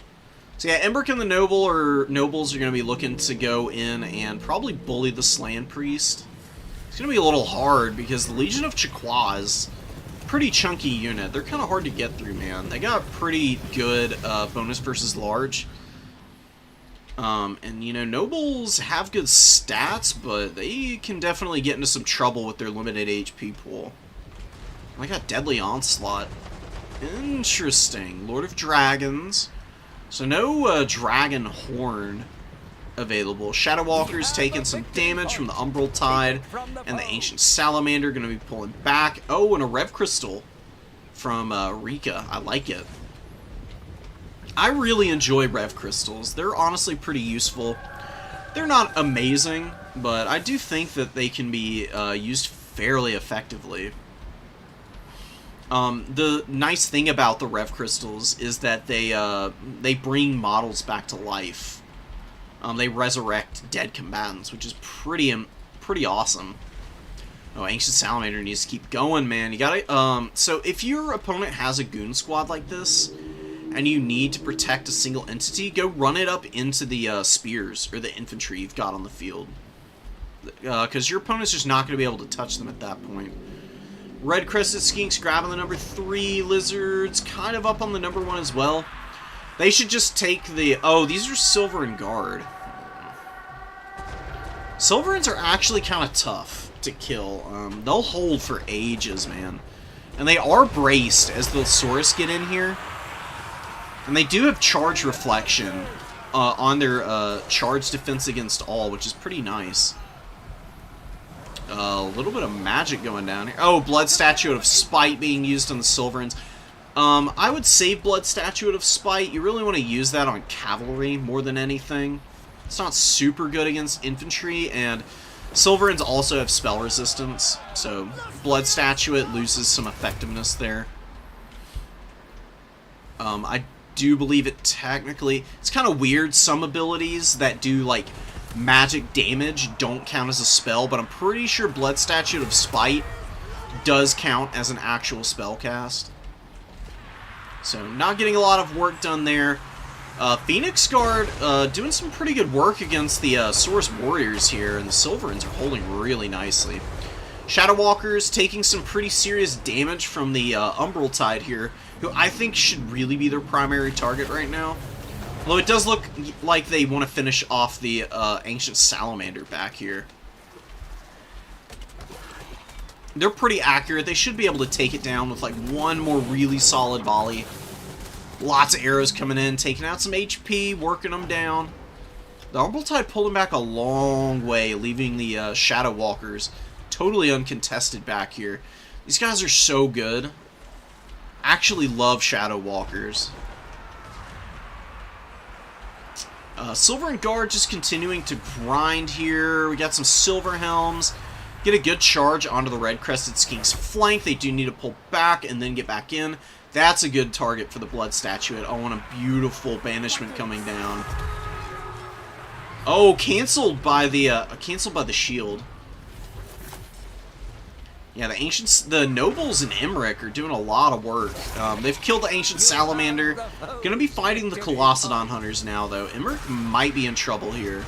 So yeah, Emmerich and the nobles are going to be looking to go in and probably bully the Slan Priest. It's going to be a little hard because the Legion of Chaqua is a pretty chunky unit. They're kind of hard to get through, man. They got pretty good bonus versus large. And, you know, nobles have good stats, but they can definitely get into some trouble with their limited HP pool. I got Deadly Onslaught. Interesting. Lord of Dragons. So no Dragon Horn available. Shadow Walker's taking some damage from the Umbral Tide, and the Ancient Salamander going to be pulling back. Oh, and a Rev Crystal from Rika. I like it. I really enjoy Rev Crystals. They're honestly pretty useful. They're not amazing, but I do think that they can be used fairly effectively. The nice thing about the Rev Crystals is that they bring models back to life. They resurrect dead combatants, which is pretty awesome. Oh, Ancient Salamander needs to keep going, man. You gotta, so if your opponent has a goon squad like this, and you need to protect a single entity, go run it up into the spears, or the infantry you've got on the field. Because your opponent's just not going to be able to touch them at that point. Red Crested Skinks grabbing the number 3. Lizards kind of up on the number 1 as well. They should just take the... Oh, these are Silver and Guard. Silverins are actually kind of tough to kill. They'll hold for ages, man. And they are braced as the Saurus get in here. And they do have Charge Reflection on their Charge Defense Against All, which is pretty nice. A little bit of magic going down here. Oh, Blood Statuette of Spite being used on the Silverins. I would save Blood Statuette of Spite. You really want to use that on Cavalry more than anything. It's not super good against Infantry, and Silverins also have spell resistance, so Blood Statuette loses some effectiveness there. I do believe it technically... It's kind of weird. Some abilities that do, like, magic damage don't count as a spell, but I'm pretty sure Blood Statuette of Spite does count as an actual spell cast. So, not getting a lot of work done there. Phoenix Guard doing some pretty good work against the Saurus Warriors here, and the Silverins are holding really nicely. Shadow Walkers taking some pretty serious damage from the Umbral Tide here, who I think should really be their primary target right now. Although it does look like they want to finish off the Ancient Salamander back here. They're pretty accurate. They should be able to take it down with like one more really solid volley. Lots of arrows coming in, taking out some HP, working them down. The Umbral Tide pulling back a long way, leaving the Shadow Walkers totally uncontested back here. These guys are so good. Actually love Shadow Walkers. Silver and Guard just continuing to grind here. We got some Silver Helms. Get a good charge onto the Red Crested Skink's flank. They do need to pull back and then get back in. That's a good target for the Blood Statuette. Oh, and a beautiful banishment coming down. Oh, canceled by the shield. Yeah, the nobles in Emmerich are doing a lot of work. They've killed the Ancient Salamander. Gonna be fighting the Colossadon Hunters now, though. Emmerich might be in trouble here.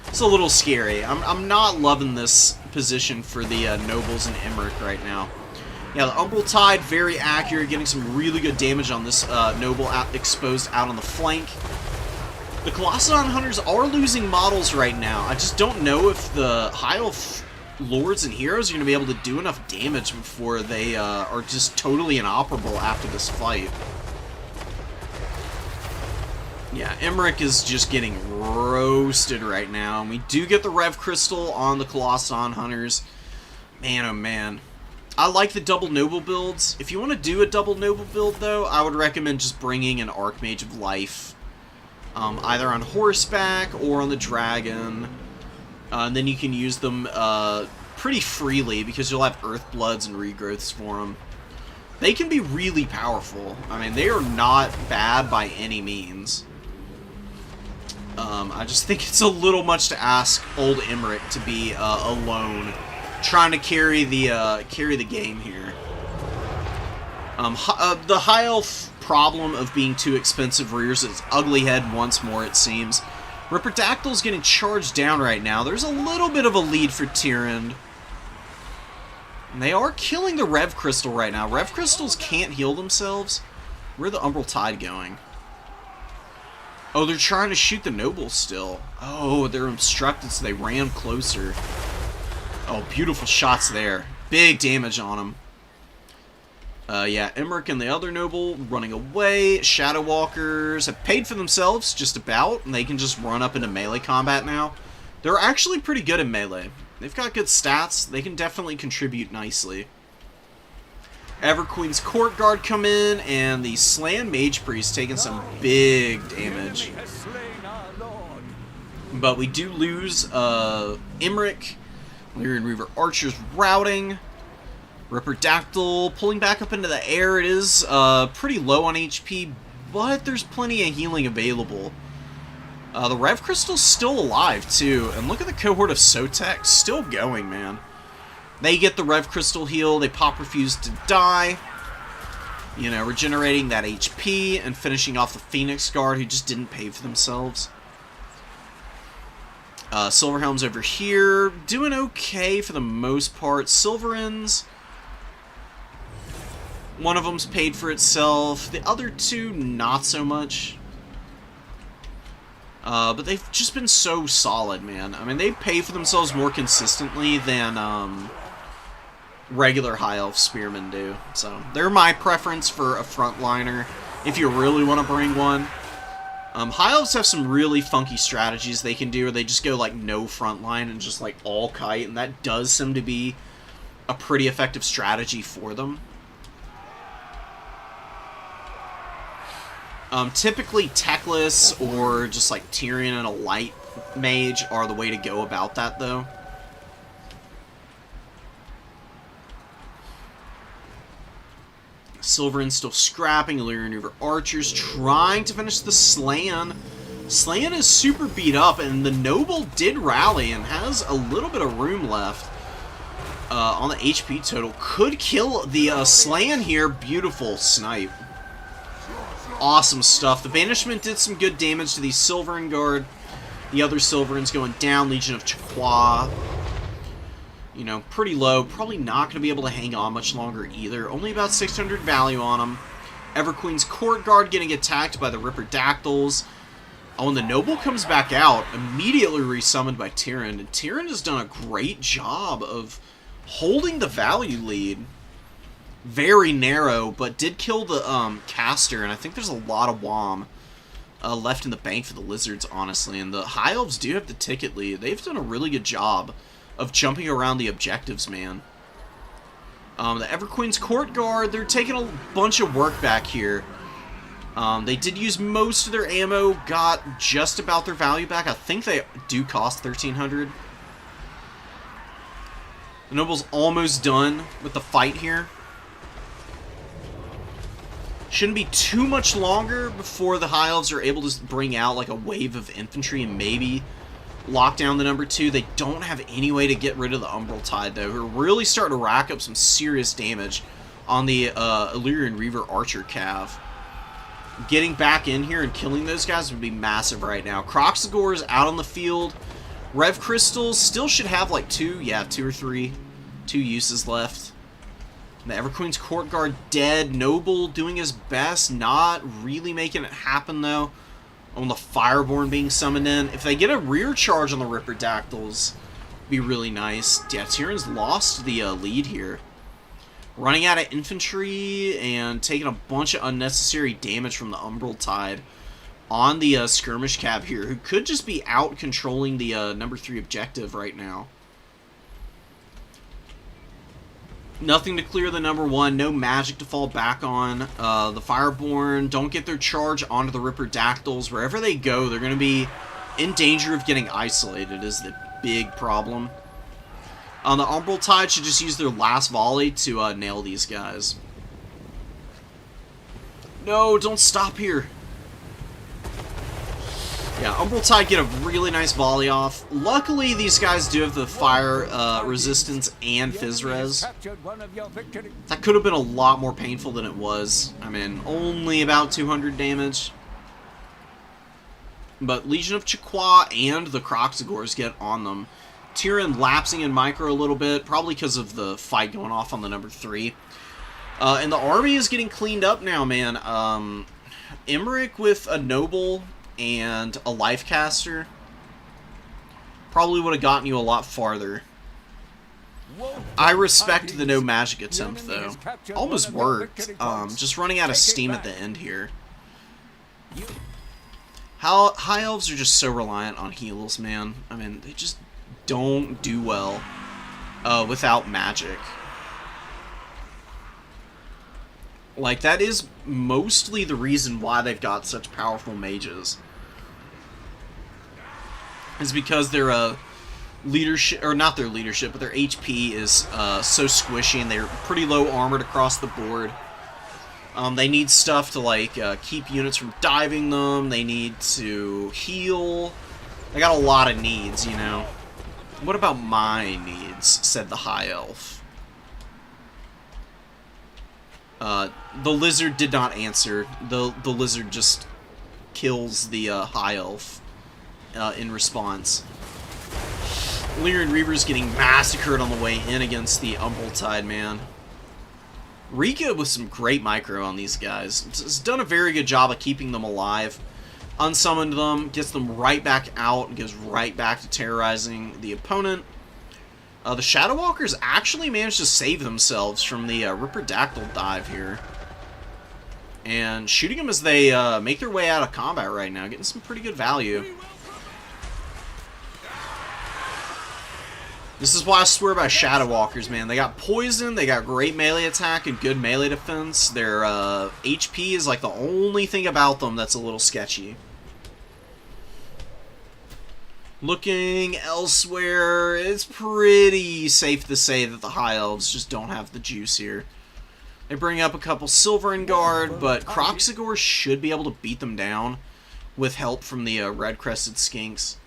It's a little scary. I'm not loving this position for the nobles in Emmerich right now. Yeah, the Umbral Tide, very accurate, getting some really good damage on this noble exposed out on the flank. The Colossadon Hunters are losing models right now. I just don't know if the Highe Elf Lords and Heroes are going to be able to do enough damage before they are just totally inoperable after this fight. Yeah, Emmerich is just getting roasted right now. And we do get the Rev Crystal on the Colossadon Hunters. Man, oh man. I like the double noble builds. If you want to do a double noble build, though, I would recommend just bringing an Archmage of Life. Either on horseback or on the dragon. And then you can use them pretty freely because you'll have Earthbloods and Regrowths for them. They can be really powerful. I mean, they are not bad by any means. I just think it's a little much to ask old Emmerich to be alone, trying to carry the game here. The High Elf problem of being too expensive rears its ugly head once more, it seems. Ripperdactyl's getting charged down right now. There's a little bit of a lead for Tyrande. And they are killing the Rev Crystal right now. Rev Crystals can't heal themselves. Where's the Umbral Tide going? Oh, they're trying to shoot the nobles still. Oh, they're obstructed, so they ran closer. Oh, beautiful shots there. Big damage on them. Yeah, Emmerich and the other noble running away. Shadow Walkers have paid for themselves, just about, and they can just run up into melee combat now. They're actually pretty good in melee. They've got good stats. They can definitely contribute nicely. Everqueen's Court Guard come in, and the Slan Mage Priest taking some big damage. The enemy has slain our lord. But we do lose Emmerich. Lyrian Reaver Archers routing. Ripper Dactyl pulling back up into the air. It is pretty low on HP, but there's plenty of healing available. The Rev Crystal's still alive, too. And look at the cohort of Sotek still going, man. They get the Rev Crystal heal. They pop Refuse to Die. You know, regenerating that HP and finishing off the Phoenix Guard, who just didn't pay for themselves. Silverhelm's over here. Doing okay for the most part. Silverins... One of them's paid for itself. The other two, not so much. But they've just been so solid, man. I mean, they pay for themselves more consistently than regular High Elf Spearmen do. So, they're my preference for a frontliner, if you really want to bring one. High Elves have some really funky strategies they can do, where they just go, like, no frontline and just, like, all kite, and that does seem to be a pretty effective strategy for them. Typically, Techless or just like Tyrion and a light mage are the way to go about that, though. Silverin still scrapping. Illyrian Reaver Archers trying to finish the Slan. Slan is super beat up, and the Noble did rally and has a little bit of room left on the HP total. Could kill the Slan here. Beautiful snipe. Awesome stuff. The Banishment did some good damage to the Silverin Guard. The other Silverins going down. Legion of Chaqua. You know, pretty low. Probably not going to be able to hang on much longer either. Only about 600 value on them. Everqueen's Court Guard getting attacked by the Ripper Dactyls. Oh, and the Noble comes back out. Immediately resummoned by Tyrion. And Tyrion has done a great job of holding the value lead. Very narrow, but did kill the caster, and I think there's a lot of WOM left in the bank for the Lizards, honestly. And the High Elves do have the ticket lead. They've done a really good job of jumping around the objectives, man. The Everqueen's Court Guard, they're taking a bunch of work back here. They did use most of their ammo, got just about their value back. I think they do cost 1,300. The Noble's almost done with the fight here. Shouldn't be too much longer before the High Elves are able to bring out like a wave of infantry and maybe lock down the number 2. They don't have any way to get rid of the Umbral Tide, though. Who are really starting to rack up some serious damage on the Illyrian Reaver Archer Cav. Getting back in here and killing those guys would be massive right now. Croxagor's out on the field. Rev Crystals still should have like 2 or 3 uses left. The Everqueen's Court Guard dead. Noble doing his best, not really making it happen, though. On the Fireborn being summoned in. If they get a rear charge on the Ripper Dactyls, be really nice. Yeah, Tyrion's lost the lead here. Running out of infantry and taking a bunch of unnecessary damage from the Umbral Tide on the Skirmish Cab here, who could just be out controlling the number 3 objective right now. Nothing to clear the number 1. No magic to fall back on. The Fireborn don't get their charge onto the Ripper Dactyls. Wherever they go, they're going to be in danger of getting isolated is the big problem. The Umbral Tide should just use their last volley to nail these guys. No, don't stop here. Yeah, Umbral Tide get a really nice volley off. Luckily, these guys do have the fire resistance and Fizz Res. That could have been a lot more painful than it was. I mean, only about 200 damage. But Legion of Chaqua and the Croxagors get on them. Tyrion lapsing in micro a little bit, probably because of the fight going off on the number 3. And the army is getting cleaned up now, man. Emmerich with a Noble and a Life Caster probably would have gotten you a lot farther. I respect the no magic attempt, though. Almost worked. Just running out of steam at the end here. How High Elves are just so reliant on heals, man. I mean, they just don't do well without magic. Like, that is mostly the reason why they've got such powerful mages. Is because their leadership, or not their leadership, but their HP is so squishy, and they're pretty low armored across the board. They need stuff to, like, keep units from diving them. They need to heal. They got a lot of needs, you know. What about my needs? Said the High Elf. The lizard did not answer. The lizard just kills the High Elf in response. Illyrian Reaver's getting massacred on the way in against the Umbral man. Rika with some great micro on these guys. Has done a very good job of keeping them alive. Unsummoned them, gets them right back out, and goes right back to terrorizing the opponent. The Shadow Walkers actually managed to save themselves from the Ripperdactyl dive here. And shooting them as they make their way out of combat right now, getting some pretty good value. This is why I swear by Shadow Walkers, man. They got poison, they got great melee attack and good melee defense. Their HP is like the only thing about them that's a little sketchy. Looking elsewhere, it's pretty safe to say that the High Elves just don't have the juice here. They bring up a couple Silverin Guard, but Kroxigor should be able to beat them down with help from the Red-Crested Skinks.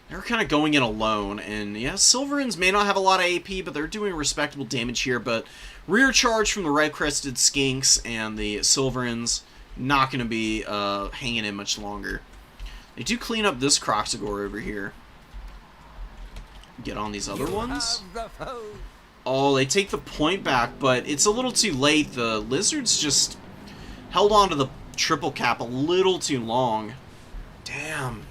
They're kind of going in alone, and yeah, Silverins may not have a lot of AP, but they're doing respectable damage here, but rear charge from the Red-Crested Skinks and the Silverins not going to be hanging in much longer. They do clean up this Kroxigor over here. Get on these other ones. Oh, they take the point back, but it's a little too late. The Lizards just held on to the triple cap a little too long. Damn.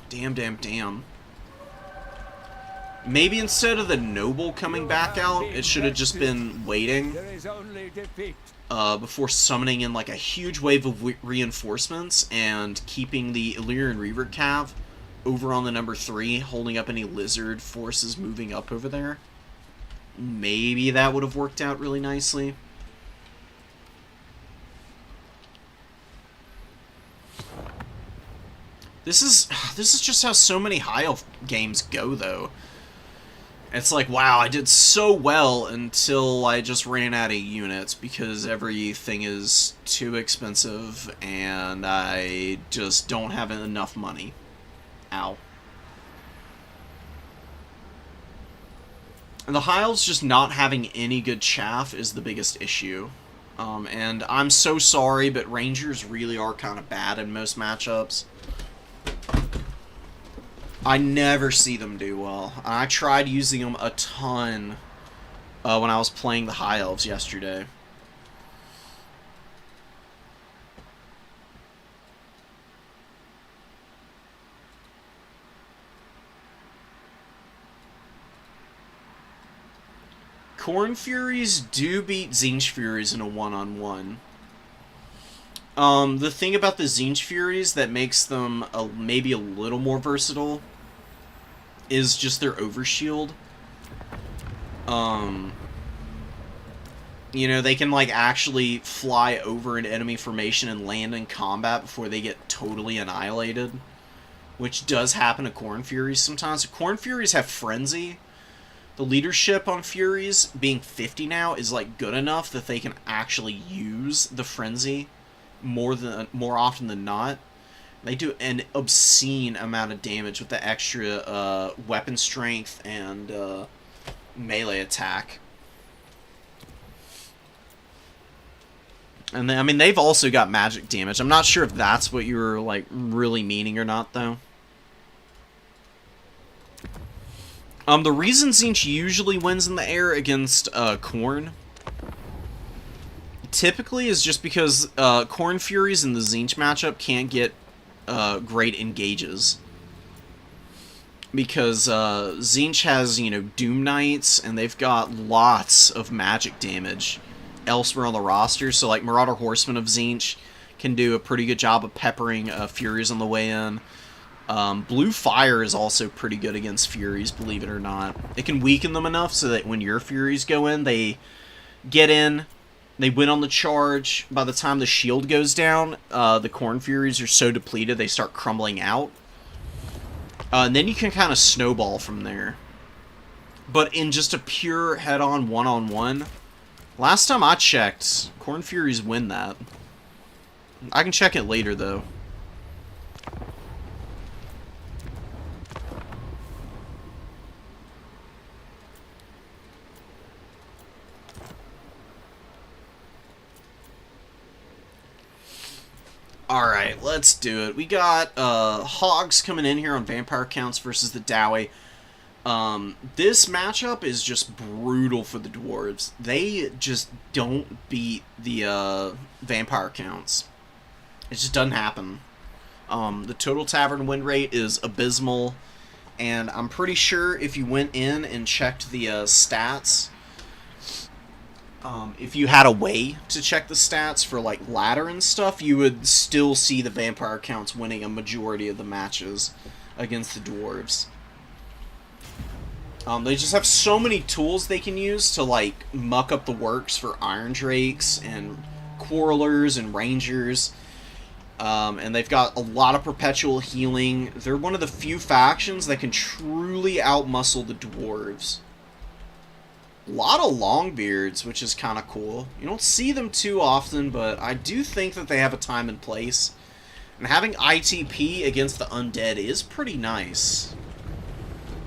Maybe instead of the Noble coming back out, it should have just been waiting before summoning in like a huge wave of reinforcements and keeping the Illyrian Reaver Cav over on the number 3, holding up any lizard forces moving up over there. Maybe that would have worked out really nicely. This is just how so many High Elf games go, though. It's like, wow, I did so well until I just ran out of units because everything is too expensive and I just don't have enough money. Ow. And the High Elves just not having any good chaff is the biggest issue. And I'm so sorry, but Rangers really are kind of bad in most matchups. I never see them do well. I tried using them a ton when I was playing the High Elves yesterday. Corn Furies do beat Tzeentch Furies in a one-on-one. The thing about the Tzeentch Furies that makes them maybe a little more versatile is just their overshield. You know, they can like actually fly over an enemy formation and land in combat before they get totally annihilated, which does happen to Corn Furies sometimes. Corn Furies have Frenzy. The leadership on Furies being 50 now is like good enough that they can actually use the Frenzy more often than not. They do an obscene amount of damage with the extra weapon strength and melee attack. And I mean, they've also got magic damage. I'm not sure if that's what you were like really meaning or not, though. The reason Tzeentch usually wins in the air against Corn typically is just because Corn Furies in the Tzeentch matchup can't get great engages. because Tzeentch has, you know, Doom Knights, and they've got lots of magic damage elsewhere on the roster. So, like, Marauder Horsemen of Tzeentch can do a pretty good job of peppering Furies on the way in. Blue Fire is also pretty good against Furies, believe it or not. It can weaken them enough so that when your Furies go in, they get in, they win on the charge. By the time the shield goes down, the Corn Furies are so depleted they start crumbling out. And then you can kind of snowball from there. But in just a pure head-on, one-on-one, last time I checked, Corn Furies win that. I can check it later, though. Alright, let's do it. We got Hogs coming in here on Vampire Counts versus the Dowie. This matchup is just brutal for the Dwarves. They just don't beat the Vampire Counts. It just doesn't happen. The total tavern win rate is abysmal, and I'm pretty sure if you went in and checked the stats, if you had a way to check the stats for like ladder and stuff, you would still see the Vampire Counts winning a majority of the matches against the Dwarves. They just have so many tools they can use to like muck up the works for Iron Drakes and Quarrelers and Rangers. And they've got a lot of perpetual healing. They're one of the few factions that can truly outmuscle the Dwarves. A lot of Longbeards, which is kind of cool. You don't see them too often, but I do think that they have a time and place. And having ITP against the Undead is pretty nice.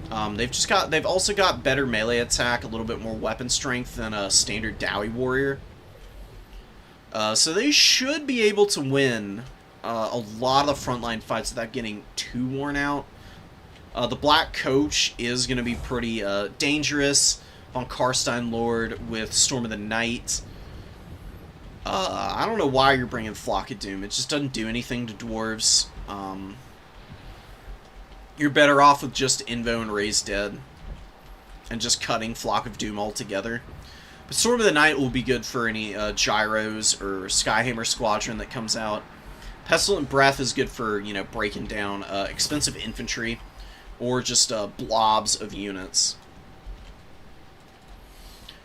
They've also got better melee attack, a little bit more weapon strength than a standard Dowie warrior. So they should be able to win a lot of the frontline fights without getting too worn out. The Black Coach is going to be pretty dangerous. Von Karstein Lord with Storm of the Night. I don't know why you're bringing Flock of Doom. It just doesn't do anything to Dwarves. You're better off with just Invo and Raise Dead. And just cutting Flock of Doom altogether. But Storm of the Night will be good for any Gyros or Skyhammer Squadron that comes out. Pestilent Breath is good for, you know, breaking down expensive infantry. Or just blobs of units.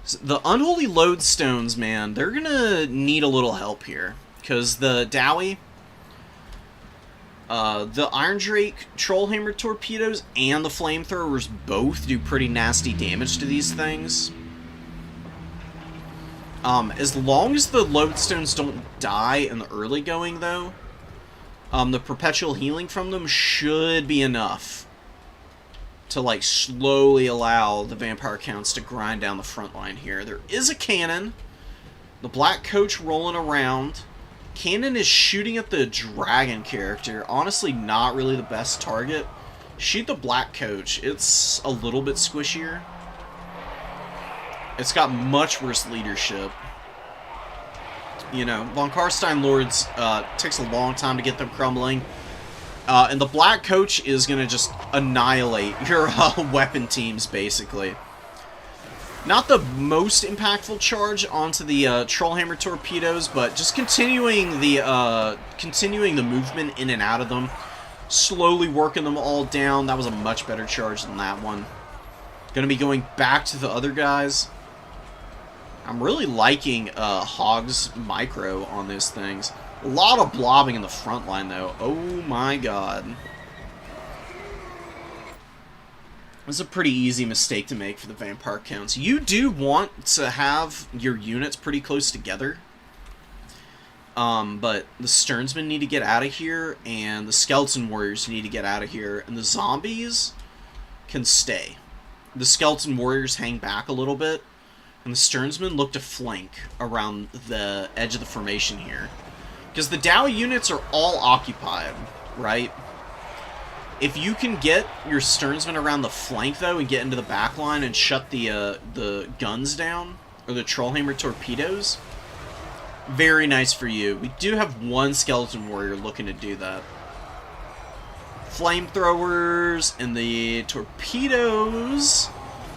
So the Unholy Lodestones, man, they're gonna need a little help here. Because the Dowie, the Iron Drake Trollhammer torpedoes and the flamethrowers both do pretty nasty damage to these things. As long as the Lodestones don't die in the early going, though, the perpetual healing from them should be enough to, like, slowly allow the Vampire Counts to grind down the front line here. There is a cannon. The Black Coach rolling around. Cannon is shooting at the Dragon character. Honestly, not really the best target. Shoot the Black Coach. It's a little bit squishier. It's got much worse leadership. You know, Von Karstein Lords takes a long time to get them crumbling. And the Black Coach is going to just annihilate your weapon teams, basically. Not the most impactful charge onto the Trollhammer torpedoes, but just continuing the movement in and out of them, slowly working them all down. That was a much better charge than that one. Going to be going back to the other guys. I'm really liking Hog's micro on those things. A lot of blobbing in the front line, though. Oh my god. It was a pretty easy mistake to make for the Vampire Counts. You do want to have your units pretty close together. But the Sternsmen need to get out of here, and the Skeleton Warriors need to get out of here, and the Zombies can stay. The Skeleton Warriors hang back a little bit, and the Sternsmen look to flank around the edge of the formation here. Because the Dowie units are all occupied, right? If you can get your Sternsmen around the flank, though, and get into the back line and shut the guns down, or the Trollhammer torpedoes, very nice for you. We do have one Skeleton Warrior looking to do that. Flamethrowers and the torpedoes.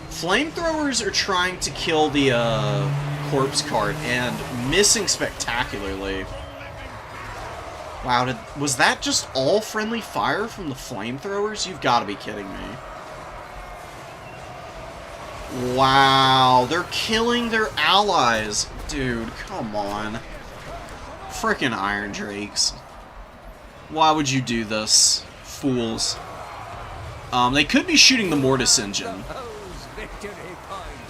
Flamethrowers are trying to kill the corpse cart and missing spectacularly. Wow, was that just all friendly fire from the flamethrowers? You've got to be kidding me. Wow, they're killing their allies. Dude, come on. Frickin' Iron Drakes. Why would you do this? Fools. They could be shooting the Mortis engine.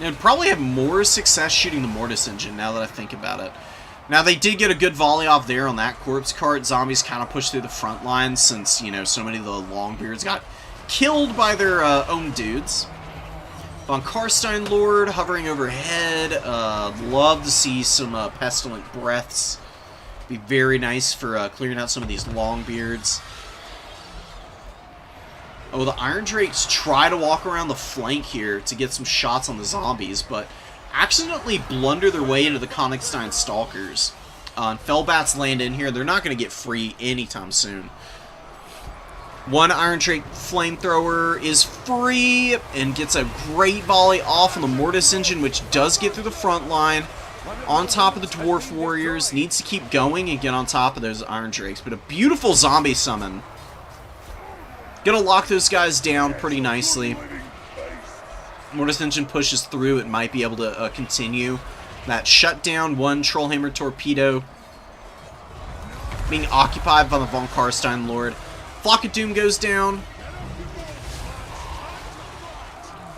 And probably have more success shooting the Mortis engine now that I think about it. Now, they did get a good volley off there on that corpse cart. Zombies kind of pushed through the front lines since, you know, so many of the Longbeards got killed by their own dudes. Von Karstein Lord hovering overhead. Love to see some pestilent breaths. Be very nice for clearing out some of these Longbeards. Oh, the Iron Drakes try to walk around the flank here to get some shots on the zombies, but accidentally blunder their way into the Königstein Stalkers. Fellbats land in here. They're not going to get free anytime soon. One Iron Drake flamethrower is free and gets a great volley off on the Mortis engine, which does get through the front line. On top of the Dwarf Warriors. Needs to keep going and get on top of those Iron Drakes. But a beautiful zombie summon. Gonna lock those guys down pretty nicely. Mortis engine pushes through. It might be able to continue. That shutdown. One Trollhammer torpedo being occupied by the Von Karstein Lord. Flock of Doom goes down.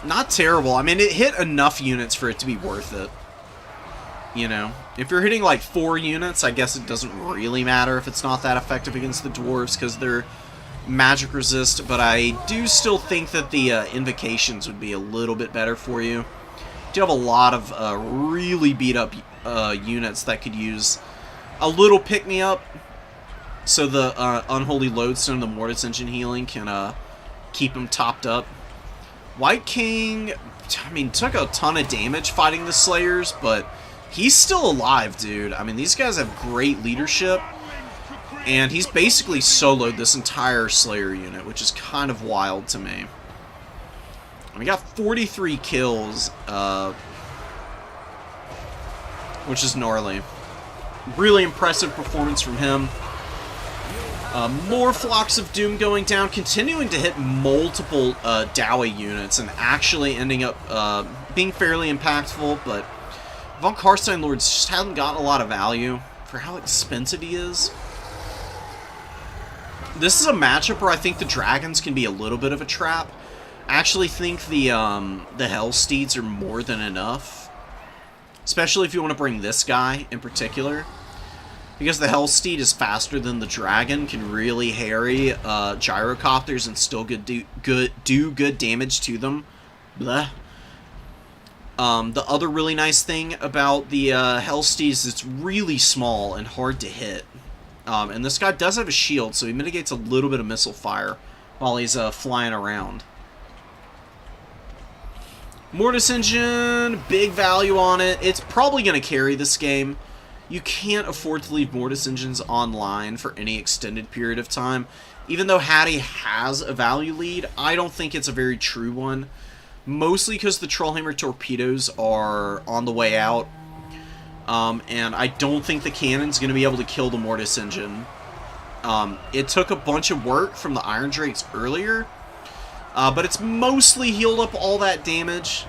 Not terrible. I mean, it hit enough units for it to be worth it. You know, if you're hitting like 4 units, I guess it doesn't really matter if it's not that effective against the dwarves because they're magic resist, but I do still think that the invocations would be a little bit better for you. You do have a lot of really beat up units that could use a little pick-me-up, so the Unholy Lodestone and the Mortis Engine healing can keep them topped up. White King, I mean, took a ton of damage fighting the Slayers, but he's still alive, dude. I mean, these guys have great leadership. And he's basically soloed this entire Slayer unit, which is kind of wild to me. We got 43 kills, which is gnarly. Really impressive performance from him. More Flocks of Doom going down, continuing to hit multiple Dowie units, and actually ending up being fairly impactful, but Von Karstein Lords just haven't gotten a lot of value for how expensive he is. This is a matchup where I think the dragons can be a little bit of a trap. I actually think the Hellsteeds are more than enough. Especially if you want to bring this guy in particular. Because the Hellsteed is faster than the dragon, can really harry gyrocopters and still do good damage to them. Bleh. The other really nice thing about the Hellsteed is it's really small and hard to hit. And this guy does have a shield, so he mitigates a little bit of missile fire while he's flying around. Mortis Engine, big value on it. It's probably going to carry this game. You can't afford to leave Mortis Engines online for any extended period of time. Even though Highe has a value lead, I don't think it's a very true one. Mostly because the Trollhammer torpedoes are on the way out. And I don't think the cannon's going to be able to kill the Mortis Engine. It took a bunch of work from the Iron Drakes earlier, but it's mostly healed up all that damage.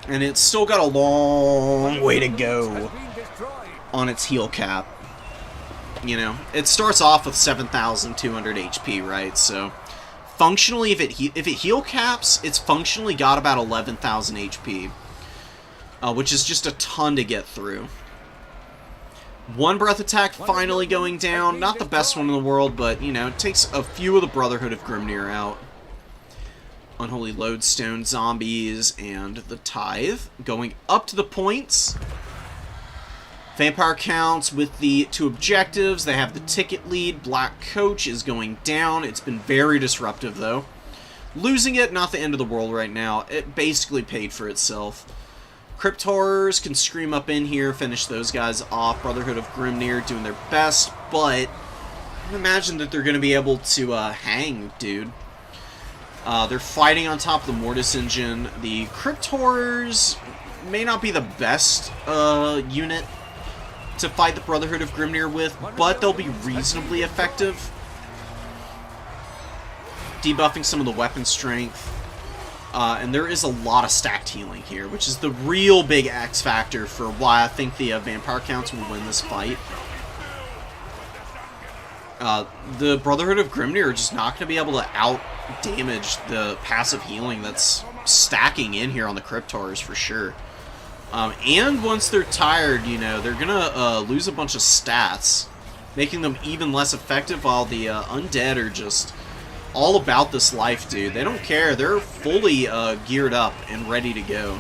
And it's still got a long way to go on its heal cap. You know, it starts off with 7,200 HP, right? So, functionally, if it heal caps, it's functionally got about 11,000 HP. Which is just a ton to get through. One breath attack finally going down. Not the best one in the world, but, you know, it takes a few of the Brotherhood of Grimnir out. Unholy Lodestone zombies and the Tithe going up to the points. Vampire counts with the 2 objectives. They have the ticket lead. Black Coach is going down. It's been very disruptive, though. Losing it, not the end of the world right now. It basically paid for itself. Crypt Horrors can scream up in here, finish those guys off. Brotherhood of Grimnir doing their best, but I imagine that they're going to be able to hang, dude. They're fighting on top of the Mortis engine. The Crypt Horrors may not be the best unit to fight the Brotherhood of Grimnir with, but they'll be reasonably effective. Debuffing some of the weapon strength. And there is a lot of stacked healing here, which is the real big X factor for why I think the Vampire Counts will win this fight. The Brotherhood of Grimnir are just not going to be able to out-damage the passive healing that's stacking in here on the Crypt Horrors for sure. And once they're tired, you know, they're going to lose a bunch of stats, making them even less effective, while the Undead are just all about this life, dude. They don't care. They're fully geared up and ready to go.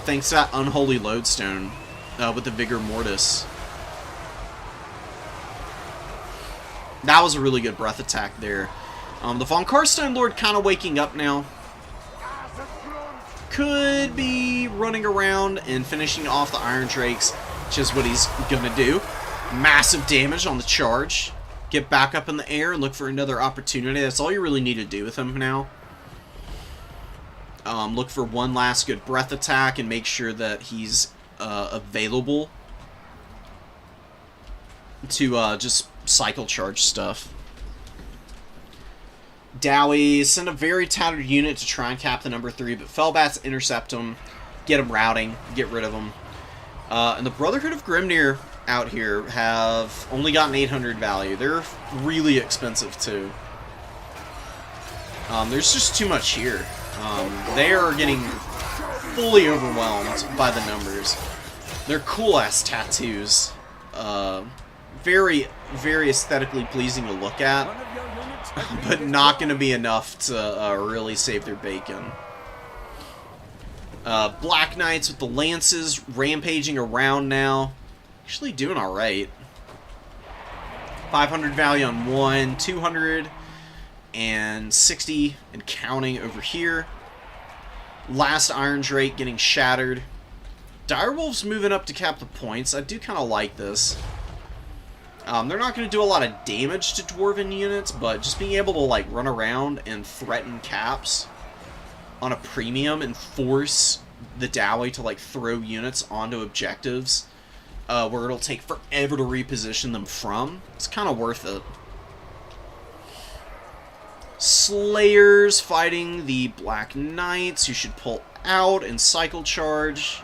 Thanks to that Unholy Lodestone with the Vigor Mortis. That was a really good breath attack there. The Von Karstein Lord kind of waking up now. Could be running around and finishing off the Iron Drakes, which is what he's going to do. Massive damage on the charge. Get back up in the air and look for another opportunity. That's all you really need to do with him now. Look for one last good breath attack and make sure that he's available to just cycle charge stuff. Dowie send a very tattered unit to try and cap the number 3, but Fellbats intercept him, get him routing, get rid of him. And the Brotherhood of Grimnir out here have only gotten 800 value. They're really expensive too. There's just too much here. They are getting fully overwhelmed by the numbers. They're cool-ass tattoos. Very, very aesthetically pleasing to look at, but not going to be enough to really save their bacon. Black Knights with the lances rampaging around now. Actually doing alright. 500 value on one, 260 and counting over here. Last Iron Drake getting shattered. Direwolves moving up to cap the points. I do kind of like this. They're not going to do a lot of damage to Dwarven units, but just being able to like run around and threaten caps on a premium and force the Dowie to like throw units onto objectives where it'll take forever to reposition them from, it's kind of worth it. Slayers fighting the Black Knights, who should pull out and cycle charge.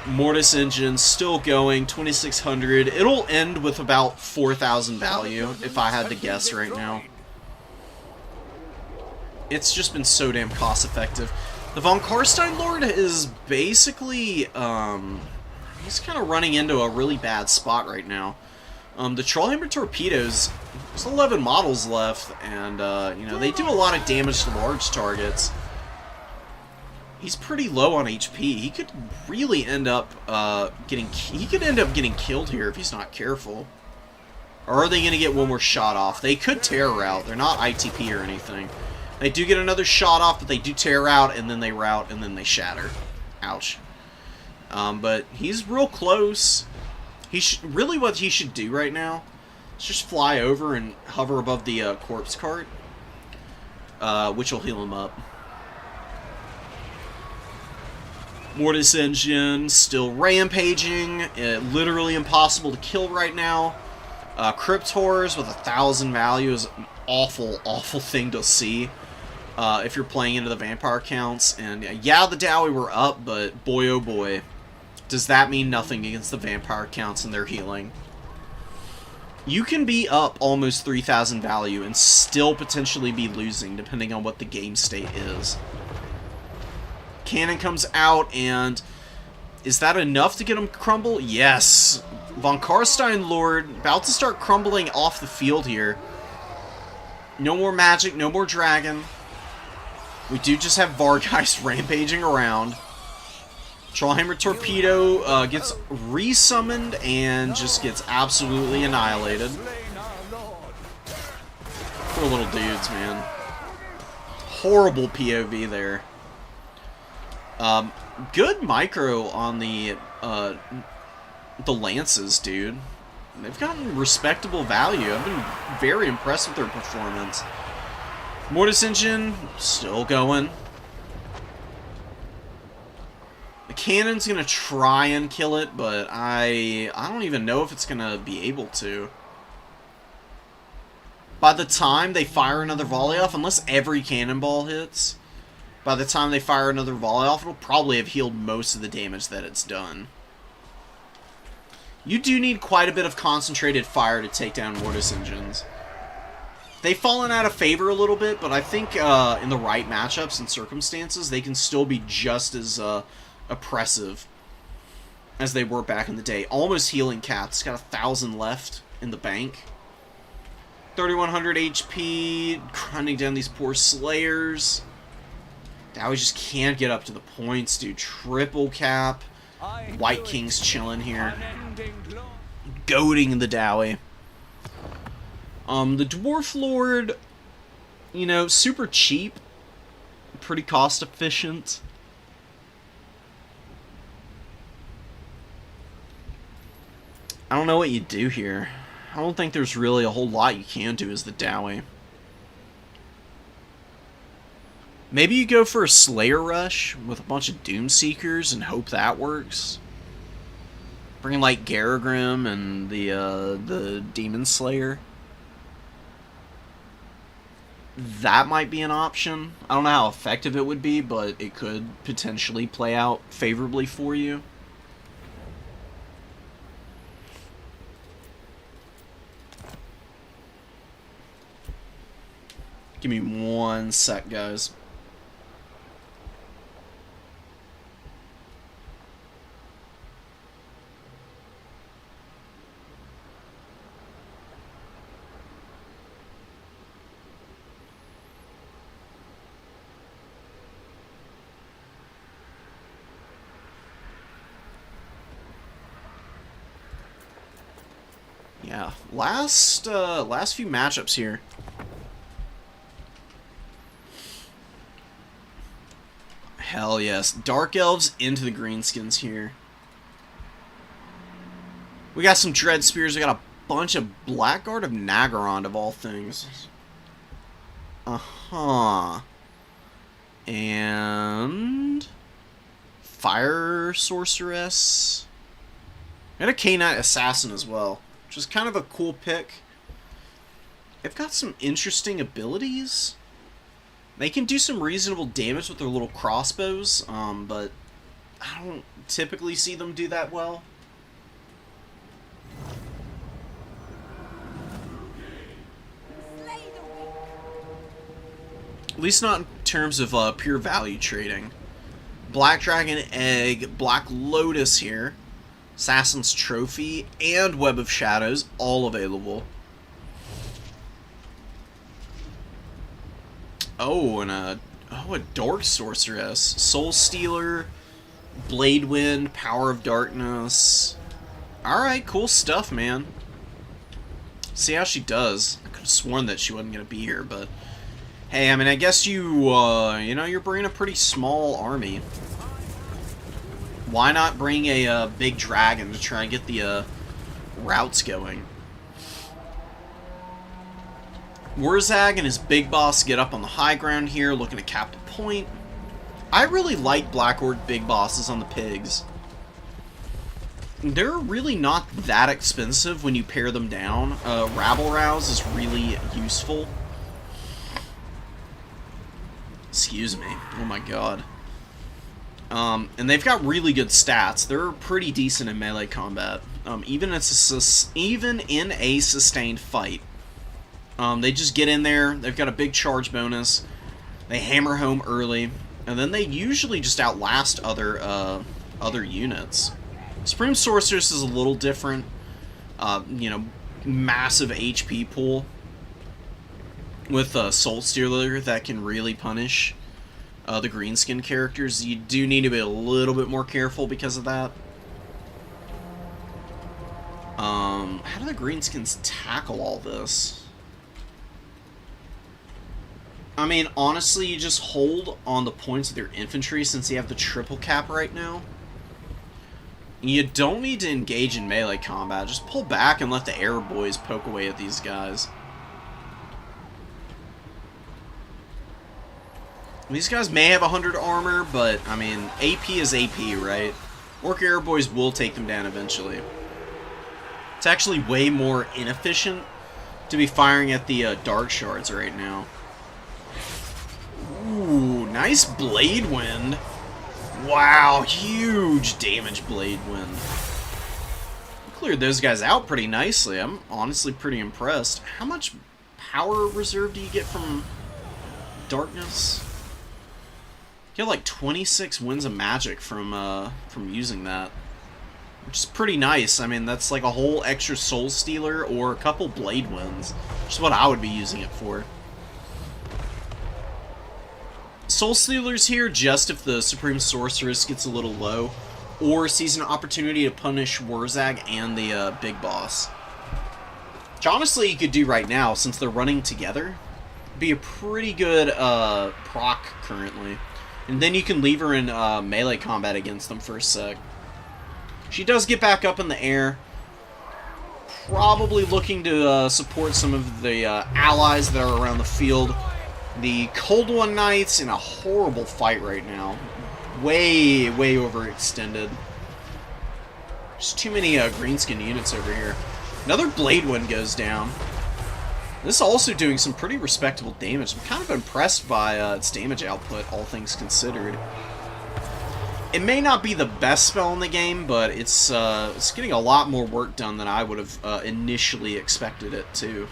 Mortis engine still going, 2600. It'll end with about 4,000 value, if I had to guess right now. It's just been so damn cost effective. The Von Karstein Lord is basically, he's kind of running into a really bad spot right now. The Trollhammer Torpedoes, there's 11 models left, and, you know, they do a lot of damage to large targets. He's pretty low on HP. He could really end up getting killed here if he's not careful. Or are they going to get one more shot off? They could terror out. They're not ITP or anything. They do get another shot off, but they do terror out, and then they rout, and then they shatter. Ouch. But he's real close. Really what he should do right now is just fly over and hover above the corpse cart, which will heal him up. Mortis engine still rampaging. Literally impossible to kill right now. Crypt Horrors with 1,000 value is an awful, awful thing to see if you're playing into the Vampire counts. And yeah, the Dowie were up, but boy oh boy, does that mean nothing against the Vampire counts and their healing. You can be up almost 3,000 value and still potentially be losing, depending on what the game state is. Cannon comes out, and is that enough to get him crumble? Yes. Von Karstein Lord about to start crumbling off the field here. No more magic, no more dragon. We do just have Vargeist rampaging around. Trollhammer Torpedo gets resummoned and just gets absolutely annihilated. Poor little dudes, man. Horrible POV there. Good micro on the lances, dude. they've gotten respectable value. I've been very impressed with their performance. Mortis Engine, still going. The cannon's going to try and kill it, but I don't even know if it's going to be able to. By the time they fire another volley off, unless every cannonball hits, by the time they fire another volley off, it'll probably have healed most of the damage that it's done. You do need quite a bit of concentrated fire to take down Mortis Engines. They've fallen out of favor a little bit, but I think in the right matchups and circumstances, they can still be just as oppressive as they were back in the day. Almost healing Cats. Got 1,000 left in the bank. 3,100 HP, grinding down these poor Slayers. Dowie just can't get up to the points, dude. Triple cap. White King's chilling here. Goading the Dowie. The Dwarf Lord, you know, super cheap. Pretty cost efficient. I don't know what you do here. I don't think there's really a whole lot you can do as the Dowie. Maybe you go for a Slayer Rush with a bunch of Doomseekers and hope that works. Bring like Garagrim and the Demon Slayer. That might be an option. I don't know how effective it would be, but it could potentially play out favorably for you. Give me 1 sec, guys. Yeah, last few matchups here. Hell yes. Dark Elves into the Greenskins here. We got some Dread Spears. We got a bunch of Blackguard of Nagaron, of all things. Uh-huh. And Fire Sorceress. And a K-Knight Assassin as well, which is kind of a cool pick. They've got some interesting abilities. They can do some reasonable damage with their little crossbows, but I don't typically see them do that well. At least not in terms of pure value trading. Black Dragon Egg, Black Lotus here, Assassin's Trophy, and Web of Shadows, all available. Oh, and a Dark Sorceress. Soul Stealer, Blade Wind, Power of Darkness. Alright, cool stuff, man. See how she does. I could have sworn that she wasn't going to be here, but... Hey, I mean, I guess you know, you're bringing a pretty small army. Why not bring a big dragon to try and get the routes going? Wurzag and his big boss get up on the high ground here, looking to cap the point. I really like Black Orc big bosses on the pigs. They're really not that expensive when you pare them down. Rabble Rouse is really useful. Excuse me. Oh my god. And they've got really good stats. They're pretty decent in melee combat. Even in a sustained fight. They just get in there, they've got a big charge bonus, they hammer home early, and then they usually just outlast other units. Supreme Sorceress is a little different, you know, massive HP pool with Soul Stealer that can really punish the greenskin characters. You do need to be a little bit more careful because of that. How do the greenskins tackle all this? I mean, honestly, you just hold on the points of their infantry since you have the triple cap right now. You don't need to engage in melee combat. Just pull back and let the air boys poke away at these guys. These guys may have 100 armor, but, I mean, AP is AP, right? Orc air boys will take them down eventually. It's actually way more inefficient to be firing at the Dark Shards right now. Ooh, nice Blade Wind. Wow, huge damage Blade Wind. Cleared those guys out pretty nicely. I'm honestly pretty impressed. How much power reserve do you get from Darkness? You get like 26 winds of magic from using that. Which is pretty nice. I mean, that's like a whole extra Soul Stealer or a couple Blade Winds. Which is what I would be using it for. Soul Stealers here just if the Supreme Sorceress gets a little low, or sees an opportunity to punish Wurzag and the big boss. Which honestly you could do right now, since they're running together. Be a pretty good proc currently. And then you can leave her in melee combat against them for a sec. She does get back up in the air. Probably looking to support some of the allies that are around the field. The Cold One Knights in a horrible fight right now. Way overextended. There's too many greenskin units over here. Another Blade Wind goes down. This is also doing some pretty respectable damage. I'm kind of impressed by its damage output, all things considered. It may not be the best spell in the game, but it's getting a lot more work done than I would have initially expected it to.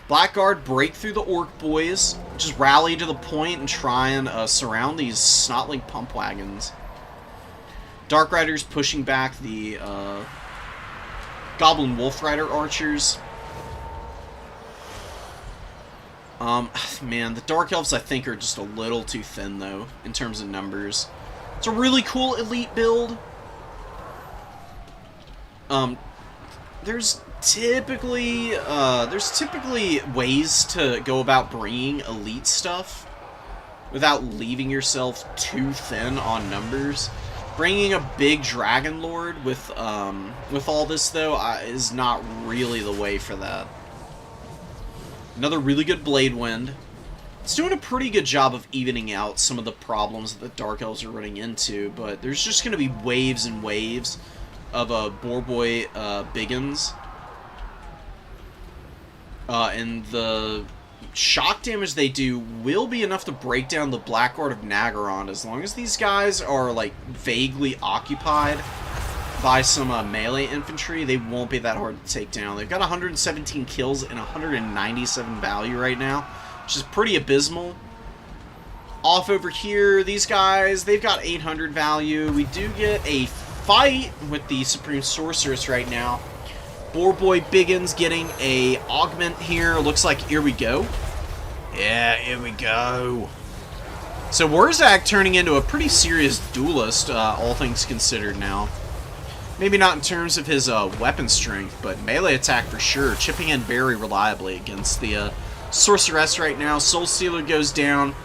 Blackguard break through the Orc boys, just rally to the point and try and surround these Snotling pump wagons. Dark Riders pushing back the Goblin Wolf Rider archers. Man, the Dark Elves I think are just a little too thin though, in terms of numbers. It's a really cool elite build. There's typically ways to go about bringing elite stuff without leaving yourself too thin on numbers. Bringing a big Dragon Lord with all this though is not really the way for that. Another really good Blade Wind. It's doing a pretty good job of evening out some of the problems that the Dark Elves are running into, but there's just going to be waves and waves of Boar Boy Biggins. And the shock damage they do will be enough to break down the Blackguard of Nagaron, as long as these guys are, like, vaguely occupied by some melee infantry. They won't be that hard to take down. They've got 117 kills and 197 value right now, which is pretty abysmal. Off over here, these guys, they've got 800 value. We do get a fight with the Supreme Sorceress right now. Boar Boy Biggins getting a augment here. Looks like here we go. Yeah, here we go. So Wurzag turning into a pretty serious duelist, all things considered now. Maybe not in terms of his weapon strength, but melee attack for sure. Chipping in very reliably against the Sorceress right now. Soul Stealer goes down.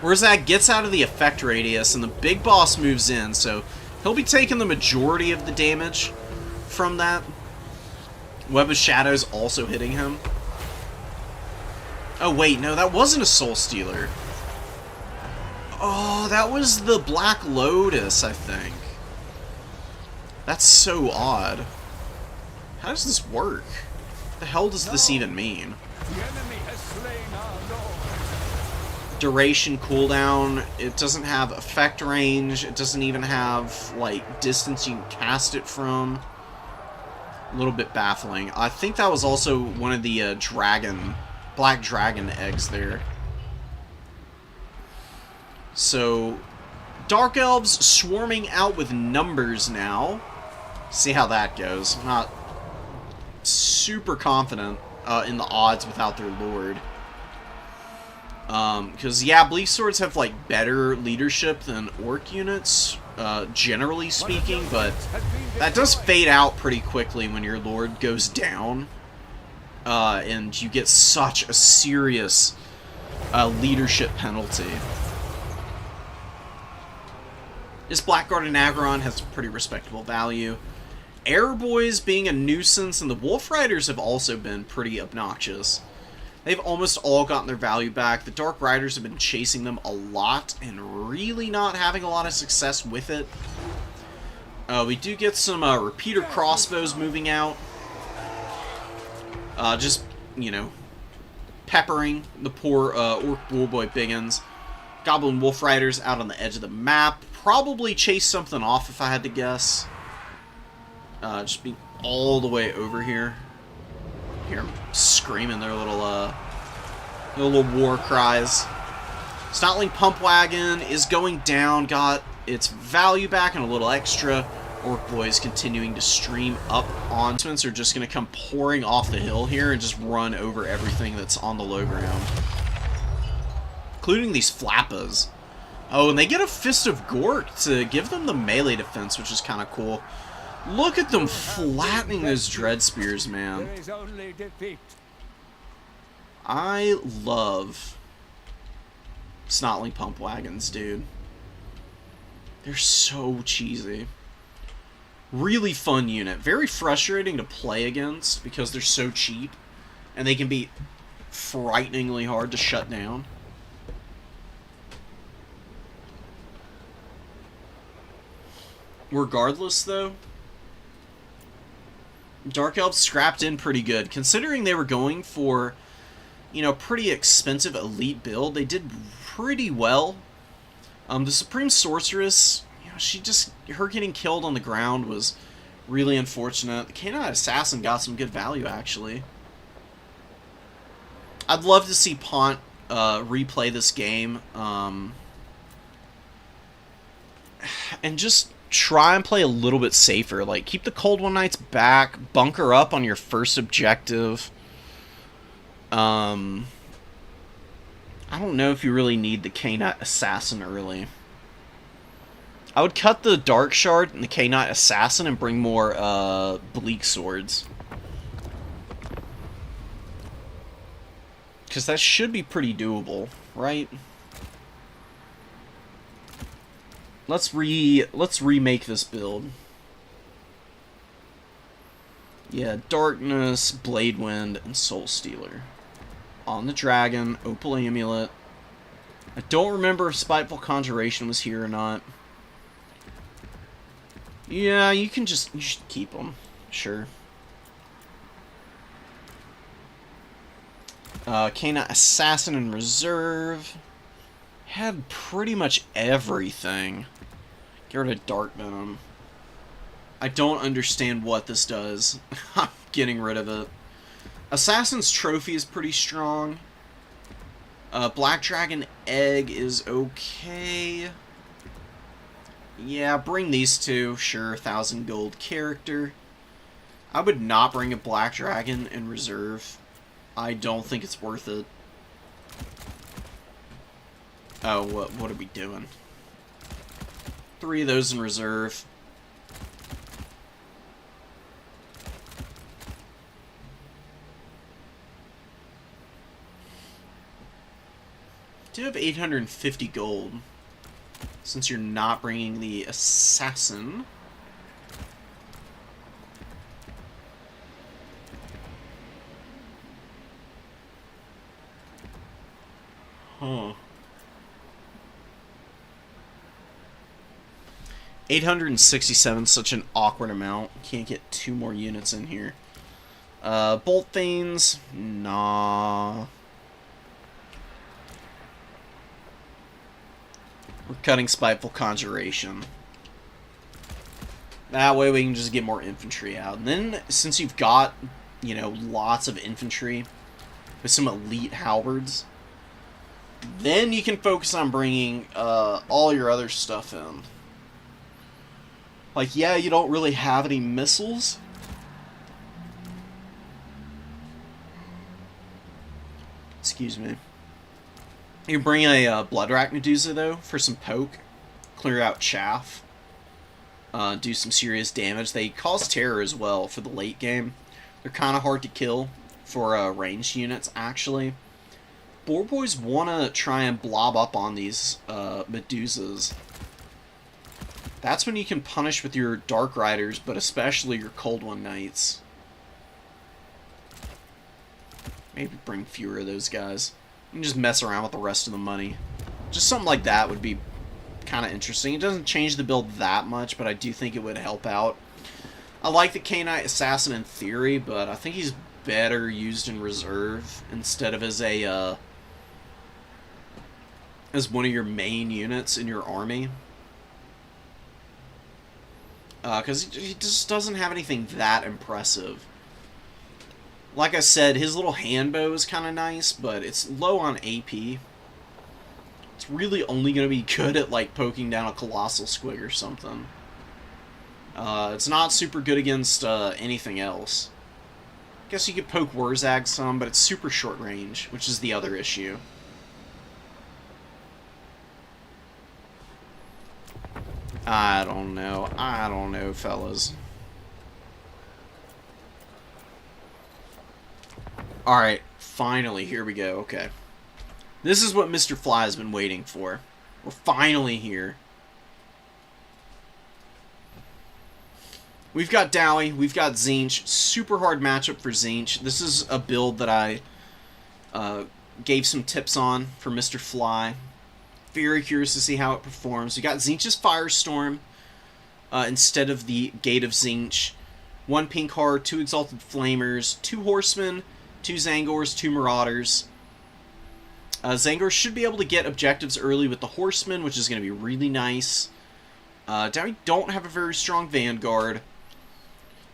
Wurzag gets out of the effect radius, and the big boss moves in, so he'll be taking the majority of the damage from that. Web of Shadows also hitting him. Oh wait, no, that wasn't a Soul Stealer. Oh, that was the Black Lotus, I think. That's so odd. How does this work? What the hell does this even mean? The enemy has slain our lord. Duration cooldown. It doesn't have effect range. It doesn't even have, like, distance you can cast it from. A little bit baffling. I think that was also one of the Black Dragon eggs there. So, Dark Elves swarming out with numbers now. See how that goes. I'm not super confident in the odds without their lord. Because, yeah, Bleak Swords have, like, better leadership than Orc units, generally speaking, but that does fade out pretty quickly when your lord goes down. And you get such a serious leadership penalty. This Blackguard and Aggron has pretty respectable value. Air Boys being a nuisance, and the Wolf Riders have also been pretty obnoxious. They've almost all gotten their value back. The Dark Riders have been chasing them a lot and really not having a lot of success with it. We do get some repeater crossbows moving out. Just, you know, peppering the poor Orc Bullboy biggins. Goblin Wolf Riders out on the edge of the map. Probably chase something off if I had to guess. Just being all the way over here. Hear them screaming their little war cries. Snotling Pump Wagon is going down. Got its value back and a little extra. Orc Boys continuing to stream up onto us. Are just going to come pouring off the hill here and just run over everything that's on the low ground. Including these Flappas. Oh, and they get a Fist of Gork to give them the melee defense, which is kind of cool. Look at them flattening those Dread Spears, man. There is only defeat. I love Snotling Pump Wagons, dude. They're so cheesy. Really fun unit. Very frustrating to play against because they're so cheap. And they can be frighteningly hard to shut down. Regardless, though, Dark Elves scrapped in pretty good. Considering they were going for, you know, pretty expensive elite build, they did pretty well. The Supreme Sorceress, you know, her getting killed on the ground was really unfortunate. The Canine Assassin got some good value, actually. I'd love to see Pont replay this game, and just try and play a little bit safer. Like, keep the Cold One Knights back, bunker up on your first objective. I don't know if you really need the K-Knight Assassin early. I would cut the Dark Shard and the K-Knight Assassin and bring more Bleak Swords. Because that should be pretty doable, right? Let's remake this build. Yeah, Darkness, Blade Wind, and Soul Stealer. On the Dragon, Opal Amulet. I don't remember if Spiteful Conjuration was here or not. Yeah, you should keep them. Sure. Canine Assassin in reserve. Had pretty much everything. Get rid of Dark Venom. I don't understand what this does. I'm getting rid of it. Assassin's Trophy is pretty strong. Black Dragon Egg is okay. Yeah, bring these two. Sure, 1,000 gold character. I would not bring a Black Dragon in reserve. I don't think it's worth it. Oh, what are we doing? 3 of those in reserve. Do have 850 gold. Since you're not bringing the Assassin. Huh. 867, such an awkward amount. Can't get 2 more units in here. Bolt Thanes, nah. We're cutting Spiteful Conjuration. That way we can just get more infantry out. And then, since you've got, you know, lots of infantry with some elite halberds, then you can focus on bringing all your other stuff in. Like, yeah, you don't really have any missiles. Excuse me. You bring a Bloodrack Medusa, though, for some poke. Clear out chaff. Do some serious damage. They cause terror as well for the late game. They're kind of hard to kill for ranged units, actually. Boar Boys want to try and blob up on these Medusas. That's when you can punish with your Dark Riders, but especially your Cold One Knights. Maybe bring fewer of those guys. And just mess around with the rest of the money. Just something like that would be kind of interesting. It doesn't change the build that much, but I do think it would help out. I like the K-Knight Assassin in theory, but I think he's better used in reserve instead of as a as one of your main units in your army. Because he just doesn't have anything that impressive. Like I said, his little hand bow is kind of nice, but it's low on AP. It's really only going to be good at, like, poking down a Colossal Squig or something. It's not super good against anything else. I guess you could poke Wurzag some, but it's super short range, which is the other issue. I don't know, fellas. Alright, finally, here we go, okay. This is what Mr. Fly has been waiting for. We're finally here. We've got Dowie, we've got Tzeentch. Super hard matchup for Tzeentch. This is a build that I gave some tips on for Mr. Fly. Very curious to see how it performs. We got Tzeentch's Firestorm instead of the Gate of Tzeentch. 1 pink heart, 2 Exalted Flamers, 2 Horsemen, 2 Zangors, 2 Marauders. Zangor should be able to get objectives early with the Horsemen, which is going to be really nice. Dowie don't have a very strong Vanguard.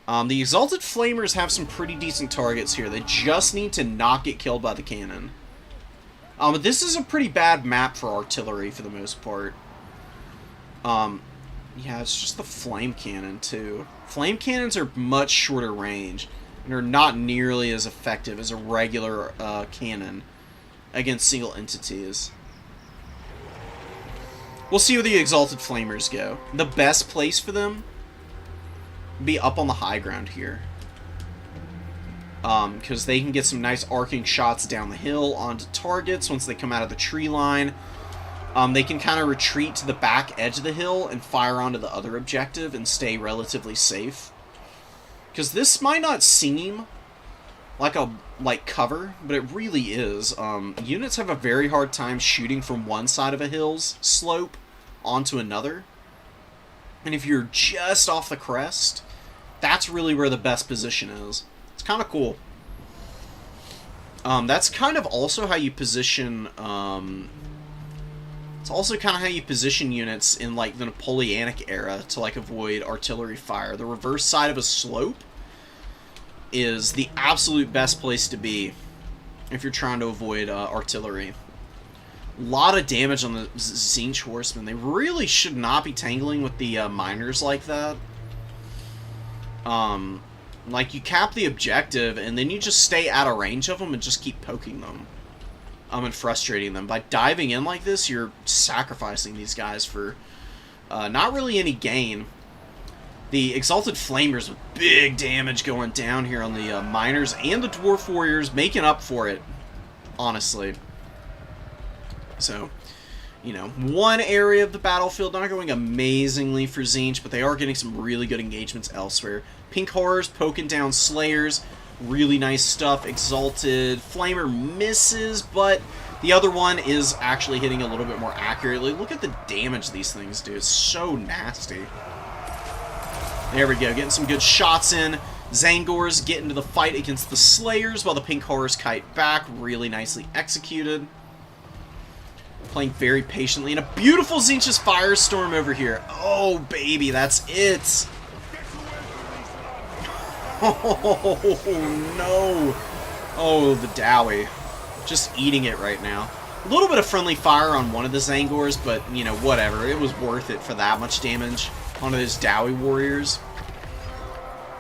The Exalted Flamers have some pretty decent targets here. They just need to not get killed by the cannon. This is a pretty bad map for artillery for the most part. Yeah, it's just the flame cannon too. Flame cannons are much shorter range and are not nearly as effective as a regular cannon against single entities. We'll see where the Exalted Flamers go. The best place for them would be up on the high ground here. Because they can get some nice arcing shots down the hill onto targets once they come out of the tree line. They can kind of retreat to the back edge of the hill and fire onto the other objective and stay relatively safe. Because this might not seem like a cover, but it really is. Units have a very hard time shooting from one side of a hill's slope onto another. And if you're just off the crest, that's really where the best position is. It's kind of cool. That's kind of also how you position. It's also kind of how you position units in like the Napoleonic era to like avoid artillery fire. The reverse side of a slope is the absolute best place to be if you're trying to avoid artillery. A lot of damage on the Tzeentch Horsemen. They really should not be tangling with the miners like that. Like, you cap the objective, and then you just stay out of range of them and just keep poking them. And frustrating them. By diving in like this, you're sacrificing these guys for not really any gain. The Exalted Flamers with big damage going down here on the miners and the Dwarf Warriors, making up for it, honestly. So, you know, one area of the battlefield not going amazingly for Tzeentch, but they are getting some really good engagements elsewhere. Pink Horrors poking down Slayers. Really nice stuff. Exalted Flamer misses, but the other one is actually hitting a little bit more accurately. Look at the damage these things do. It's so nasty. There we go. Getting some good shots in. Zangors get into the fight against the Slayers while the Pink Horrors kite back. Really nicely executed. Playing very patiently. And a beautiful Tzeentch's Firestorm over here. Oh, baby. That's it. Oh, no. Oh, the Dowie. Just eating it right now. A little bit of friendly fire on one of the Zangors, but, you know, whatever. It was worth it for that much damage onto those Dowie warriors.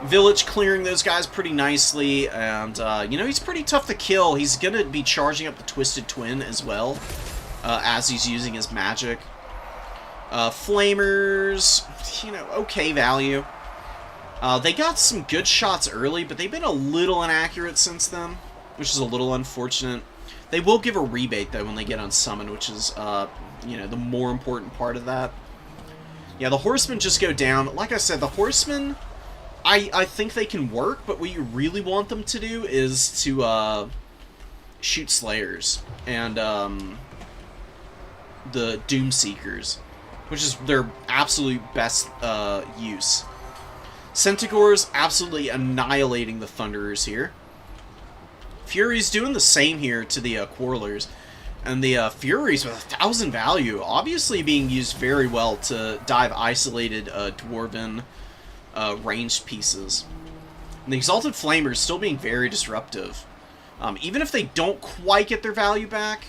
Village clearing those guys pretty nicely, and, you know, he's pretty tough to kill. He's going to be charging up the Twisted Twin as well, as he's using his magic. Flamers, you know, okay value. They got some good shots early, but they've been a little inaccurate since then, which is a little unfortunate. They will give a rebate, though, when they get unsummoned, which is, you know, the more important part of that. Yeah, the horsemen just go down. Like I said, the horsemen, I think they can work, but what you really want them to do is to shoot slayers and the Doomseekers, which is their absolute best use. Centaurs absolutely annihilating the Thunderers here. Fury's doing the same here to the Quarrelers. And the Furies with 1,000 value, obviously being used very well to dive isolated Dwarven ranged pieces. And the Exalted Flamers still being very disruptive. Even if they don't quite get their value back,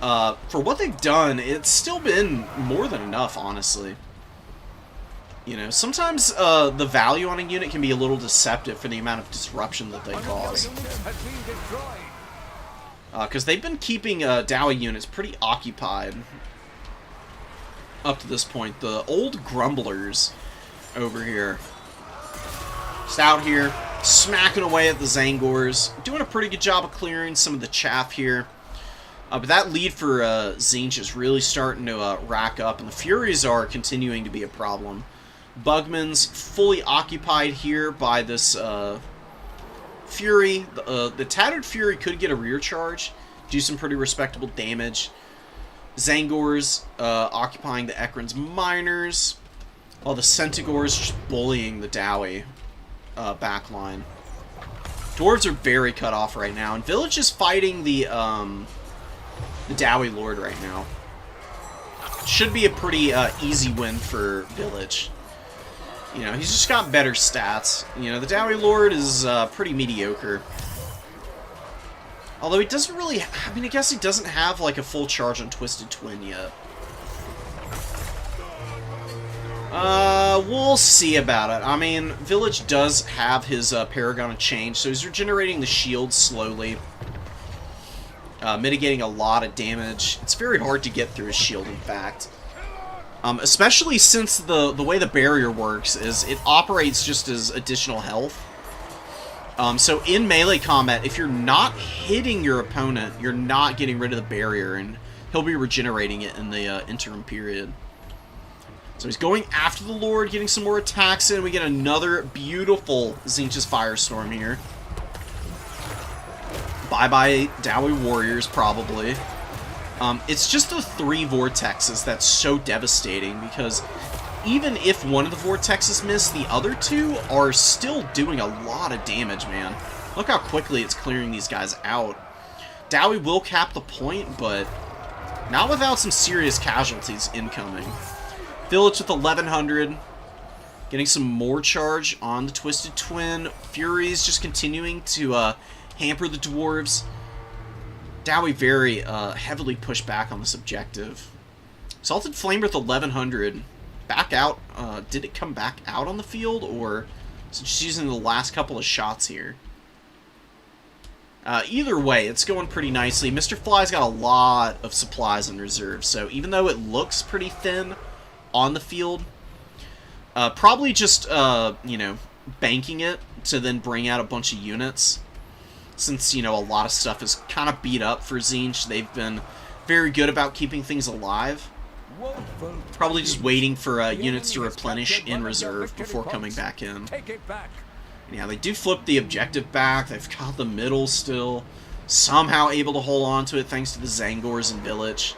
for what they've done, it's still been more than enough, honestly. You know, sometimes the value on a unit can be a little deceptive for the amount of disruption that they cause. Because they've been keeping Dowie units pretty occupied up to this point. The old Grumblers over here. Just out here, smacking away at the Zangors. Doing a pretty good job of clearing some of the chaff here. But that lead for Tzeentch is really starting to rack up, and the Furies are continuing to be a problem. Bugman's fully occupied here by this Fury. The Tattered Fury could get a rear charge, do some pretty respectable damage. Zangors occupying the Ekron's Miners, while the Centaurs just bullying the Dowie backline. Dwarves are very cut off right now, and Village is fighting the Dowie Lord right now. Should be a pretty easy win for Village. You know, he's just got better stats. You know, the Dowie Lord is pretty mediocre. Although he doesn't really... I mean, I guess he doesn't have, like, a full charge on Twisted Twin yet. We'll see about it. I mean, Village does have his Paragon of Change, so he's regenerating the shield slowly. Mitigating a lot of damage. It's very hard to get through his shield, in fact. Especially since the way the barrier works is it operates just as additional health. So in melee combat, if you're not hitting your opponent, you're not getting rid of the barrier, and he'll be regenerating it in the interim period. So he's going after the Lord, getting some more attacks in. We get another beautiful Tzeentch's Firestorm here. Bye-bye Dowie Warriors, probably. It's just the 3 vortexes that's so devastating, because even if one of the vortexes miss, the other 2 are still doing a lot of damage, man. Look how quickly it's clearing these guys out. Dowie will cap the point, but not without some serious casualties incoming. Village with 1,100, getting some more charge on the Twisted Twin. Furies just continuing to hamper the Dwarves. Dowie very heavily pushed back on this objective. Exalted Flamer with 1,100. Back out. Did it come back out on the field, or is it just using the last couple of shots here? Either way, it's going pretty nicely. Mr. Fly's got a lot of supplies in reserve, so even though it looks pretty thin on the field, probably just, you know, banking it to then bring out a bunch of units. Since, you know, a lot of stuff is kind of beat up for Tzeentch, they've been very good about keeping things alive. Probably just waiting for units to replenish in reserve before coming back in. Yeah, they do flip the objective back. They've got the middle still. Somehow able to hold on to it thanks to the Zangors and Village.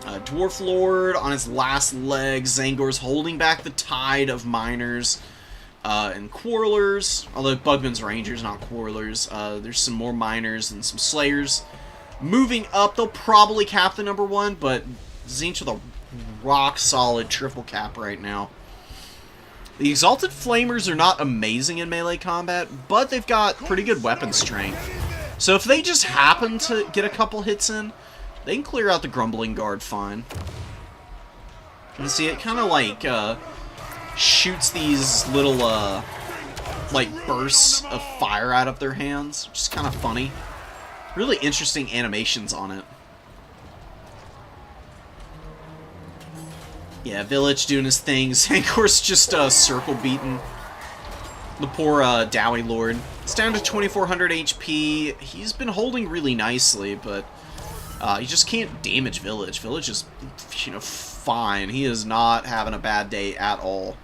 Dwarf Lord on his last leg. Zangors holding back the tide of Miners. And Quarrelers, although Bugman's Rangers, not Quarrelers. There's some more Miners and some Slayers. Moving up, they'll probably cap the number 1, but Tzeentch with a rock-solid triple cap right now. The Exalted Flamers are not amazing in melee combat, but they've got pretty good weapon strength. So if they just happen to get a couple hits in, they can clear out the Grumbling Guard fine. You can see it kind of like... shoots these little, like, bursts of fire out of their hands, which is kind of funny. Really interesting animations on it. Yeah, Village doing his thing. Zangor's just, circle beaten. The poor, Dowie Lord. It's down to 2,400 HP. He's been holding really nicely, but, he just can't damage Village. Village is, you know, fine. He is not having a bad day at all.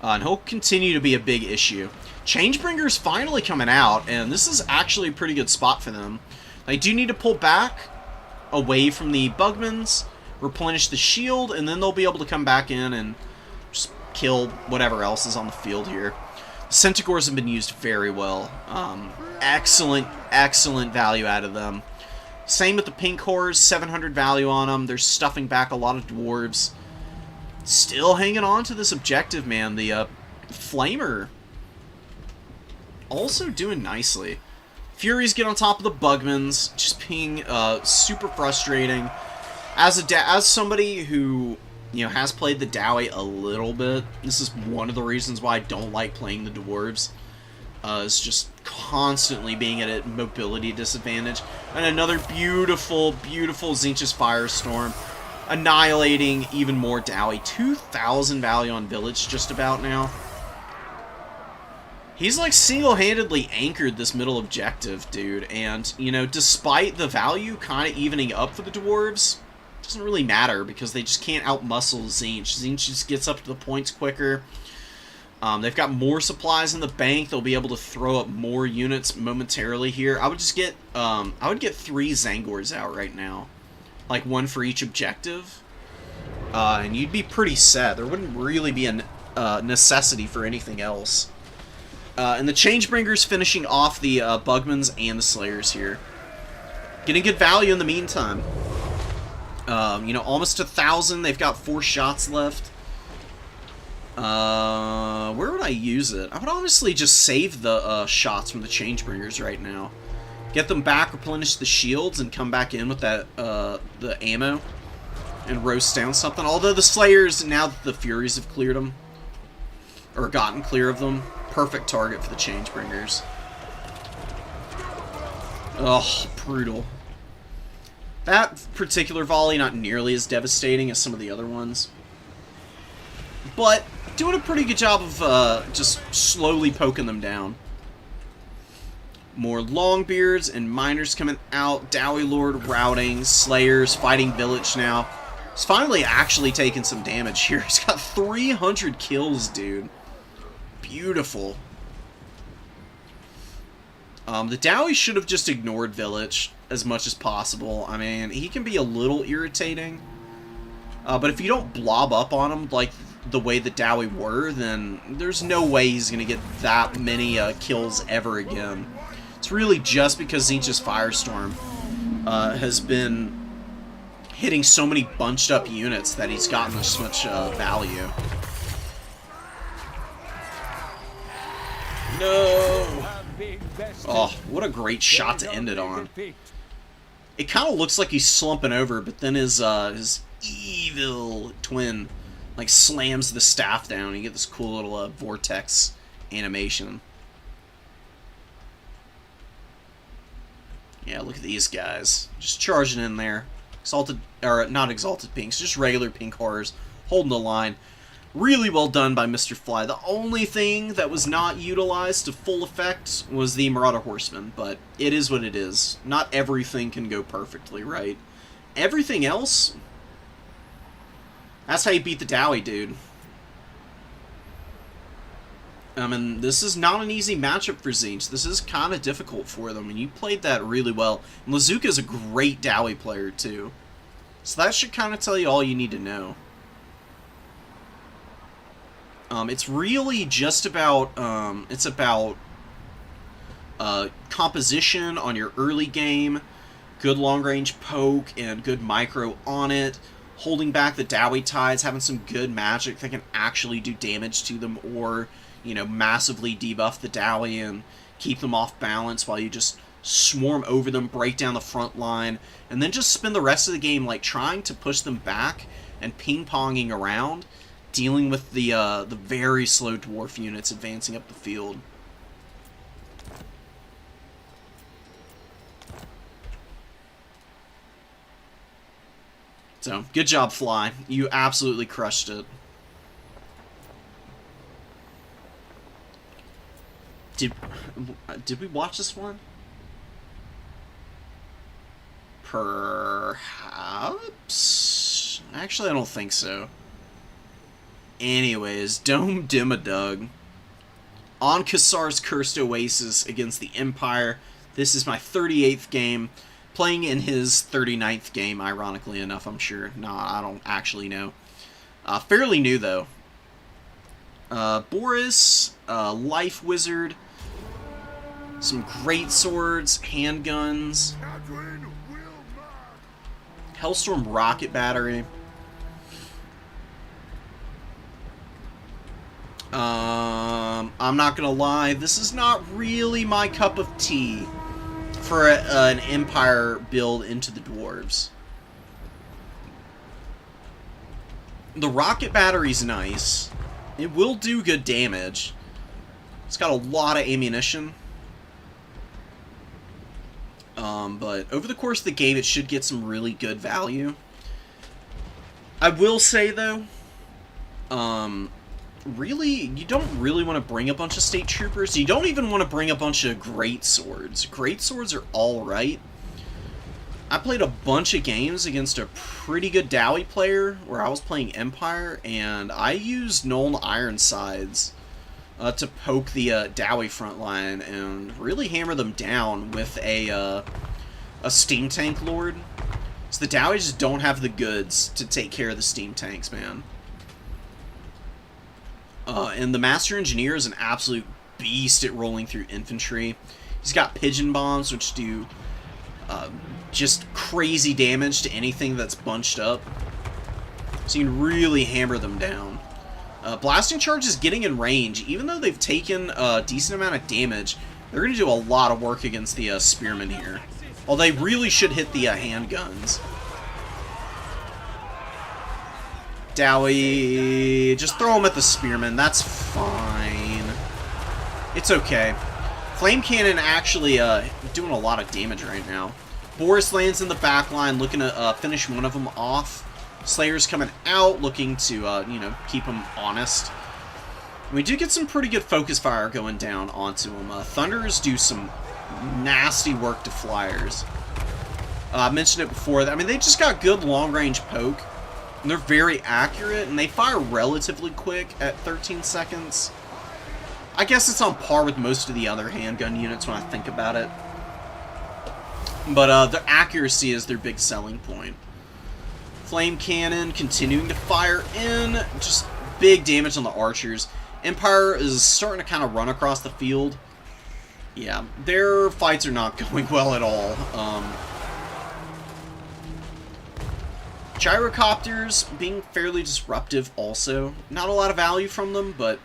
And he'll continue to be a big issue. Changebringer's finally coming out, and this is actually a pretty good spot for them. They do need to pull back away from the Bugmans, replenish the shield, and then they'll be able to come back in and just kill whatever else is on the field here. The Centigores have been used very well. Excellent, excellent value out of them. Same with the Pink Horrors, 700 value on them. They're stuffing back a lot of dwarves. Still hanging on to this objective, man. The Flamer also doing nicely. Furies get on top of the Bugmans, just being super frustrating. As somebody who has played the Dowie a little bit, this is one of the reasons why I don't like playing the dwarves. Is just constantly being at a mobility disadvantage. And another beautiful, beautiful Tzeentch's Firestorm, annihilating even more Dowie. 2,000 value on Village just about now. He's like single-handedly anchored this middle objective, dude. And, despite the value kind of evening up for the dwarves, it doesn't really matter because they just can't outmuscle Tzeentch. Tzeentch just gets up to the points quicker. They've got more supplies in the bank. They'll be able to throw up more units momentarily here. I would just get, 3 Zangors out right now. Like, one for each objective. And you'd be pretty set. There wouldn't really be a necessity for anything else. And the Changebringer's finishing off the Bugmans and the Slayers here. Getting good value in the meantime. Almost 1,000. They've got 4 shots left. Where would I use it? I would honestly just save the shots from the Changebringers right now. Get them back, replenish the shields, and come back in with that the ammo and roast down something. Although the Slayers, now that the Furies have cleared them, or gotten clear of them, perfect target for the Changebringers. Oh, brutal. That particular volley not nearly as devastating as some of the other ones, but doing a pretty good job of just slowly poking them down. More Longbeards and Miners coming out. Dowie Lord routing. Slayers fighting Village now. He's finally actually taking some damage here. He's got 300 kills, dude. Beautiful. The Dowie should have just ignored Village as much as possible. I mean, he can be a little irritating. But if you don't blob up on him like the way the Dowie were, then there's no way he's going to get that many kills ever again. It's really just because Tzeentch's Firestorm has been hitting so many bunched up units that he's gotten this much value. No! Oh, what a great shot to end it on. It kind of looks like he's slumping over, but then his evil twin like slams the staff down and you get this cool little vortex animation. Yeah, look at these guys. Just charging in there. Exalted, or not Exalted Pinks, just regular Pink Horrors, holding the line. Really well done by Mr. Fly. The only thing that was not utilized to full effect was the Marauder Horseman, but it is what it is. Not everything can go perfectly, right? Everything else, that's how you beat the Dowie, dude. I mean, this is not an easy matchup for Tzeentch. This is kind of difficult for them, and you played that really well. And Lazuka's a great Dowie player, too. So that should kind of tell you all you need to know. It's really just about, composition on your early game, good long-range poke, and good micro on it, holding back the Dowie Tides, having some good magic that can actually do damage to them, or, massively debuff the Dowie and keep them off balance while you just swarm over them, break down the front line, and then just spend the rest of the game, trying to push them back and ping-ponging around, dealing with the very slow dwarf units advancing up the field. So, good job, Fly. You absolutely crushed it. Did we watch this one? Perhaps? Actually, I don't think so. Anyways, Dome Dimmadug on Kassar's Cursed Oasis against the Empire. This is my 38th game. Playing in his 39th game, ironically enough, I'm sure. Nah, I don't actually know. Fairly new, though. Boris, Life Wizard, some great swords, handguns, Hellstorm Rocket Battery. I'm not gonna lie, this is not really my cup of tea for an Empire build into the Dwarves. The Rocket Battery's nice. It will do good damage. It's got a lot of ammunition. But over the course of the game, it should get some really good value. I will say, though, really, you don't really want to bring a bunch of State Troopers. You don't even want to bring a bunch of Great Swords. Great Swords are alright. I played a bunch of games against a pretty good Dowie player where I was playing Empire, and I used Nuln Ironsides to poke the Dowie front line and really hammer them down with a Steam Tank Lord. So the Dowies just don't have the goods to take care of the Steam Tanks, man. And the Master Engineer is an absolute beast at rolling through infantry. He's got Pigeon Bombs, which do just crazy damage to anything that's bunched up. So you can really hammer them down. Blasting Charge is getting in range. Even though they've taken a decent amount of damage, they're going to do a lot of work against the Spearmen here. Although they really should hit the handguns. Dowie, just throw them at the Spearmen. That's fine. It's okay. Flame Cannon actually doing a lot of damage right now. Boris lands in the back line, looking to finish one of them off. Slayer's coming out, looking to, you know, keep him honest. We do get some pretty good focus fire going down onto him. Thunderers do some nasty work to Flyers. I mentioned it before. I mean, they just got good long-range poke. And they're very accurate, and they fire relatively quick at 13 seconds. I guess it's on par with most of the other handgun units when I think about it. But their accuracy is their big selling point. Flame Cannon continuing to fire in. Just big damage on the archers. Empire is starting to kind of run across the field. Yeah, their fights are not going well at all. Gyrocopters being fairly disruptive also. Not a lot of value from them, but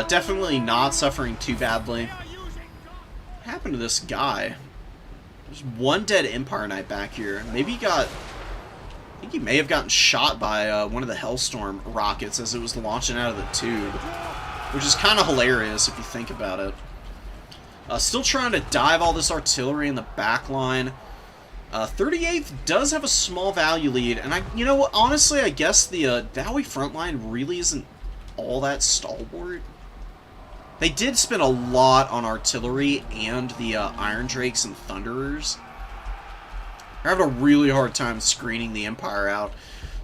definitely not suffering too badly. What happened to this guy? There's one dead Empire Knight back here. Maybe he got... I think he may have gotten shot by one of the Hellstorm rockets as it was launching out of the tube. Which is kind of hilarious if you think about it. Still trying to dive all this artillery in the back line. 38th does have a small value lead, and you know what, honestly, I guess the Dowie front line really isn't all that stalwart. They did spend a lot on artillery and the Iron Drakes and Thunderers. They're having a really hard time screening the Empire out.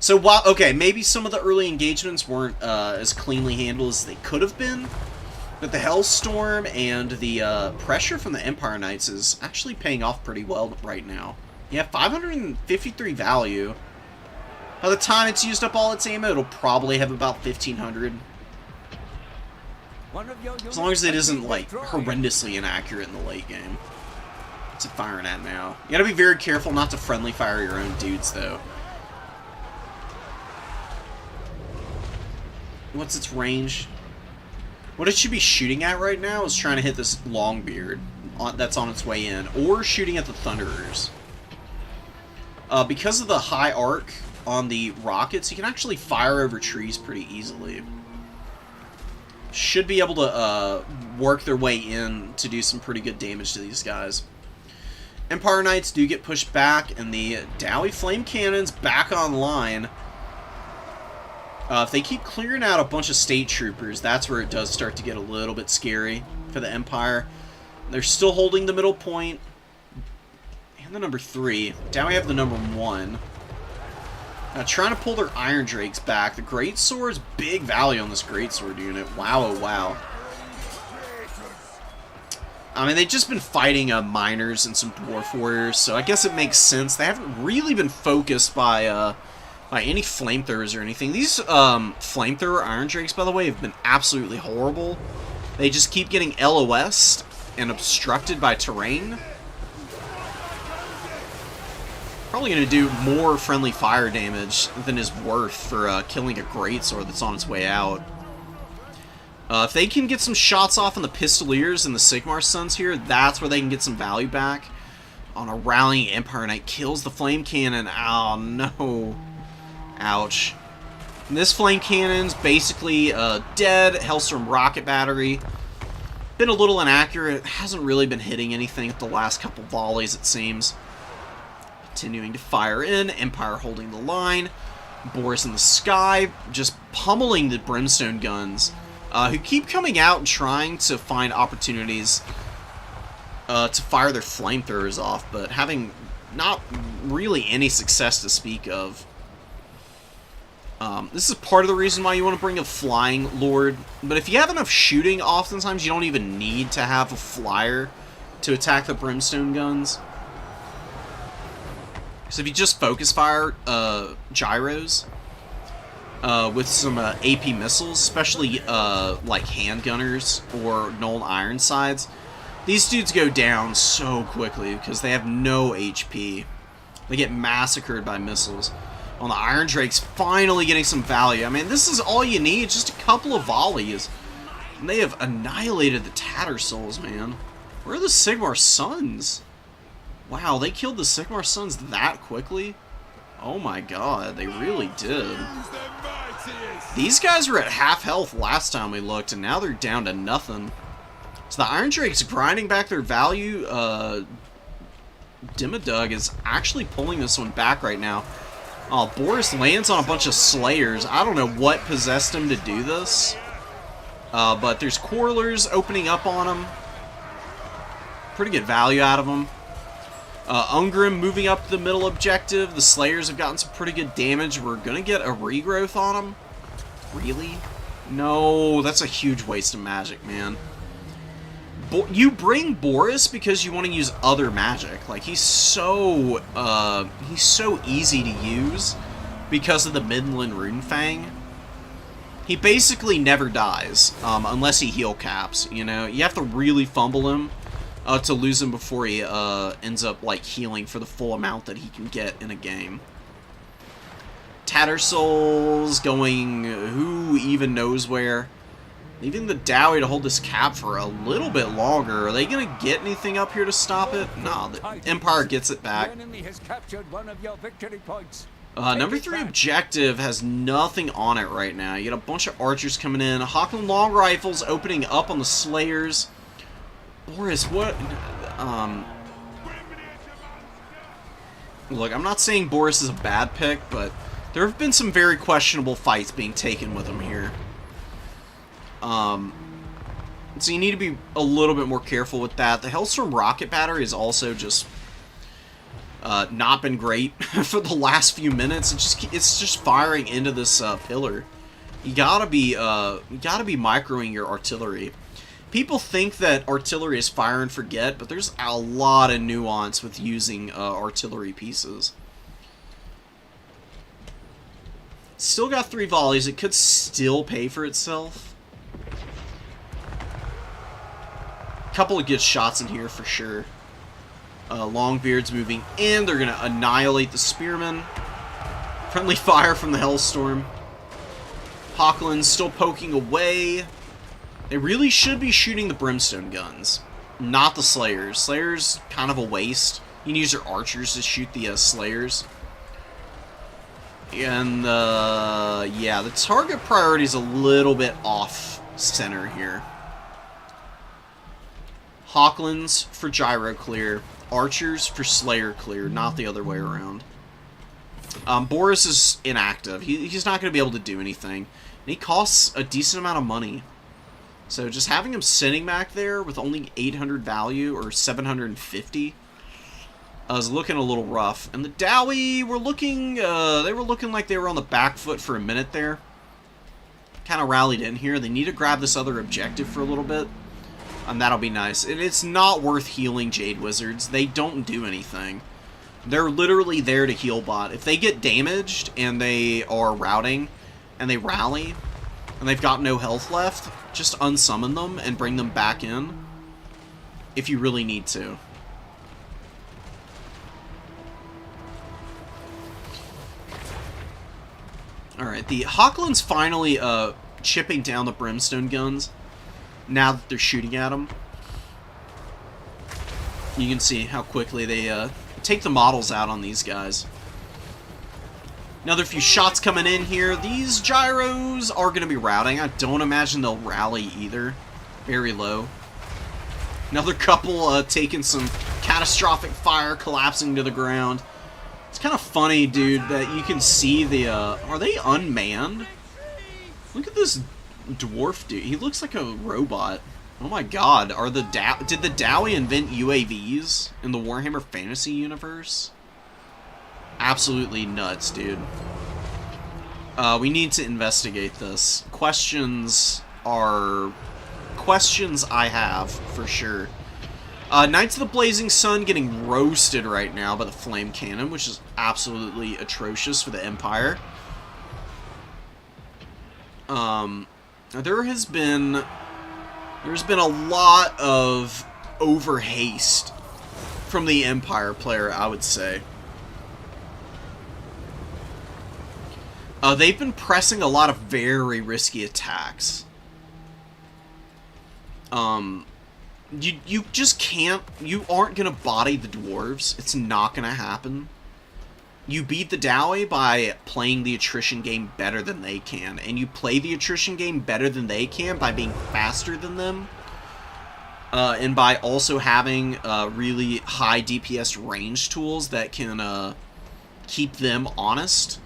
So, while, okay, maybe some of the early engagements weren't as cleanly handled as they could have been, but the Hellstorm and the pressure from the Empire Knights is actually paying off pretty well right now. Yeah, 553 value. By the time it's used up all its ammo, it'll probably have about 1,500. As long as it isn't, like, horrendously inaccurate in the late game. What's it firing at now? You gotta be very careful not to friendly fire your own dudes, though. What's its range? What it should be shooting at right now is trying to hit this Longbeard that's on its way in, or shooting at the Thunderers. Because of the high arc on the rockets, you can actually fire over trees pretty easily. Should be able to work their way in to do some pretty good damage to these guys. Empire Knights do get pushed back, and the Dowie Flame Cannon's back online. If they keep clearing out a bunch of State Troopers, that's where it does start to get a little bit scary for the Empire. They're still holding the middle point. And the number 3. Dowie have the number 1. Trying to pull their Iron Drakes back. The Greatsword's big value on this Greatsword unit. Wow, oh wow. I mean, they've just been fighting miners and some Dwarf Warriors, so I guess it makes sense. They haven't really been focused by any flamethrowers or anything. These flamethrower Iron Drakes, by the way, have been absolutely horrible. They just keep getting LOS'd and obstructed by terrain. Probably going to do more friendly fire damage than is worth for killing a Greatsword that's on its way out. If they can get some shots off on the Pistoliers and the Sigmar Sons here, that's where they can get some value back. On a Rallying Empire Knight, kills the Flame Cannon. Oh, no. Ouch. And this Flame Cannon's basically dead. Hellstorm Rocket Battery. Been a little inaccurate. Hasn't really been hitting anything at the last couple volleys, it seems. Continuing to fire in. Empire holding the line. Boris in the sky. Just pummeling the Brimstone guns. Who keep coming out and trying to find opportunities to fire their flamethrowers off, but having not really any success to speak of. This is part of the reason why you want to bring a Flying Lord, but if you have enough shooting, oftentimes you don't even need to have a flyer to attack the Brimstone guns. So if you just focus fire gyros, with some AP missiles, especially like handgunners or Nuln Ironsides, these dudes go down so quickly because they have no HP. They get massacred by missiles. On the Iron Drakes, finally getting some value. I mean, this is all you need, just a couple of volleys. And they have annihilated the Tattersouls, man. Where are the Sigmar Sons? Wow, they killed the Sigmar Sons that quickly? Oh my god, they really did. These guys were at half health last time we looked, and now they're down to nothing. So the Iron Drake's grinding back their value. Dimmadug is actually pulling this one back right now. Oh, Boris lands on a bunch of Slayers. I don't know what possessed him to do this. But there's Quarrelers opening up on him. Pretty good value out of them. Ungrim moving up the middle objective. The Slayers have gotten some pretty good damage. We're going to get a regrowth on them. Really? No, that's a huge waste of magic, man. You bring Boris because you want to use other magic. Like, he's so easy to use because of the Midland Runefang. He basically never dies, unless he heal caps, you know? You have to really fumble him to lose him before he ends up, like, healing for the full amount that he can get in a game. Tattersouls going who even knows where. Leaving the Dowie to hold this cap for a little bit longer. Are they going to get anything up here to stop it? No, the Empire gets it back. Number 3 objective has nothing on it right now. You got a bunch of archers coming in. Hawkland Long Rifles opening up on the Slayers. Boris, what? Look, I'm not saying Boris is a bad pick, but there have been some very questionable fights being taken with him here. So you need to be a little bit more careful with that. The Hellstorm Rocket Battery has also just not been great for the last few minutes. It's just firing into this pillar. You gotta be microing your artillery. People think that artillery is fire and forget, but there's a lot of nuance with using artillery pieces. Still got 3 volleys. It could still pay for itself. Couple of good shots in here for sure. Longbeard's moving in. They're going to annihilate the Spearmen. Friendly fire from the Hellstorm. Hawkland's still poking away. They really should be shooting the Brimstone guns, not the Slayers. Slayers, kind of a waste. You can use your archers to shoot the Slayers. And, yeah, the target priority is a little bit off-center here. Hawklands for gyro clear, archers for Slayer clear, not the other way around. Boris is inactive. He's not going to be able to do anything. And he costs a decent amount of money. So just having him sitting back there with only 800 value or 750, was looking a little rough. And the Dowie were looking, they were looking like they were on the back foot for a minute there. Kind of rallied in here. They need to grab this other objective for a little bit. And that'll be nice. And it's not worth healing Jade Wizards. They don't do anything. They're literally there to heal bot. If they get damaged and they are routing and they rally and they've got no health left, just unsummon them and bring them back in if you really need to. Alright, the Hochland's finally chipping down the Brimstone guns now that they're shooting at them. You can see how quickly they take the models out on these guys. Another few shots coming in here. These gyros are going to be routing. I don't imagine they'll rally either. Very low. Another couple taking some catastrophic fire, collapsing to the ground. It's kind of funny, dude, that you can see the... are they unmanned? Look at this dwarf dude. He looks like a robot. Oh my god. Are the did the Dowie invent UAVs in the Warhammer Fantasy universe? Absolutely nuts, dude. We need to investigate this. Questions I have, for sure. Knights of the Blazing Sun getting roasted right now by the Flame Cannon, which is absolutely atrocious for the Empire. There's been a lot of over-haste from the Empire player, I would say. They've been pressing a lot of very risky attacks. You just can't, you aren't gonna body the dwarves. It's not gonna happen. You beat the Dowie by playing the attrition game better than they can, and you play the attrition game better than they can by being faster than them, and by also having really high DPS range tools that can keep them honest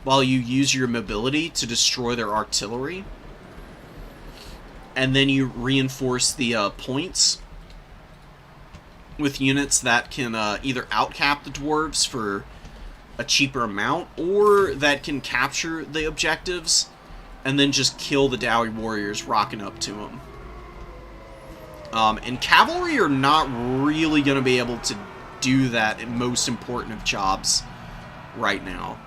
while you use your mobility to destroy their artillery. And then you reinforce the points with units that can either outcap the dwarves for a cheaper amount, or that can capture the objectives and then just kill the Dowie warriors rocking up to them. And cavalry are not really going to be able to do that in most important of jobs right now.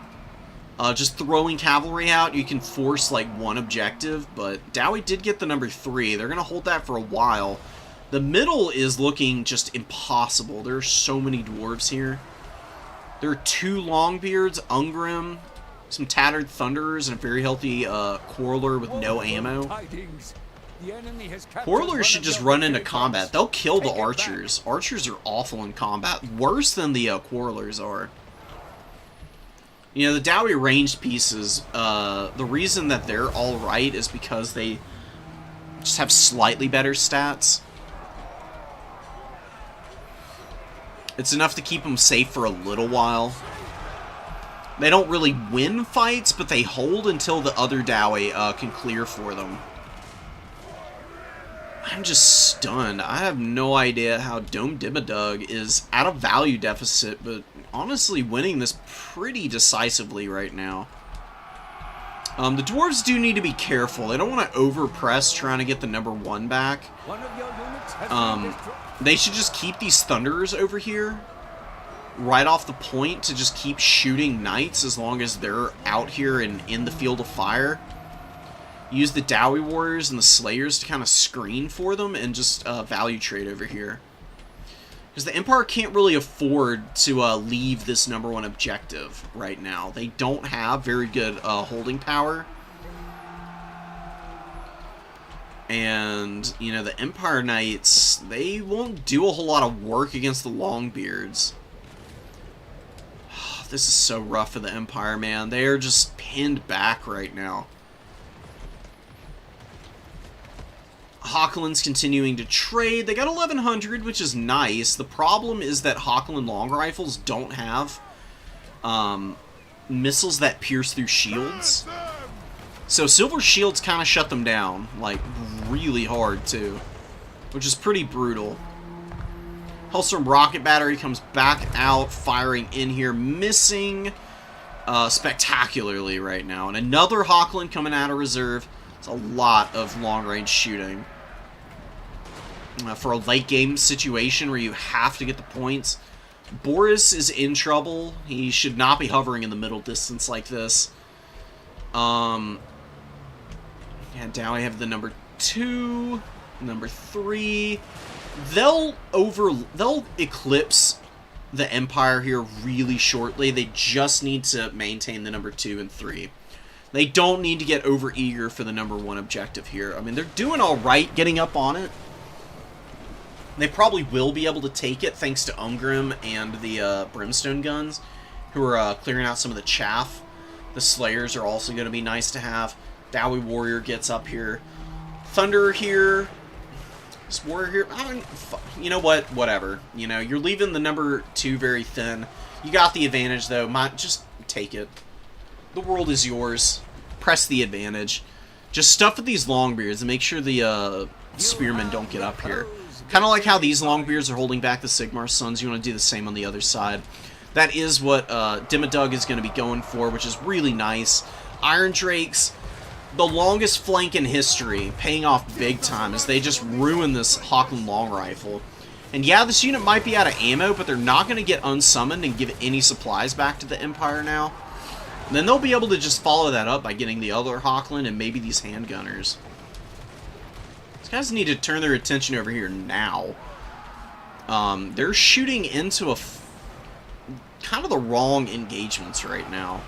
Just throwing cavalry out, you can force like one objective, but Dowie did get the number 3. They're going to hold that for a while. The middle is looking just impossible. There are so many dwarves here. There are 2 Longbeards, Ungrim, some Tattered Thunderers, and a very healthy Quarreler with no ammo. Quarrelers should just run into combat. They'll kill the archers. Archers are awful in combat. Worse than the Quarrelers are. You know, the Dowie ranged pieces, the reason that they're alright is because they just have slightly better stats. It's enough to keep them safe for a little while. They don't really win fights, but they hold until the other Dowie can clear for them. I'm just stunned. I have no idea how Dome Dimmadug is at a value deficit, but honestly winning this pretty decisively right now. The dwarves do need to be careful. They don't want to overpress trying to get the number 1 back. They should just keep these Thunderers over here right off the point to just keep shooting Knights as long as they're out here and in the field of fire. Use the Dowie Warriors and the Slayers to kind of screen for them and just value trade over here. Because the Empire can't really afford to leave this number 1 objective right now. They don't have very good holding power. And, you know, the Empire Knights, they won't do a whole lot of work against the Longbeards. This is so rough for the Empire, man. They are just pinned back right now. Hochland's continuing to trade. They got 1100, which is nice. The problem is that Hochland long rifles don't have missiles that pierce through shields. So silver shields kind of shut them down, like, really hard, too. Which is pretty brutal. Hellstorm Rocket Battery comes back out, firing in here, missing spectacularly right now. And another Hawkland coming out of reserve. It's a lot of long-range shooting. For a late-game situation where you have to get the points, Boris is in trouble. He should not be hovering in the middle distance like this. Yeah, now I have the number 2, number 3. They'll eclipse the Empire here really shortly. They just need to maintain the number 2 and 3. They don't need to get over eager for the number 1 objective here. I mean, they're doing all right getting up on it. They probably will be able to take it thanks to Ungrim and the Brimstone guns, who are clearing out some of the chaff. The Slayers are also going to be nice to have. Dowie Warrior gets up here. Thunder here. This Warrior here. I mean, you know what? Whatever. You know, you're leaving the number 2 very thin. You got the advantage, though. Just take it. The world is yours. Press the advantage. Just stuff with these Longbeards and make sure the Spearmen don't get up here. Kind of like how these Longbeards are holding back the Sigmar Sons. You want to do the same on the other side. That is what Dimmadug is going to be going for, which is really nice. Iron Drakes, the longest flank in history, paying off big time as they just ruin this Hawkland Long Rifle. And yeah, this unit might be out of ammo, but they're not going to get unsummoned and give any supplies back to the Empire now. And then they'll be able to just follow that up by getting the other Hawkland and maybe these handgunners. These guys need to turn their attention over here now. They're shooting into kind of the wrong engagements right now.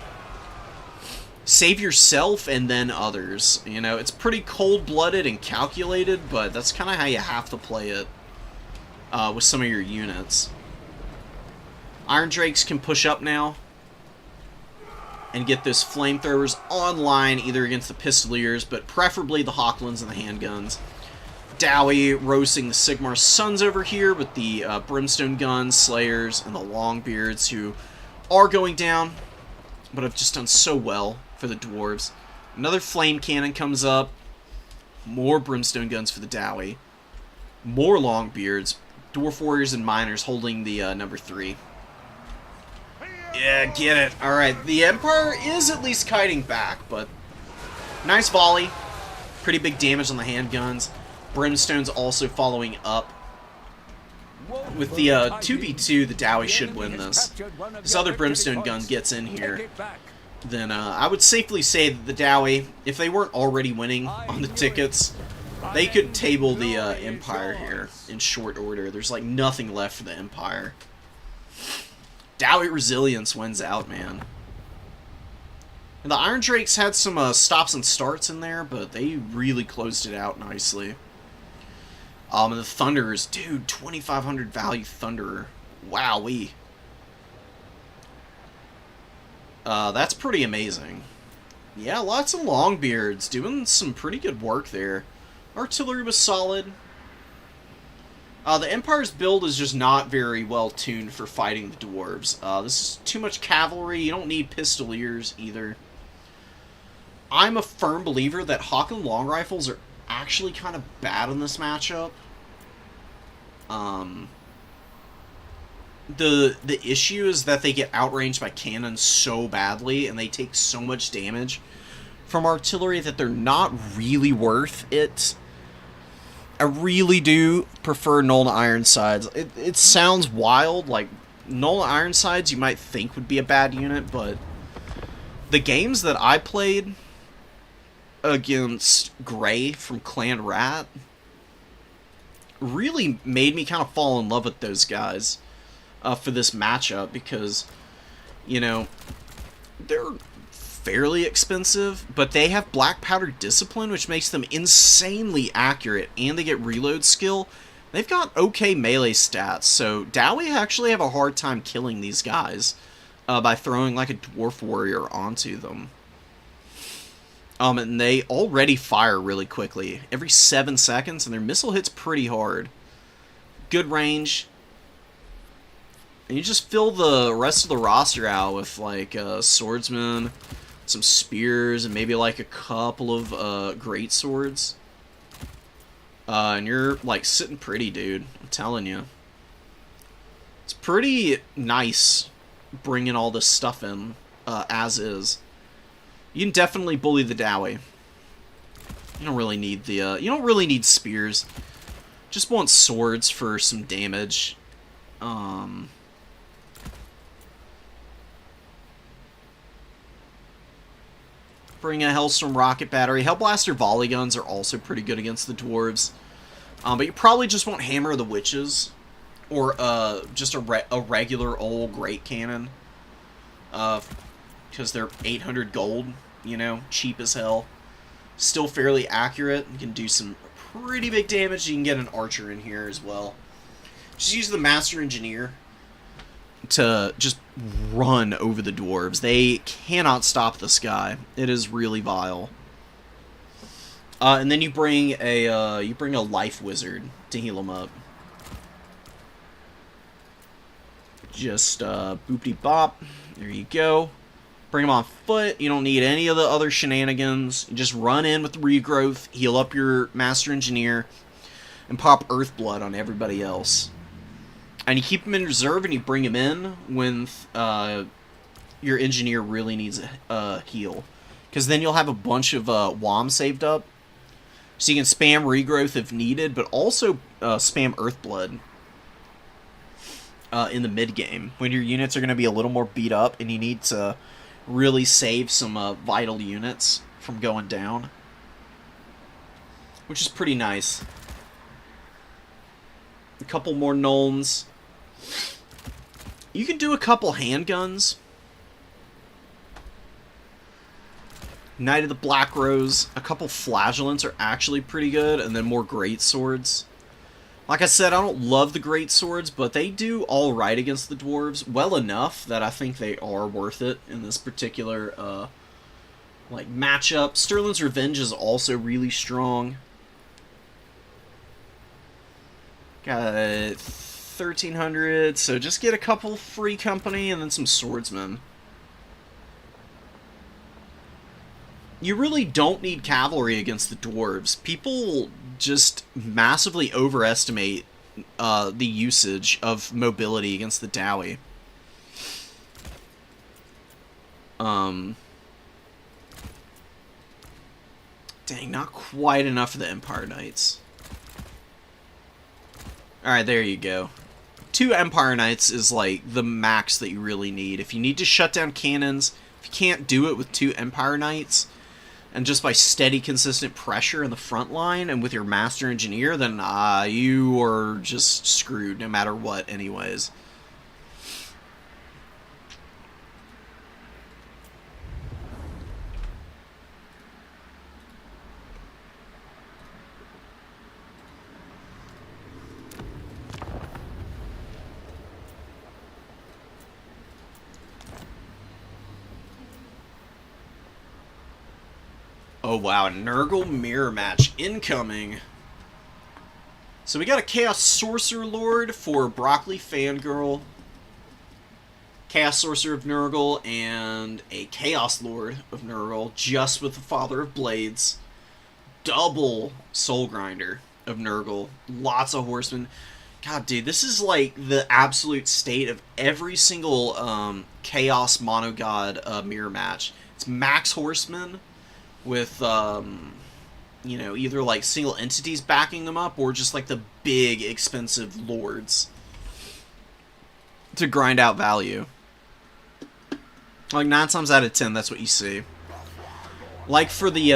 Save yourself and then others. You know, it's pretty cold-blooded and calculated, but that's kind of how you have to play it with some of your units. Iron Drakes can push up now and get those flamethrowers online, either against the Pistoliers, but preferably the Hawklands and the handguns. Dowie roasting the Sigmar Sons over here with the Brimstone guns, Slayers, and the Longbeards, who are going down, but have just done so well for the Dwarves. Another Flame Cannon comes up. More Brimstone guns for the Dowie. More Longbeards. Dwarf Warriors and Miners holding the number 3. Yeah, get it. Alright, the Empire is at least kiting back, but nice volley. Pretty big damage on the handguns. Brimstone's also following up. With the 2v2, the Dowie should win this. This other Brimstone gun gets in here. Then I would safely say that the Dowie, if they weren't already winning on the tickets, they could table the Empire here in short order. There's like nothing left for the Empire. Dowie Resilience wins out, man. And the Iron Drakes had some stops and starts in there, but they really closed it out nicely. And the Thunderers, dude, 2,500 value Thunderer. Wowee. That's pretty amazing. Yeah, lots of Longbeards doing some pretty good work there. Artillery was solid. The Empire's build is just not very well tuned for fighting the Dwarves. This is too much cavalry. You don't need Pistoliers either. I'm a firm believer that Hawkland Long Rifles are actually kind of bad in this matchup. The issue is that they get outranged by cannons so badly, and they take so much damage from artillery that they're not really worth it. I really do prefer Nuln Ironsides. It sounds wild, like Nuln Ironsides you might think would be a bad unit, but the games that I played against Grey from Clan Rat really made me kind of fall in love with those guys for this matchup, because, you know, they're fairly expensive, but they have Black Powder Discipline, which makes them insanely accurate, and they get reload skill. They've got okay melee stats, so Dowie actually have a hard time killing these guys by throwing like a Dwarf Warrior onto them. And they already fire really quickly, every 7 seconds, and their missile hits pretty hard. Good range. And you just fill the rest of the roster out with like swordsmen, some spears, and maybe like a couple of great swords. And you're like sitting pretty, dude. I'm telling you. It's pretty nice bringing all this stuff in as is. You can definitely bully the Dowie. You don't really need the you don't really need spears. Just want swords for some damage. Bring a Hellstorm rocket battery. Hellblaster volley guns are also pretty good against the dwarves. But you probably just want Hammer of the Witches. Or just a regular old Great Cannon. Because they're 800 gold, you know, cheap as hell. Still fairly accurate. You can do some pretty big damage. You can get an archer in here as well. Just use the Master Engineer to just run over the dwarves. They cannot stop this guy. It is really vile. And then you bring a life wizard to heal him up. Just boopty bop. There you go. Bring him on foot. You don't need any of the other shenanigans. You just run in with regrowth, heal up your Master Engineer, and pop Earth Blood on everybody else. And you keep him in reserve and you bring him in when your Engineer really needs a heal. Because then you'll have a bunch of WOM saved up. So you can spam regrowth if needed, but also spam Earth Blood in the mid-game. When your units are going to be a little more beat up and you need to really save some vital units from going down. Which is pretty nice. A couple more Nulns. You can do a couple handguns. Knight of the Black Rose. A couple Flagellants are actually pretty good, and then more great swords. Like I said, I don't love the great swords, but they do alright against the dwarves. Well enough that I think they are worth it in this particular matchup. Sterling's Revenge is also really strong. Got 1,300, so just get a couple free company and then some swordsmen. You really don't need cavalry against the dwarves. People just massively overestimate the usage of mobility against the Dowie. Dang, not quite enough for the Empire Knights. Alright, there you go. 2 Empire Knights is like the max that you really need. If you need to shut down cannons, if you can't do it with 2 Empire Knights, and just by steady, consistent pressure in the front line and with your Master Engineer, then you are just screwed no matter what anyways. Oh wow, Nurgle mirror match incoming. So we got a Chaos Sorcerer Lord for Broccoli Fangirl, Chaos Sorcerer of Nurgle, and a Chaos Lord of Nurgle, just with the Father of Blades. Double Soul Grinder of Nurgle. Lots of Horsemen. God, dude, this is like the absolute state of every single Chaos Monogod mirror match. It's max Horsemen with, you know, either like single entities backing them up or just like the big expensive lords to grind out value. Like 9 times out of 10, that's what you see. Like for the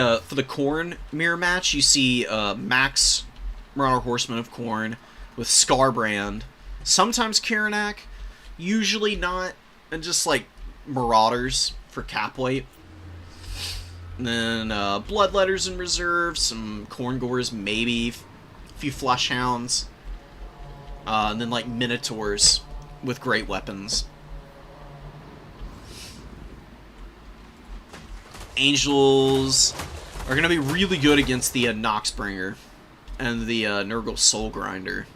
Khorne mirror match, you see max Marauder Horsemen of Khorne with Scarbrand, sometimes Karanak, usually not, and just like Marauders for cap weight. And then Bloodletters in reserve, some Khorngors, maybe, a few Fleshhounds, and then like Minotaurs with great weapons. Angels are going to be really good against the Noxbringer and the Nurgle Soul Grinder.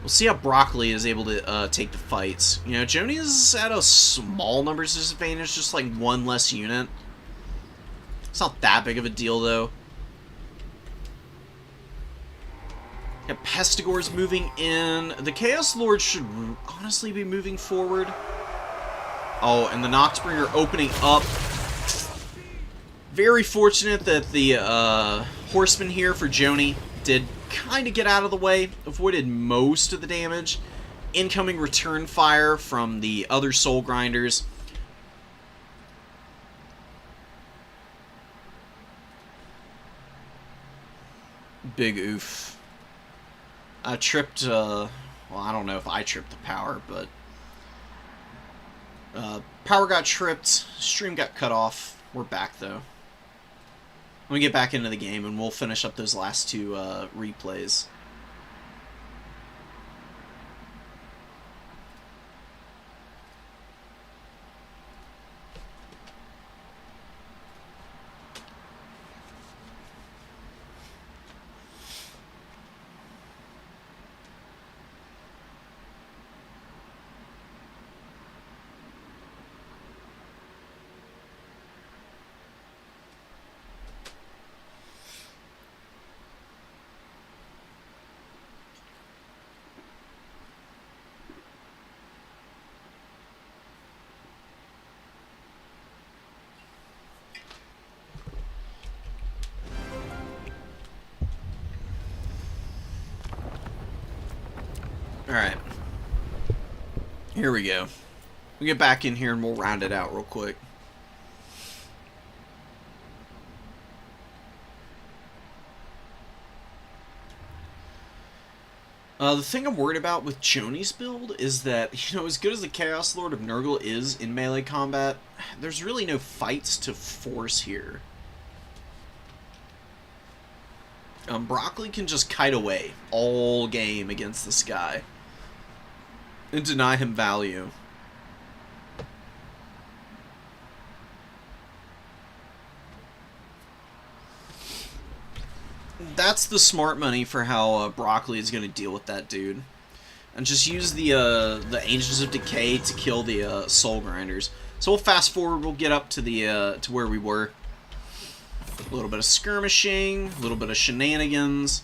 We'll see how Broccoli is able to take the fights. You know, Joni is at a small numbers disadvantage, just like 1 less unit. It's not that big of a deal, though. Yeah, Hestigor's moving in. The Chaos Lord should honestly be moving forward. Oh, and the Noxbringer opening up. Very fortunate that the Horseman here for Joni did kind of get out of the way. Avoided most of the damage. Incoming return fire from the other Soul Grinders. Big oof. I tripped, well, I don't know if I tripped the power, but power got tripped, stream got cut off. We're back, though. Let me get back into the game, and we'll finish up those last two replays. Alright. Here we go. We'll get back in here and we'll round it out real quick. The thing I'm worried about with Joni's build is that, you know, as good as the Chaos Lord of Nurgle is in melee combat, there's really no fights to force here. Broccoli can just kite away all game against this guy and deny him value. That's the smart money for how Broccoli is going to deal with that dude. And just use the Angels of Decay to kill the Soul Grinders. So we'll fast forward, we'll get up to the to where we were. A little bit of skirmishing, a little bit of shenanigans,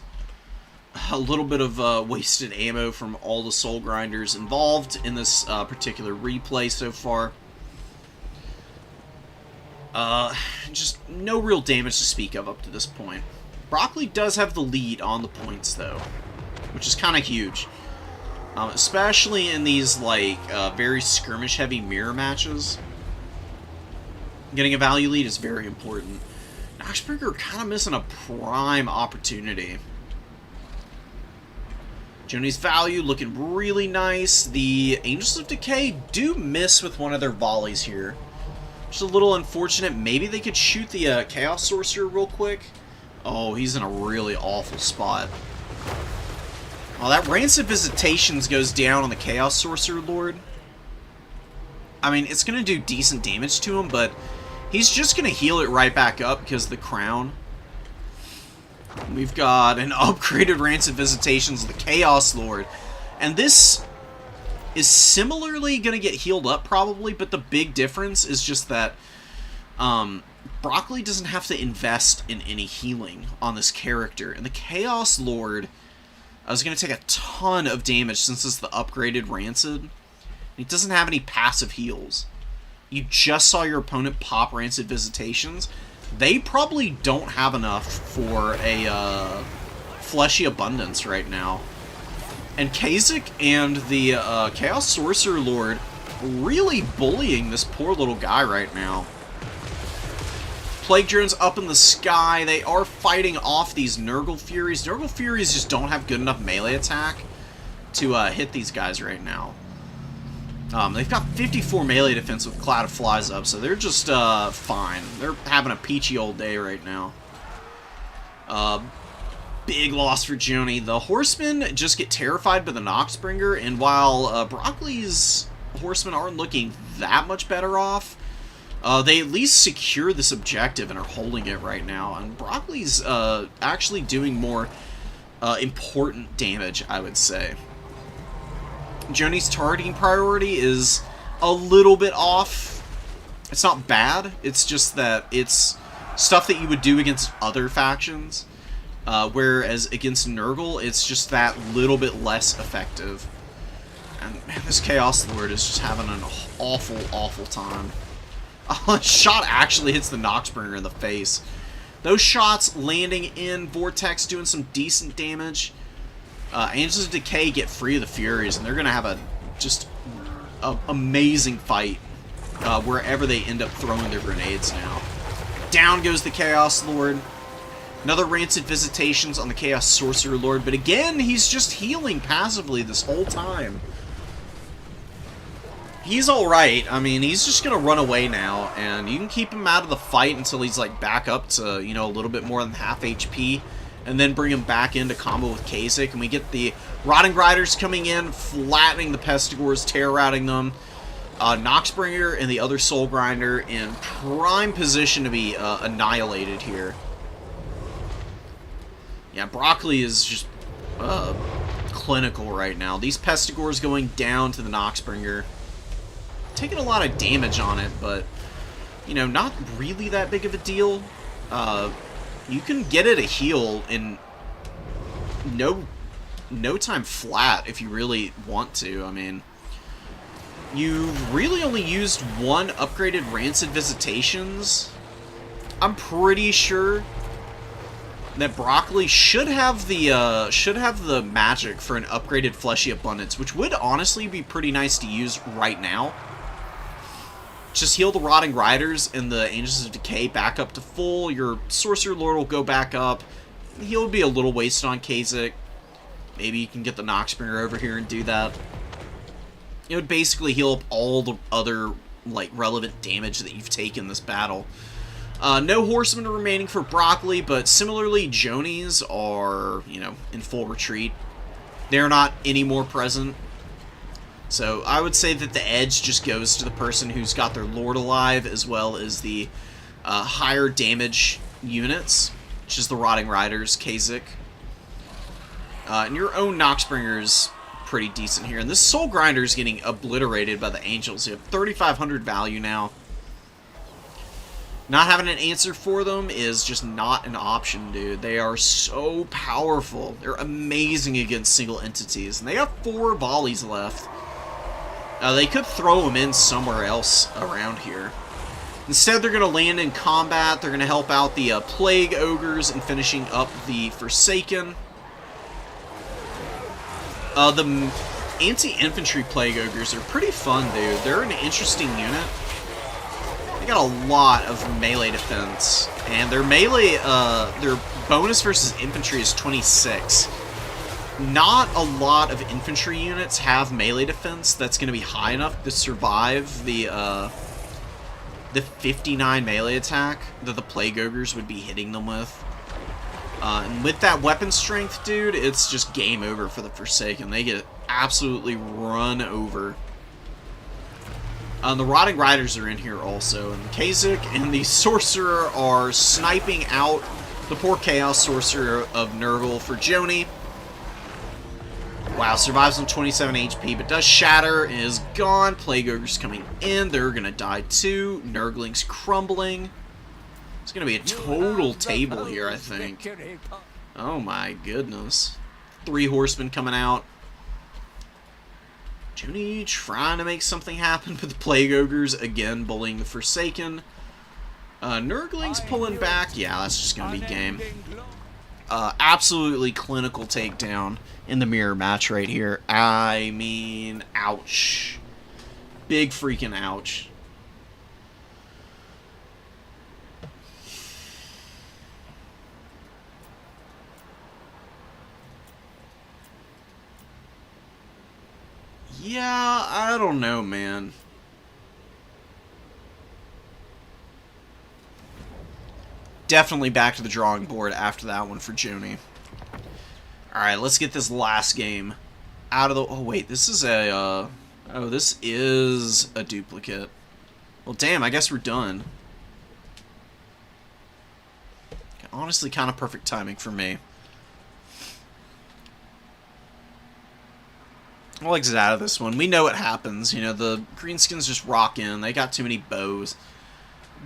a little bit of wasted ammo from all the Soul Grinders involved in this particular replay so far. Just no real damage to speak of up to this point. Broccoli does have the lead on the points, though, which is kind of huge. Especially in these, like, very skirmish-heavy mirror matches. Getting a value lead is very important. Noxbringer kind of missing a prime opportunity. Joni's value looking really nice. The Angels of Decay do miss with one of their volleys here. Just a little unfortunate. Maybe they could shoot the Chaos Sorcerer real quick. Oh, he's in a really awful spot. Oh, that Rancid Visitations goes down on the Chaos Sorcerer Lord. I mean, it's going to do decent damage to him, but he's just going to heal it right back up because of the crown. We've got an upgraded Rancid Visitations of the Chaos Lord. And this is similarly going to get healed up probably, but the big difference is just that Broccoli doesn't have to invest in any healing on this character. And the Chaos Lord is going to take a ton of damage since it's the upgraded Rancid. He doesn't have any passive heals. You just saw your opponent pop Rancid Visitations. They probably don't have enough for a fleshy abundance right now. And Kazik and the Chaos Sorcerer Lord really bullying this poor little guy right now. Plague Drones up in the sky. They are fighting off these Nurgle Furies. Nurgle Furies just don't have good enough melee attack to hit these guys right now. They've got 54 melee defense with Cloud of Flies up, so they're just fine. They're having a peachy old day right now. Big loss for Joni. The Horsemen just get terrified by the Noxbringer, and while Broccoli's Horsemen aren't looking that much better off, they at least secure this objective and are holding it right now. And Broccoli's actually doing more important damage, I would say. Joni's targeting priority is a little bit off. It's not bad. It's just that it's stuff that you would do against other factions. Whereas against Nurgle, it's just that little bit less effective. And man, this Chaos Lord is just having an awful, awful time. A shot actually hits the Noxbringer in the face. Those shots landing in Vortex, doing some decent damage. Angels of Decay get free of the Furies, and they're going to have a amazing fight wherever they end up throwing their grenades now. Down goes the Chaos Lord. Another Rancid Visitations on the Chaos Sorcerer Lord, but again, he's just healing passively this whole time. He's alright. I mean, he's just going to run away now, and you can keep him out of the fight until he's, like, back up to, you know, a little bit more than half HP, and then bring him back into combo with Kha'Zix, and we get the Rotting Riders coming in, flattening the Pestigors, terror-routing them. Noxbringer and the other Soul Grinder in prime position to be annihilated here. Yeah, Broccoli is just clinical right now. These Pestigors going down to the Noxbringer. Taking a lot of damage on it, but, you know, not really that big of a deal. You can get it a heal in no time flat if you really want to. I mean, you've really only used one upgraded Rancid Visitations. I'm pretty sure that Broccoli should have the magic for an upgraded Fleshy Abundance, which would honestly be pretty nice to use right now. Just heal the Rotting Riders and the Angels of Decay back up to full. Your Sorcerer Lord will go back up. He'll be a little wasted on Kha'Zix. Maybe you can get the Noxbringer over here and do that. It would basically heal up all the other, like, relevant damage that you've taken this battle. No Horsemen are remaining for Broccoli, but similarly, Jonies are, you know, in full retreat. They're not any more present. So I would say that the edge just goes to the person who's got their Lord alive, as well as the higher damage units, which is the Rotting Riders, Kha'Zix. And your own Noxbringer's pretty decent here. And this Soul Grinder's getting obliterated by the Angels. You have 3,500 value now. Not having an answer for them is just not an option, dude. They are so powerful. They're amazing against single entities. And they have 4 volleys left. They could throw them in somewhere else around here. Instead, they're going to land in combat. They're going to help out the Plague Ogres in finishing up the Forsaken. The anti-infantry Plague Ogres are pretty fun, dude. They're an interesting unit. They got a lot of melee defense. And their melee, their bonus versus infantry is 26. Not a lot of infantry units have melee defense that's going to be high enough to survive the 59 melee attack that the Plague Ogres would be hitting them with. And with that weapon strength, dude, it's just game over for the Forsaken. They get absolutely run over. The Rotting Riders are in here also, and Kha'Zix and the Sorcerer are sniping out the poor Chaos Sorcerer of Nurgle for Joni. Wow, survives on 27 HP, but does shatter, is gone. Plague Ogre's coming in, they're gonna die too. Nurgling's crumbling. It's gonna be a total table here, I think. Oh my goodness. 3 horsemen coming out. Joni trying to make something happen, but the Plague Ogres again bullying the Forsaken. Nurgling's pulling back. Yeah, that's just gonna be game. Absolutely clinical takedown in the mirror match right here. I mean, ouch. Big freaking ouch. Yeah, I don't know, man. Definitely back to the drawing board after that one for Joni. Alright, let's get this last game out of the... Oh, wait, this is a... Oh, this is a duplicate. Well, damn, I guess we're done. Honestly, kind of perfect timing for me. I'll exit out of this one. We know what happens. You know, the greenskins just rock in. They got too many bows.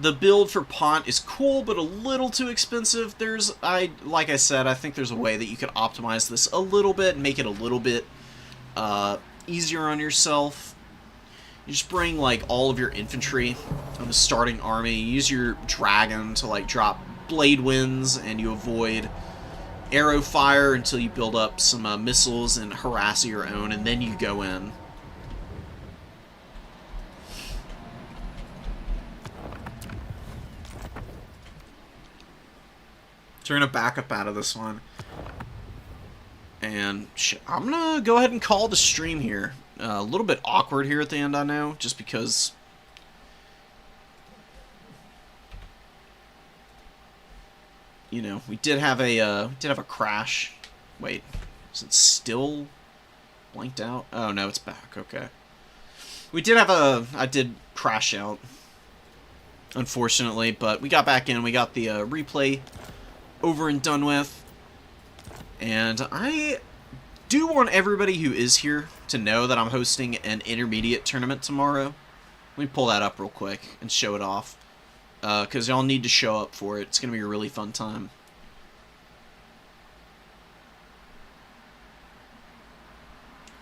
The build for Pont is cool, but a little too expensive. Like I said, I think there's a way that you could optimize this a little bit and make it a little bit easier on yourself. You just bring like all of your infantry on the starting army. You use your dragon to like drop blade winds, and you avoid arrow fire until you build up some missiles and harass your own, and then you go in. So we're going to back up out of this one. And I'm going to go ahead and call the stream here. A little bit awkward here at the end, I know, just because... You know, we did have a crash. Wait, is it still blanked out? Oh, no, it's back. Okay. We did have I did crash out, unfortunately, but we got back in. We got the replay over and done with. And I do want everybody who is here to know that I'm hosting an intermediate tournament tomorrow. Let me pull that up real quick and show it off. Because y'all need to show up for it. It's going to be a really fun time.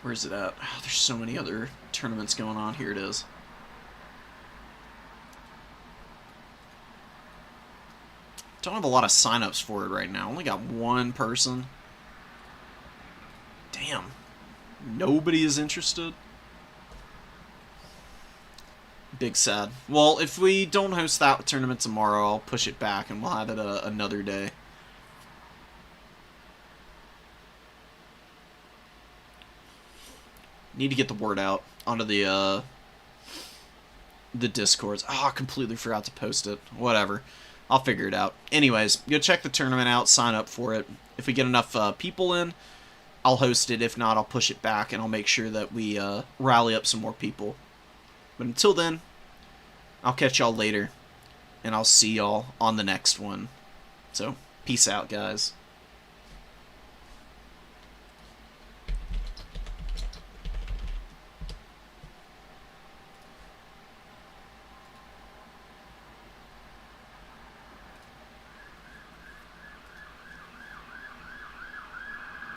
Where is it at? Oh, there's so many other tournaments going on. Here it is. Don't have a lot of signups for it right now. Only got one person. Damn. Nobody is interested. Big sad. Well, if we don't host that tournament tomorrow, I'll push it back and we'll have it another day. Need to get the word out onto the Discords. Oh, I completely forgot to post it. Whatever. I'll figure it out. Anyways, go check the tournament out, sign up for it. If we get enough people in, I'll host it. If not, I'll push it back and I'll make sure that we rally up some more people. But until then, I'll catch y'all later, and I'll see y'all on the next one. So, peace out, guys.